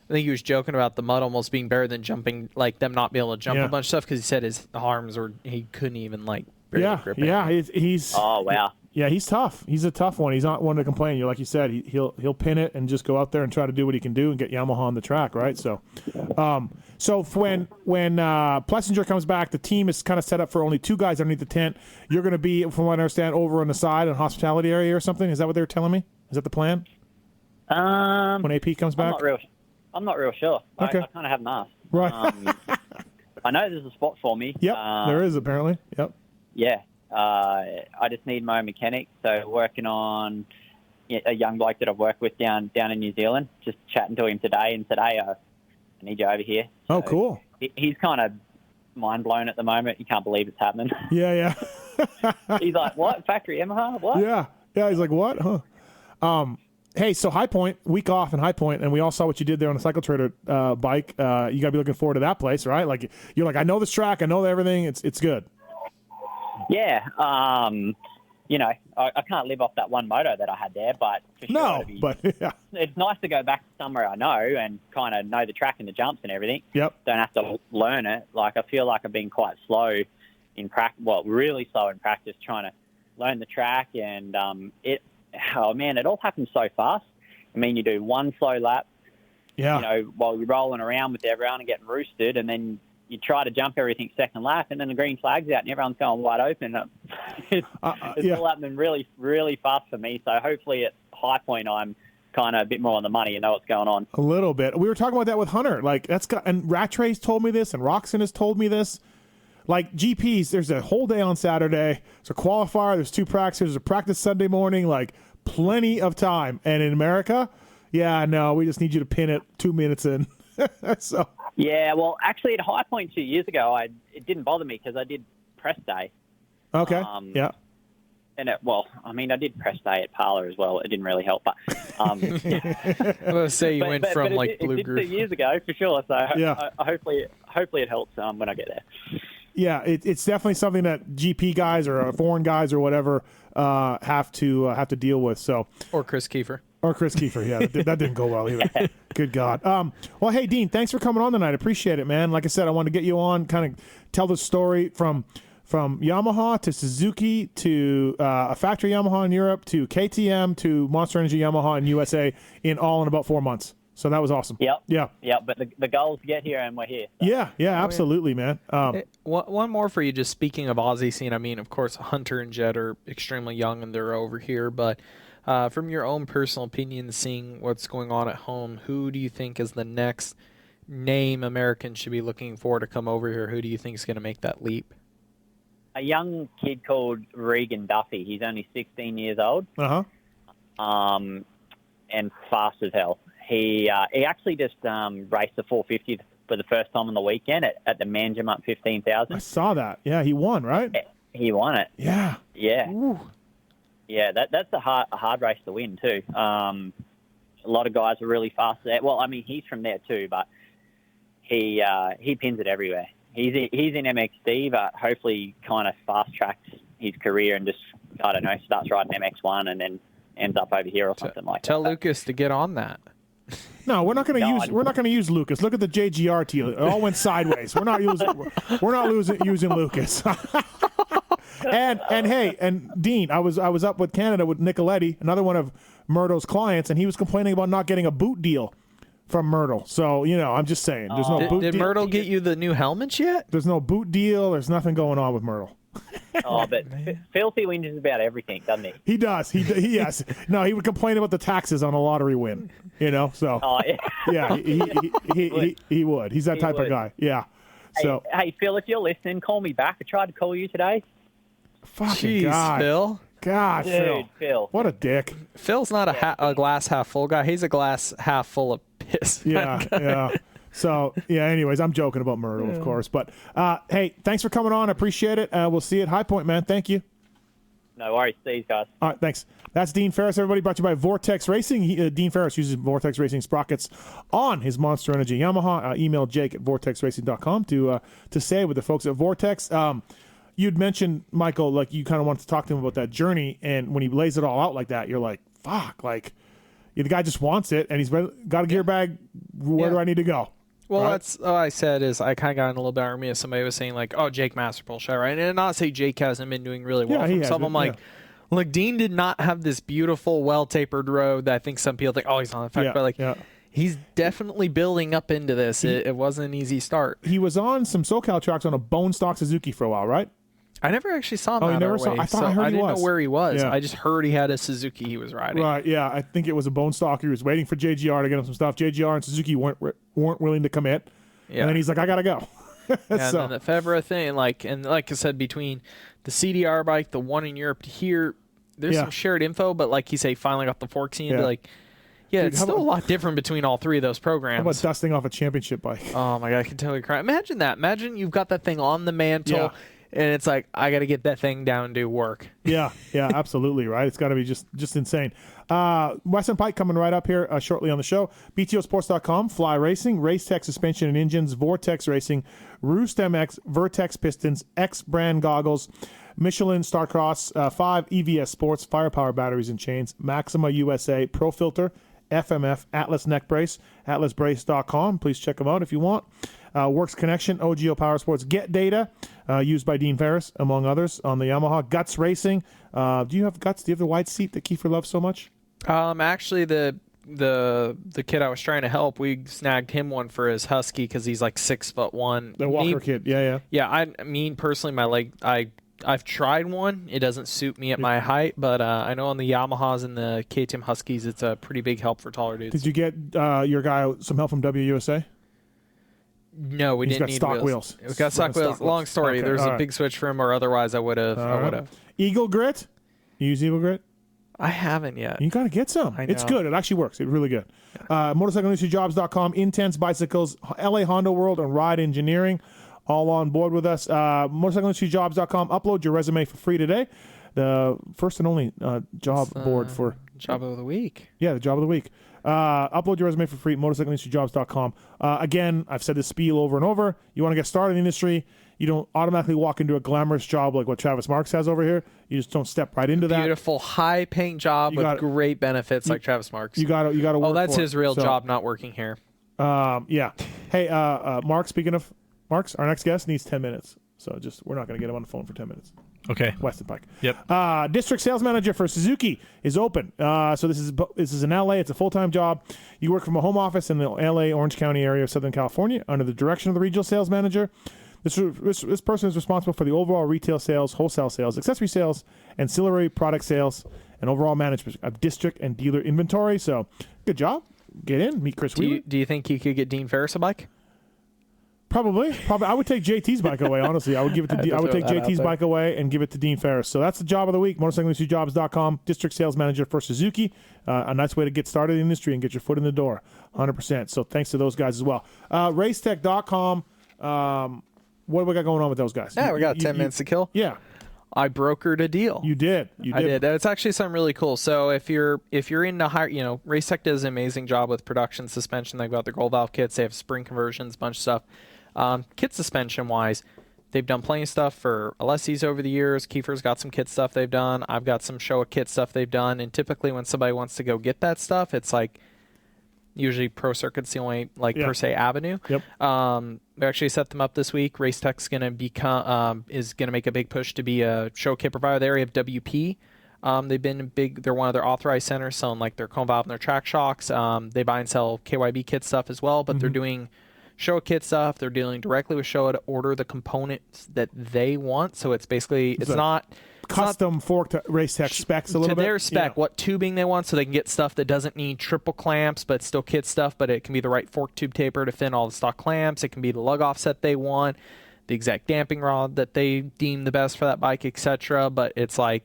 I think he was joking about the mud almost being better than jumping, like them not being able to jump a bunch of stuff because he said his arms he couldn't even like barely grip it. Yeah. He's. Oh wow. Yeah, he's tough. He's a tough one. He's not one to complain. Like you said, he'll pin it and just go out there and try to do what he can do and get Yamaha on the track, right? So, when Plessinger comes back, the team is kind of set up for only 2 guys underneath the tent. You're going to be, from what I understand, over on the side in the hospitality area or something. Is that what they were telling me? Is that the plan? When AP comes back, I'm not real sure. Okay. I kind of haven't asked. Right. I know there's a spot for me. Yep, there is apparently. Yep. Yeah. I just need my own mechanic, so working on a young bloke that I've worked with down in New Zealand, just chatting to him today and said, hey, Ninja over here. Oh, cool. He's kind of mind blown at the moment. He can't believe it's happening. Yeah. He's like, what? Factory Yamaha? What? Yeah. He's like, what? Huh? Hey, so High Point, week off in High Point, and we all saw what you did there on the Cycle Trader bike. You got to be looking forward to that place, right? Like, you're like, I know this track, I know everything. It's good. Yeah. You know, I can't live off that one moto that I had there, but for sure it's nice to go back somewhere I know and kind of know the track and the jumps and everything. Yep. Don't have to learn it. Like, I feel like I've been quite slow in practice. Well, really slow in practice trying to learn the track, and it all happens so fast. I mean, you do one slow lap, you know, while you're rolling around with everyone and getting roosted, and then you try to jump everything second lap, and then the green flag's out and everyone's going wide open. It's all happening really, really fast for me. So hopefully at High Point I'm kind of a bit more on the money and know what's going on. A little bit. We were talking about that with Hunter. Like, and Rattray's told me this, and Roxon has told me this. Like, GPs, there's a whole day on Saturday. There's a qualifier. There's 2 practices. There's a practice Sunday morning. Like, plenty of time. And in America, no, we just need you to pin it 2 minutes in. So. Yeah, well, actually, at High Point 2 years ago, it didn't bother me because I did press day. Okay. And I did press day at Parlour as well. It didn't really help, but I was gonna say you went from like blue it group 2 years ago for sure. So hopefully it helps when I get there. Yeah, it's definitely something that GP guys or foreign guys or whatever have to deal with. So or Chris Kiefer. Yeah, that didn't go well either. Good God. Well, hey, Dean, thanks for coming on tonight. Appreciate it, man. Like I said, I wanted to get you on, kind of tell the story from Yamaha to Suzuki to a factory Yamaha in Europe to KTM to Monster Energy Yamaha in USA in about 4 months. So that was awesome. Yep. Yeah. Yep. But the goal is to get here, and we're here. So. Yeah, absolutely, man. One more for you, just speaking of Aussie scene. I mean, of course, Hunter and Jed are extremely young, and they're over here, but from your own personal opinion, seeing what's going on at home, who do you think is the next name Americans should be looking for to come over here? Who do you think is going to make that leap? A young kid called Regan Duffy. He's only 16 years old. And fast as hell. He actually just raced the 450 for the first time on the weekend at the Manjimup 15,000. I saw that. Yeah, he won, right? He won it. Yeah. Yeah. Ooh. Yeah, that's a hard race to win too. A lot of guys are really fast there. Well, I mean, he's from there too, but he pins it everywhere. He's in MXD, but hopefully kind of fast tracks his career and just, I don't know, starts riding MX1 and then ends up over here or something like that. Tell Lucas to get on that. No, we're not going to use Lucas. Look at the JGR teal. It all went sideways. We're not using Lucas. and hey, and Dean, I was up with Canada with Nicoletti, another one of Myrtle's clients, and he was complaining about not getting a boot deal from Myrtle. So, I'm just saying, there's no boot deal. Did Myrtle get you the new helmets yet? There's no boot deal. There's nothing going on with Myrtle. But Filthy whinges about everything, doesn't he? He does. He yes. No, he would complain about the taxes on a lottery win. So. Oh yeah. Yeah, he would. He's that type of guy. Yeah. So. Hey, Phil, if you're listening, call me back. I tried to call you today. Fucking Jeez, God. Phil. God, Dude, Phil. What a dick. Phil's not a glass half full guy. He's a glass half full of piss. Yeah. So, anyways, I'm joking about Myrtle, of course. But, hey, thanks for coming on. I appreciate it. We'll see you at High Point, man. Thank you. No worries. See you guys. All right, thanks. That's Dean Ferris, everybody, brought to you by Vortex Racing. Dean Ferris uses Vortex Racing sprockets on his Monster Energy Yamaha. Email Jake at vortexracing.com to say with the folks at Vortex. You'd mentioned, Michael, like you kind of wanted to talk to him about that journey, and when he lays it all out like that, you're like, fuck, like the guy just wants it, and he's got a gear bag. Where do I need to go? Well, that's all I said is I kind of got in a little bit of me. Somebody was saying like, oh, Jake Masterpool show, right? And not say Jake hasn't been doing really well from some. I'm like, look, Dean did not have this beautiful, well-tapered road that I think some people think, oh, he's on the fact, but he's definitely building up into this. It wasn't an easy start. He was on some SoCal tracks on a bone stock Suzuki for a while, right? I never actually saw him. Oh, you never saw? I thought I heard he was. I didn't know where he was. Yeah. I just heard he had a Suzuki he was riding. Right, yeah. I think it was a bone stock. He was waiting for JGR to get him some stuff. JGR and Suzuki weren't willing to commit. Yeah. And then he's like, I got to go. And then the Febvre thing, like I said, between the CDR bike, the one in Europe to here, there's some shared info, but like he said, he finally got the forks in. Like, Yeah, it's still a lot different between all three of those programs. How about dusting off a championship bike? Oh my God, I can totally cry. Imagine that. Imagine you've got that thing on the mantle, and it's like, I got to get that thing down to work. Yeah, absolutely, right? It's got to be just insane. Weston Pike coming right up here shortly on the show. BTOsports.com, Fly Racing, Racetech Suspension and Engines, Vortex Racing, Roost MX, Vertex Pistons, X Brand Goggles, Michelin Starcross 5, EVS Sports, Firepower Batteries and Chains, Maxima USA, Pro Filter, FMF, Atlas Neck Brace, atlasbrace.com. Please check them out if you want. Works Connection, OGO Power Sports, Get Data, used by Dean Ferris, among others, on the Yamaha. Guts Racing. Do you have Guts? Do you have the wide seat that Kiefer loves so much? Actually, the kid I was trying to help, we snagged him one for his Husky because he's like 6'1". The Walker kid, yeah. Yeah, I mean, personally, my leg, I've tried one. It doesn't suit me at my height, but I know on the Yamahas and the KTM Huskies, it's a pretty big help for taller dudes. Did you get your guy some help from WUSA? No, we didn't need stock wheels. We got stock wheels. Long story. Okay, There's a big switch for him, or otherwise I would have. Eagle Grit? You use Eagle Grit? I haven't yet. You got to get some. It's good. It actually works. It's really good. MotorcycleIndustryJobs.com, Intense Bicycles, LA Honda World, and Ride Engineering, all on board with us. MotorcycleIndustryJobs.com. Upload your resume for free today. The first and only job board for Job of the Week. Yeah, the Job of the Week. Upload your resume for free at MotorcycleIndustryJobs.com. Again, I've said this spiel over and over. You want to get started in the industry, you don't automatically walk into a glamorous job like what Travis Marks has over here. You just don't step right into that. Beautiful, high-paying job with great benefits like Travis Marks. You got to work. Oh, that's his real So, job, not working here. Yeah. Hey, Mark. Speaking of Marks, our next guest needs 10 minutes. So we're not going to get him on the phone for 10 minutes. Okay. Weston Pike. Yep. District sales manager for Suzuki is open. So this is in LA. It's a full-time job. You work from a home office in the LA Orange County area of Southern California under the direction of the regional sales manager. This person is responsible for the overall retail sales, wholesale sales, accessory sales, ancillary product sales, and overall management of district and dealer inventory. So good job. Get in. Meet Chris Wheeler. Do you think you could get Dean Ferris a bike? Probably. I would take JT's bike away, honestly. I would give it to I would take JT's bike away and give it to Dean Ferris. So that's the job of the week. MotorcycleIndustryJobs.com, district sales manager for Suzuki. A nice way to get started in the industry and get your foot in the door. 100%. So thanks to those guys as well. Racetech.com. What do we got going on with those guys? Yeah, we got 10 minutes to kill. Yeah. I brokered a deal. You did. I did. It's actually something really cool. So if you're into higher, Racetech does an amazing job with production suspension. They've got their gold valve kits. They have spring conversions, a bunch of stuff. Kit suspension wise, they've done plenty of stuff for Alessi's over the years. Kiefer's got some kit stuff they've done. I've got some Showa kit stuff they've done. And typically when somebody wants to go get that stuff, it's like usually Pro Circuit's the only per se avenue. Yep. We actually set them up this week. Racetech's gonna is gonna make a big push to be a Showa kit provider. They already have WP. They've been big. They're one of their authorized centers selling like their cone valve and their track shocks. They buy and sell KYB kit stuff as well, but they're doing Showa kit stuff. They're dealing directly with Showa to order the components that they want. So it's basically custom fork to Racetech specs a little bit. To their spec, what tubing they want, so they can get stuff that doesn't need triple clamps, but still kit stuff, but it can be the right fork tube taper to fit in all the stock clamps. It can be the lug offset they want, the exact damping rod that they deem the best for that bike, etc. But it's like,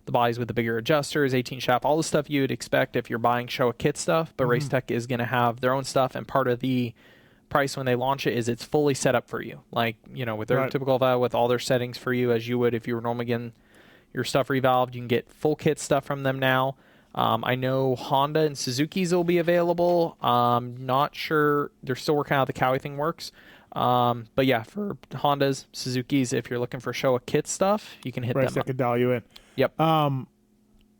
the bodies with the bigger adjusters, 18 shaft, all the stuff you would expect if you're buying Showa kit stuff. But Racetech is going to have their own stuff, and part of the price when they launch it is it's fully set up for you. Like, with their typical valve, with all their settings for you as you would if you were normally getting your stuff revalved. You can get full kit stuff from them now. I know Honda and Suzuki's will be available. Not sure. They're still working out how the Cowie thing works. But yeah, for Hondas, Suzuki's, if you're looking for Showa kit stuff, you can hit them up. Racetech can dial you in. Yep.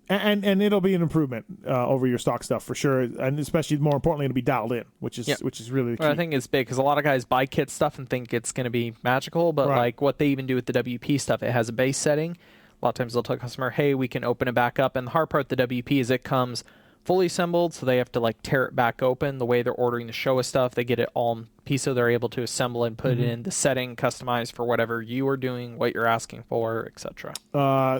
And it'll be an improvement over your stock stuff for sure, and especially more importantly, it'll be dialed in, which is really the key. Well, I think it's big because a lot of guys buy kit stuff and think it's going to be magical, but like what they even do with the WP stuff, it has a base setting. A lot of times they'll tell a customer, "Hey, we can open it back up." And the hard part with the WP is it comes fully assembled, so they have to tear it back open. The way they're ordering the Showa stuff, they get it all piece so they're able to assemble and put Mhm. in the setting, customized for whatever you are doing, what you're asking for, etc.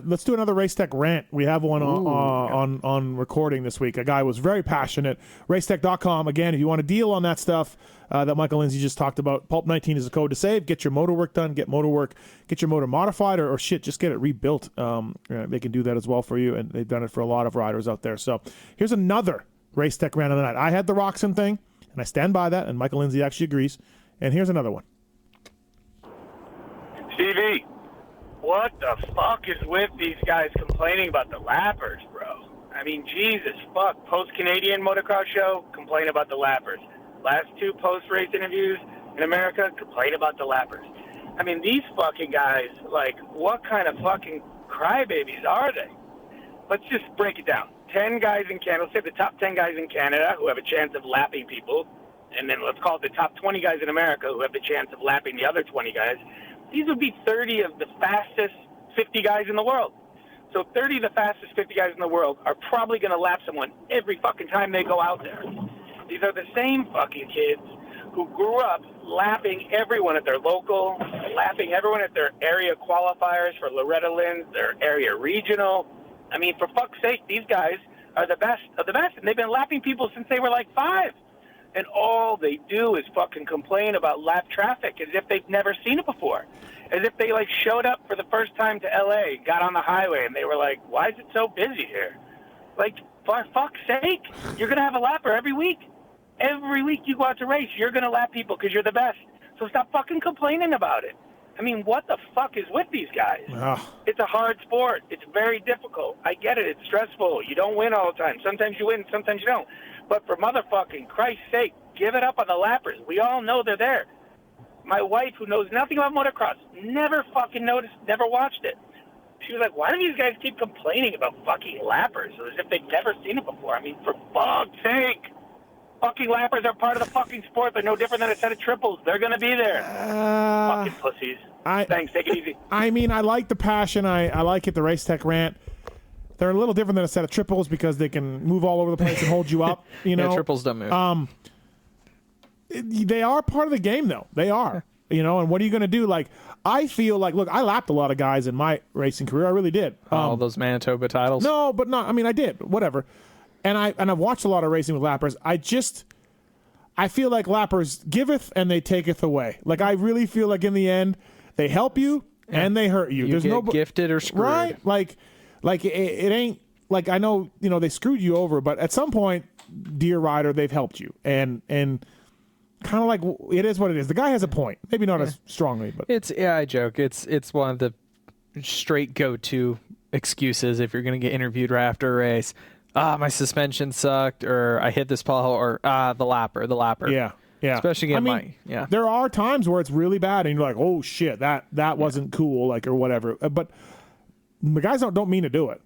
Let's do another Race Tech rant. We have one on recording this week. A guy was very passionate. Racetech.com. Again, if you want a deal on that stuff that Michael Lindsay just talked about, Pulp19 is the code to save. Get your motor work done. Get your motor modified, or shit, just get it rebuilt. They can do that as well for you, and they've done it for a lot of riders out there. So here's another Race Tech rant of the night. I had the Roxon thing, and I stand by that, and Michael Lindsay actually agrees. And here's another one. Stevie, what the fuck is with these guys complaining about the lappers, bro? I mean, Jesus fuck. Post-Canadian motocross show, complain about the lappers. Last 2 post-race interviews in America, complain about the lappers. I mean, these fucking guys, like, what kind of fucking crybabies are they? Let's just break it down. 10 guys in Canada, let's say the top 10 guys in Canada who have a chance of lapping people, and then let's call it the top 20 guys in America who have the chance of lapping the other 20 guys. These would be 30 of the fastest 50 guys in the world. So 30 of the fastest 50 guys in the world are probably going to lap someone every fucking time they go out there. These are the same fucking kids who grew up lapping everyone at their local, lapping everyone at their area qualifiers for Loretta Lynn's, their area regional. I mean, for fuck's sake, these guys are the best of the best, and they've been lapping people since they were like 5. And all they do is fucking complain about lap traffic as if they've never seen it before. As if they, like, showed up for the first time to L.A., got on the highway, and they were like, why is it so busy here? Like, for fuck's sake, you're going to have a lapper every week. Every week you go out to race, you're going to lap people because you're the best. So stop fucking complaining about it. I mean, what the fuck is with these guys? It's a hard sport. It's very difficult. I get it. It's stressful. You don't win all the time. Sometimes you win, sometimes you don't. But for motherfucking Christ's sake, give it up on the lappers. We all know they're there. My wife, who knows nothing about motocross, never fucking noticed, never watched it. She was like, why do these guys keep complaining about fucking lappers as if they've never seen it before? I mean, for fuck's sake. Fucking lappers are part of the fucking sport. They're no different than a set of triples. They're going to be there. Fucking pussies. Thanks. Take it easy. I mean, I like the passion. I like it, the Race Tech rant. They're a little different than a set of triples because they can move all over the place and hold you up. You know, Yeah, triples don't move. They are part of the game, though. They are. You know, and what are you going to do? Like, I feel like, look, I lapped a lot of guys in my racing career. I really did. All those Manitoba titles? No, but not. I mean, I did. Whatever. And I've watched a lot of racing with lappers. I feel like lappers giveth and they taketh away. Like, I really feel like in the end, they help you and they hurt you. You There's get no gifted or screwed. Right? Like it ain't like, I know, you know, they screwed you over, but at some point, dear rider, they've helped you. And kind of like, it is what it is. The guy has a point. Maybe not as strongly, but I joke. It's one of the straight go-to excuses if you're going to get interviewed right after a race. My suspension sucked, or I hit this pole, or the lapper. Yeah. Especially there are times where it's really bad, and you're like, oh shit, that wasn't cool, like, or whatever. But the guys don't mean to do it.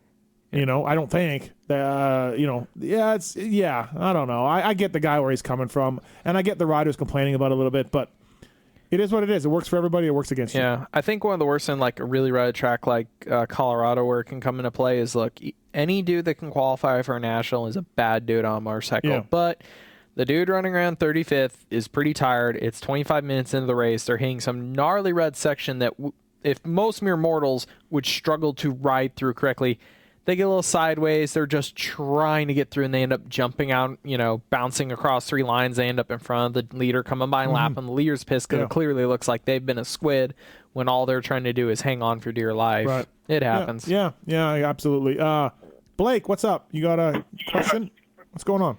You know, I don't think. I don't know. I get the guy where he's coming from, and I get the riders complaining about it a little bit, but it is what it is. It works for everybody. It works against you. Yeah, I think one of the worst in like a really ride track like Colorado where it can come into play is, look, any dude that can qualify for a national is a bad dude on a motorcycle. Yeah. But the dude running around 35th is pretty tired. It's 25 minutes into the race. They're hitting some gnarly red section that if most mere mortals would struggle to ride through correctly, they get a little sideways. They're just trying to get through, and they end up jumping out, you know, bouncing across 3 lines. They end up in front of the leader coming by and lapping. The leader's pissed because it clearly looks like they've been a squid when all they're trying to do is hang on for dear life. Right. It happens. Yeah, absolutely. Blake, what's up? You got a question? What's going on?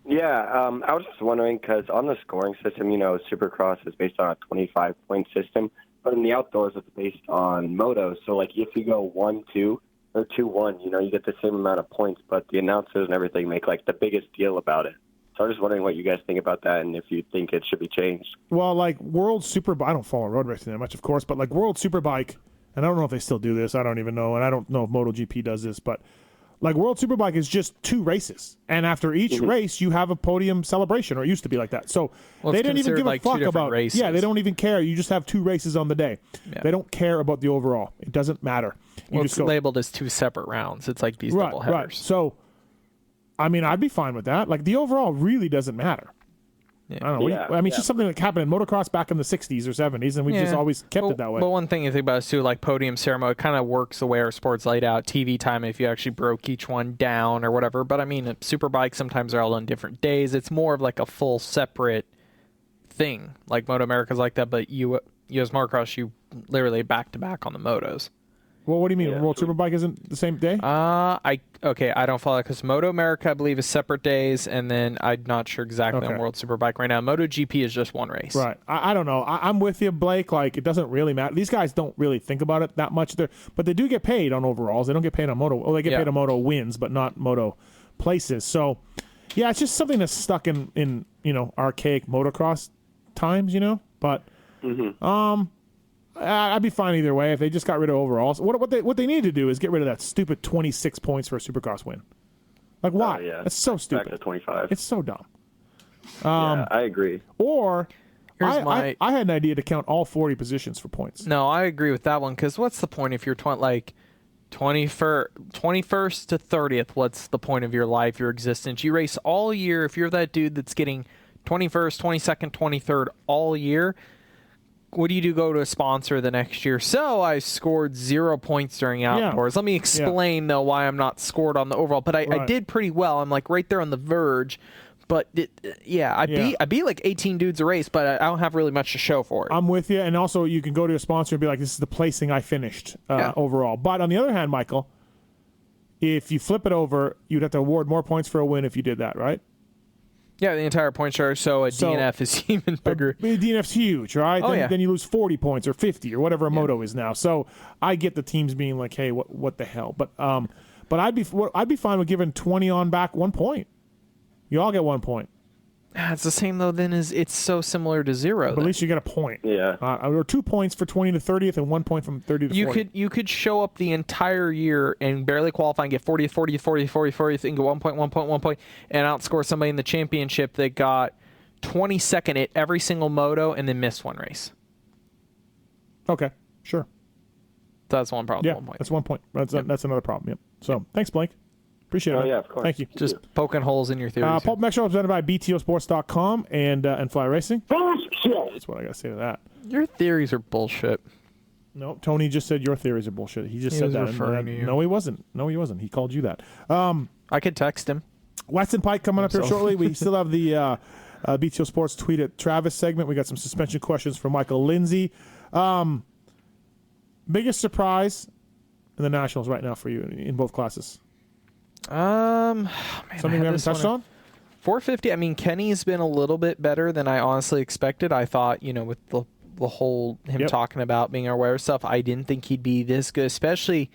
Yeah, I was just wondering, because on the scoring system, you know, Supercross is based on a 25-point system, but in the outdoors it's based on motos. So, like, if you go 1-2 or 2-1, you know, you get the same amount of points, but the announcers and everything make, like, the biggest deal about it. So I was just wondering what you guys think about that and if you think it should be changed. Well, like, World Superbike, I don't follow road racing that much, of course, but, like, World Superbike, and I don't know if they still do this, I don't even know, and I don't know if MotoGP does this, but like World Superbike is just 2 races, and after each race you have a podium celebration, or it used to be like that. So they didn't even give a fuck about races. Yeah, they don't even care. You just have 2 races on the day. Yeah. They don't care about the overall. It doesn't matter. It's labeled as 2 separate rounds. It's like these double headers. Right. So, I mean, I'd be fine with that. Like, the overall really doesn't matter. I don't know. It's just something that happened in motocross back in the 60s or 70s, and we just always kept it that way. But one thing you think about is, too, like podium ceremony, it kind of works the way our sport's laid out. TV time, if you actually broke each one down or whatever. But, I mean, Superbikes sometimes are all on different days. It's more of like a full separate thing. Like Moto America's like that, but US Motocross, you literally back-to-back on the motos. Well, what do you mean? World Superbike isn't the same day? I don't follow because Moto America, I believe, is separate days, and then I'm not sure exactly on World Superbike right now. MotoGP is just one race. Right. I don't know. I'm with you, Blake. Like, it doesn't really matter. These guys don't really think about it that much. But they do get paid on overalls. They don't get paid on moto. Well, they get paid on moto wins, but not moto places. So, yeah, it's just something that's stuck in archaic motocross times, But, I'd be fine either way if they just got rid of overalls. What they need to do is get rid of that stupid 26 points for a Supercross win. Like, why? That's so stupid. Back to 25. It's so dumb. I agree. Or I had an idea to count all 40 positions for points. No, I agree with that one because what's the point if you're 21st to 30th? What's the point of your life, your existence? You race all year. If you're that dude that's getting 21st, 22nd, 23rd all year, what do you do? Go to a sponsor the next year? So I scored 0 points during outdoors. Let me explain, though, why I'm not scored on the overall. But I did pretty well. I'm like right there on the verge. But I beat like 18 dudes a race, but I don't have really much to show for it. I'm with you. And also, you can go to a sponsor and be like, this is the placing I finished overall. But on the other hand, Michael, if you flip it over, you'd have to award more points for a win if you did that, right? Yeah, the entire point share, so a DNF is even bigger. DNF's huge, right? Then you lose 40 points or 50 or whatever a moto is now. So I get the teams being like, hey, what the hell? But I'd be fine with giving 20 on back 1 point. You all get 1 point. It's the same, though, then it's so similar to 0. But at least you get a point. Yeah. Or 2 points for 20 to 30th and 1 point from 30 to 40. You could show up the entire year and barely qualify and get 40th, 40th, 40th, 40th, 40th, and get 1 point, 1 point, 1 point, and outscore somebody in the championship that got 22nd at every single moto and then missed one race. Okay, sure. That's one problem. Yeah, 1 point. that's 1 point. That's another problem. Yep. So thanks, Blake. Appreciate it. Oh, yeah, of course. Thank you. Just poking holes in your theories. PulpMX Show is presented by BTOsports.com and Fly Racing. Bullshit. That's what I got to say to that. Your theories are bullshit. No, Tony just said your theories are bullshit. He just said was that. referring to you. No, he wasn't. He called you that. I could text him. Weston Pike coming up here shortly. We still have the BTO Sports Tweet at Travis segment. We got some suspension questions from Michael Lindsay. Biggest surprise in the Nationals right now for you in both classes? Something we haven't touched on? 450. I mean, Kenny's been a little bit better than I honestly expected. I thought, with the whole him talking about being aware of stuff, I didn't think he'd be this good, especially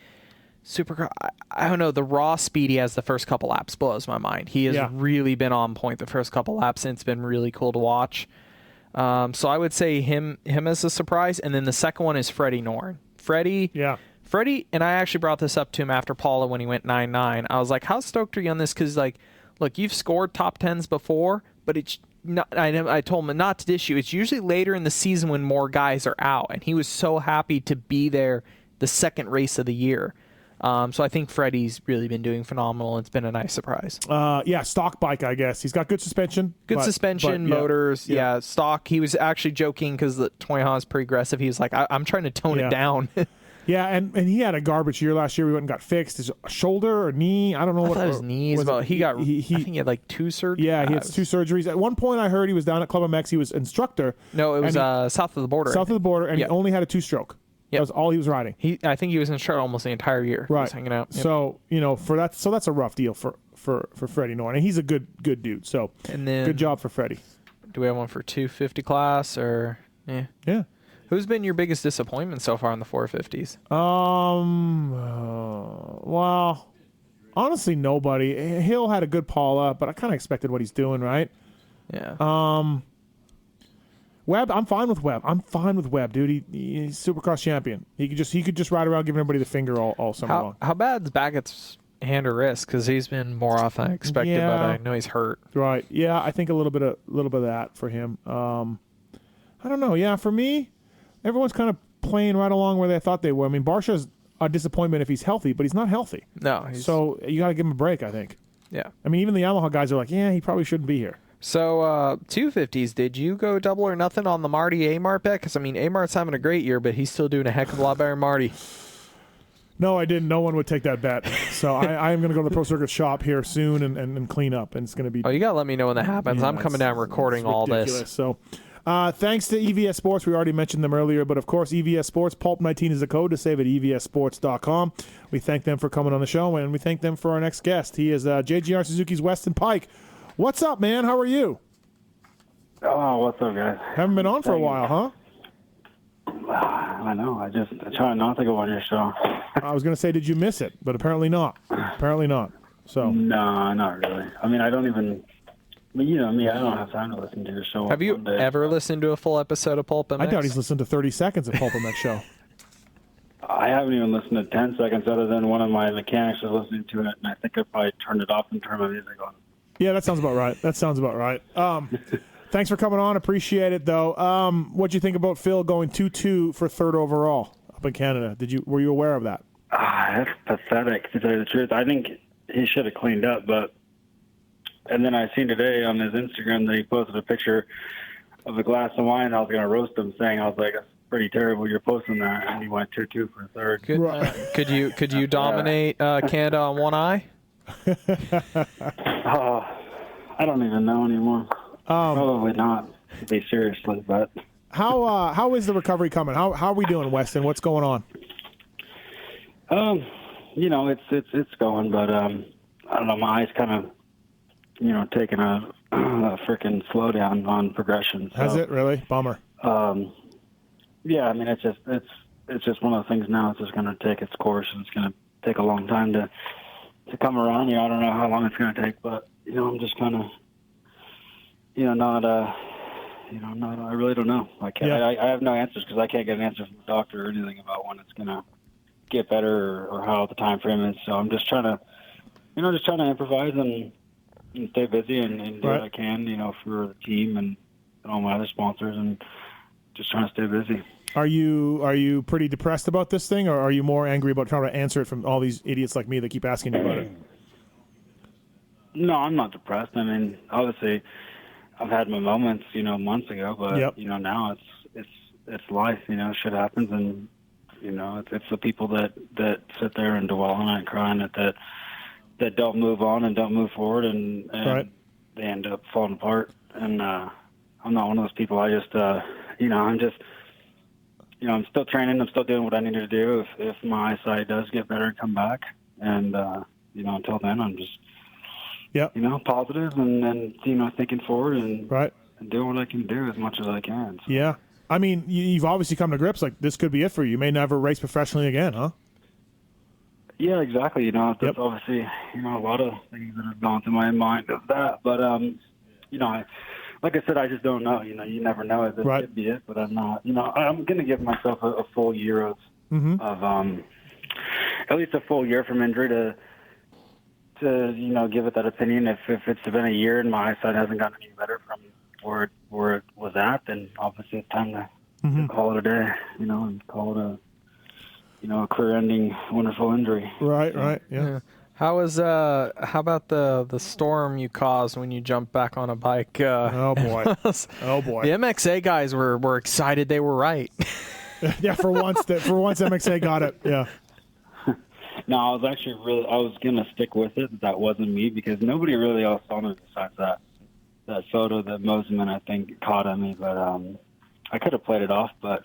Supercross. I don't know. The raw speed he has the first couple laps blows my mind. He has really been on point the first couple laps, and it's been really cool to watch. So I would say him as a surprise, and then the second one is Freddie Norn. Freddie, and I actually brought this up to him after Paula when he went 9-9. I was like, how stoked are you on this? Because, look, you've scored top 10s before, but it's not, I told him not to issue. It's usually later in the season when more guys are out, and he was so happy to be there the second race of the year. So I think Freddie's really been doing phenomenal. It's been a nice surprise. Stock bike, I guess. He's got good suspension. Motors. Yeah, stock. He was actually joking because the 20 Honda's pretty aggressive. He was like, I'm trying to tone it down. Yeah, and he had a garbage year last year. We went and got fixed. His shoulder or knee, I don't know what. His knees. I think he had like 2 surgeries. Yeah, he had 2 surgeries. At one point, I heard he was down at PulpMX. He was instructor. No, it was south of the border. South of the border, and he only had a 2-stroke. That was all he was riding. I think he was instructor almost the entire year. Right, he was hanging out. Yep. So that's a rough deal for Freddie Norn, and he's a good dude. So and then, good job for Freddie. Do we have one for 250 class or yeah? Who's been your biggest disappointment so far in the 450s? Well, honestly, nobody. Hill had a good Paula, but I kind of expected what he's doing, right? Yeah. Webb, I'm fine with Webb. Dude. He's Supercross champion. He could just ride around giving everybody the finger all summer long. How bad's Baggett's hand or wrist? Because he's been more off than I expected, but I know he's hurt. Right. Yeah, I think a little bit of that for him. I don't know. Yeah, for me, everyone's kind of playing right along where they thought they were. I mean, Barsha's a disappointment if he's healthy, but he's not healthy. No. So you got to give him a break, I think. Yeah. I mean, even the Yamaha guys are like, yeah, he probably shouldn't be here. So 250s, did you go double or nothing on the Marty Amart bet? Because, I mean, Amart's having a great year, but he's still doing a heck of a lot better than Marty. No, I didn't. No one would take that bet. So I am going to go to the Pro Circuit shop here soon and clean up, and it's going to be... Oh, you got to let me know when that happens. I'm coming down recording all this. So thanks to EVS Sports. We already mentioned them earlier, but of course, EVS Sports, PulpMX is the code to save at evsports.com. We thank them for coming on the show, and we thank them for our next guest. He is JGR Suzuki's Weston Pike. What's up, man? How are you? Oh, what's up, guys? Haven't been on for a while, huh? I know. I try not to go on your show. I was going to say, did you miss it? But apparently not. Apparently not. So. No, not really. I mean, I don't even... I mean, you know me, I don't have time to listen to your show. Have you ever listened to a full episode of PulpMX? I doubt he's listened to 30 seconds of PulpMX Show. I haven't even listened to 10 seconds other than one of my mechanics was listening to it, and I think I probably turned it off and turned my music on. Yeah, that sounds about right. Thanks for coming on. Appreciate it, though. What'd you think about Phil going 2-2 for third overall up in Canada? Were you aware of that? That's pathetic, to tell you the truth. I think he should have cleaned up, and then I seen today on his Instagram that he posted a picture of a glass of wine. I was going to roast him, saying, I was like, that's pretty terrible you're posting that, and he went 2-2 for third. Could you dominate Canada on one eye? I don't even know anymore. Probably not, to be seriously, but... How is the recovery coming? How are we doing, Weston? What's going on? You know, it's going, but I don't know, my eyes kind of, you know, taking a freaking slowdown on progression. So, has it really? Bummer. Yeah, I mean, it's just one of the things now. It's just going to take its course, and it's going to take a long time to come around. You know, I don't know how long it's going to take, but you know, I'm just kind of, you know, I really don't know. I can't. Yeah. I have no answers because I can't get an answer from the doctor or anything about when it's going to get better or how the time frame is. So I'm just trying to, improvise and stay busy and do what I can, you know, for the team and all my other sponsors, and just trying to stay busy. Are you pretty depressed about this thing, or are you more angry about trying to answer it from all these idiots like me that keep asking you about it? No, I'm not depressed. I mean, obviously, I've had my moments, you know, months ago, but you know, now it's life. You know, shit happens, and you know, it's the people that sit there and dwell on it and cry on it that don't move on and don't move forward, and they end up falling apart. And I'm not one of those people. I just, you know, I'm still training. I'm still doing what I need to do. If my eyesight does get better and come back, and you know, until then, I'm just, you know, positive and you know, thinking forward and doing what I can do as much as I can. So. Yeah, I mean, you've obviously come to grips like this could be it for you. You may never race professionally again, huh? Yeah, exactly. You know, that's obviously, you know, a lot of things that have gone through my mind of that. But you know, like I said, I just don't know. You know, you never know. This could be it, but I'm not. You know, I'm going to give myself a full year of at least a full year from injury to you know, give it that opinion. If it's been a year and my eyesight hasn't gotten any better from where it was at, then obviously it's time to call it a day. You know, and call it a career-ending wonderful injury. Right. Yeah. How about the storm you caused when you jumped back on a bike? Oh boy. The MXA guys were excited they were right. Yeah, for once MXA got it. Yeah. No, I was gonna stick with it. That wasn't me because nobody really else saw me besides that photo that Moseman, I think, caught at me. But I could have played it off, but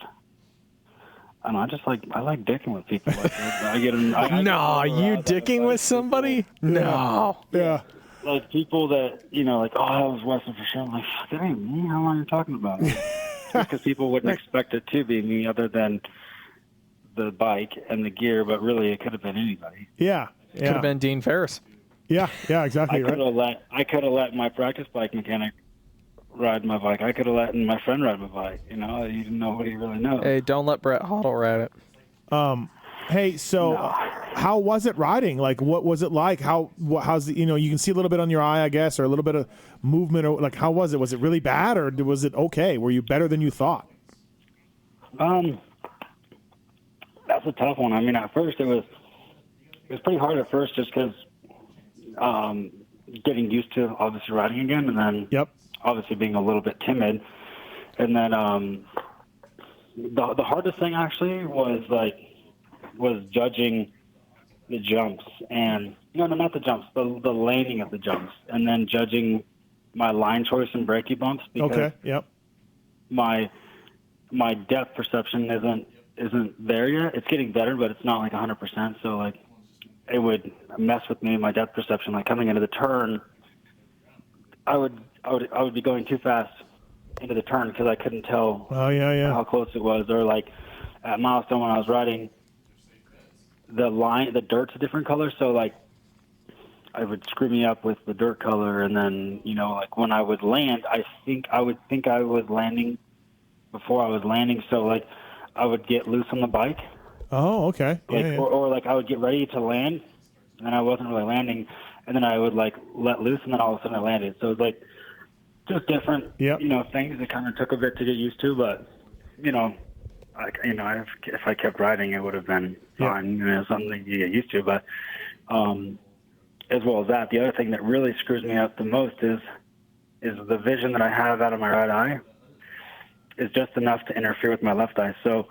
I don't know. I like dicking with people. Like that. You dicking with somebody? No. Yeah. Like people that, you know, like, oh, that was Weston for sure. I'm like, fuck, that ain't me. How long are you talking about? Because people wouldn't expect it to be me other than the bike and the gear, but really it could have been anybody. Yeah. Could have been Dean Ferris. Yeah, exactly. I could have let my practice bike mechanic ride my bike. I could have let my friend ride my bike. You know, you didn't know what he really knows. Hey, don't let Brett Hoddle ride it. Hey, so how was it riding? Like, what was it like? How's it, you know, you can see a little bit on your eye, I guess, or a little bit of movement, or like, how was it? Was it really bad, or was it okay? Were you better than you thought? That's a tough one. I mean, at first it was pretty hard at first, just because getting used to obviously riding again, and then obviously being a little bit timid. And then the hardest thing actually was judging the jumps, and no, not the jumps, the landing of the jumps, and then judging my line choice and breaky bumps, because my depth perception isn't there yet. It's getting better, but it's not like 100%. So like it would mess with me, my depth perception. Like coming into the turn, I would be going too fast into the turn because I couldn't tell how close it was. Or like at Milestone when I was riding, the dirt's a different color, so like I would screw me up with the dirt color. And then, you know, like when I would land, I would think I was landing before I was landing, so like I would get loose on the bike. Oh, okay. Like, or like I would get ready to land, and I wasn't really landing, and then I would like let loose, and then all of a sudden I landed. So it's like just different, you know, things that kind of took a bit to get used to. But you know, if I kept riding, it would have been fine. You know, something you get used to. But as well as that, the other thing that really screws me up the most is the vision that I have out of my right eye is just enough to interfere with my left eye. So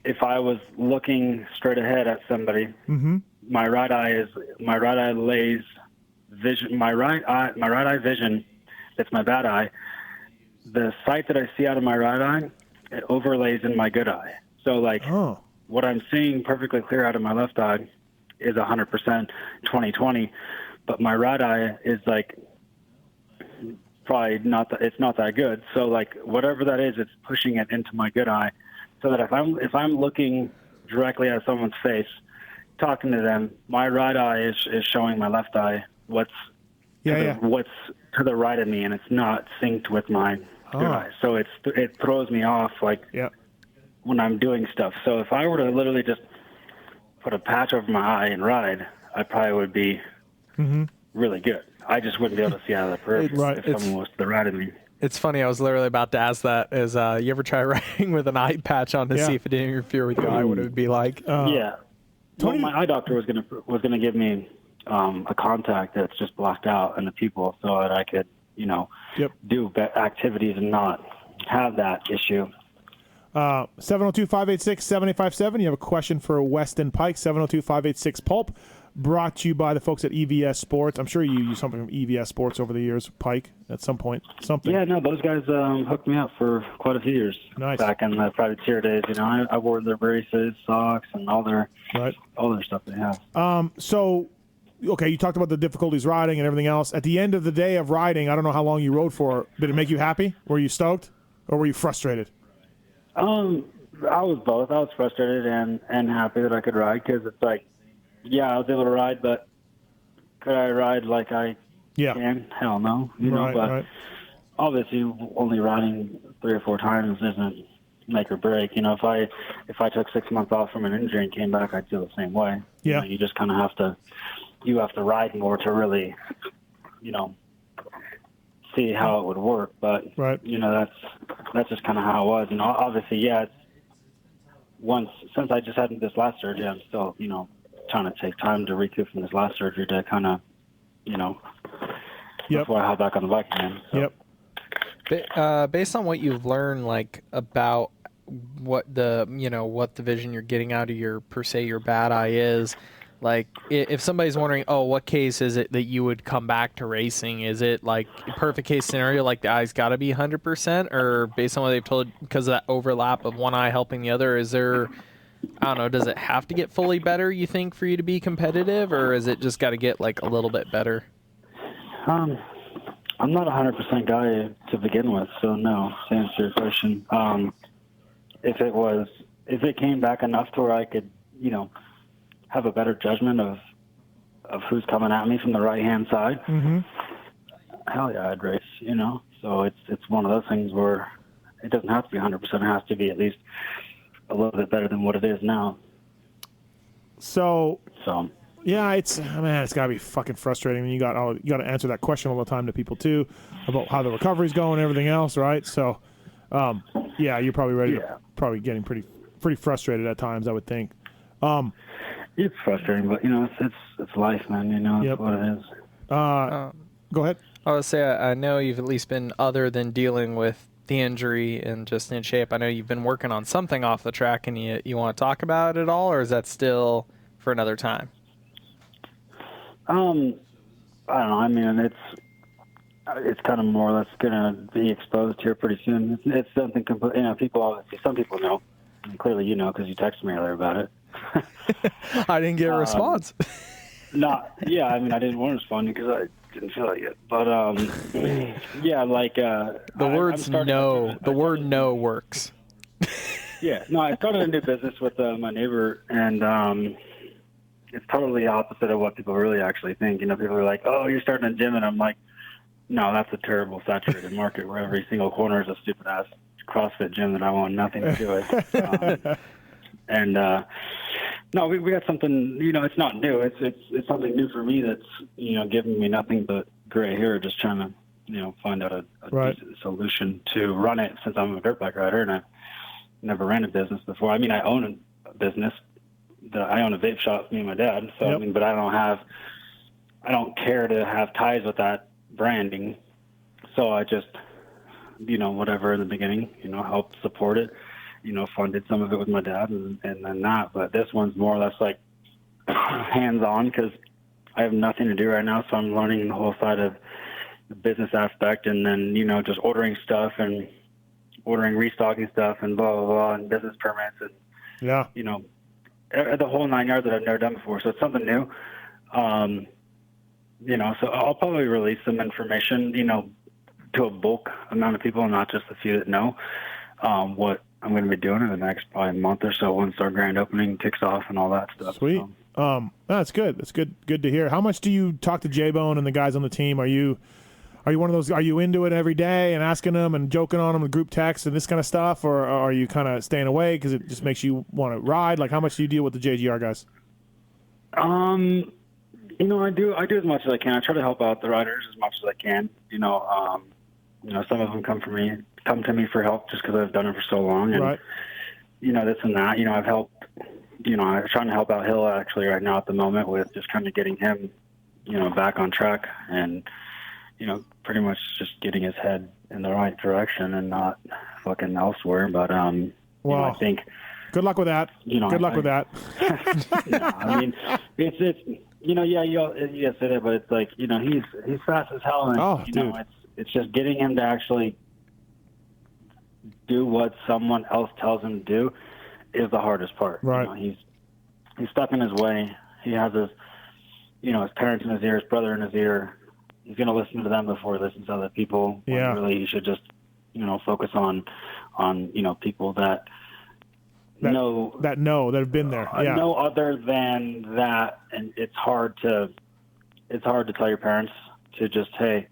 if I was looking straight ahead at somebody, my right eye lays vision. My right eye vision, that's my bad eye. The sight that I see out of my right eye, it overlays in my good eye. So like what I'm seeing perfectly clear out of my left eye is 100% 20/20, but my right eye is like probably it's not that good. So like whatever that is, it's pushing it into my good eye, so that if I'm looking directly at someone's face, talking to them, my right eye is showing my left eye what's to the right of me, and it's not synced with my good eye. So it throws me off like when I'm doing stuff. So if I were to literally just put a patch over my eye and ride, I probably would be really good. I just wouldn't be able to see out of the peripheral if someone was to the right of me. It's funny. I was literally about to ask that. Is you ever try riding with an eye patch on to see if it didn't interfere with your eye? What it would be like? Well, my eye doctor was gonna give me a contact that's just blocked out in the pupil, so that I could, you know, do activities and not have that issue. 702-586-7857. You have a question for Weston Pike. 702-586-PULP. Brought to you by the folks at EVS Sports. I'm sure you used something from EVS Sports over the years, Pike, at some point. Yeah, no, those guys hooked me up for quite a few years. Nice. Back in the privateer days. You know, I wore their braces, socks, and all their stuff they have. So, okay, you talked about the difficulties riding and everything else. At the end of the day of riding, I don't know how long you rode for. Did it make you happy? Were you stoked, or were you frustrated? I was both. I was frustrated and happy that I could ride, because it's like, I was able to ride, but could I ride like I can? Hell no. You know, but obviously only riding 3 or 4 times isn't make or break. You know, if I took 6 months off from an injury and came back, I'd feel the same way. Yeah. You know, you just kind of have to ride more to really, you know, see how it would work. But you know, that's just kind of how it was. And obviously, since I just had this last surgery, I'm still, you know, trying to take time to recoup from this last surgery to kind of, you know, before I hop back on the bike again. So. Based on what you've learned, like about what the vision you're getting out of your bad eye is, like if somebody's wondering, what case is it that you would come back to racing? Is it like a perfect case scenario, like the eye's got to be 100%, or based on what they've told, because of that overlap of one eye helping the other, is there, I don't know, does it have to get fully better, you think, for you to be competitive, or is it just got to get like a little bit better? I'm not a 100% guy to begin with, so no, to answer your question. If it came back enough to where I could, you know, have a better judgment of who's coming at me from the right-hand side, hell yeah, I'd race, you know? So it's one of those things where it doesn't have to be 100%, it has to be at least a little bit better than what it is now. So yeah, it's gotta be fucking frustrating. You got to answer that question all the time to people too, about how the recovery's going and everything else, right? So, you're probably ready. Probably getting pretty frustrated at times, I would think. It's frustrating, but you know, it's life, man. You know, it's what it is. Go ahead. I would say I know you've at least been, other than dealing with the injury and just in shape, I know you've been working on something off the track, and you want to talk about it all, or is that still for another time? I don't know. I mean, it's kind of more or less going to be exposed here pretty soon. It's something completely, some people know. I mean, clearly you know because you texted me earlier about it. I didn't get a response. Yeah, I mean, I didn't want to respond because I didn't feel like it. But, yeah, like... the word no works. Yeah, no, I started a new business with my neighbor, and it's totally opposite of what people really actually think. You know, people are like, oh, you're starting a gym, and I'm like, no, that's a terrible saturated market where every single corner is a stupid-ass CrossFit gym that I want nothing to do with. No, we got something, it's not new. It's something new for me that's, giving me nothing but gray hair, just trying to, find out a decent solution to run it since I'm a dirt bike rider and I never ran a business before. I mean, I own a business. I own a vape shop, me and my dad. So, Yep. I mean, but I don't care to have ties with that branding. So I just, whatever in the beginning, helped support it. Funded some of it with my dad and then that. But this one's more or less like hands-on because I have nothing to do right now, so I'm learning the whole side of the business aspect and then, just ordering stuff and restocking stuff and blah, blah, blah, and business permits and, the whole 9 yards that I've never done before. So it's something new. So I'll probably release some information, to a bulk amount of people, not just a few that know what I'm going to be doing in the next probably month or so once our grand opening kicks off and all that stuff. Sweet. That's good. That's good to hear. How much do you talk to J-Bone and the guys on the team? Are you one of those, are you into it every day and asking them and joking on them with group texts and this kind of stuff? Or are you kind of staying away because it just makes you want to ride? Like, how much do you deal with the JGR guys? I do as much as I can. I try to help out the riders as much as I can. Some of them come to me for help just because I've done it for so long. And, right. This and that. I've helped, I'm trying to help out Hill actually right now at the moment with just kind of getting him, back on track and, pretty much just getting his head in the right direction and not fucking elsewhere. But, well, I think. Good luck with that. Good luck with that. I mean, it's yes, it is, but it's like, he's fast as hell. And, dude. It's just getting him to actually do what someone else tells him to do is the hardest part. Right. He's stuck in his way. He has his parents in his ear, his brother in his ear. He's going to listen to them before he listens to other people. Yeah. Really, he should just, focus on people that have been there. Yeah. No other than that. And it's hard to tell your parents to just, hey,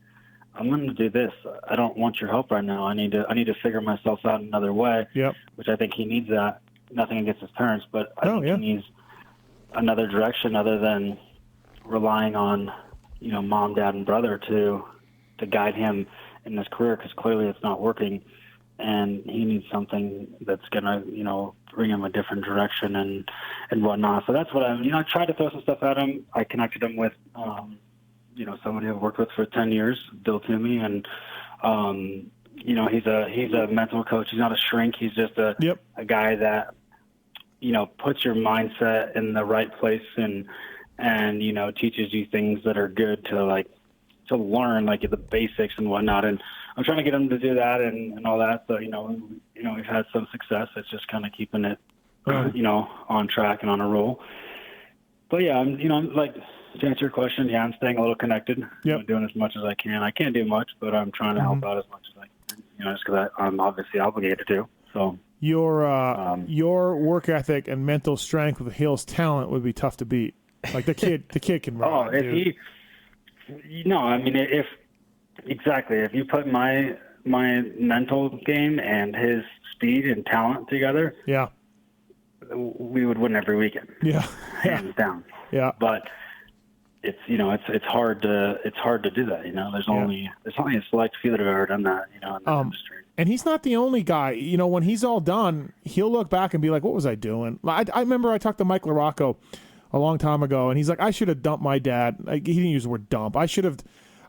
I'm going to do this. I don't want your help right now. I need to figure myself out another way. Yep. Which I think he needs that. Nothing against his parents, but I think he needs another direction other than relying on, mom, dad, and brother to guide him in this career because clearly it's not working, and he needs something that's going to, bring him a different direction and whatnot. So that's what I tried to throw some stuff at him. I connected him with, somebody I've worked with for 10 years, Bill Toomey, and, he's a mental coach. He's not a shrink. He's just a guy that, puts your mindset in the right place and teaches you things that are good to learn, like the basics and whatnot. And I'm trying to get him to do that and all that. So, we've had some success. It's just kind of keeping it, on track and on a roll. But yeah, I'm to answer your question, I'm staying a little connected. Yep. Doing as much as I can. I can't do much, but I'm trying to help out as much as I can, just because I'm obviously obligated to. So your work ethic and mental strength with Hill's talent would be tough to beat. Like the kid can ride. If you put my mental game and his speed and talent together, we would win every weekend. Yeah. Hands down. Yeah. But it's hard to do that. There's only a select few that have ever done that. In the industry. And he's not the only guy. When he's all done, he'll look back and be like, "What was I doing?" I remember I talked to Mike LaRocco a long time ago, and he's like, "I should have dumped my dad." Like, he didn't use the word dump. I should have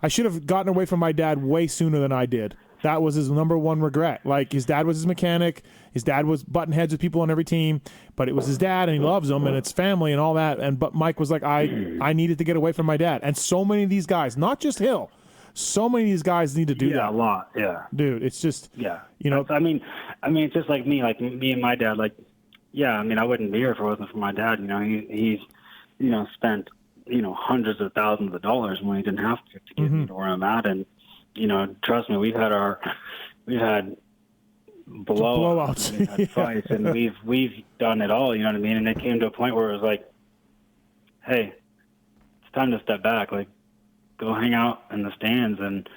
I should have gotten away from my dad way sooner than I did. That was his number one regret. Like, his dad was his mechanic. His dad was butting heads with people on every team, but it was his dad, and he loves them, and it's family and all that. But Mike was like, I needed to get away from my dad. And so many of these guys, not just Hill, so many of these guys need to do that. Yeah, a lot. Yeah, dude, it's just I mean, it's just like me and my dad. Like, yeah, I mean, I wouldn't be here if it wasn't for my dad. You know, he's spent hundreds of thousands of dollars when he didn't have to get me to where I'm at, and trust me, we've had blowouts, we've had fights, and we've done it all. You know what I mean? And it came to a point where it was like, hey, it's time to step back. Like, go hang out in the stands and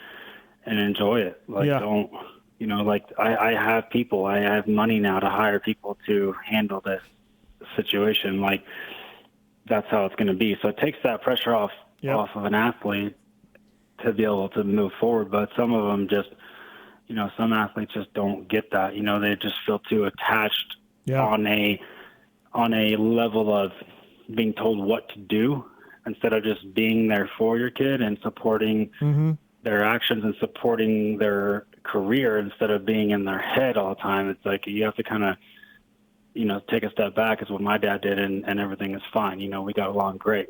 enjoy it. Like, don't, like I have people, I have money now to hire people to handle this situation. Like, that's how it's going to be. So it takes that pressure off of an athlete to be able to move forward. But some of them just, some athletes just don't get that. They just feel too attached on a level of being told what to do instead of just being there for your kid and supporting their actions and supporting their career instead of being in their head all the time. It's like you have to kind of, take a step back is what my dad did, and everything is fine. We got along great.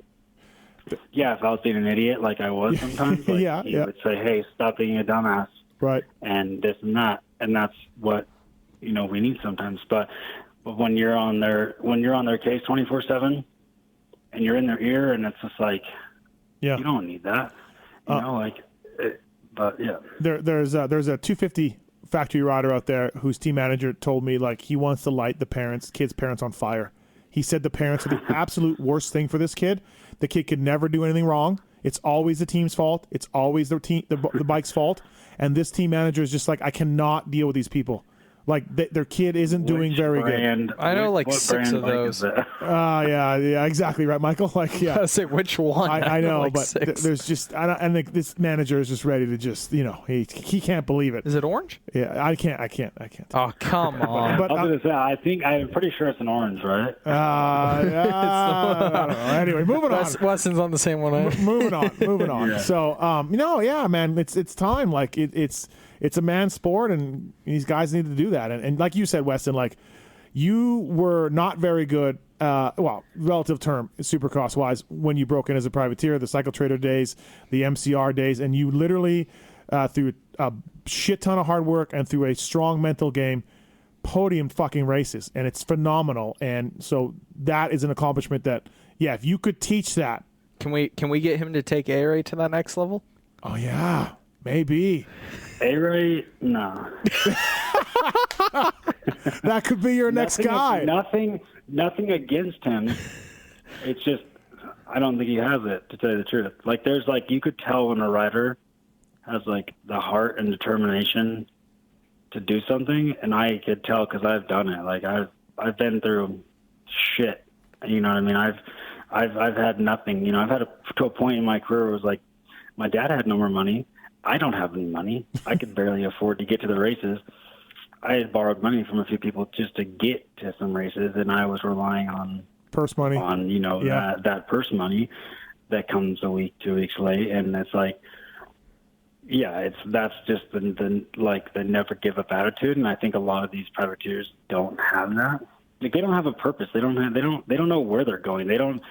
Yeah, if I was being an idiot like I was sometimes, he would say, hey, stop being a dumbass. Right. And this and that. And that's what, we need sometimes. But when you're on their case 24/7 and you're in their ear, and it's just like, you don't need that. But yeah. There's a 250 factory rider out there whose team manager told me, like, he wants to light the kids' parents on fire. He said the parents are the absolute worst thing for this kid. The kid could never do anything wrong. It's always the team's fault. It's always the bike's fault. And this team manager is just like, I cannot deal with these people. Like, their kid isn't doing very good. I know like 6 of those. Yeah, exactly right, Michael. Like, yeah. I say which one. I know, like but 6. there's just, this manager is just ready to just, he can't believe it. Is it orange? Yeah, I can't. Oh, come on. But I'm pretty sure it's an orange, right? I don't know. Anyway, moving on. Weston's on the same one. Moving on. Yeah. So, man, it's time. Like, it's a man's sport, and these guys need to do that. And like you said, Weston, like, you were not very good, relative term, Supercross-wise, when you broke in as a privateer, the Cycle Trader days, the MCR days, and you literally, through a shit ton of hard work and through a strong mental game, podium fucking races, and it's phenomenal. And so that is an accomplishment that, if you could teach that. Can we get him to take A-Ray to that next level? Oh, yeah. Maybe. A-Ray? No. That could be your next guy. Nothing against him. It's just, I don't think he has it, to tell you the truth. Like, there's, like, you could tell when a rider has, like, the heart and determination to do something, and I could tell because I've done it. Like, I've been through shit. You know what I mean? I've had nothing. I've had to a point in my career where it was like, my dad had no more money. I don't have any money. I could barely afford to get to the races. I had borrowed money from a few people just to get to some races, and I was relying on purse money. That purse money that comes a week, 2 weeks late, and it's like, that's just the never give up attitude, and I think a lot of these privateers don't have that. Like, they don't have a purpose. They don't know where they're going. They don't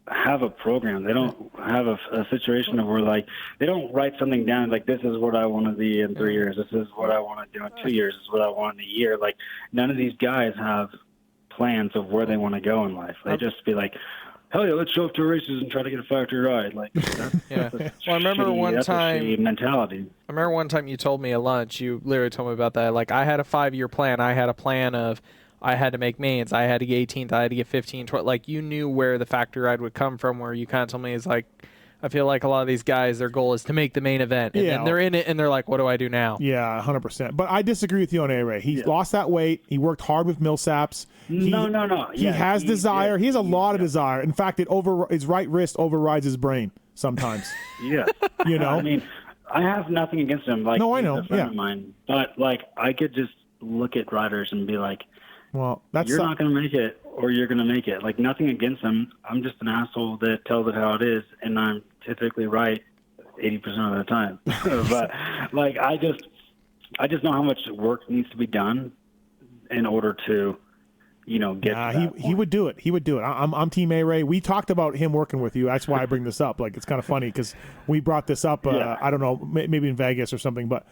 have a program. They don't have a situation of where, like, they don't write something down like, this is what I want to be in 3 years, this is what I want to do in 2 years, this is what I want in a year. Like, none of these guys have plans of where they want to go in life. They just be like, hell yeah, let's show up to races and try to get a factory ride. Like, that's Well, I remember one time mentality. I remember one time you told me at lunch, you literally told me about that. Like, I had a 5-year plan. I had a plan of, I had to make mains. I had to get 18th. I had to get 15th. 12th. Like, you knew where the factory ride would come from, where you kind of told me, it's like, I feel like a lot of these guys, their goal is to make the main event. And then they're in it, and they're like, what do I do now? Yeah, 100%. But I disagree with you on A-Ray. He lost that weight. He worked hard with Millsaps. No. He has desire. He has a lot of desire. In fact, his right wrist overrides his brain sometimes. Yeah. I mean, I have nothing against him. Like, no, I know. He's a friend of mine. But, like, I could just look at riders and be like, well, you're not going to make it or you're going to make it. Like, nothing against them. I'm just an asshole that tells it how it is, and I'm typically right 80% of the time. But, like, I just know how much work needs to be done in order to, get to that he would do it. He would do it. I'm Team A-Ray. We talked about him working with you. That's why I bring this up. Like, it's kind of funny because we brought this up, I don't know, maybe in Vegas or something. But,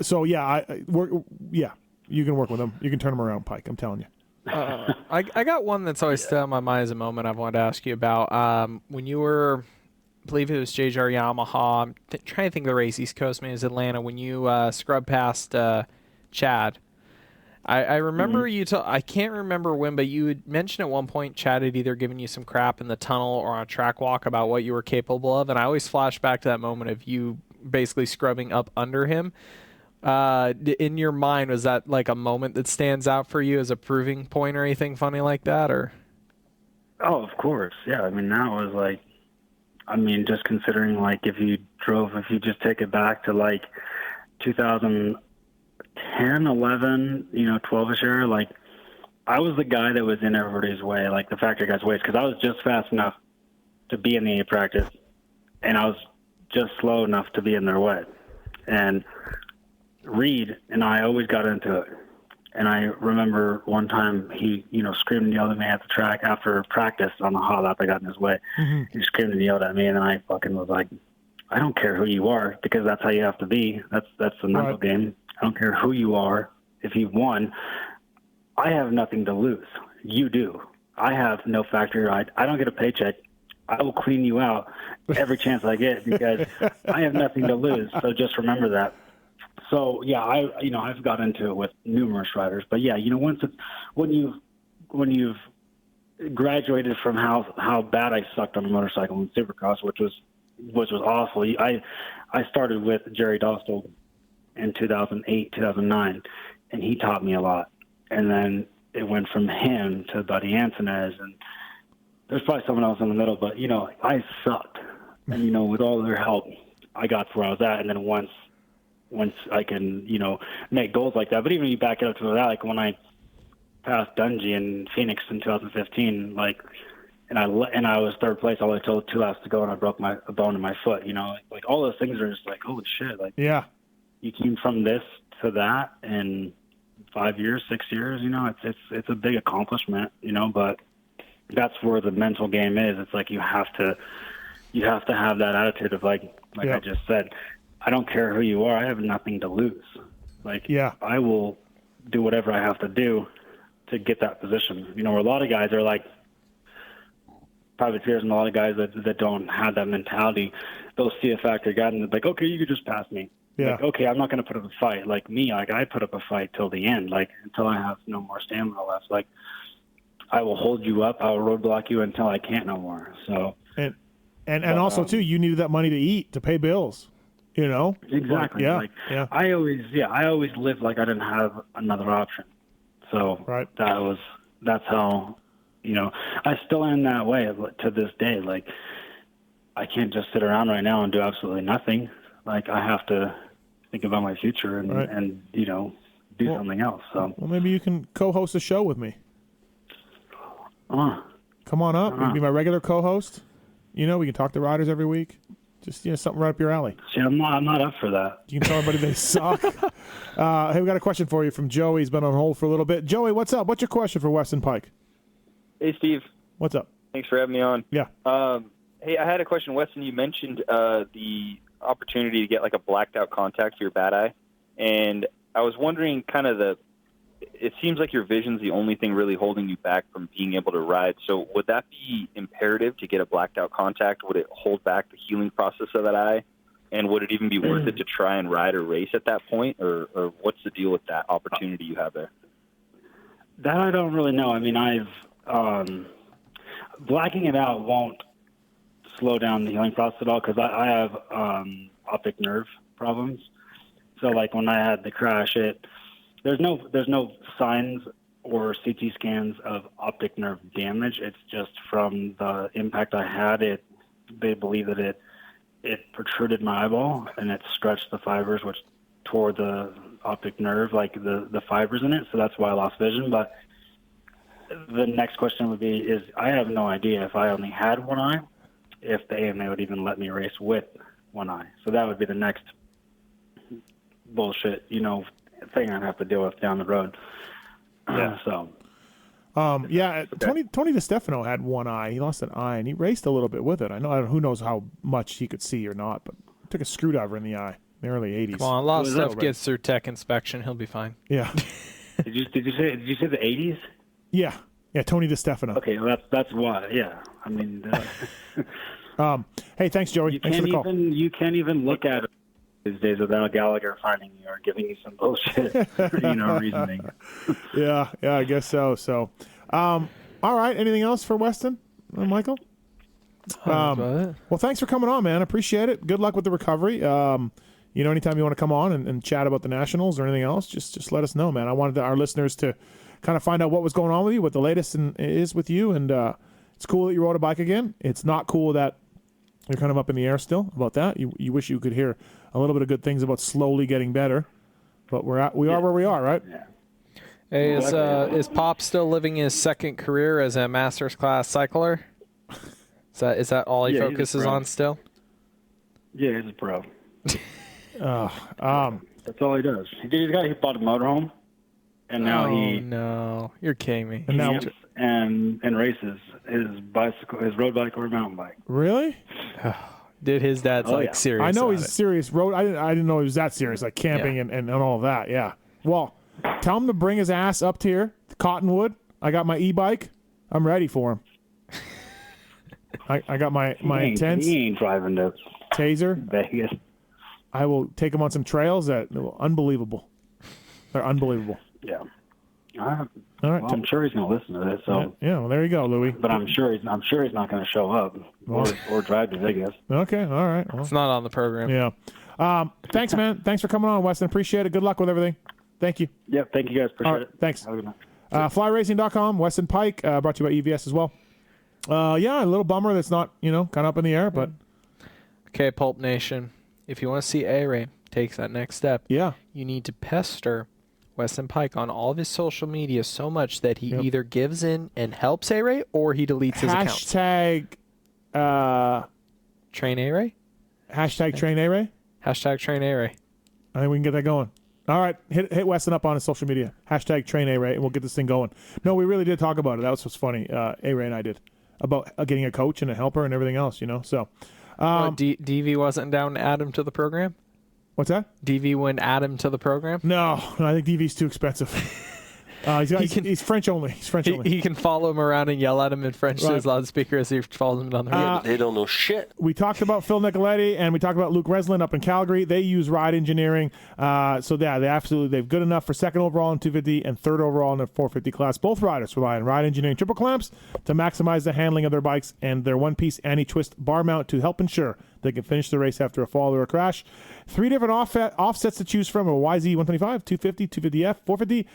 so, yeah, you can work with him. You can turn him around, Pike. I'm telling you. I got one that's always still on my mind as a moment I wanted to ask you about. When you were, I believe it was JGR Yamaha, I'm trying to think of the race, East Coast, maybe it was Atlanta, when you scrubbed past Chad. I remember I can't remember when, but you had mentioned at one point Chad had either given you some crap in the tunnel or on a track walk about what you were capable of, and I always flash back to that moment of you basically scrubbing up under him. In your mind, was that like a moment that stands out for you as a proving point or anything funny like that, or? Oh, of course. Yeah. I mean, that was like, just considering like if you just take it back to like 2010, 11, 12-ish era, like I was the guy that was in everybody's way, like the factory guys' ways, because I was just fast enough to be in the A practice, and I was just slow enough to be in their way. And Reed and I always got into it. And I remember one time he, screamed and yelled at me at the track after practice on the hot lap. I got in his way. He screamed and yelled at me, and then I fucking was like, I don't care who you are, because that's how you have to be. That's the mental game. I don't care who you are. If you've won, I have nothing to lose. You do. I have no factory ride. I don't get a paycheck. I will clean you out every chance I get, because I have nothing to lose. So just remember that. So yeah, I've got into it with numerous riders, but yeah, when you've graduated from how bad I sucked on a motorcycle in Supercross, which was awful. I started with Jerry Dostal in 2008, 2009, and he taught me a lot. And then it went from him to Buddy Antonez, and there's probably someone else in the middle, but I sucked, and with all their help, I got to where I was at. And then once I can, make goals like that. But even if you back it up to that, like when I passed Dungey in Phoenix in 2015, like, and I was third place all the way till 2 laps to go, and I broke a bone in my foot. Like all those things are just like, holy shit! Like, yeah, you came from this to that in 5 years, 6 years. It's a big accomplishment. But that's where the mental game is. It's like you have to have that attitude of like I just said. I don't care who you are. I have nothing to lose. Like, I will do whatever I have to do to get that position. Where a lot of guys are like privateers, and a lot of guys that don't have that mentality, they'll see a factory guy and they're like, okay, you could just pass me. Yeah. Like, okay, I'm not going to put up a fight. Like me, like I put up a fight till the end, like until I have no more stamina left. Like I will hold you up. I will roadblock you until I can't no more. So and also too, you needed that money to eat, to pay bills. Exactly. Yeah. I always lived like I didn't have another option. So that's how, I still am that way to this day. Like I can't just sit around right now and do absolutely nothing. Like I have to think about my future and do something else. So maybe you can co-host a show with me. Come on up. You can be my regular co-host. We can talk to riders every week. Just something right up your alley. See, I'm not up for that. You can tell everybody they suck. Hey, we got a question for you from Joey. He's been on hold for a little bit. Joey, what's up? What's your question for Weston Pike? Hey, Steve. What's up? Thanks for having me on. Yeah. Hey, I had a question, Weston. You mentioned the opportunity to get like a blacked out contact for your bad eye, and I was wondering it seems like your vision's the only thing really holding you back from being able to ride. So would that be imperative to get a blacked out contact? Would it hold back the healing process of that eye? And would it even be worth it to try and ride or race at that point? Or what's the deal with that opportunity you have there? That I don't really know. I mean, blacking it out won't slow down the healing process at all, because I have optic nerve problems. So like when I had the crash, there's no signs or CT scans of optic nerve damage. It's just from the impact I had. They believe that it protruded my eyeball and it stretched the fibers, which tore the optic nerve, like the fibers in it. So that's why I lost vision. But the next question would be: is I have no idea if I only had one eye, if the AMA would even let me race with one eye. So that would be the next bullshit, thing I'd have to deal with down the road. Yeah. Tony DeStefano had one eye. He lost an eye, and he raced a little bit with it. Who knows how much he could see or not, but he took a screwdriver in the eye in the early 80s. Come on, a lot of stuff gets through tech inspection. He'll be fine. Yeah. Did you say the 80s? Yeah, Tony DeStefano. Okay, well, that's why. Yeah, I mean. Hey, thanks, Joey. Thanks for the call. You can't even look at it these days without Gallagher finding you or giving you some bullshit, reasoning. Yeah, I guess so. So, all right. Anything else for Weston, Michael? Well, thanks for coming on, man. Appreciate it. Good luck with the recovery. Anytime you want to come on and chat about the Nationals or anything else, just let us know, man. I wanted our listeners to kind of find out what was going on with you, what the latest is with you, and it's cool that you rode a bike again. It's not cool that you're kind of up in the air still about that. You wish you could hear a little bit of good things about slowly getting better, but we are where we are, right? Yeah. Hey, is Pop still living his second career as a Masters class cycler? Is that all he focuses on still? Yeah, he's a pro. That's all he does. He bought a motorhome, and now no, you're kidding me. And now and races his bicycle, his road bike or mountain bike. Really? Did his dad's serious? I know he's serious road. I didn't know he was that serious, like camping and all of that. Yeah. Well, tell him to bring his ass up here, Cottonwood. I got my e-bike. I'm ready for him. I got my intense. He ain't driving to Taser Vegas. I will take him on some trails that unbelievable. They're unbelievable. Yeah. All right. Well, I'm sure he's going to listen to this. So yeah. Well, there you go, Louis. But I'm sure he's not going to show up or drive to Vegas. Okay. All right. Well, it's not on the program. Yeah. Thanks, man. Thanks for coming on, Weston. Appreciate it. Good luck with everything. Thank you. Yeah. Thank you guys. Appreciate it. Thanks. Have a good night. Flyracing.com. Weston Pike. Brought to you by EVS as well. A little bummer that's not kind of up in the air, but okay, Pulp Nation. If you want to see A-Ray take that next step, you need to pester Weston Pike on all of his social media so much that he either gives in and helps A-Ray or he deletes his account. Train A-Ray? Hashtag Train A-Ray? Hashtag Train A-Ray. I think we can get that going. All right, hit Weston up on his social media. Hashtag Train A-Ray, and we'll get this thing going. No, we really did talk about it. That was what's funny. A-Ray and I did. About getting a coach and a helper and everything else, So, DV wasn't down to add him to the program? What's that? DV wouldn't add him to the program? No, I think DV's too expensive. He's French only. He's French only. He can follow him around and yell at him in French to his loudspeaker as he follows him down the road. They don't know shit. We talked about Phil Nicoletti and we talked about Luke Reslin up in Calgary. They use Ride Engineering. They're good enough for second overall in 250 and third overall in the 450 class. Both riders rely on Ride Engineering triple clamps to maximize the handling of their bikes and their one-piece anti-twist bar mount to help ensure they can finish the race after a fall or a crash. 3 different offsets to choose from: a YZ125, 250, 250F, 450.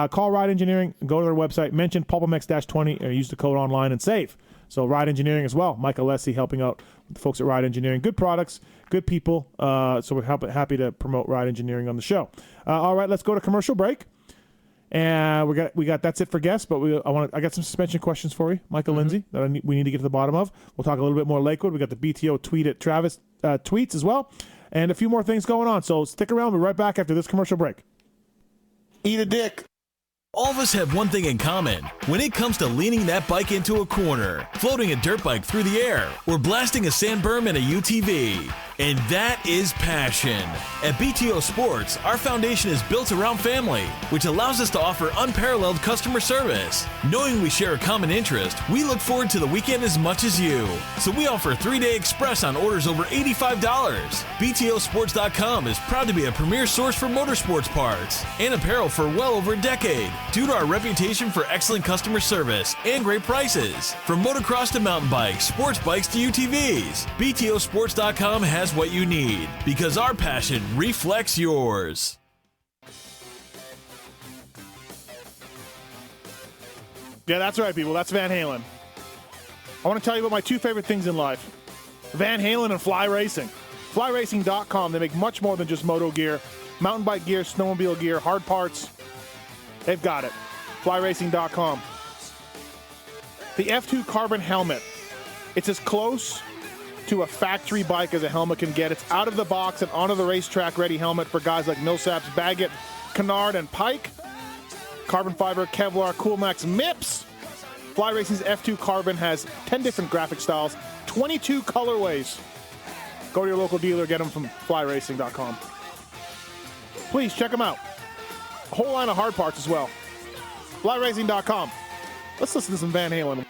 Call Ride Engineering, go to their website, mention PulpMX-20, or use the code online and save. So Ride Engineering as well. Mike Alessi helping out the folks at Ride Engineering. Good products, good people. So we're happy to promote Ride Engineering on the show. All right, let's go to commercial break. And we got that's it for guests, but I got some suspension questions for you, Michael Lindsay, that we need to get to the bottom of. We'll talk a little bit more Lakewood. We got the BTO tweet at Travis tweets as well, and a few more things going on. So stick around. We'll be right back after this commercial break. Eat a dick. All of us have one thing in common. When it comes to leaning that bike into a corner, floating a dirt bike through the air, or blasting a sand berm in a UTV. And that is passion. At BTO Sports, our foundation is built around family, which allows us to offer unparalleled customer service. Knowing we share a common interest, we look forward to the weekend as much as you. So we offer 3-day express on orders over $85. BTOsports.com is proud to be a premier source for motorsports parts and apparel for well over a decade, due to our reputation for excellent customer service and great prices. From motocross to mountain bikes, sports bikes to UTVs, BTOsports.com has what you need, because our passion reflects yours. Yeah, that's right, people. That's Van Halen. I want to tell you about my 2 favorite things in life: Van Halen and fly racing. Flyracing.com. They make much more than just moto gear, mountain bike gear, snowmobile gear, hard parts. They've got it. Flyracing.com. The F2 Carbon helmet. It's as close to a factory bike as a helmet can get. It's out of the box and onto the racetrack ready helmet for guys like Millsaps, Baggett, Kennard, and Pike. Carbon fiber, Kevlar, Coolmax, MIPS. Fly Racing's F2 Carbon has 10 different graphic styles, 22 colorways. Go to your local dealer, get them from flyracing.com. Please check them out. A whole line of hard parts as well. Flyracing.com. Let's listen to some Van Halen.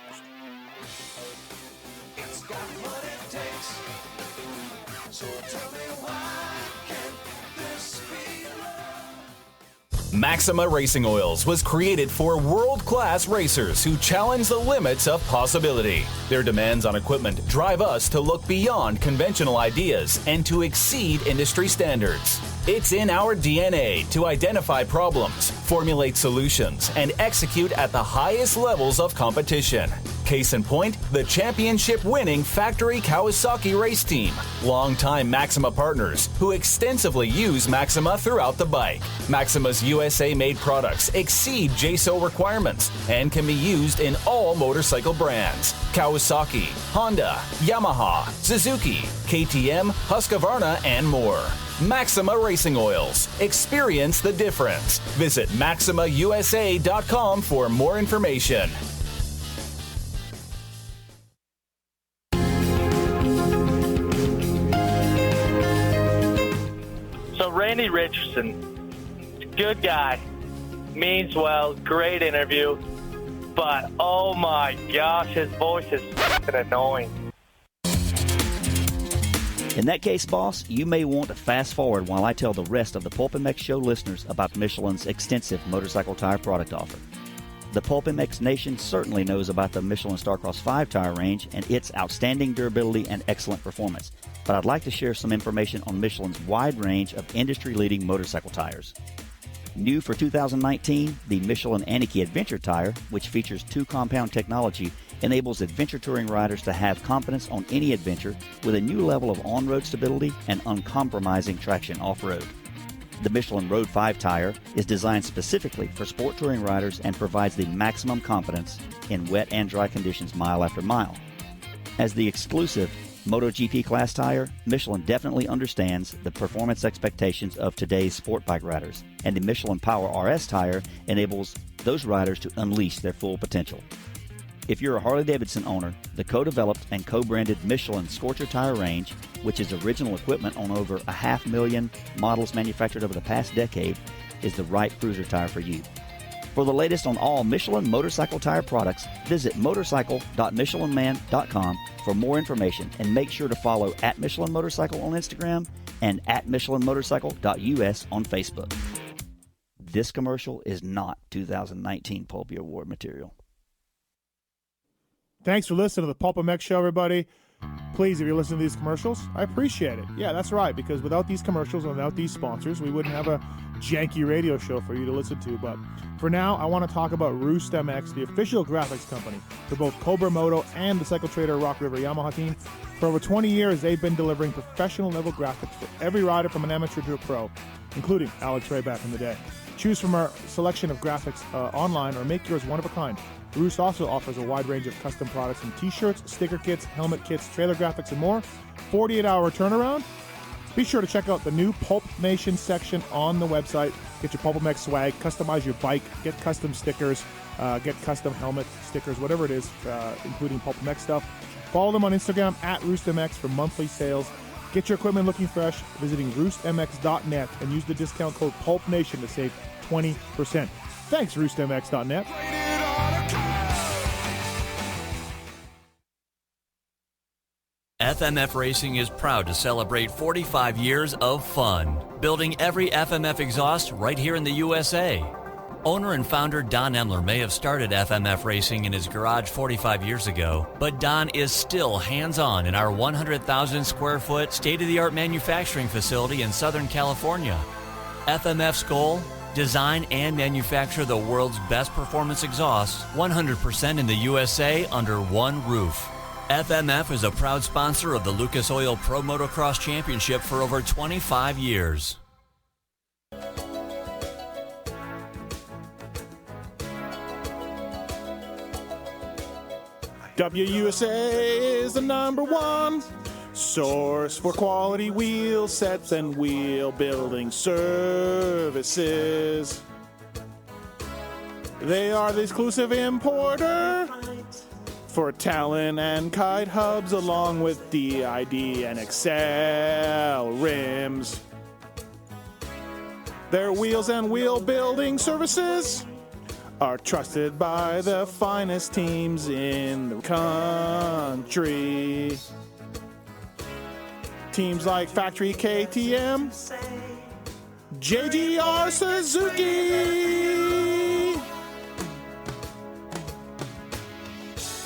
Maxima Racing Oils was created for world-class racers who challenge the limits of possibility. Their demands on equipment drive us to look beyond conventional ideas and to exceed industry standards. It's in our DNA to identify problems, formulate solutions, and execute at the highest levels of competition. Case in point, the championship-winning factory Kawasaki race team, longtime Maxima partners who extensively use Maxima throughout the bike. Maxima's USA-made products exceed JSO requirements and can be used in all motorcycle brands: Kawasaki, Honda, Yamaha, Suzuki, KTM, Husqvarna, and more. Maxima Racing Oils. Experience the difference. Visit MaximaUSA.com for more information. So Randy Richardson, good guy, means well, great interview, but oh my gosh, his voice is f***ing annoying. In that case, boss, you may want to fast forward while I tell the rest of the PulpMX Show listeners about Michelin's extensive motorcycle tire product offer. The PulpMX Nation certainly knows about the Michelin Starcross 5 tire range and its outstanding durability and excellent performance, but I'd like to share some information on Michelin's wide range of industry-leading motorcycle tires. New for 2019, the Michelin Aniki Adventure tire, which features 2-compound technology, enables adventure touring riders to have confidence on any adventure with a new level of on-road stability and uncompromising traction off-road. The Michelin Road 5 tire is designed specifically for sport touring riders and provides the maximum confidence in wet and dry conditions mile after mile. As the exclusive MotoGP class tire, Michelin definitely understands the performance expectations of today's sport bike riders, and the Michelin Power RS tire enables those riders to unleash their full potential. If you're a Harley-Davidson owner, the co-developed and co-branded Michelin Scorcher tire range, which is original equipment on over 500,000 models manufactured over the past decade, is the right cruiser tire for you. For the latest on all Michelin motorcycle tire products, visit motorcycle.michelinman.com for more information, and make sure to follow @Michelin Motorcycle on Instagram and @MichelinMotorcycle.us on Facebook. This commercial is not 2019 Pulpy Award material. Thanks for listening to the PulpMX Show, everybody. Please, if you're listening to these commercials, I appreciate it. Yeah, that's right, because without these commercials and without these sponsors, we wouldn't have a janky radio show for you to listen to. But for now, I want to talk about Roost MX, the official graphics company for both Cobra Moto and the Cycle Trader Rock River Yamaha team. For over 20 years, they've been delivering professional-level graphics for every rider from an amateur to a pro, including Alex Ray back in the day. Choose from our selection of graphics online or make yours one of a kind. Roost also offers a wide range of custom products from t-shirts, sticker kits, helmet kits, trailer graphics, and more. 48-hour turnaround. Be sure to check out the new Pulp Nation section on the website. Get your PulpMX swag, customize your bike, get custom stickers, get custom helmet stickers, whatever it is, including PulpMX stuff. Follow them on Instagram @RoostMX for monthly sales. Get your equipment looking fresh visiting roostmx.net and use the discount code PulpNation to save 20%. Thanks, roostmx.net. FMF Racing is proud to celebrate 45 years of fun, building every FMF exhaust right here in the USA. Owner and founder Don Emler may have started FMF Racing in his garage 45 years ago, but Don is still hands-on in our 100,000 square foot state-of-the-art manufacturing facility in Southern California. FMF's goal? Design and manufacture the world's best performance exhausts 100% in the USA under one roof. FMF is a proud sponsor of the Lucas Oil Pro Motocross Championship for over 25 years. WUSA is the #1 source for quality wheel sets and wheel building services. They are the exclusive importer for Talon and Kite hubs, along with DID and Excel rims. Their wheels and wheel building services are trusted by the finest teams in the country. Teams like Factory KTM, JGR Suzuki,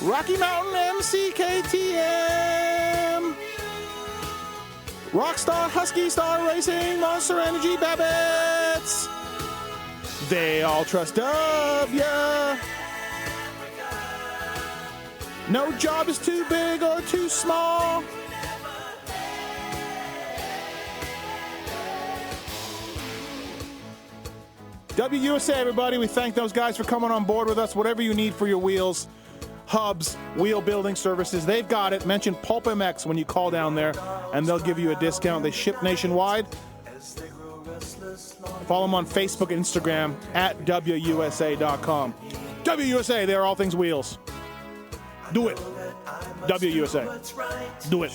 Rocky Mountain MC KTM, Rockstar Husky Star Racing, Monster Energy Babbitts. They all trust W. No job is too big or too small. WUSA, everybody. We thank those guys for coming on board with us. Whatever you need for your wheels, hubs, wheel building services, they've got it. Mention PulpMX when you call down there, and they'll give you a discount. They ship nationwide. Follow them on Facebook and Instagram at WUSA.com. WUSA, they are all things wheels. Do it. WUSA. Do it.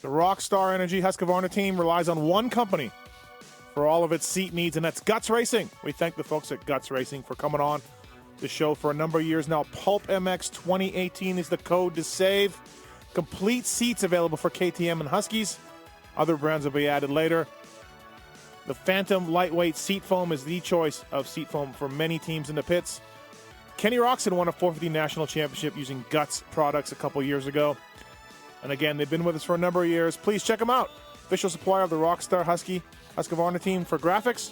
The Rockstar Energy Husqvarna team relies on one company for all of its seat needs, and that's Guts Racing. We thank the folks at Guts Racing for coming on the show for a number of years now. PulpMX 2018 is the code to save. Complete seats available for KTM and Huskies. Other brands will be added later. The Phantom lightweight seat foam is the choice of seat foam for many teams in the pits. Kenny Roczen won a 450 national championship using Guts products a couple years ago. And again, they've been with us for a number of years. Please check them out. Official supplier of the Rockstar Husqvarna team for graphics,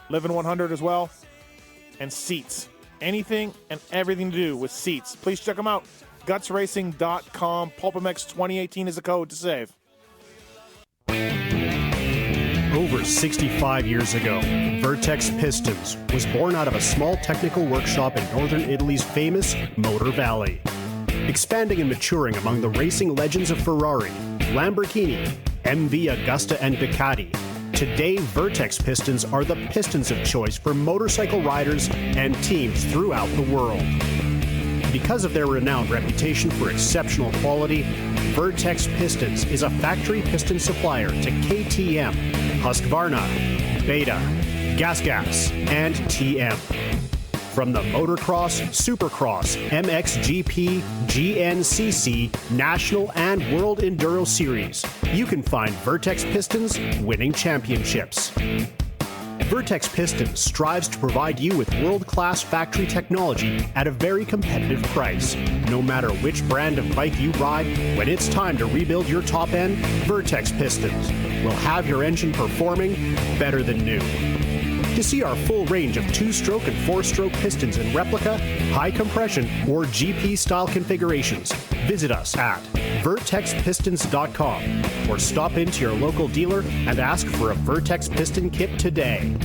Livin 100 as well, and seats. Anything and everything to do with seats. Please check them out. GutsRacing.com. PulpMX 2018 is the code to save. Over 65 years ago, Vertex Pistons was born out of a small technical workshop in northern Italy's famous Motor Valley. Expanding and maturing among the racing legends of Ferrari, Lamborghini, MV Agusta, and Ducati, today Vertex Pistons are the pistons of choice for motorcycle riders and teams throughout the world. Because of their renowned reputation for exceptional quality, Vertex Pistons is a factory piston supplier to KTM, Husqvarna, Beta, GasGas, and TM. From the Motocross, Supercross, MXGP, GNCC, National, and World Enduro Series, you can find Vertex Pistons winning championships. Vertex Pistons strives to provide you with world-class factory technology at a very competitive price. No matter which brand of bike you ride, when it's time to rebuild your top end, Vertex Pistons will have your engine performing better than new. To see our full range of 2-stroke and 4-stroke pistons in replica, high compression, or GP-style configurations, visit us at vertexpistons.com or stop into your local dealer and ask for a Vertex piston kit today.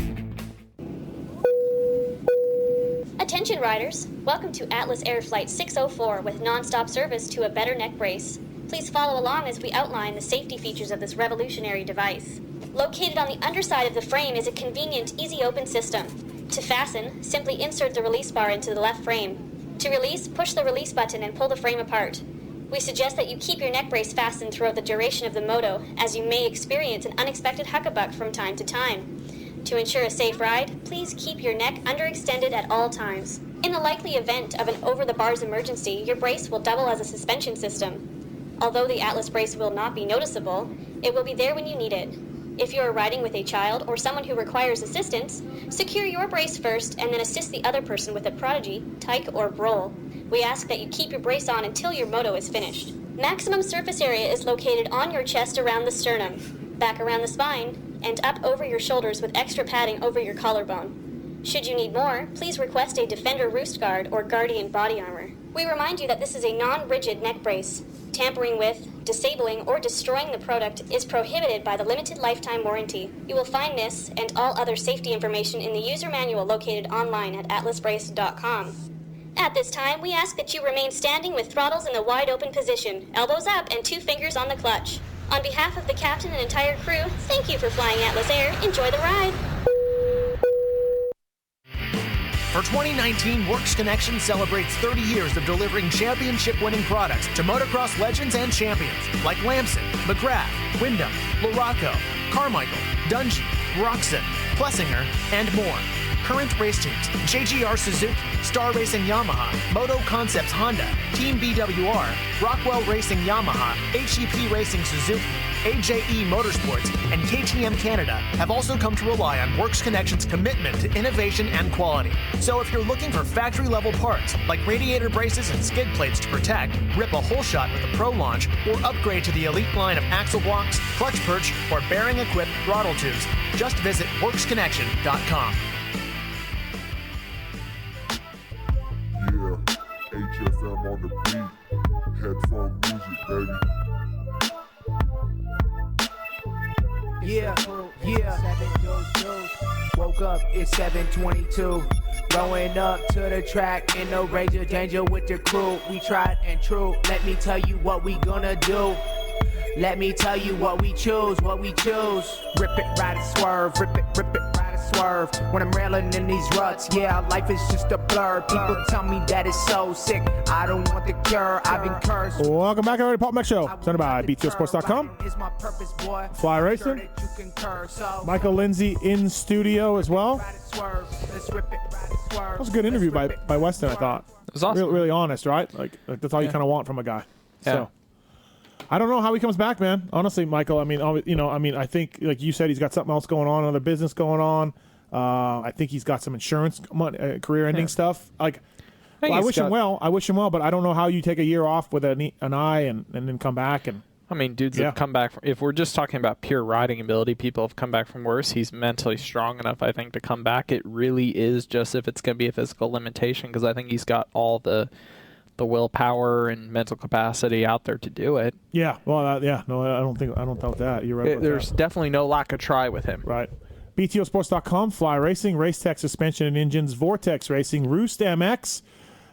Attention riders, welcome to Atlas Air Flight 604 with non-stop service to a better neck brace. Please follow along as we outline the safety features of this revolutionary device. Located on the underside of the frame is a convenient, easy open system. To fasten, simply insert the release bar into the left frame. To release, push the release button and pull the frame apart. We suggest that you keep your neck brace fastened throughout the duration of the moto, as you may experience an unexpected huckabuck from time to time. To ensure a safe ride, please keep your neck underextended at all times. In the likely event of an over-the-bars emergency, your brace will double as a suspension system. Although the Atlas brace will not be noticeable, it will be there when you need it. If you are riding with a child or someone who requires assistance, secure your brace first and then assist the other person with a prodigy, tyke, or roll. We ask that you keep your brace on until your moto is finished. Maximum surface area is located on your chest around the sternum, back around the spine, and up over your shoulders with extra padding over your collarbone. Should you need more, please request a Defender Roost Guard or Guardian body armor. We remind you that this is a non-rigid neck brace. Tampering with, disabling, or destroying the product is prohibited by the limited lifetime warranty. You will find this and all other safety information in the user manual located online at atlasbrace.com. At this time, we ask that you remain standing with throttles in the wide open position, elbows up, and 2 fingers on the clutch. On behalf of the captain and entire crew, thank you for flying Atlas Air. Enjoy the ride. For 2019, Works Connection celebrates 30 years of delivering championship-winning products to motocross legends and champions like Lamson, McGrath, Wyndham, Luraco, Carmichael, Dungey, Roxon, Plessinger, and more. Current race teams: JGR Suzuki, Star Racing Yamaha, Moto Concepts Honda, Team BWR, Rockwell Racing Yamaha, HEP Racing Suzuki, AJE Motorsports, and KTM Canada have also come to rely on Works Connection's commitment to innovation and quality. So if you're looking for factory-level parts like radiator braces and skid plates to protect, rip a whole shot with a Pro Launch, or upgrade to the elite line of axle blocks, clutch perch, or bearing-equipped throttle tubes, just visit WorksConnection.com. HFM on the beat, headphone music, baby. Woke up, it's 7:22. Going up to the track in no rage of danger with the crew. We tried and true. Let me tell you what we gonna do. Let me tell you what we choose, what we choose. Rip it, ride it, swerve. Rip it, ride it, swerve. When I'm railing in these ruts, yeah, life is just a blur. People tell me that it's so sick. I don't want the cure. I've been cursed. Welcome back, everybody. PulpMX Show, presented by BTOsports.com. Fly Racing. Michael Lindsay in studio as well. That was a good interview by Weston, I thought. It was awesome. Really honest, right? Like that's all you kind of want from a guy. Yeah. So. I don't know how he comes back, man. Honestly, Michael. I mean, I think, like you said, he's got something else going on, another business going on. I think he's got some insurance money, career-ending stuff. Like, I wish him well. But I don't know how you take a year off with an eye and then come back. And I mean, dudes have come back. If we're just talking about pure riding ability, people have come back from worse. He's mentally strong enough, I think, to come back. It really is just if it's going to be a physical limitation, because I think he's got all the willpower and mental capacity out there to do it. Yeah, well, no, I don't doubt that. You're right. There's definitely no lack of try with him. Right. BTOsports.com, Fly Racing, Racetech Suspension and Engines, Vortex Racing, Roost MX,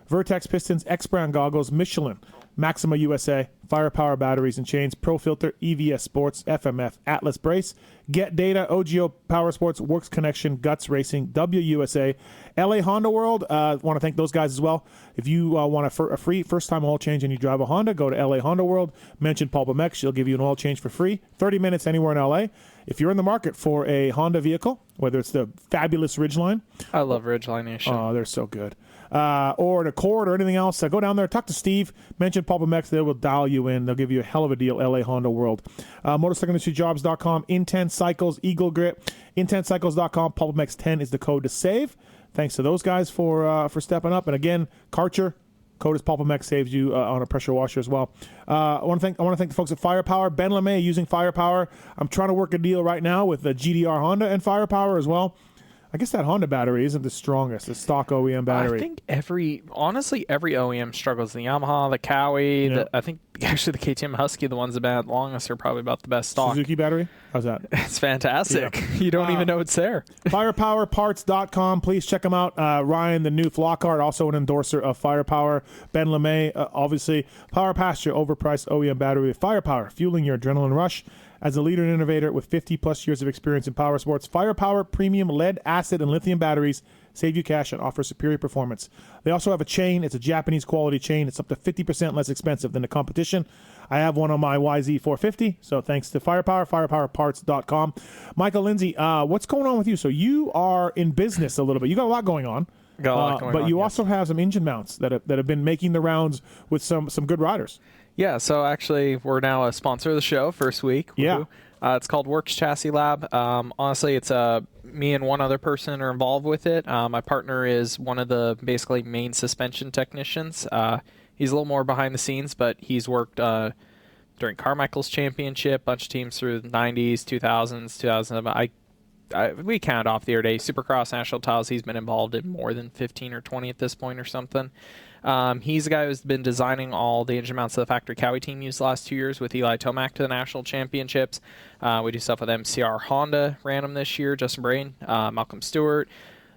Vertex Pistons, X Brand Goggles, Michelin, Maxima USA, Firepower Batteries and Chains, Pro Filter, EVS Sports, FMF, Atlas Brace, Get Data, OGO Power Sports, Works Connection, Guts Racing, WUSA, LA Honda World. Want to thank those guys as well. If you want a free first-time oil change and you drive a Honda, go to LA Honda World, mention PulpMX. She'll give you an oil change for free, 30 minutes anywhere in LA. If you're in the market for a Honda vehicle, whether it's the fabulous Ridgeline. I love Ridgeline Nation. Oh, they're so good. Or an Accord or anything else, go down there, talk to Steve, mention PulpMX, they will dial you in. They'll give you a hell of a deal, LA Honda World. MotorcycleIndustryJobs.com, Intense Cycles, Eagle Grip, IntenseCycles.com, PulpMX 10 is the code to save. Thanks to those guys for stepping up. And again, Karcher, code is PulpMX, saves you on a pressure washer as well. I want to thank the folks at Firepower. Ben LeMay using Firepower. I'm trying to work a deal right now with the GDR Honda and Firepower as well. I guess that Honda battery isn't the strongest, the stock OEM battery. I think every OEM struggles. The Yamaha, the Cowie, I think actually the KTM Husky, the ones that have been longest, are probably about the best stock. Suzuki battery? How's that? It's fantastic. Yeah. You don't even know it's there. Firepowerparts.com. Please check them out. Ryan, the new Flockhart, also an endorser of Firepower. Ben LeMay, obviously. Power Pasture, overpriced OEM battery with Firepower, fueling your adrenaline rush. As a leader and innovator with 50-plus years of experience in power sports, Firepower premium lead, acid, and lithium batteries save you cash and offer superior performance. They also have a chain. It's a Japanese quality chain. It's up to 50% less expensive than the competition. I have one on my YZ450, so thanks to Firepower, firepowerparts.com. Michael Lindsay, what's going on with you? So you are in business a little bit. You got a lot going on. But you also have some engine mounts that have been making the rounds with some good riders. Yeah, so actually we're now a sponsor of the show, first week. Yeah. It's called Works Chassis Lab. Honestly, it's me and one other person are involved with it. My partner is one of the basically main suspension technicians. He's a little more behind the scenes, but he's worked during Carmichael's championship, bunch of teams through the 90s, 2000s, 2007. we counted off the other day. Supercross national titles. He's been involved in more than 15 or 20 at this point or something. He's the guy who's been designing all the engine mounts that the factory Cowie team used the last 2 years with Eli Tomac to the national championships. We do stuff with MCR Honda, ran them this year. Justin Brain, Malcolm Stewart.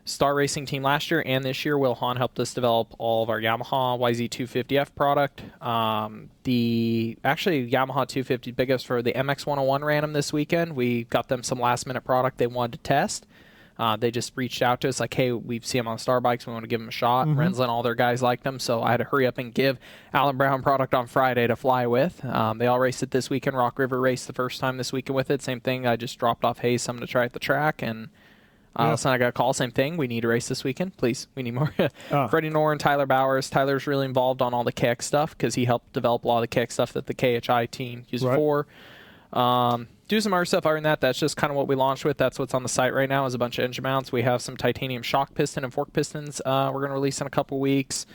Star Racing team last year and this year. Will Hahn helped us develop all of our Yamaha YZ250F product. Actually Yamaha 250 biggest for the MX101 ran them this weekend. We got them some last minute product they wanted to test. They just reached out to us like, hey, we see them on Star Bikes. We want to give them a shot. Renzel and all their guys like them, so I had to hurry up and give Alan Brown product on Friday to fly with. They all raced it this weekend. Rock River raced the first time this weekend with it. Same thing. I just dropped off Hayes something to try at the track, and all of a sudden I got a call, same thing. We need a race this weekend. Please, we need more. Freddie Knorr and Tyler Bowers. Tyler's really involved on all the KX stuff because he helped develop a lot of the KX stuff that the KHI team used before. Do some other stuff other than that. That's just kind of what we launched with. That's what's on the site right now is a bunch of engine mounts. We have some titanium shock piston and fork pistons we're going to release in a couple weeks.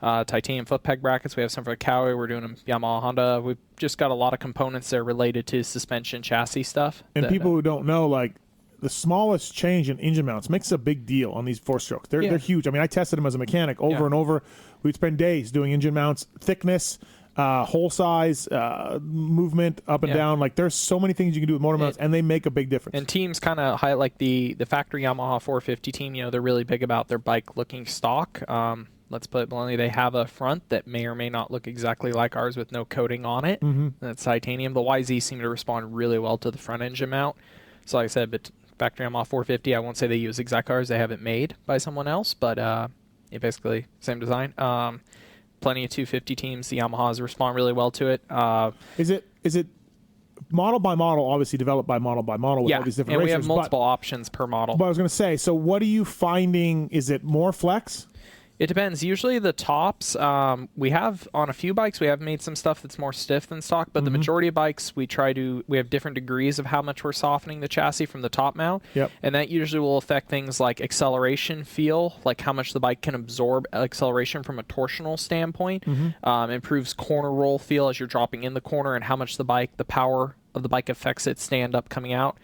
Titanium foot peg brackets. We have some for Cowie. We're doing them Yamaha, Honda. We've just got a lot of components there related to suspension chassis stuff. And people who don't know, like, the smallest change in engine mounts makes a big deal on these four-strokes. They're huge. I mean, I tested them as a mechanic over and over. We'd spend days doing engine mounts, thickness, hole size, movement up and down. Like, there's so many things you can do with motor mounts, and they make a big difference. And teams kind of highlight, like the factory Yamaha 450 team, they're really big about their bike looking stock. Let's put it bluntly, they have a front that may or may not look exactly like ours with no coating on it. That's titanium. The YZ seem to respond really well to the front engine mount. So like I said, but factory Yamaha 450, I won't say they use exact cars. They have it made by someone else, but it basically same design. Plenty of 250 teams. The Yamahas respond really well to it. Is it model by model, obviously developed by model with all these different and racers? We have multiple options per model. But I was going to say, so what are you finding? Is it more flex? It depends. Usually the tops, we have on a few bikes, we have made some stuff that's more stiff than stock, but the majority of bikes we have different degrees of how much we're softening the chassis from the top mount. And that usually will affect things like acceleration feel, like how much the bike can absorb acceleration from a torsional standpoint. Improves corner roll feel as you're dropping in the corner, and how much the power of the bike affects it stand up coming out.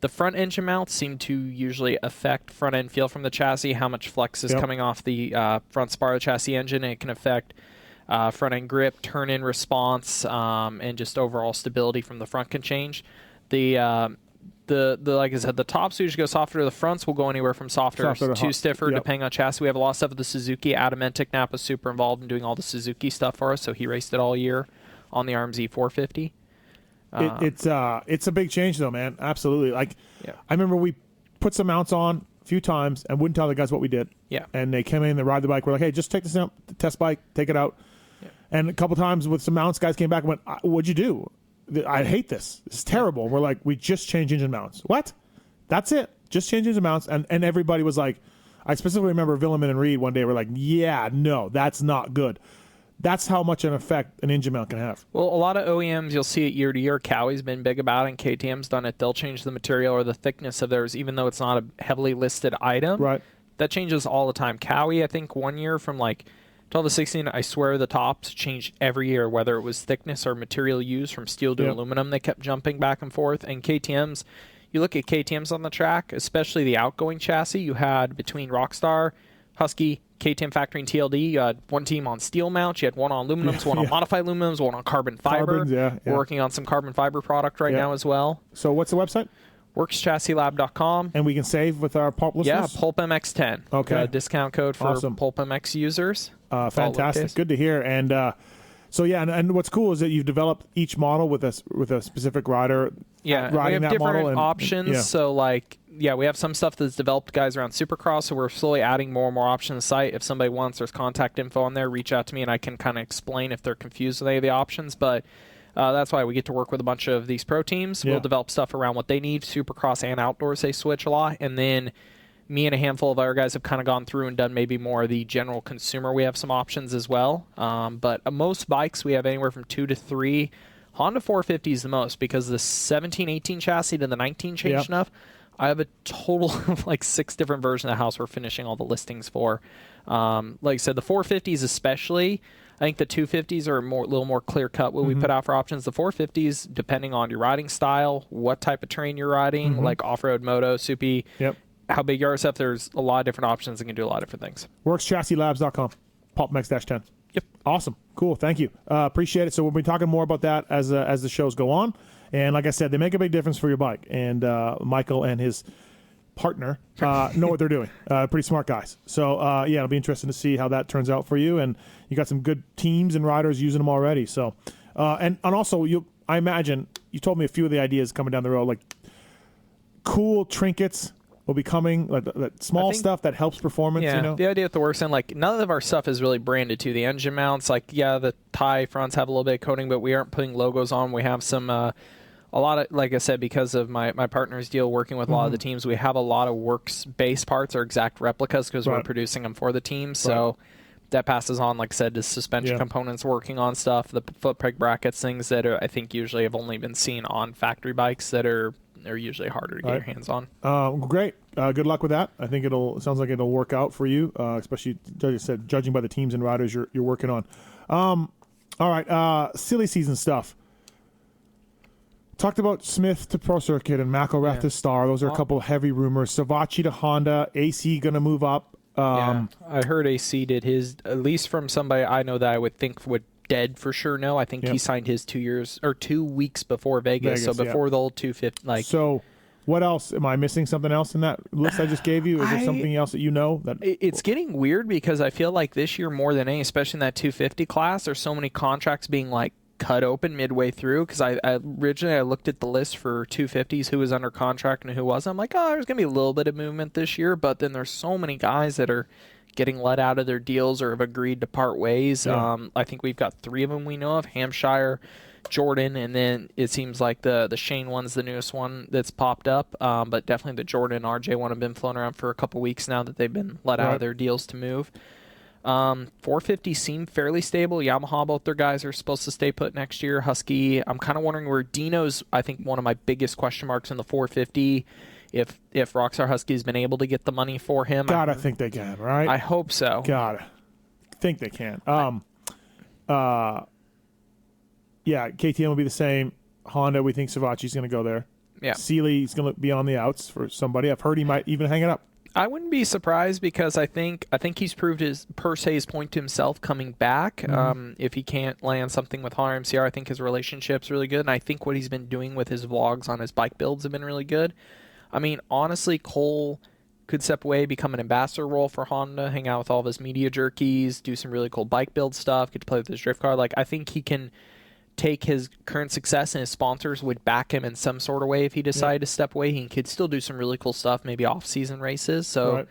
The front engine mounts seem to usually affect front end feel from the chassis, how much flex is coming off the front spar of the chassis engine. It can affect front end grip, turn in response, and just overall stability from the front can change. The like I said, the tops usually go softer. The fronts will go anywhere from softer to stiffer, depending on chassis. We have a lot of stuff with the Suzuki. Adamantic Nap was super involved in doing all the Suzuki stuff for us, so he raced it all year on the RMZ 450. It's a big change though, man. Absolutely. Like, I remember we put some mounts on a few times and wouldn't tell the guys what we did. And they came in, they ride the bike. We're like, hey, just take this out, test bike, take it out. And a couple times with some mounts, guys came back and went, what'd you do? I hate this. This is terrible. We're like, we just changed engine mounts. What? That's it. Just change engine mounts. And everybody was like, I specifically remember Villeman and Reed one day were like, yeah, no, that's not good. That's how much an effect an engine mount can have. Well, a lot of OEMs, you'll see it year to year. Cowie's been big about it, and KTM's done it. They'll change the material or the thickness of theirs, even though it's not a heavily listed item. Right. That changes all the time. Cowie, I think, 1 year from like 12 to 16, I swear the tops changed every year, whether it was thickness or material used from steel to aluminum. They kept jumping back and forth. And KTM's, you look at KTM's on the track, especially the outgoing chassis, you had between Rockstar, Husky, KTM Factory, and TLD, you had one team on steel mounts, you had one on aluminums, one on modified aluminums, one on carbon fiber. We're working on some carbon fiber product right now as well. So what's the website? WorksChassisLab.com. And we can save with our Pulp listeners? Yeah, PulpMX10. Okay. Discount code for PulpMX users. Fantastic. Good to hear. And so, and what's cool is that you've developed each model with a specific rider. Yeah, we have different options. So, like, we have some stuff that's developed guys around Supercross, so we're slowly adding more and more options to the site. If somebody wants, there's contact info on there. Reach out to me, and I can kind of explain if they're confused with any of the options. But that's why we get to work with a bunch of these pro teams. We'll develop stuff around what they need. Supercross and outdoors, they switch a lot. And then me and a handful of other guys have kind of gone through and done maybe more of the general consumer. We have some options as well. But most bikes, we have anywhere from 2 to 3. Honda 450 is the most because the 17, 18 chassis to the 19 changed enough. I have a total of like 6 different versions of the house we're finishing all the listings for. Like I said, the 450s especially, I think the 250s are a little more clear cut what we put out for options. The 450s, depending on your riding style, what type of terrain you're riding, like off-road, moto, soupy, how big yard stuff, there's a lot of different options that can do a lot of different things. WorksChassisLabs.com, PulpMX-10. Yep. Awesome. Cool. Thank you. Appreciate it. So we'll be talking more about that as the shows go on. And like I said, they make a big difference for your bike. And Michael and his partner know what they're doing. Pretty smart guys. So, yeah, it'll be interesting to see how that turns out for you. And you got some good teams and riders using them already. So, and also, I imagine, you told me a few of the ideas coming down the road, like cool trinkets will be coming, like that small stuff that helps performance. Yeah, you know? The idea with the works end, like none of our stuff is really branded to the engine mounts. Like, yeah, the tie fronts have a little bit of coating, but we aren't putting logos on. We have some, a lot of, like I said, because of my partner's deal working with a lot of the teams, we have a lot of works-based parts or exact replicas because we're producing them for the team. So that passes on, like I said, to suspension components, working on stuff, the foot peg brackets, things that I think usually have only been seen on factory bikes that are usually harder to get your hands on. Great. Good luck with that. I think it sounds like it'll work out for you, especially, like I said, judging by the teams and riders you're working on. All right, silly season stuff. Talked about Smith to Pro Circuit and McElrath to Star. Those are a couple of heavy rumors. Savachi to Honda. AC going to move up. I heard AC did his, at least from somebody I know that I would think would dead for sure. No, I think he signed his 2 weeks before Vegas. So before the old 250. So what else? Am I missing something else in that list I just gave you? Is there something else that you know? It's getting weird because I feel like this year more than any, especially in that 250 class, there's so many contracts being like cut open midway through, because I originally looked at the list for 250s, who was under contract and who wasn't. I'm like, oh, there's going to be a little bit of movement this year, but then there's so many guys that are getting let out of their deals or have agreed to part ways. I think we've got 3 of them we know of, Hampshire, Jordan, and then it seems like the Shane one's the newest one that's popped up, but definitely the Jordan and RJ one have been flown around for a couple weeks now that they've been let out of their deals to move. 450 seem fairly stable. Yamaha, both their guys are supposed to stay put next year. Husky, I'm kind of wondering where Dino's, I think, one of my biggest question marks in the 450. If Rockstar Husky's been able to get the money for him. I think they can, right? I hope so. Think they can. Yeah, KTM will be the same. Honda, we think Savachi's going to go there. Yeah. Seeley's going to be on the outs for somebody. I've heard he might even hang it up. I wouldn't be surprised because I think he's proved his point to himself coming back. If he can't land something with Honda MCR, I think his relationship's really good, and I think what he's been doing with his vlogs on his bike builds have been really good. I mean, honestly, Cole could step away, become an ambassador role for Honda, hang out with all of his media jerkies, do some really cool bike build stuff, get to play with his drift car. Like, I think he can take his current success, and his sponsors would back him in some sort of way if he decided to step away. He could still do some really cool stuff, maybe off-season races. So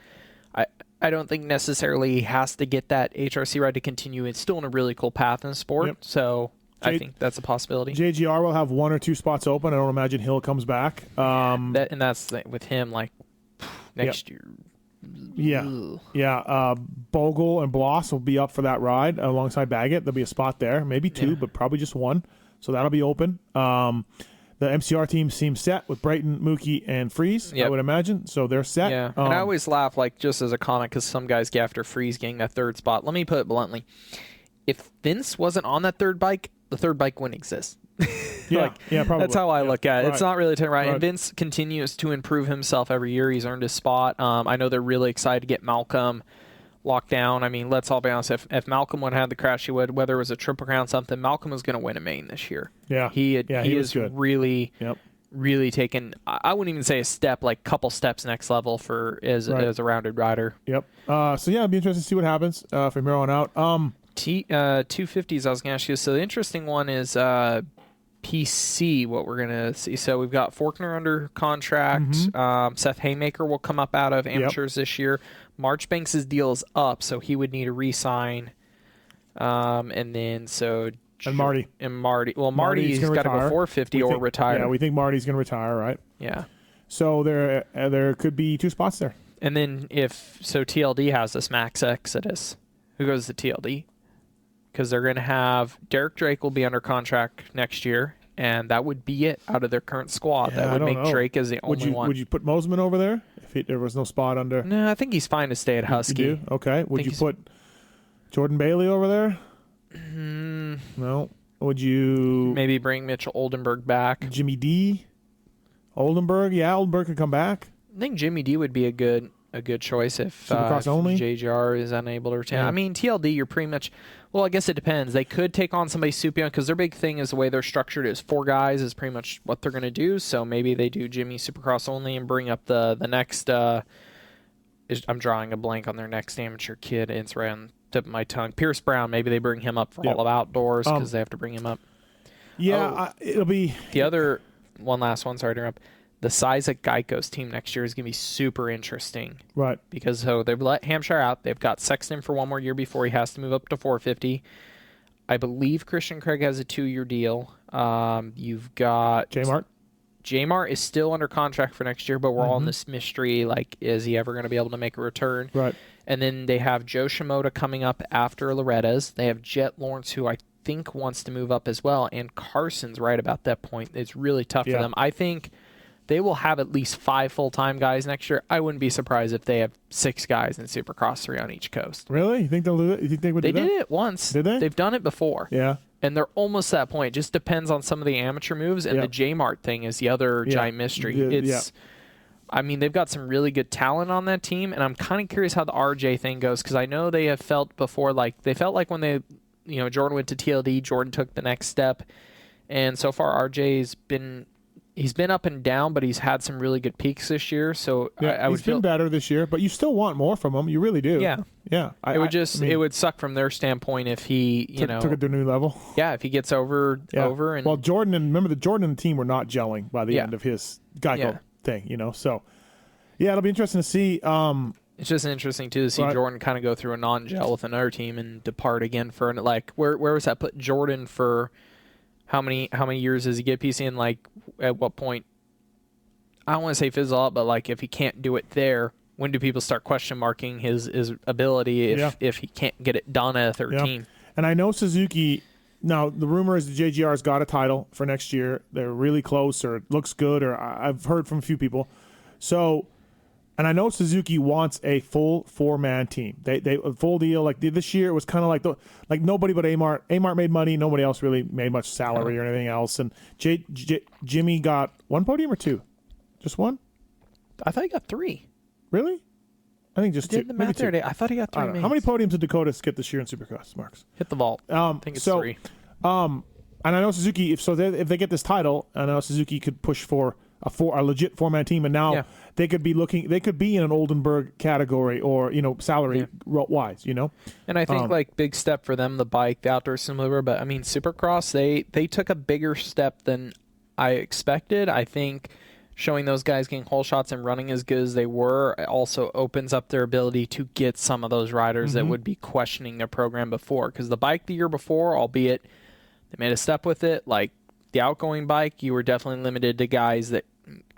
I don't think necessarily he has to get that HRC ride to continue. It's still in a really cool path in the sport. So I think that's a possibility. JGR will have 1 or 2 spots open. I don't imagine Hill comes back. That's with him, like, next year. Bogle and Bloss will be up for that ride alongside Baggett. There'll be a spot there, maybe 2, but probably just 1. So that'll be open. The MCR team seems set with Brighton, Mookie, and Freeze, I would imagine. So they're set. Yeah, and I always laugh, like, just as a comment, because some guys get after Freeze getting that 3rd spot. Let me put it bluntly. If Vince wasn't on that 3rd bike, the 3rd bike wouldn't exist. Probably. That's how I look at it. It's not really right. And Vince continues to improve himself every year. He's earned his spot. I know they're really excited to get Malcolm locked down. I mean, let's all be honest. If Malcolm would have had the crash he would, whether it was a Triple Crown something, Malcolm was going to win a main this year. Yeah. He is really taken, I wouldn't even say a step, like couple steps next level for as a rounded rider. Yep. So yeah, it'll be interesting to see what happens from here on out. 250s, I was going to ask you. So the interesting one is PC, what we're going to see. So we've got Faulkner under contract. Seth Haymaker will come up out of amateurs this year. Marchbanks' deal is up, so he would need to re-sign. And then Marty. Well, Marty's got to go 450 or retire. Yeah, we think Marty's going to retire, right? Yeah. So there could be 2 spots there. And then TLD has this max exodus. Who goes to TLD? Because they're going to have Derek Drake will be under contract next year, and that would be it out of their current squad. That would make Drake as the only one. Would you put Mosman over there if there was no spot under? No, I think he's fine to stay at Husky. You do? Okay. Would you put Jordan Bailey over there? No. Would you maybe bring Mitchell Oldenburg back? Jimmy D? Oldenburg? Yeah, Oldenburg could come back. I think Jimmy D would be a good choice if JGR is unable to retain. Yeah. I mean, TLD, you're pretty much. Well, I guess it depends. They could take on somebody super young because their big thing is the way they're structured is 4 guys is pretty much what they're going to do. So maybe they do Jimmy Supercross only and bring up the next. I'm drawing a blank on their next amateur kid. It's right on the tip of my tongue. Pierce Brown. Maybe they bring him up for all of outdoors because they have to bring him up. Yeah, it'll be the other one. Last one. Sorry to interrupt. The size at Geico's team next year is going to be super interesting. Right. Because they've let Hampshire out. They've got Sexton for 1 more year before he has to move up to 450. I believe Christian Craig has a 2-year deal. You've got... J-Mart is still under contract for next year, but we're all in this mystery, like, is he ever going to be able to make a return? Right. And then they have Joe Shimoda coming up after Loretta's. They have Jet Lawrence, who I think wants to move up as well, and Carson's right about that point. It's really tough for them. I think... they will have at least 5 full-time guys next year. I wouldn't be surprised if they have 6 guys in Supercross 3 on each coast. Really? You think they'll do it? You think they would do that? They did it once. Did they? They've done it before. Yeah. And they're almost at that point. It just depends on some of the amateur moves, and the J-Mart thing is the other giant mystery. I mean, they've got some really good talent on that team, and I'm kind of curious how the RJ thing goes because I know they have felt before, like they felt like when they, Jordan went to TLD, Jordan took the next step, and so far RJ's been... he's been up and down, but he's had some really good peaks this year. So I would feel been better this year, but you still want more from him. You really do. Yeah, yeah. It would suck from their standpoint if he, took it to a new level. Yeah, if he gets over and well, Jordan and the team were not gelling by the end of his Geico thing. So it'll be interesting to see. It's just interesting too to see Jordan kind of go through a non-gel with another team and depart again for where was that put Jordan for? How many years does he get PC in? Like, at what point? I don't want to say fizzle out, but like if he can't do it there, when do people start question marking his ability if he can't get it done at a third team? And I know Suzuki. Now the rumor is the JGR's got a title for next year. They're really close, or it looks good, or I've heard from a few people. So, and I know Suzuki wants a full 4-man team. They a full deal. Like this year, it was kind of like nobody but Amart. Amart made money. Nobody else really made much salary or anything else. And Jimmy got 1 podium or 2, just 1. I thought he got 3. Really? I think just 2. Did the math the other day. I thought he got 3. How many podiums did Dakota get this year in Supercross, Marks? Hit the vault. I think it's 3. And I know Suzuki. If they get this title, I know Suzuki could push for a legit 4-man team, and now they could be looking. They could be in an Oldenburg category, or salary wise, And I think big step for them, the bike, the outdoor similar. But I mean, Supercross, they took a bigger step than I expected. I think showing those guys getting hole shots and running as good as they were also opens up their ability to get some of those riders that would be questioning their program before. Because the bike the year before, albeit they made a step with it, like the outgoing bike, you were definitely limited to guys that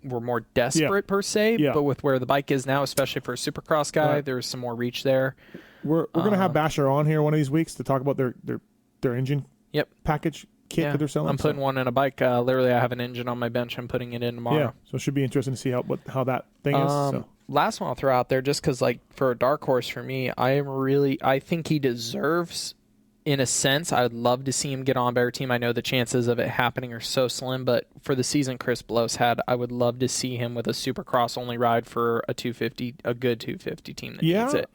were more desperate per se. But with where the bike is now, especially for a Supercross guy, there's some more reach there. We're gonna have Basher on here one of these weeks to talk about their engine package kit that they're selling. I'm putting one in a bike. Literally, I have an engine on my bench. I'm putting it in tomorrow. Yeah, so it should be interesting to see how that thing is. So. Last one I'll throw out there, just because for a dark horse for me, I think he deserves. In a sense, I would love to see him get on a better team. I know the chances of it happening are so slim, but for the season Chris Blows had, I would love to see him with a Supercross only ride for a 250, a good 250 team that needs it.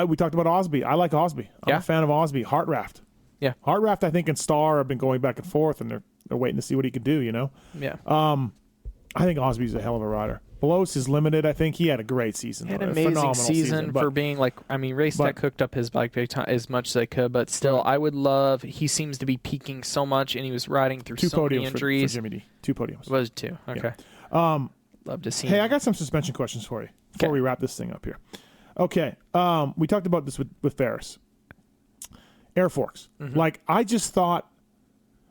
We talked about Osby. I like Osby. I'm a fan of Osby. Hartraft. Yeah. Hartraft, I think, and Star have been going back and forth, and they're waiting to see what he can do, Yeah. I think Osby's a hell of a rider. Blows is limited. I think he had a great season. He had an amazing season for being Race Tech hooked up his bike big time as much as they could, but still, I would love. He seems to be peaking so much, and he was riding through so many injuries. For Jimmy D. 2 podiums. Was it 2? Okay. Yeah. Love to see. Hey, him. I got some suspension questions for you before we wrap this thing up here. Okay. We talked about this with Ferris. Air forks.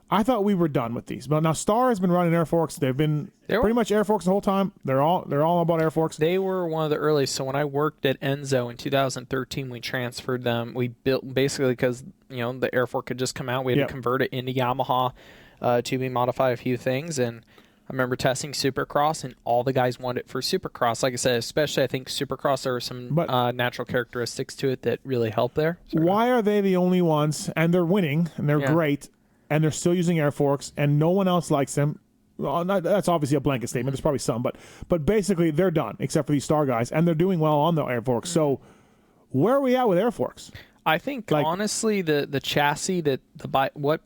I thought we were done with these, but now Star has been running air forks. They've been pretty much air forks the whole time. They're all about air forks. They were one of the earliest. So when I worked at Enzo in 2013, we transferred them. We built basically because the air fork had just come out. We had to convert it into Yamaha to be modify a few things, and I remember testing Supercross, and all the guys wanted it for Supercross. Like I said, especially I think Supercross, there are some natural characteristics to it that really help there. Why are they the only ones, and they're winning, and they're great, and they're still using air forks, and no one else likes them? Well, that's obviously a blanket statement. There's probably some, but basically they're done, except for these star guys, and they're doing well on the air forks. So where are we at with air forks? I think, honestly, the chassis what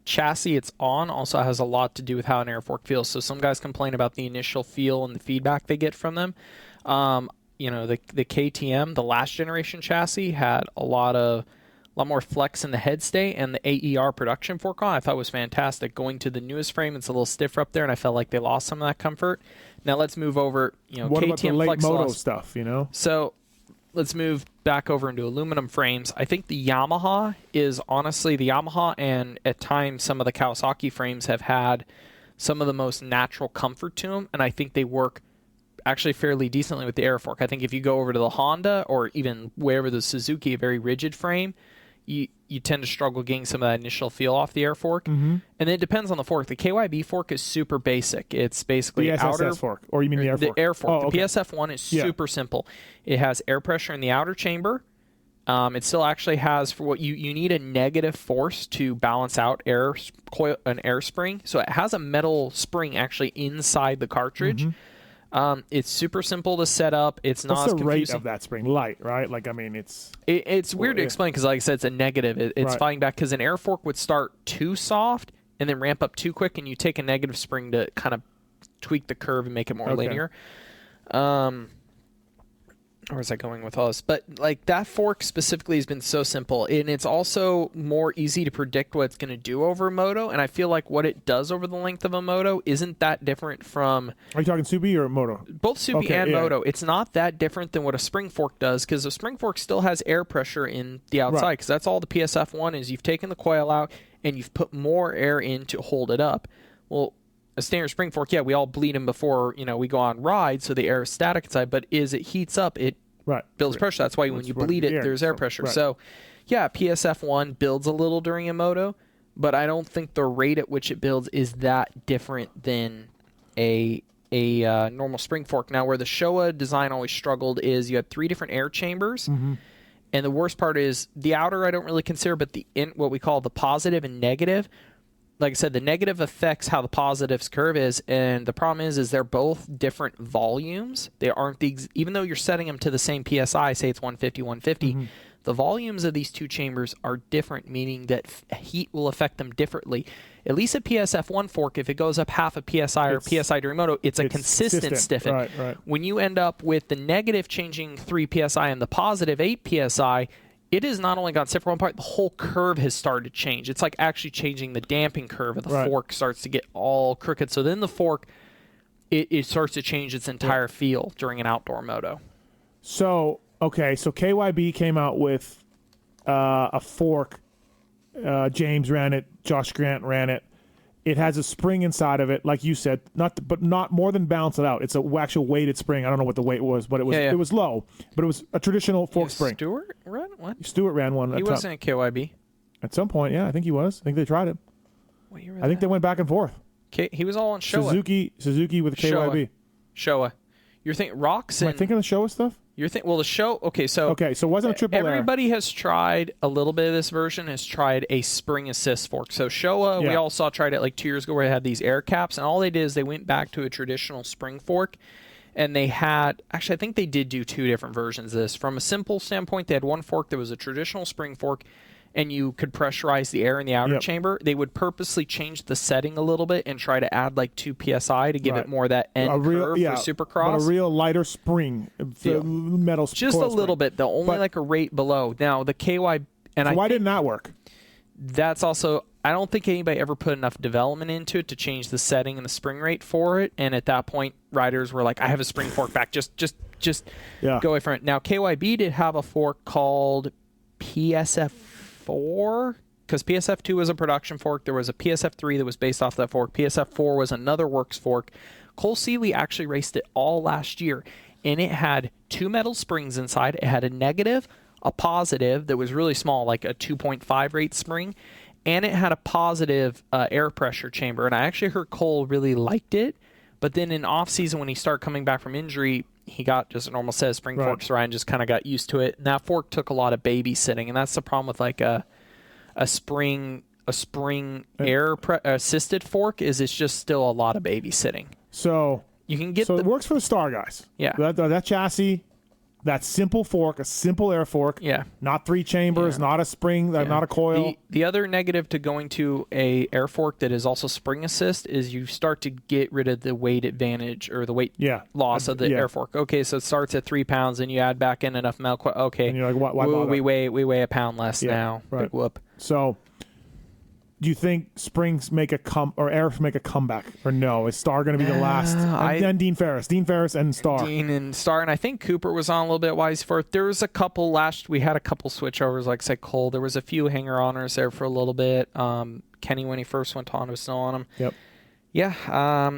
chassis it's on also has a lot to do with how an air fork feels. So some guys complain about the initial feel and the feedback they get from them. The KTM, the last generation chassis, had a lot more flex in the head stay, and the AER production fork on I thought was fantastic. Going to the newest frame, it's a little stiffer up there, and I felt like they lost some of that comfort. Now let's move over. What KTM about the late Flex moto lost. stuff? So let's move back over into aluminum frames. I think the Yamaha and at times some of the Kawasaki frames have had some of the most natural comfort to them, and I think they work actually fairly decently with the air fork. I think if you go over to the Honda or even wherever the Suzuki, a very rigid frame, you tend to struggle getting some of that initial feel off the air fork. Mm-hmm. And it depends on the fork. The KYB fork is super basic. It's basically the SSS fork, or you mean the air fork? The air fork. Oh, okay. The PSF1 is super simple. It has air pressure in the outer chamber. It still actually has, for what you need a negative force to balance out an air spring. So it has a metal spring actually inside the cartridge. Mm-hmm. It's super simple to set up. It's not What's as the confusing. rate of that spring? Light, right? It's weird to explain because, like I said, it's a negative. It's fighting back because an air fork would start too soft and then ramp up too quick, and you take a negative spring to kind of tweak the curve and make it more linear. Where is that going with us? But that fork specifically has been so simple, and it's also more easy to predict what it's going to do over a moto. And I feel like what it does over the length of a moto isn't that different from. Are you talking Subi or moto? Both Subi and moto. It's not that different than what a spring fork does, because a spring fork still has air pressure in the outside. Because that's all the PSF1 is. You've taken the coil out and you've put more air in to hold it up. Well, a standard spring fork, we all bleed them before we go on rides, so the air is static inside. But as it heats up, it builds pressure. That's why when you bleed it, there's air pressure. So, PSF1 builds a little during a moto, but I don't think the rate at which it builds is that different than a normal spring fork. Now, where the Showa design always struggled is you had 3 different air chambers. Mm-hmm. And the worst part is the outer I don't really consider, but what we call the positive and negative. Like I said, the negative affects how the positive's curve is, and the problem is they're both different volumes. They aren't even though you're setting them to the same PSI, say it's 150, 150, the volumes of these two chambers are different, meaning that heat will affect them differently. At least a PSF1 fork, if it goes up half a PSI or PSI during moto, it's a consistent stiffen. Right. When you end up with the negative changing 3 PSI and the positive 8 PSI, it has not only gone separate one part, the whole curve has started to change. It's like actually changing the damping curve of the fork starts to get all crooked. So then the fork, it starts to change its entire feel during an outdoor moto. So KYB came out with a fork. James ran it. Josh Grant ran it. It has a spring inside of it, like you said, but not more than balance it out. It's an actual weighted spring. I don't know what the weight was, but it was low. But it was a traditional fork spring. Stewart ran one? Stewart ran one. He wasn't at KYB. At some point, I think he was. I think they tried it. What year was I think they went back and forth. He was all on Showa. Suzuki with KYB. Showa. You're thinking Rocks and... Am I thinking of the Showa stuff? You're thinking, well, the show, so it wasn't a triple everybody has tried a little bit of this version, has tried a spring assist fork. So Showa, we all tried it like 2 years ago where it had these air caps, and all they did is they went back to a traditional spring fork, and they had, actually I think they did do 2 different versions of this. From a simple standpoint, they had one fork that was a traditional spring fork, and you could pressurize the air in the outer chamber. They would purposely change the setting a little bit and try to add like 2 PSI to give it more of that end curve for Supercross. But a real lighter spring, metal just a little bit, though, only like a rate below. Now, the KY... and why didn't that work? That's also... I don't think anybody ever put enough development into it to change the setting and the spring rate for it, and at that point, riders were like, I have a spring fork back, just go away from it. Now, KYB did have a fork called PSF4, because PSF2 was a production fork. There was a PSF3 that was based off that fork. PSF4 was another works fork. Cole Seeley actually raced it all last year, and it had 2 metal springs inside. It had a negative, a positive that was really small, like a 2.5 rate spring, and it had a positive air pressure chamber. And I actually heard Cole really liked it, but then in off season when he started coming back from injury, he got just a normal set of spring forks. Ryan just kind of got used to it. And that fork took a lot of babysitting, and that's the problem with like a spring air assisted fork is it's just still a lot of babysitting. So you can get it works for the star guys. Yeah, that chassis, that simple fork, a simple air fork. Yeah, not 3 chambers, not a spring, not a coil. The other negative to going to a air fork that is also spring assist is you start to get rid of the weight advantage or the weight loss of the air fork. Okay, so it starts at 3 pounds, and you add back in enough milk. Okay, and you're like, why bother? we weigh a pound less now. Right. Big whoop. So, do you think springs make or air make a comeback, or no? Is Star going to be the last? And then Dean Ferris and Star. Dean and Star, and I think Cooper was on a little bit wise for it. There was a couple we had a couple switchovers, like say Cole. There was a few hanger-oners there for a little bit. Kenny, when he first went on, was still on him. Yep. Yeah,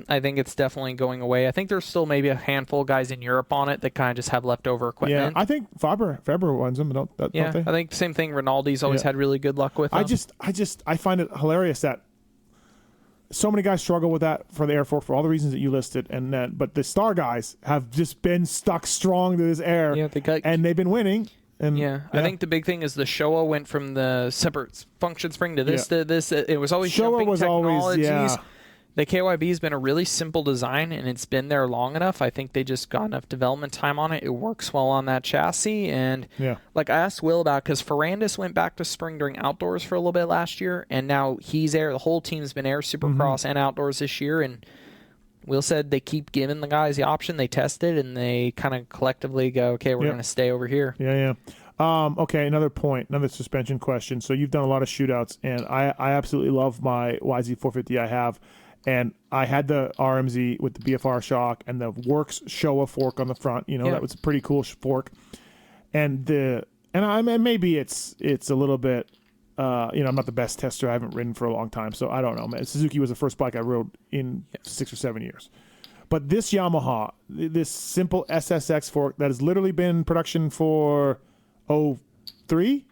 I think it's definitely going away. I think there's still maybe a handful of guys in Europe on it that kind of just have leftover equipment. Yeah, I think Faber runs them, don't they? I think the same thing. Rinaldi's always had really good luck with them. I find it hilarious that so many guys struggle with that for the air fork for all the reasons that you listed, but the Star guys have just been stuck strong to this air, and they've been winning. And I think the big thing is the Showa went from the separate function spring to this to this. It was always jumping technologies. The KYB's been a really simple design, and it's been there long enough. I think they just got enough development time on it. It works well on that chassis. And like I asked Will about, because Ferrandis went back to spring during outdoors for a little bit last year, and now he's air. The whole team's been air, Supercross, and outdoors this year. And Will said they keep giving the guys the option. They test it, and they kind of collectively go, okay, we're going to stay over here. Okay, another suspension question. So you've done a lot of shootouts, and I absolutely love my YZ450 I have. And I had the RMZ with the BFR shock and the Works Showa fork on the front. That was a pretty cool fork. And maybe it's a little bit. I'm not the best tester. I haven't ridden for a long time, so I don't know. Man, Suzuki was the first bike I rode in 6 or 7 years. But this Yamaha, this simple SSX fork that has literally been in production for 03.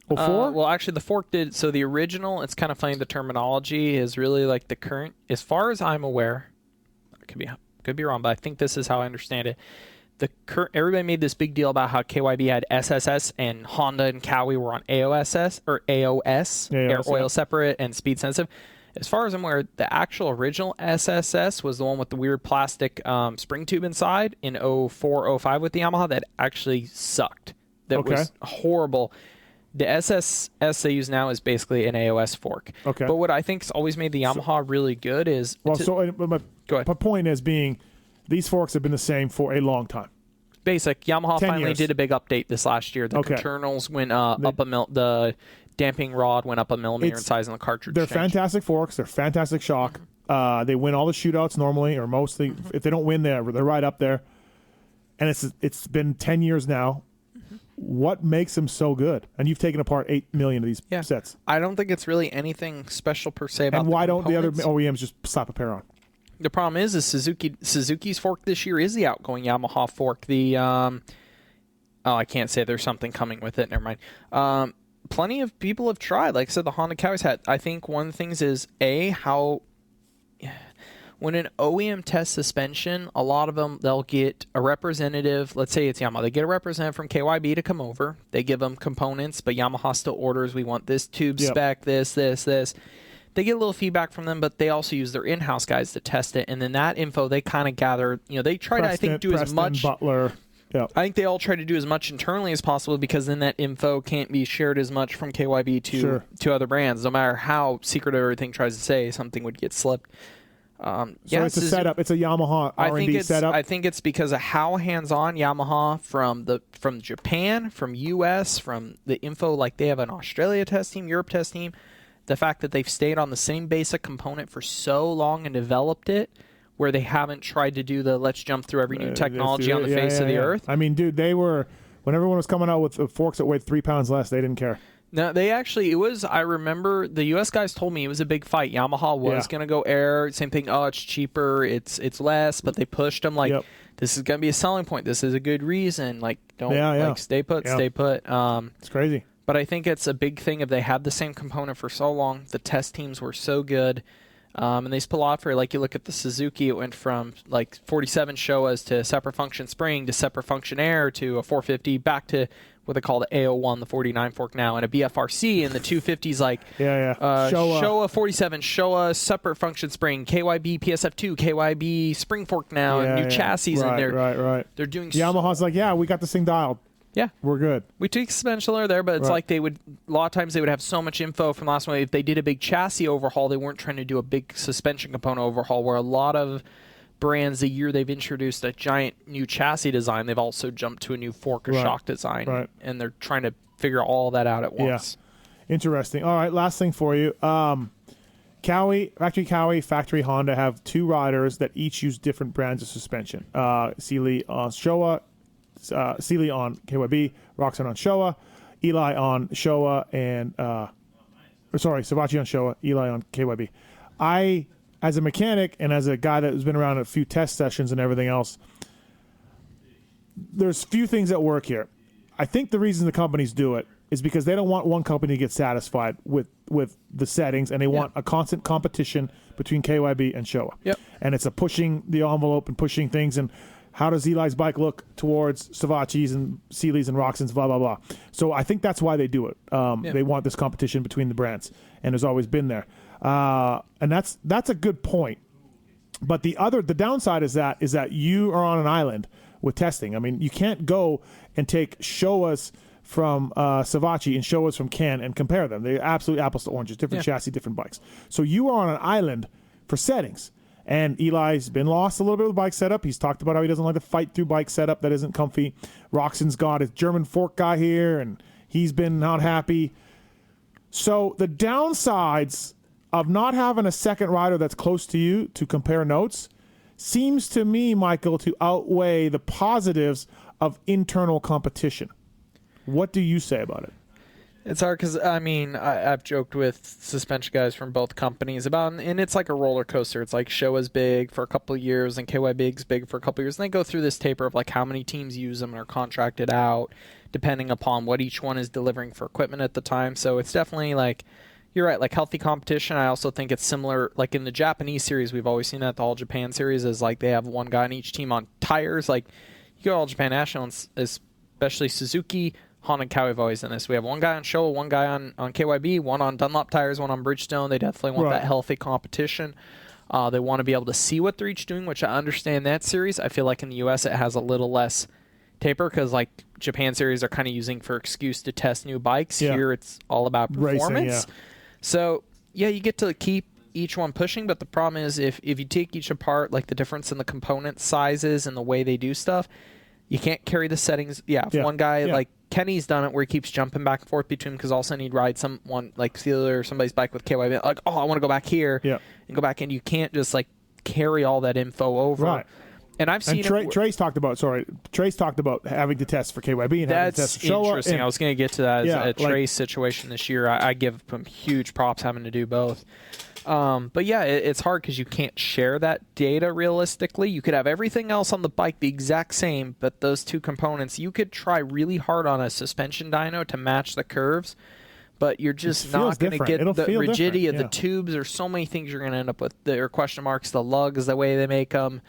04? Well, actually, the fork did. So the original, it's kind of funny. The terminology is really like the current. As far as I'm aware, I could be wrong, but I think this is how I understand it. Everybody made this big deal about how KYB had SSS and Honda and Cowie were on AOS, air oil separate and speed sensitive. As far as I'm aware, the actual original SSS was the one with the weird plastic spring tube inside in 04, 05 with the Yamaha that actually sucked. That was horrible. The SSS they use now is basically an AOS fork. Okay. But what I think's always made the Yamaha really good is... go ahead. My point is these forks have been the same for a long time. Basic. Yamaha finally did a big update this last year. The internals went up the damping rod went up a millimeter in size in the cartridge. They're fantastic forks. They're fantastic shock. They win all the shootouts normally, or mostly. If they don't win, they're right up there. And it's been 10 years now. What makes them so good? And you've taken apart 8 million of these sets. I don't think it's really anything special per se about And why don't the other OEMs just slap a pair on? The problem is Suzuki's fork this year is the outgoing Yamaha fork. The I can't say there's something coming with it. Never mind. Plenty of people have tried. Like I said, the Honda Cowie's had. I think one of the things is how when an OEM tests suspension, a lot of them, they'll get a representative. Let's say it's Yamaha. They get a representative from KYB to come over. They give them components, but Yamaha still orders, we want this tube spec, this. They get a little feedback from them, but they also use their in-house guys to test it. And then that info, they kind of gather, they try to, I think, do as much. Butler. Yeah. I think they all try to do as much internally as possible because then that info can't be shared as much from KYB to other brands. No matter how secretive everything tries to say, something would get slipped. So it's a setup. It's a Yamaha R&D setup. I think it's because of how hands-on Yamaha from Japan, from US, from the info. Like they have an Australia test team, Europe test team. The fact that they've stayed on the same basic component for so long and developed it, where they haven't tried to do the let's jump through every new technology on the face of the earth. I mean, dude, they were when everyone was coming out with forks that weighed 3 pounds less, they didn't care. No, I remember the U.S. guys told me it was a big fight. Yamaha was going to go air. Same thing, it's cheaper, it's less, but they pushed them like, this is going to be a selling point. This is a good reason. Like, don't stay put. It's crazy. But I think it's a big thing if they had the same component for so long. The test teams were so good. And they split off for, like, you look at the Suzuki, it went from like 47 Showas to separate function spring to separate function air to a 450 back to what they call the AO1, the 49 fork now, and a BFRC, and the 250s like Showa 47, Showa separate function spring, KYB PSF2, KYB spring fork now, and new chassis, and they're doing. Yamaha's like, we got this thing dialed. Yeah, we're good. We tweaked suspension there, but it's like they would a lot of times they would have so much info from last one. If they did a big chassis overhaul, they weren't trying to do a big suspension component overhaul. Where a lot of brands, the year they've introduced a giant new chassis design, they've also jumped to a new fork or shock design, and they're trying to figure all that out at once. Yeah, interesting. All right, last thing for you. Factory Honda have 2 riders that each use different brands of suspension. Sealy on Showa. Sealy on KYB, Roxon on Showa, Eli on Showa, and Savachi on Showa, Eli on KYB. I, as a mechanic and as a guy that has been around a few test sessions and everything else, there's few things that work here. I think the reason the companies do it is because they don't want one company to get satisfied with the settings, and they want a constant competition between KYB and Showa. Yep. And it's a pushing the envelope and pushing things, and how does Eli's bike look towards Savachi's and Sealy's and Roxon's, blah, blah, blah. So I think that's why they do it. They want this competition between the brands, and there's always been there. And that's a good point. But the downside is that you are on an island with testing. I mean, you can't go and take Showas from Savachi and Showas from Can and compare them. They're absolutely apples to oranges, different chassis, different bikes. So you are on an island for settings. And Eli's been lost a little bit with bike setup. He's talked about how he doesn't like to fight through bike setup that isn't comfy. Roxon's got his German fork guy here, and he's been not happy. So the downsides of not having a second rider that's close to you to compare notes seems to me, Michael, to outweigh the positives of internal competition. What do you say about it? It's hard because, I mean, I've joked with suspension guys from both companies about, and it's like a roller coaster. It's like Showa's big for a couple of years and KYB's big for a couple of years. And they go through this taper of like how many teams use them and are contracted out depending upon what each one is delivering for equipment at the time. So it's definitely like, you're right, like healthy competition. I also think it's similar, like in the Japanese series, we've always seen that the All Japan series is like they have one guy on each team on tires. Like you go All Japan National, especially Suzuki, Honda and Cowie have always done this. We have one guy on Showa, one guy on KYB, one on Dunlop tires, one on Bridgestone. They definitely want that healthy competition. They want to be able to see what they're each doing, which I understand that series. I feel like in the U.S. it has a little less taper because like Japan series are kind of using for excuse to test new bikes. Here it's all about performance. Racing, So, you get to keep each one pushing, but the problem is if you take each apart, like the difference in the component sizes and the way they do stuff, you can't carry the settings. One guy like Kenny's done it where he keeps jumping back and forth between because all of a sudden he'd ride someone like Steeler or somebody's bike with KYB, like, I want to go back here and go back, and you can't just like carry all that info over. Right. And I've seen Trace talked about having to test for KYB and having to test for Showa. Interesting. I was going to get to that as a Trace situation this year. I give him huge props having to do both. But it's hard because you can't share that data realistically. You could have everything else on the bike the exact same, but those two components, you could try really hard on a suspension dyno to match the curves, but you're just not going to get the rigidity of the tubes. There's so many things you're going to end up with. There are question marks, the lugs, the way they make them.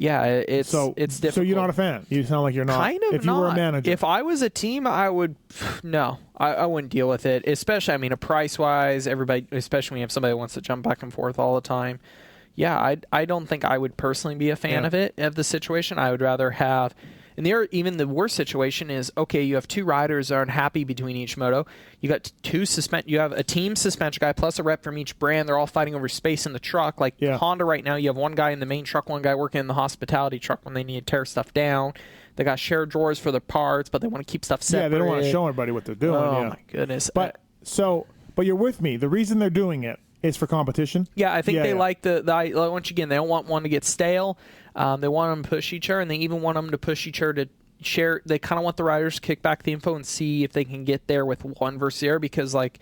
It's difficult. So you're not a fan? You sound like you're not. Kind of if you were a manager. If I was a team, I would. No, I wouldn't deal with it. Especially, I mean, price-wise, everybody, especially when you have somebody that wants to jump back and forth all the time. I don't think I would personally be a fan of the situation. I would rather have. And even the worst situation is, okay, you have two riders that aren't happy between each moto. You got you have a team suspension guy plus a rep from each brand. They're all fighting over space in the truck. Like Honda right now, you have one guy in the main truck, one guy working in the hospitality truck when they need to tear stuff down. They got shared drawers for their parts, but they want to keep stuff separate. Yeah, they don't want to show everybody what they're doing. Oh, my goodness. But you're with me. The reason they're doing it is for competition. Yeah, I think they like once again, they don't want one to get stale. They want them to push each other, and they even want them to push each other to share. They kind of want the riders to kick back the info and see if they can get there with one versus the other, because like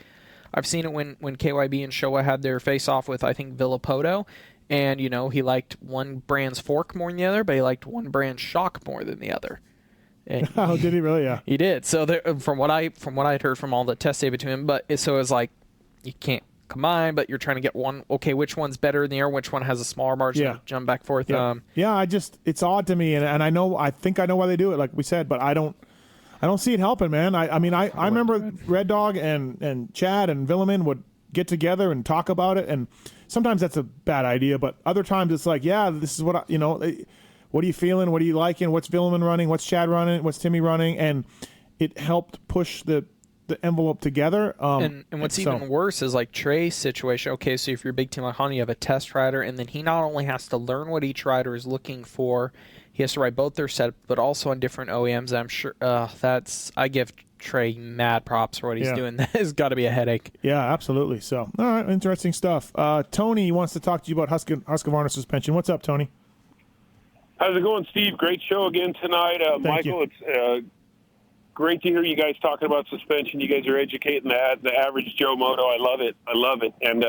I've seen it when KYB and Showa had their face-off with, I think, Villapoto, and he liked one brand's fork more than the other, but he liked one brand's shock more than the other. Oh, did he really? Yeah, he did. So there, from what I'd heard from all the test data between him, so it was like you can't combine, but you're trying to get one. Okay, which one's better in the air? Which one has a smaller margin? Yeah. To jump back and forth. Yeah. It's odd to me, and I think I know why they do it, like we said, but I don't see it helping, man. I remember Red Dog and Chad and Villeman would get together and talk about it, and sometimes that's a bad idea, but other times it's like, yeah, this is what what are you feeling? What are you liking? What's Villeman running? What's Chad running? What's Timmy running? And it helped push the envelope together. And what's even worse is like Trey's situation. Okay, so if you're a big team like Honda, you have a test rider, and then he not only has to learn what each rider is looking for, he has to write both their setup, but also on different OEMs. I'm sure I give Trey mad props for what he's doing. That has got to be a headache. Yeah, absolutely. So, all right, interesting stuff. Tony wants to talk to you about Husqvarna suspension. What's up, Tony? How's it going, Steve? Great show again tonight. Michael, it's great to hear you guys talking about suspension. You guys are educating the average Joe Moto. I love it. And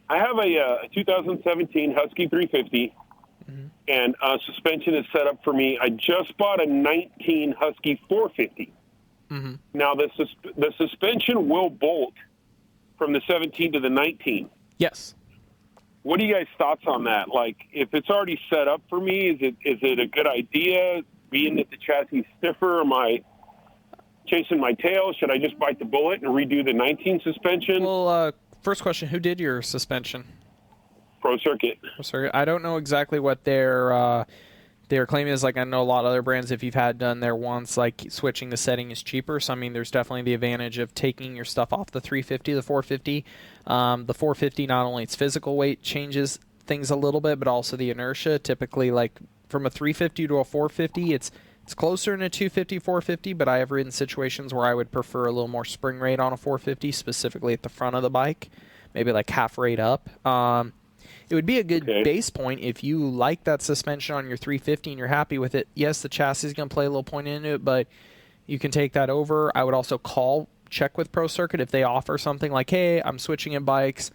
I have a 2017 Husky 350, and suspension is set up for me. I just bought a 19 Husky 450. Now, the suspension will bolt from the 17 to the 19. Yes. What are you guys' thoughts on that? Like, if it's already set up for me, is it a good idea, being that the chassis is stiffer? Am I chasing my tail? Should I just bite the bullet and redo the 19 suspension? Well, first question, who did your suspension? Pro Circuit. I don't know exactly what their claim is. Like, I know a lot of other brands, if you've had done there once, like switching the setting is cheaper. So, I mean, there's definitely the advantage of taking your stuff off the 350, the 450. The 450, not only its physical weight changes things a little bit, but also the inertia. Typically, like from a 350 to a 450, it's closer in a 250, 450, but I have ridden situations where I would prefer a little more spring rate on a 450, specifically at the front of the bike, maybe like half rate up. It would be a good base point if you like that suspension on your 350 and you're happy with it. Yes, the chassis is going to play a little point into it, but you can take that over. I would also check with Pro Circuit if they offer something like, hey, I'm switching in bikes.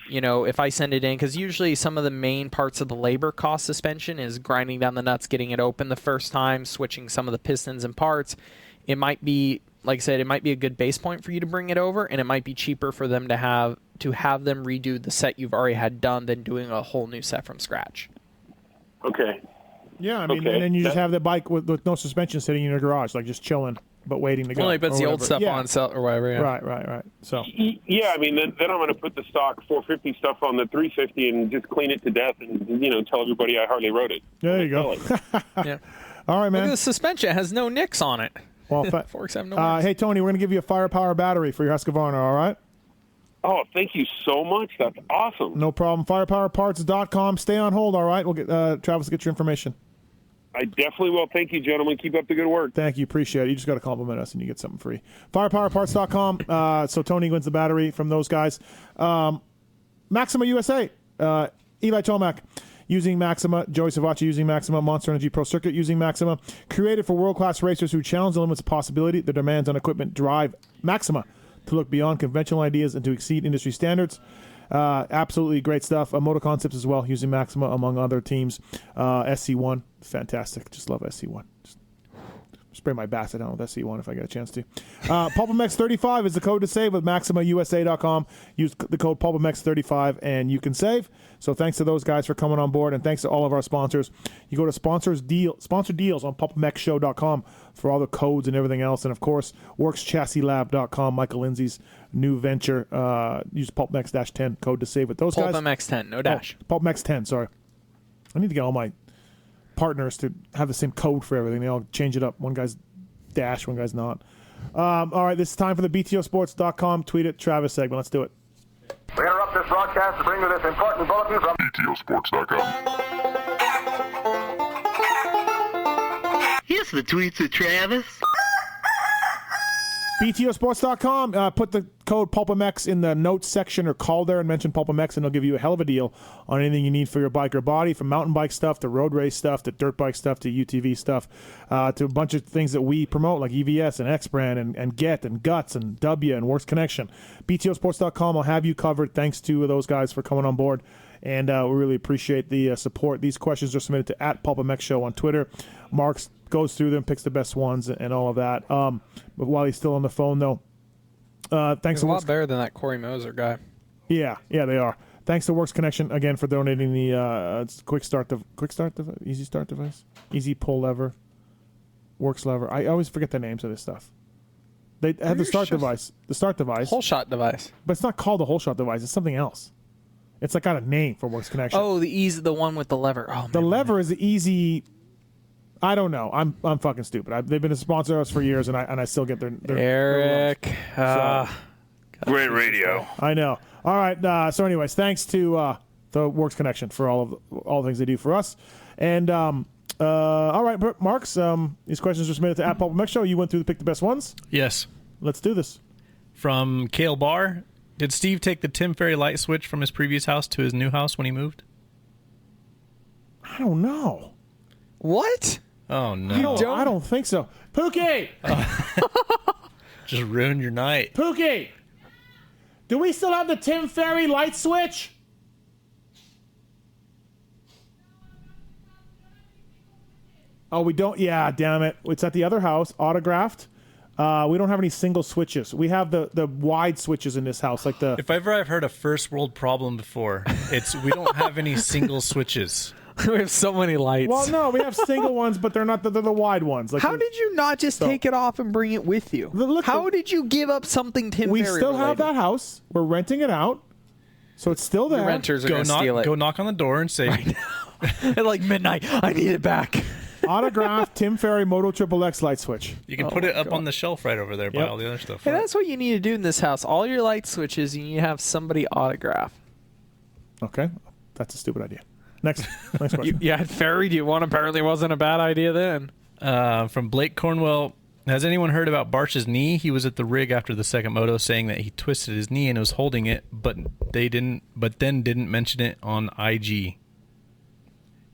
You know, if I send it in, because usually some of the main parts of the labor cost suspension is grinding down the nuts, getting it open the first time, switching some of the pistons and parts. It might be, like I said, it might be a good base point for you to bring it over, and it might be cheaper for them to have them redo the set you've already had done than doing a whole new set from scratch. Okay. Yeah, I mean, and then you just have the bike with no suspension sitting in your garage, like just chilling, but waiting to go. Well, like, puts the old stuff on sale or whatever. Yeah. Right. So. Yeah, I mean, then I'm going to put the stock 450 stuff on the 350 and just clean it to death and, tell everybody I hardly rode it. There you go. Yeah. All right, man. Look at the suspension. It has no nicks on it. Well, forks have no nicks. Hey, Tony, we're going to give you a firepower battery for your Husqvarna, all right? Oh, thank you so much. That's awesome. No problem. Firepowerparts.com. Stay on hold, all right? We'll get Travis will get your information. I definitely will. Thank you, gentlemen. Keep up the good work. Thank you. Appreciate it. You just got to compliment us and you get something free. Firepowerparts.com. So Tony wins the battery from those guys. Maxima USA. Eli Tomac using Maxima. Joey Savacci using Maxima. Monster Energy Pro Circuit using Maxima. Created for world-class racers who challenge the limits of possibility. Their demands on equipment drive Maxima to look beyond conventional ideas and to exceed industry standards. Absolutely great stuff. Moto Concepts as well, using Maxima among other teams. SC1, fantastic. Just love SC1. Just spray my basset down with SC1 if I get a chance to. PulpMX35 is the code to save with MaximaUSA.com. Use the code PulpMX35 and you can save. So thanks to those guys for coming on board, and thanks to all of our sponsors. You go to sponsor deals on PulpMXShow.com for all the codes and everything else. And, of course, WorksChassisLab.com, Michael Lindsay's new venture. Use PulpMX-10 code to save with those guys. PulpMX10, no dash. PulpMX10, sorry. I need to get all my partners to have the same code for everything. They all change it up. One guy's dash, one guy's not. All right, this is time for the BTOsports.com Tweet It Travis segment. Let's do it. We interrupt this broadcast to bring you this important bulletin from BTOsports.com. Here's the tweets of Travis. BTOsports.com. Put the code PulpMX in the notes section or call there and mention PulpMX, and they'll give you a hell of a deal on anything you need for your bike or body, from mountain bike stuff to road race stuff to dirt bike stuff to UTV stuff to a bunch of things that we promote like EVS and X-Brand and Get and Guts and W and Works Connection. BTOsports.com will have you covered. Thanks to those guys for coming on board and we really appreciate the support. These questions are submitted to @PulpMX Show on Twitter. Mark goes through them, picks the best ones, and all of that. But while he's still on the phone, though, thanks. He's a lot better than that Corey Moser guy. Yeah, they are. Thanks to Works Connection again for donating the easy start device, easy pull lever, Works lever. I always forget the names of this stuff. They have the start device, Whole shot device. but it's not called a whole shot device. It's something else. It's like got a name for Works Connection. Oh, the one with the lever. Oh, man. The lever is the easy. I don't know. I'm fucking stupid. They've been a sponsor of us for years, and I still get their Eric. Great radio. I know. All right. So, anyways, thanks to the Works Connection for all the things they do for us. And all right, Marks. These questions were submitted to @PulpMX Show. You went through the pick the best ones. Yes. Let's do this. From Kale Barr, did Steve take the Tim Ferry light switch from his previous house to his new house when he moved? I don't know. What? Oh no! I don't think so. Pookie. Just ruined your night. Pookie. Do we still have the Tim Ferry light switch? Oh, we don't. Yeah, damn it. It's at the other house, autographed. We don't have any single switches. We have the wide switches in this house, like the. If ever I've heard a first world problem before, it's we don't have any single switches. We have so many lights. Well, no, we have single ones, but they're not. They're the wide ones. Like How did you not just take it off and bring it with you? How did you give up something Tim We Ferry still have related? that house. We're renting it out, so it's still there. The renters are going to steal it. Go knock on the door and say, at like midnight, I need it back. Autographed Tim Ferry Moto XXX light switch. You can put it up on the shelf right over there by all the other stuff. Hey, that's what you need to do in this house. All your light switches, you need to have somebody autograph. Okay, that's a stupid idea. Next question. You had Ferry. Do you want? Apparently, wasn't a bad idea then. From Blake Cornwell, has anyone heard about Barsh's knee? He was at the rig after the second moto, saying that he twisted his knee and was holding it, but then didn't mention it on IG.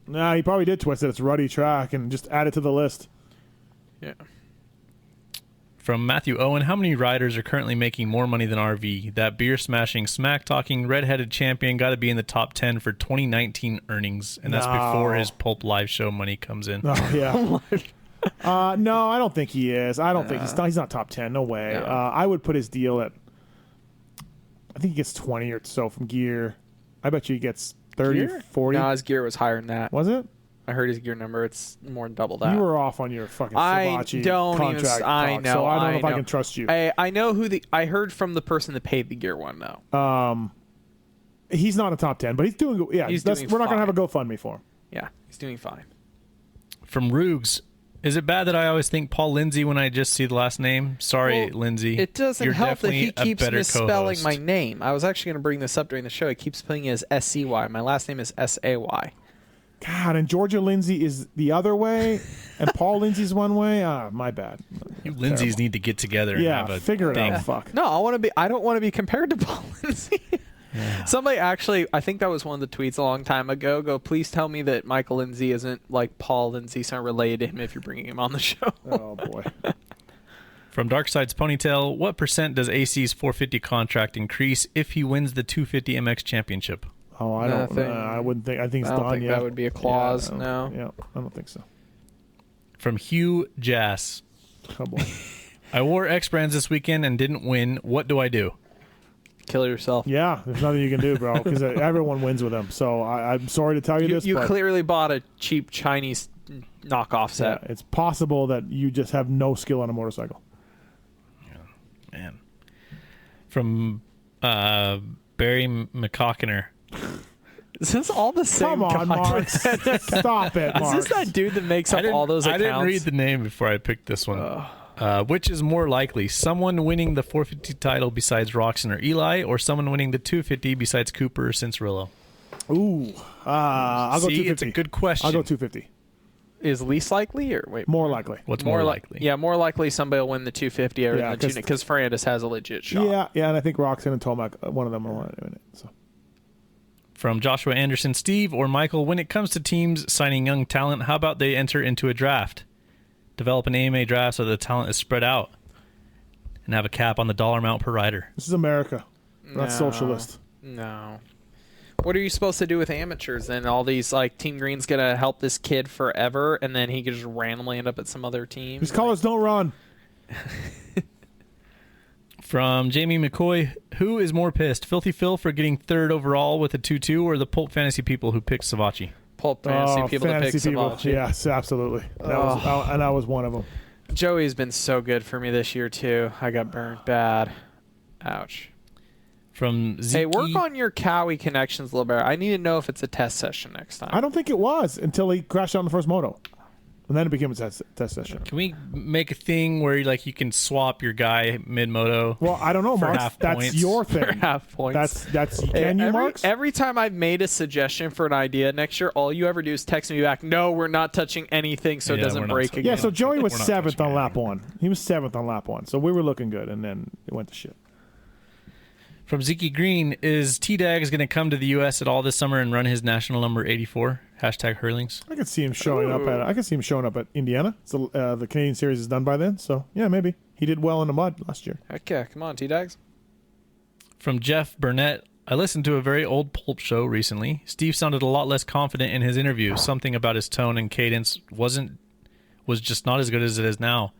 Nah, he probably did twist it. It's ruddy track, and just add it to the list. Yeah. From Matthew Owen, how many riders are currently making more money than RV? That beer-smashing, smack-talking, red-headed champion got to be in the top 10 for 2019 earnings, and that's before his Pulp Live Show money comes in. Oh, yeah. No, I don't think he is. I don't think he's not top 10. No way. No. I would put his deal at, I think he gets 20 or so from gear. I bet you he gets 30, Gear? 40. No, his gear was higher than that. Was it? I heard his gear number. It's more than double that. You were off on your fucking I Sabachi don't contract even. I talk, know. so I don't know if I know. can trust you. I know who the. I heard from the person that paid the gear one though. He's not a top 10, but he's doing. Yeah, He's we're doing not gonna fine. have a GoFundMe for him. Yeah, he's doing fine. From Roogs, is it bad that I always think Paul Lindsay when I just see the last name? Sorry, Well, Lindsay. It doesn't You're help that he definitely a keeps better misspelling co-host. my name. I was actually going to bring this up during the show. He keeps spelling it as S-C-Y. My last name is S-A-Y. God, and Georgia Lindsay is the other way, and Paul Lindsay's one way. My bad. You Lindsays need to get together and Yeah, have a figure it thing. out. Fuck. No, I don't want to be compared to Paul Lindsay. Somebody actually, I think that was one of the tweets a long time ago. Please tell me that Michael Lindsay isn't like Paul Lindsay, so I'm related to him if you're bringing him on the show. Oh, boy. From Darkside's Ponytail, what % does AC's 450 contract increase if he wins the 250 MX championship? Oh, I don't. I wouldn't think. I think it's I don't done. think Yeah, that would be a clause. Yeah, No. Yeah, I don't think so. From Hugh Jass. Oh boy. I wore X Brands this weekend and didn't win. What do I do? Kill yourself. Yeah, there's nothing you can do, bro, because everyone wins with them. So I'm sorry to tell you this. You but clearly bought a cheap Chinese knockoff set. yeah, it's possible that you just have no skill on a motorcycle. Man. From Barry McCockiner. Is this all the same Come on, Mark. Stop it, Mark. Is this that dude that makes up all those I accounts? didn't read the name before I picked this one. Which is more likely, someone winning the 450 title besides Roxon or Eli, or someone winning the 250 besides Cooper or Cianciarulo? Ooh, I'll go 250. It's a good question. I'll go 250. Is least likely or wait? More likely. What's more likely? Yeah, more likely somebody will win the 250 over Yeah, the 2 because Ferrandis has a legit shot. Yeah, and I think Roxanne and Tomac, one of them will win it. So. From Joshua Anderson, Steve or Michael, when it comes to teams signing young talent, how about they enter into a draft? Develop an AMA draft so the talent is spread out and have a cap on the dollar amount per rider. This is America. We're not socialist. No. What are you supposed to do with amateurs? Then all these like Team Green's gonna help this kid forever, and then he could just randomly end up at some other team. These colors don't run. From Jamie McCoy, who is more pissed, Filthy Phil for getting 3rd overall with a 2-2, or the Pulp Fantasy people who picked Savachi? Pulp Fantasy people that picked Savachi. Yes, absolutely. And I was one of them. Joey's been so good for me this year too. I got burned bad. Ouch. From Zeke. Hey, work on your Cowie connections a little better. I need to know if it's a test session next time. I don't think it was until he crashed out in the first moto. And then it became a test session. Can we make a thing where like you can swap your guy mid-moto? Well, I don't know, Mark. That's your thing. For half points. That's can you, Mark? Every time I've made a suggestion for an idea next year, all you ever do is text me back, no, we're not touching anything so it doesn't break again. Yeah, so Joey was 7th on lap 1. He was 7th on lap 1. So we were looking good, and then it went to shit. From Zeke Green, is T-Dags going to come to the U.S. at all this summer and run his national number 84? #Hurlings. I could see him showing up at Indiana. So the Canadian Series is done by then. So yeah, maybe he did well in the mud last year. Heck yeah, come on, T-Dags. From Jeff Burnett, I listened to a very old Pulp show recently. Steve sounded a lot less confident in his interview. Something about his tone and cadence was just not as good as it is now.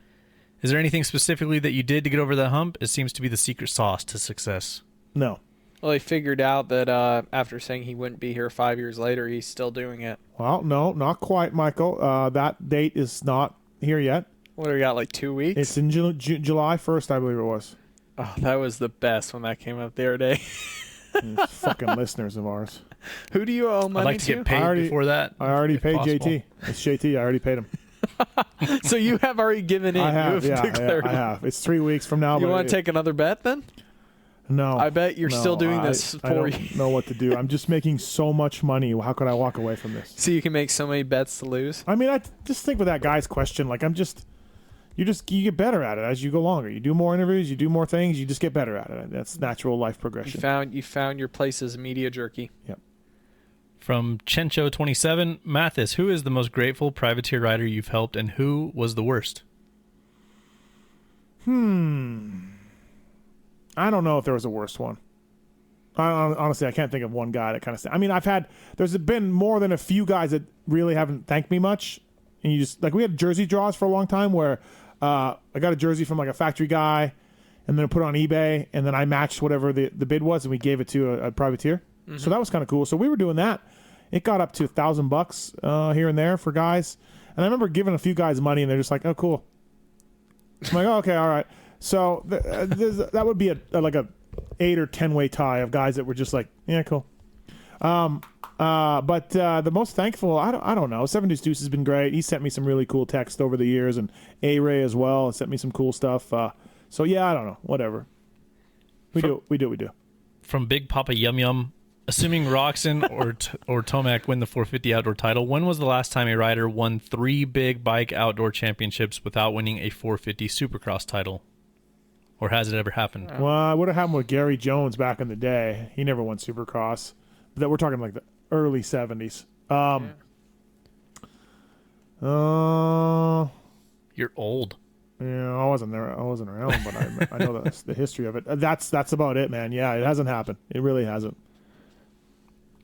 Is there anything specifically that you did to get over the hump? It seems to be the secret sauce to success. No. Well, he figured out that after saying he wouldn't be here 5 years later, he's still doing it. Well, no, not quite, Michael. That date is not here yet. What do we got, like 2 weeks? It's in July 1st, I believe it was. Oh, that was the best when that came up the other day. Fucking listeners of ours. Who do you owe money to? I'd like to get paid before that. I already paid possible. JT. It's JT. I already paid him. So you have already given in. I have, I have. It's 3 weeks from now. You want to take another bet then? No. I bet you're still doing this I don't know what to do. I'm just making so much money. How could I walk away from this? So you can make so many bets to lose? I mean, I just think with that guy's question, like you get better at it as you go longer. You do more interviews, you do more things, you just get better at it. That's natural life progression. You found your place as media jerky. Yep. From Chencho27, Mathis, who is the most grateful privateer rider you've helped and who was the worst? I don't know if there was a worse one. Honestly, I can't think of one guy that kind of. I mean, there's been more than a few guys that really haven't thanked me much, and you just like we had jersey draws for a long time where I got a jersey from like a factory guy, and then put it on eBay, and then I matched whatever the bid was, and we gave it to a privateer. Mm-hmm. So that was kind of cool. So we were doing that. It got up to $1,000 here and there for guys, and I remember giving a few guys money, and they're just like, "Oh, cool." I'm like, "Oh, okay, all right." So that would be a 8 or 10 way tie of guys that were just like, yeah, cool. But the most thankful, I don't know. 7 Deuce Deuce has been great. He sent me some really cool text over the years, and A-Ray as well sent me some cool stuff. So yeah, I don't know. Whatever. We do. From Big Papa Yum Yum, assuming Roxon or Tomac win the 450 outdoor title, when was the last time a rider won 3 big bike outdoor championships without winning a 450 Supercross title? Or has it ever happened? Well, it would have happened with Gary Jones back in the day. He never won Supercross. But we're talking like the early 70s. You're old. Yeah, I wasn't there. I wasn't around, but I know that's the history of it. That's about it, man. Yeah, it hasn't happened. It really hasn't.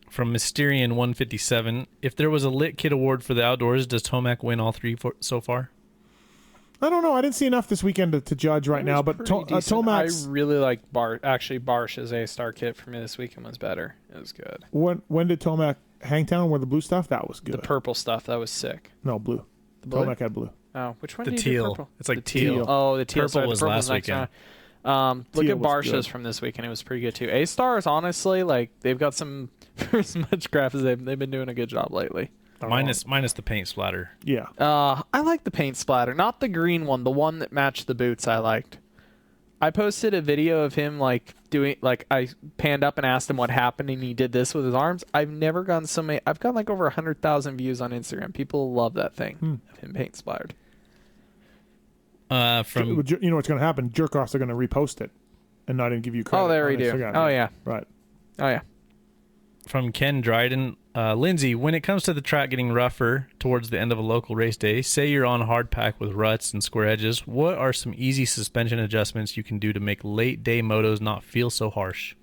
From Mysterian 157, if there was a Lit Kid Award for the outdoors, does Tomac win all 3 so far? I don't know. I didn't see enough this weekend to judge right now, but Tomac's... I really like Barsh's A-Star kit for me this weekend was better. It was good. When did Tomac Hangtown wear the blue stuff? That was good. The purple stuff, that was sick. No, blue. The blue? Tomac had blue. Oh, which one the did teal. you do purple? It's like teal. Oh, the teal. Purple Sorry, was the last weekend. Look at Barsha's from this weekend. It was pretty good too. A-Stars, honestly, like they've got some for as much graph as they've been doing a good job lately. Minus the paint splatter. Yeah. I like the paint splatter, not the green one. The one that matched the boots I liked. I posted a video of him doing I panned up and asked him what happened, and he did this with his arms. I've never gotten so many. I've got like over 100,000 views on Instagram. People love that thing of him paint splattered. You know what's going to happen? Jerk-offs are going to repost it and not even give you credit. Oh, there we do. Oh, yeah. Right. Oh, yeah. From Ken Dryden, Lindsay, when it comes to the track getting rougher towards the end of a local race day, say you're on hard pack with ruts and square edges, what are some easy suspension adjustments you can do to make late day motos not feel so harsh?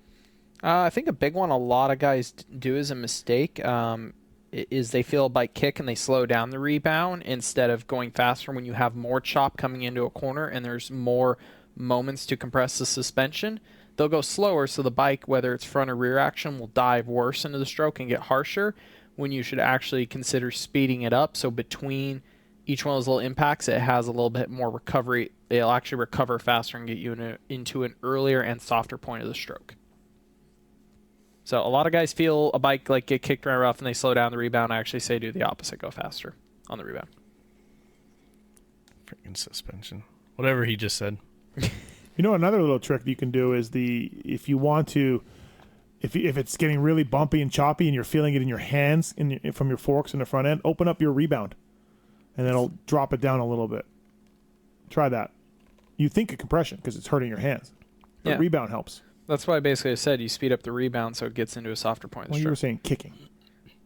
I think a big one a lot of guys do as a mistake is they feel a bike kick and they slow down the rebound instead of going faster when you have more chop coming into a corner and there's more moments to compress the suspension. They'll go slower, so the bike, whether it's front or rear action, will dive worse into the stroke and get harsher when you should actually consider speeding it up. So between each one of those little impacts, it has a little bit more recovery. It'll actually recover faster and get you into an earlier and softer point of the stroke. So a lot of guys feel a bike like get kicked around rough and they slow down the rebound. I actually say do the opposite, go faster on the rebound. Freaking suspension. Whatever he just said. Another little trick you can do is if you want to, if it's getting really bumpy and choppy and you're feeling it in your hands from your forks in the front end, open up your rebound, and then it'll drop it down a little bit. Try that. You think of compression because it's hurting your hands. But rebound helps. That's why I basically said you speed up the rebound so it gets into a softer point. Well, you were saying kicking.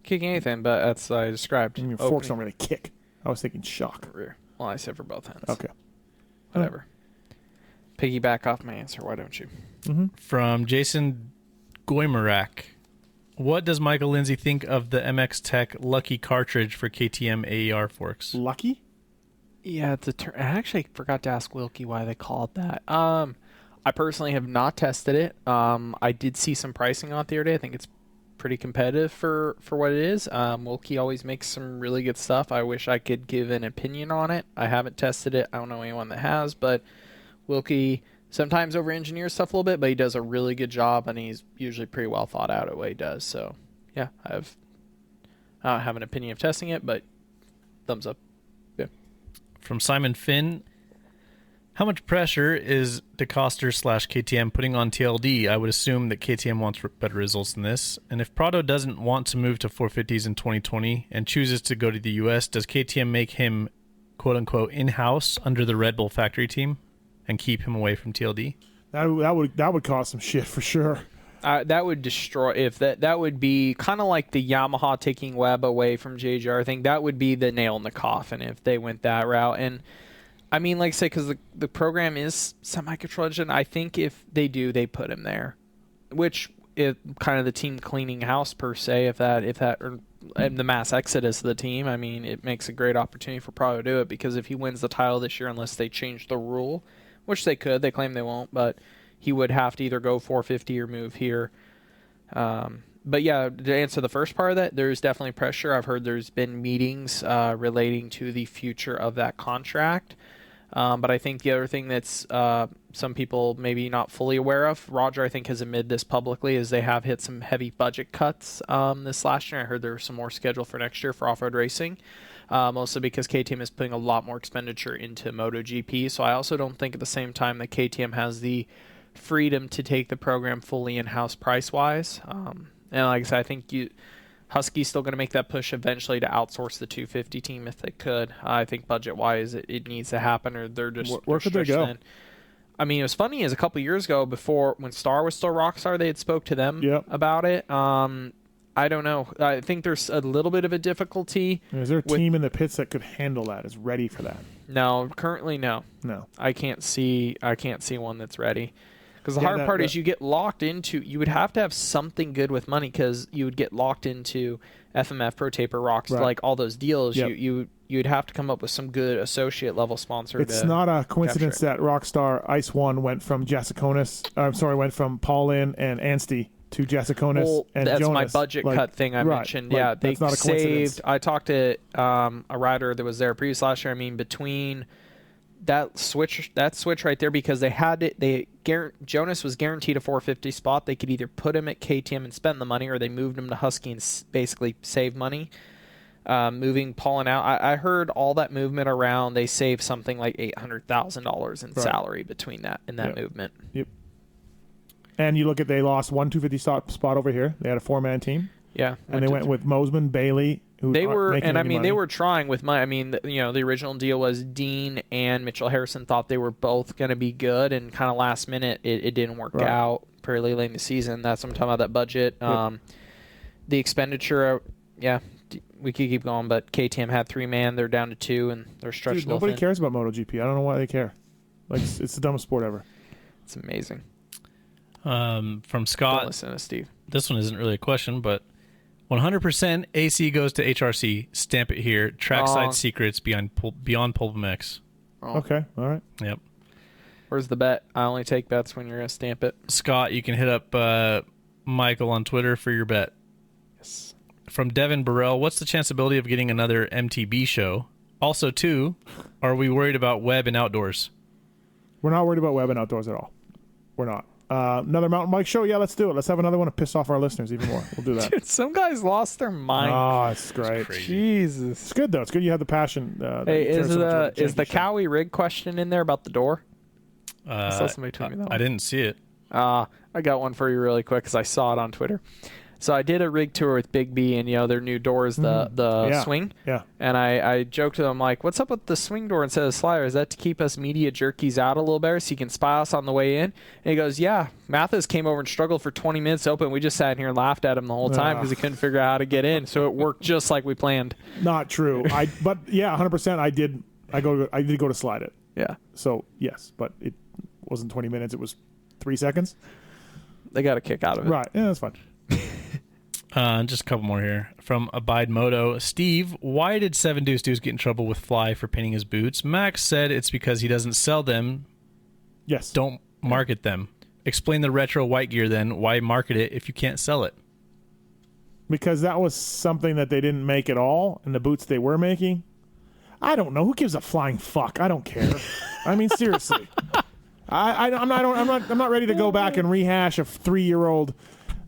Kicking anything, but that's I described. And your forks don't really kick. I was thinking shock. Rear. Well, I said for both hands. Okay. Whatever. Piggyback off my answer, why don't you? From Jason Goymerak. What does Michael Lindsay think of the MX Tech Lucky cartridge for KTM AER forks? Lucky? Yeah, it's a term. I actually forgot to ask Wilkie why they call it that. I personally have not tested it. I did see some pricing on it the other day. I think it's pretty competitive for what it is. Wilkie always makes some really good stuff. I wish I could give an opinion on it. I haven't tested it. I don't know anyone that has, but Wilkie sometimes over-engineers stuff a little bit, but he does a really good job, and he's usually pretty well thought out at what he does. So, yeah, I don't have an opinion of testing it, but thumbs up. Yeah. From Simon Finn. How much pressure is DeCoster/KTM putting on TLD? I would assume that KTM wants better results than this. And if Prado doesn't want to move to 450s in 2020 and chooses to go to the U.S., does KTM make him, quote-unquote, in-house under the Red Bull factory team and keep him away from TLD? That would cause some shit for sure. That would destroy. If that would be kind of like the Yamaha taking Webb away from JGR. I think that would be the nail in the coffin if they went that route. And I mean, like I say, because the program is semi-control engine, I think if they do, they put him there, which is kind of the team cleaning house per se. And the mass exodus of the team, I mean, it makes a great opportunity for Prado to do it, because if he wins the title this year, unless they change the rule, which they could, they claim they won't, but he would have to either go 450 or move here. But yeah, to answer the first part of that, there's definitely pressure. I've heard there's been meetings relating to the future of that contract. But I think the other thing that's some people maybe not fully aware of, Roger I think has admitted this publicly, is they have hit some heavy budget cuts this last year. I heard there was some more scheduled for next year for off-road racing, mostly because KTM is putting a lot more expenditure into MotoGP. So I also don't think at the same time that KTM has the freedom to take the program fully in-house price-wise. And like I said, I think Husky's still going to make that push eventually to outsource the 250 team if they could. I think budget-wise it needs to happen, or they're just where could they go? In. I mean, it was funny is a couple years ago, before when Star was still Rockstar, they had spoke to them about it. I don't know. I think there's a little bit of a difficulty. Is there a team in the pits that could handle that, is ready for that? No, currently no. No. I can't see one that's ready. Because the hard part is you get locked into, you would have to have something good with money, because you would get locked into FMF, Pro Taper, Rocks, like all those deals. Yep. You'd have to come up with some good associate level sponsor. It's not a coincidence that Rockstar Ice One went from went from Paulin and Anstey to Jessiconis and that's Jonas. My budget cut thing I mentioned. Yeah, they saved. I talked to a rider that was there previous last year. I mean, between that switch right there, because they had it. Jonas was guaranteed a 450 spot. They could either put him at KTM and spend the money, or they moved him to Husky and basically save money. Moving Paulin out, I heard all that movement around. They saved something like $800,000 in salary between that and that movement. Yep. And you look at, they lost one 250 spot over here. They had a 4-man team. Yeah, and they went with Mosman, Bailey. They were trying with money. I mean, the original deal was Dean and Mitchell Harrison thought they were both going to be good, and kind of last minute it didn't work out pretty late in the season. That's what I'm talking about, that budget. The expenditure, we could keep going, but KTM had 3-man. They're down to 2, and they're stretched. Dude, nobody cares about MotoGP. I don't know why they care. Like, it's the dumbest sport ever. It's amazing. From Scott. Don't listen to Steve. This one isn't really a question, but 100% AC goes to HRC. Stamp it here. Trackside secrets beyond PulpMX. Oh. Okay. All right. Yep. Where's the bet? I only take bets when you're going to stamp it. Scott, you can hit up Michael on Twitter for your bet. Yes. From Devin Burrell, what's the chanceability of getting another MTB show? Also, too, are we worried about web and outdoors? We're not worried about web and outdoors at all. We're not. Another mountain bike show? Yeah, let's do it. Let's have another one to piss off our listeners even more. We'll do that. Dude, some guys lost their mind. Oh, it's great. Jesus. It's good, though. It's good you have the passion. Hey, is the Cowie rig question in there about the door? I saw somebody tweet me that one. I didn't see it. I got one for you really quick because I saw it on Twitter. So I did a rig tour with Big B, and their new door is the swing. Yeah. And I joked to them like, "What's up with the swing door instead of slider? Is that to keep us media jerkies out a little better so you can spy us on the way in?" And he goes, "Yeah, Mathis came over and struggled for 20 minutes to open. We just sat in here and laughed at him the whole time because he couldn't figure out how to get in. So it worked just like we planned." Not true. But yeah, 100%. I did go to slide it. Yeah. So yes, but it wasn't 20 minutes. It was 3 seconds. They got a kick out of it. Right. Yeah, that's fine. Just a couple more here. From Abide Moto. Steve, why did 7 Deuce Deuce get in trouble with Fly for painting his boots? Max said it's because he doesn't sell them. Yes. Don't market them. Explain the retro white gear then. Why market it if you can't sell it? Because that was something that they didn't make at all, and the boots they were making. I don't know. Who gives a flying fuck? I don't care. I mean, seriously. I'm not ready to go back and rehash a 3-year-old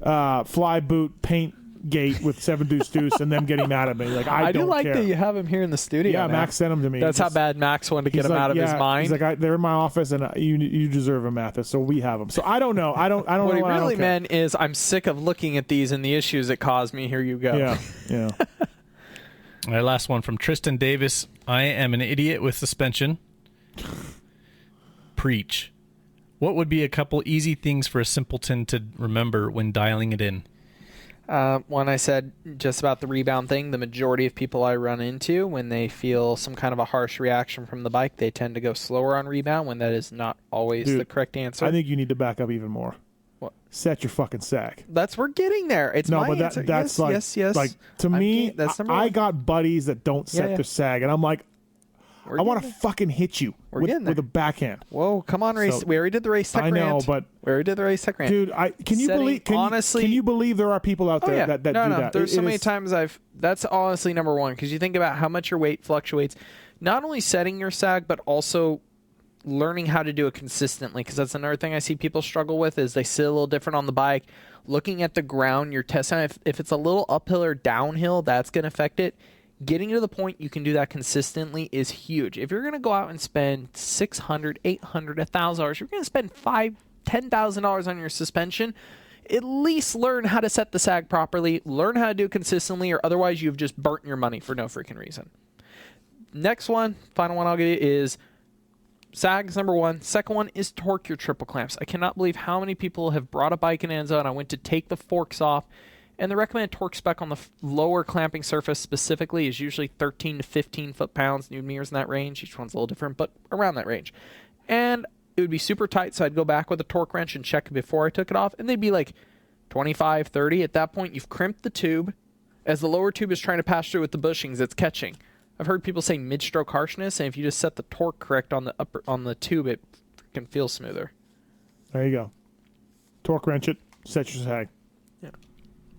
fly boot paint gate with 7 Deuce Deuce and them getting mad at me. Like I do don't like care. that you have him here in the studio. Yeah, now. Max sent them to me. That's how bad Max wanted to get him out of his mind. He's like, they're in my office, and you deserve them, Mathis. So we have them. So I don't know. I don't. What he know. really meant is, I'm sick of looking at these and the issues it caused me. Here you go. Yeah. All right, last one from Tristan Davis. I am an idiot with suspension. Preach. What would be a couple easy things for a simpleton to remember when dialing it in? When I said just about the rebound thing, the majority of people I run into, when they feel some kind of a harsh reaction from the bike, they tend to go slower on rebound when that is not always the correct answer. I think you need to back up even more. What? Set your fucking sag. We're getting there. It's my answer. That's yes, like, yes. Like, to me, that's I got buddies that don't set their sag, and I'm like, I want to fucking hit you with a backhand. Whoa, come on, race. We already did the race tech rant. I know, but we already did the race tech rant. Dude, can you believe there are people out there that do that? There's so many times that's honestly number one, because you think about how much your weight fluctuates. Not only setting your sag, but also learning how to do it consistently, because that's another thing I see people struggle with is they sit a little different on the bike. Looking at the ground, you're testing if it's a little uphill or downhill, that's going to affect it. Getting to the point you can do that consistently is huge. If you're going to go out and spend $600, $800, $1,000, you're going to spend $5,000, $10,000 on your suspension. At least learn how to set the sag properly. Learn how to do it consistently, or otherwise you've just burnt your money for no freaking reason. Next one, final one I'll give you is sags, number one. Second one is torque your triple clamps. I cannot believe how many people have brought a bike in Enzo, and I went to take the forks off, and the recommended torque spec on the lower clamping surface specifically is usually 13 to 15 foot-pounds, Newton meters in that range. Each one's a little different, but around that range. And it would be super tight, so I'd go back with a torque wrench and check it before I took it off, and they'd be like 25, 30. At that point, you've crimped the tube. As the lower tube is trying to pass through with the bushings, it's catching. I've heard people say mid-stroke harshness, and if you just set the torque correct on the tube, it can feel smoother. There you go. Torque wrench it, set your sag. Yeah.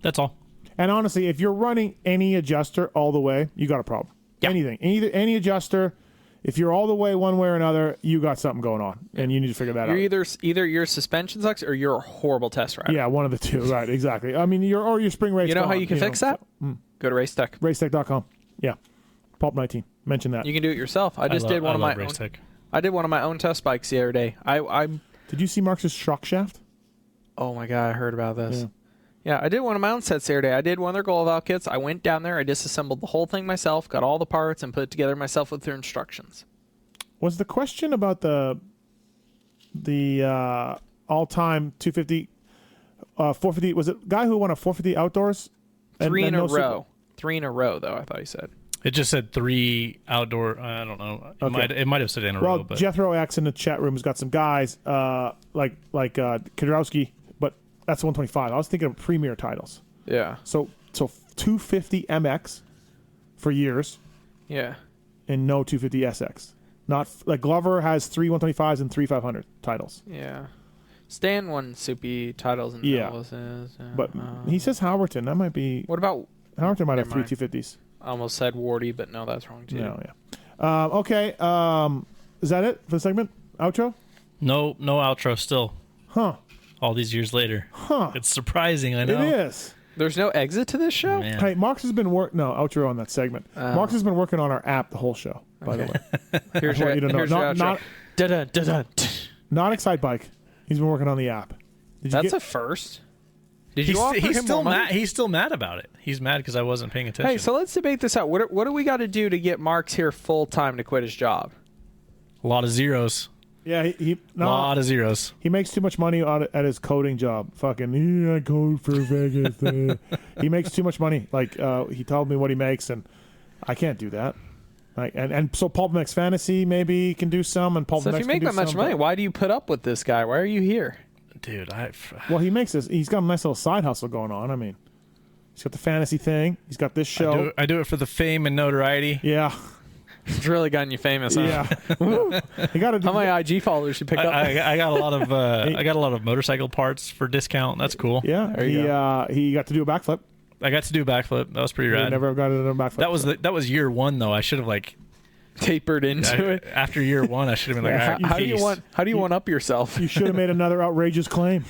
That's all. And honestly, if you're running any adjuster all the way, you got a problem. Yeah. Anything. Any adjuster, if you're all the way one way or another, you got something going on, and you need to figure that out. Either your suspension sucks or you're a horrible test rider. Yeah, one of the two. Right, exactly. I mean, your spring race. You know how you can fix that? Go to Racetech. Racetech.com. Yeah. Pulp19. Mention that. You can do it yourself. I did one of my own. I did one of my own test bikes the other day. Did you see Marx's shock shaft? Oh my god, I heard about this. Yeah, I did one of my own sets the other day. I did one of their Gold Valve kits. I went down there, I disassembled the whole thing myself, got all the parts, and put it together myself with their instructions. Was the question about the all-time 250, 450? Was it guy who won a 450 outdoors? Three in a row. 3 in a row, though. I thought he said. It just said 3 outdoor. I don't know. It might have said in a row. But Jethro X in the chat room has got some guys like Kudrowski That's 125. I was thinking of premier titles. Yeah. So 250 MX for years. Yeah. And no 250 SX. Not like Glover has 3 125s and 3 500 titles. Yeah. Stan won Soupy titles and But he says Howerton. That might be. What about Howerton? Might have Never 3 mind. 250s. I almost said Wardy, but no, that's wrong too. No, yeah. Okay. Is that it for the segment? Outro? No outro still. Huh. All these years later. Huh. It's surprising, I know. It is. There's no exit to this show? Man. Hey, Marks has been outro on that segment. Marks has been working on our app the whole show, by the way. Here's I want you to know. your outro. Not Excite Bike. He's been working on the app. That's a first. Did you offer he's him still more money? mad. He's still mad about it. He's mad because I wasn't paying attention. Hey, so let's debate this out. What do we got to do to get Marks here full time to quit his job? A lot of zeros. Yeah, a lot of zeros. He makes too much money at his coding job. Fucking, I code for Vegas. He makes too much money. Like, he told me what he makes, and I can't do that. Like, and so PulpMX Fantasy maybe can do some, and PulpMX. So if you make that much money, why do you put up with this guy? Why are you here? Dude, well, he makes this. He's got a nice little side hustle going on. I mean, he's got the fantasy thing. He's got this show. I do it for the fame and notoriety. Yeah. It's really gotten you famous, huh? Yeah. How many IG followers you picked up? I got a lot of I got a lot of motorcycle parts for discount. That's cool. Yeah. He got to do a backflip. I got to do a backflip. That was pretty rad. Never got to do a backflip. That was year one though. I should have tapered into it. After year one, I should have been like, how do you one up yourself? You should have made another outrageous claim,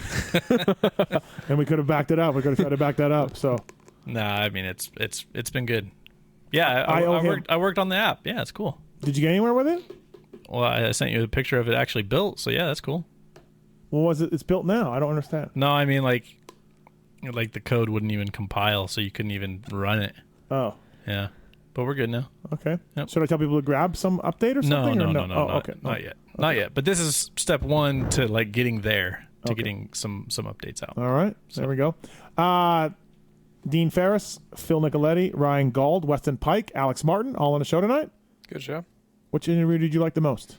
and we could have backed it up. We could have tried to back that up. So, nah, I mean it's been good. Yeah, I worked on the app. Yeah, it's cool. Did you get anywhere with it? Well, I sent you a picture of it actually built. So yeah, that's cool. Well, was it? It's built now. I don't understand. No, I mean like the code wouldn't even compile, so you couldn't even run it. Oh. Yeah. But we're good now. Okay. Yep. Should I tell people to grab some update or something? No. Okay. Not yet. Okay. Not yet. But this is step one to like getting there, to getting some updates out. All right. So. There we go. Dean Ferris, Phil Nicoletti, Ryan Gauld, Weston Pike, Alex Martin, all on the show tonight. Good show. Which interview did you like the most,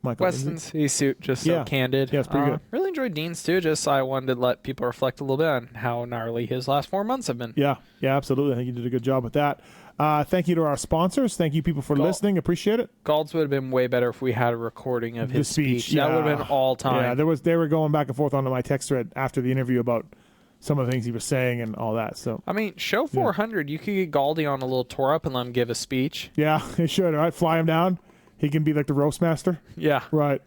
Michael? Weston's suit just so candid. Yeah, it's pretty good. Really enjoyed Dean's too. Just I wanted to let people reflect a little bit on how gnarly his last 4 months have been. Yeah, absolutely. I think you did a good job with that. Thank you to our sponsors. Thank you, people, for listening. Appreciate it. Gauld's would have been way better if we had a recording of his speech. That would have been all time. Yeah, they were going back and forth on my text thread after the interview about some of the things he was saying and all that. So I mean, show 400, you could get Gauldy on a little tour up and let him give a speech. Yeah, he should. Right, fly him down. He can be like the roast master. Yeah, right.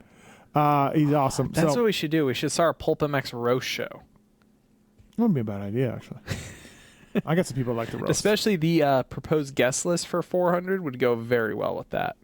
He's awesome. That's what we should do. We should start a PulpMX roast show. That wouldn't be a bad idea, actually. I got some people that like to roast. Especially the proposed guest list for 400 would go very well with that.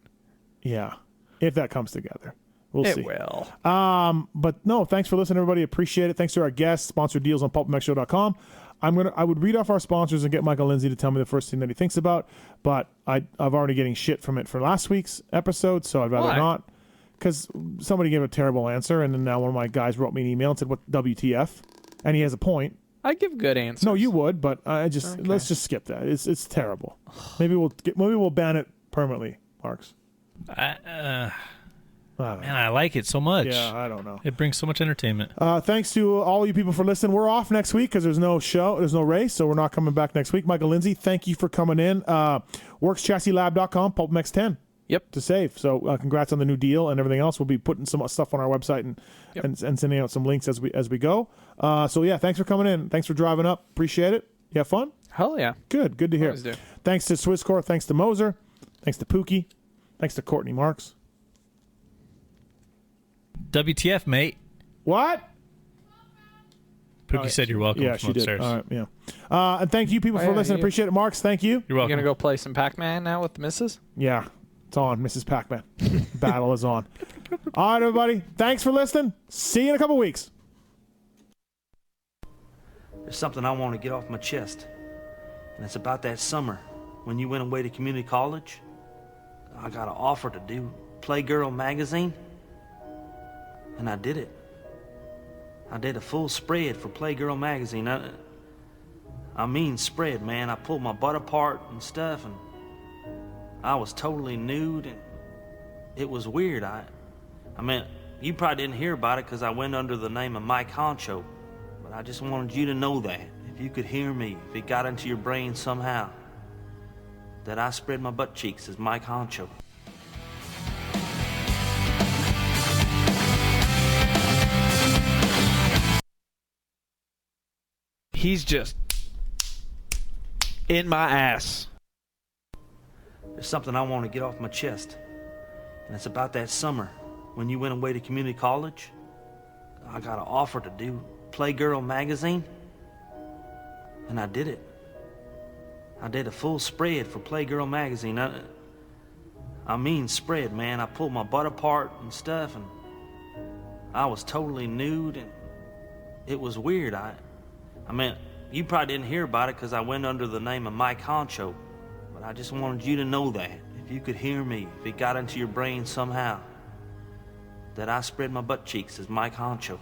Yeah, if that comes together. We'll see. It will. But no, thanks for listening, everybody. Appreciate it. Thanks to our guests. Sponsored deals on PulpMXShow.com. I would read off our sponsors and get Michael Lindsay to tell me the first thing that he thinks about, but I've already getting shit from it for last week's episode, so I'd rather not. Because somebody gave a terrible answer, and then now one of my guys wrote me an email and said, "What WTF?" And he has a point. I give good answers. No, you would, but let's just skip that. It's terrible. Maybe we'll ban it permanently, Marks. Man, I like it so much. Yeah, I don't know. It brings so much entertainment. Thanks to all you people for listening. We're off next week because there's no show, there's no race, so we're not coming back next week. Michael Lindsay, thank you for coming in. WorksChassisLab.com, PulpMX 10. Yep. To save. So congrats on the new deal and everything else. We'll be putting some stuff on our website and sending out some links as we go. So yeah, thanks for coming in. Thanks for driving up. Appreciate it. You have fun? Hell yeah. Good to hear. Always do. Thanks to Swisscore. Thanks to Moser. Thanks to Pookie. Thanks to Courtney Marks. WTF, mate? What? Pookie said you're welcome. Yeah, from she upstairs. did. All right, yeah. And thank you people for listening. Appreciate it. Marks, thank you. You're welcome. You gonna go play some Pac-Man now with the missus? Yeah, it's on. Mrs. Pac-Man. Battle is on. All right, everybody. Thanks for listening. See you in a couple weeks. There's something I want to get off my chest, and it's about that summer when you went away to community college. I got an offer to do Playgirl magazine, and I did it. I did a full spread for Playgirl magazine. I mean spread, man. I pulled my butt apart and stuff, and I was totally nude, and it was weird. I mean, you probably didn't hear about it because I went under the name of Mike Honcho, but I just wanted you to know that, if you could hear me, if it got into your brain somehow, that I spread my butt cheeks as Mike Honcho. He's just in my ass. There's something I want to get off my chest, and it's about that summer when you went away to community college. I got an offer to do Playgirl magazine, and I did it. I did a full spread for Playgirl magazine. I mean spread, man. I pulled my butt apart and stuff, and I was totally nude, and it was weird. I mean, you probably didn't hear about it because I went under the name of Mike Honcho, but I just wanted you to know that, if you could hear me, if it got into your brain somehow, that I spread my butt cheeks as Mike Honcho.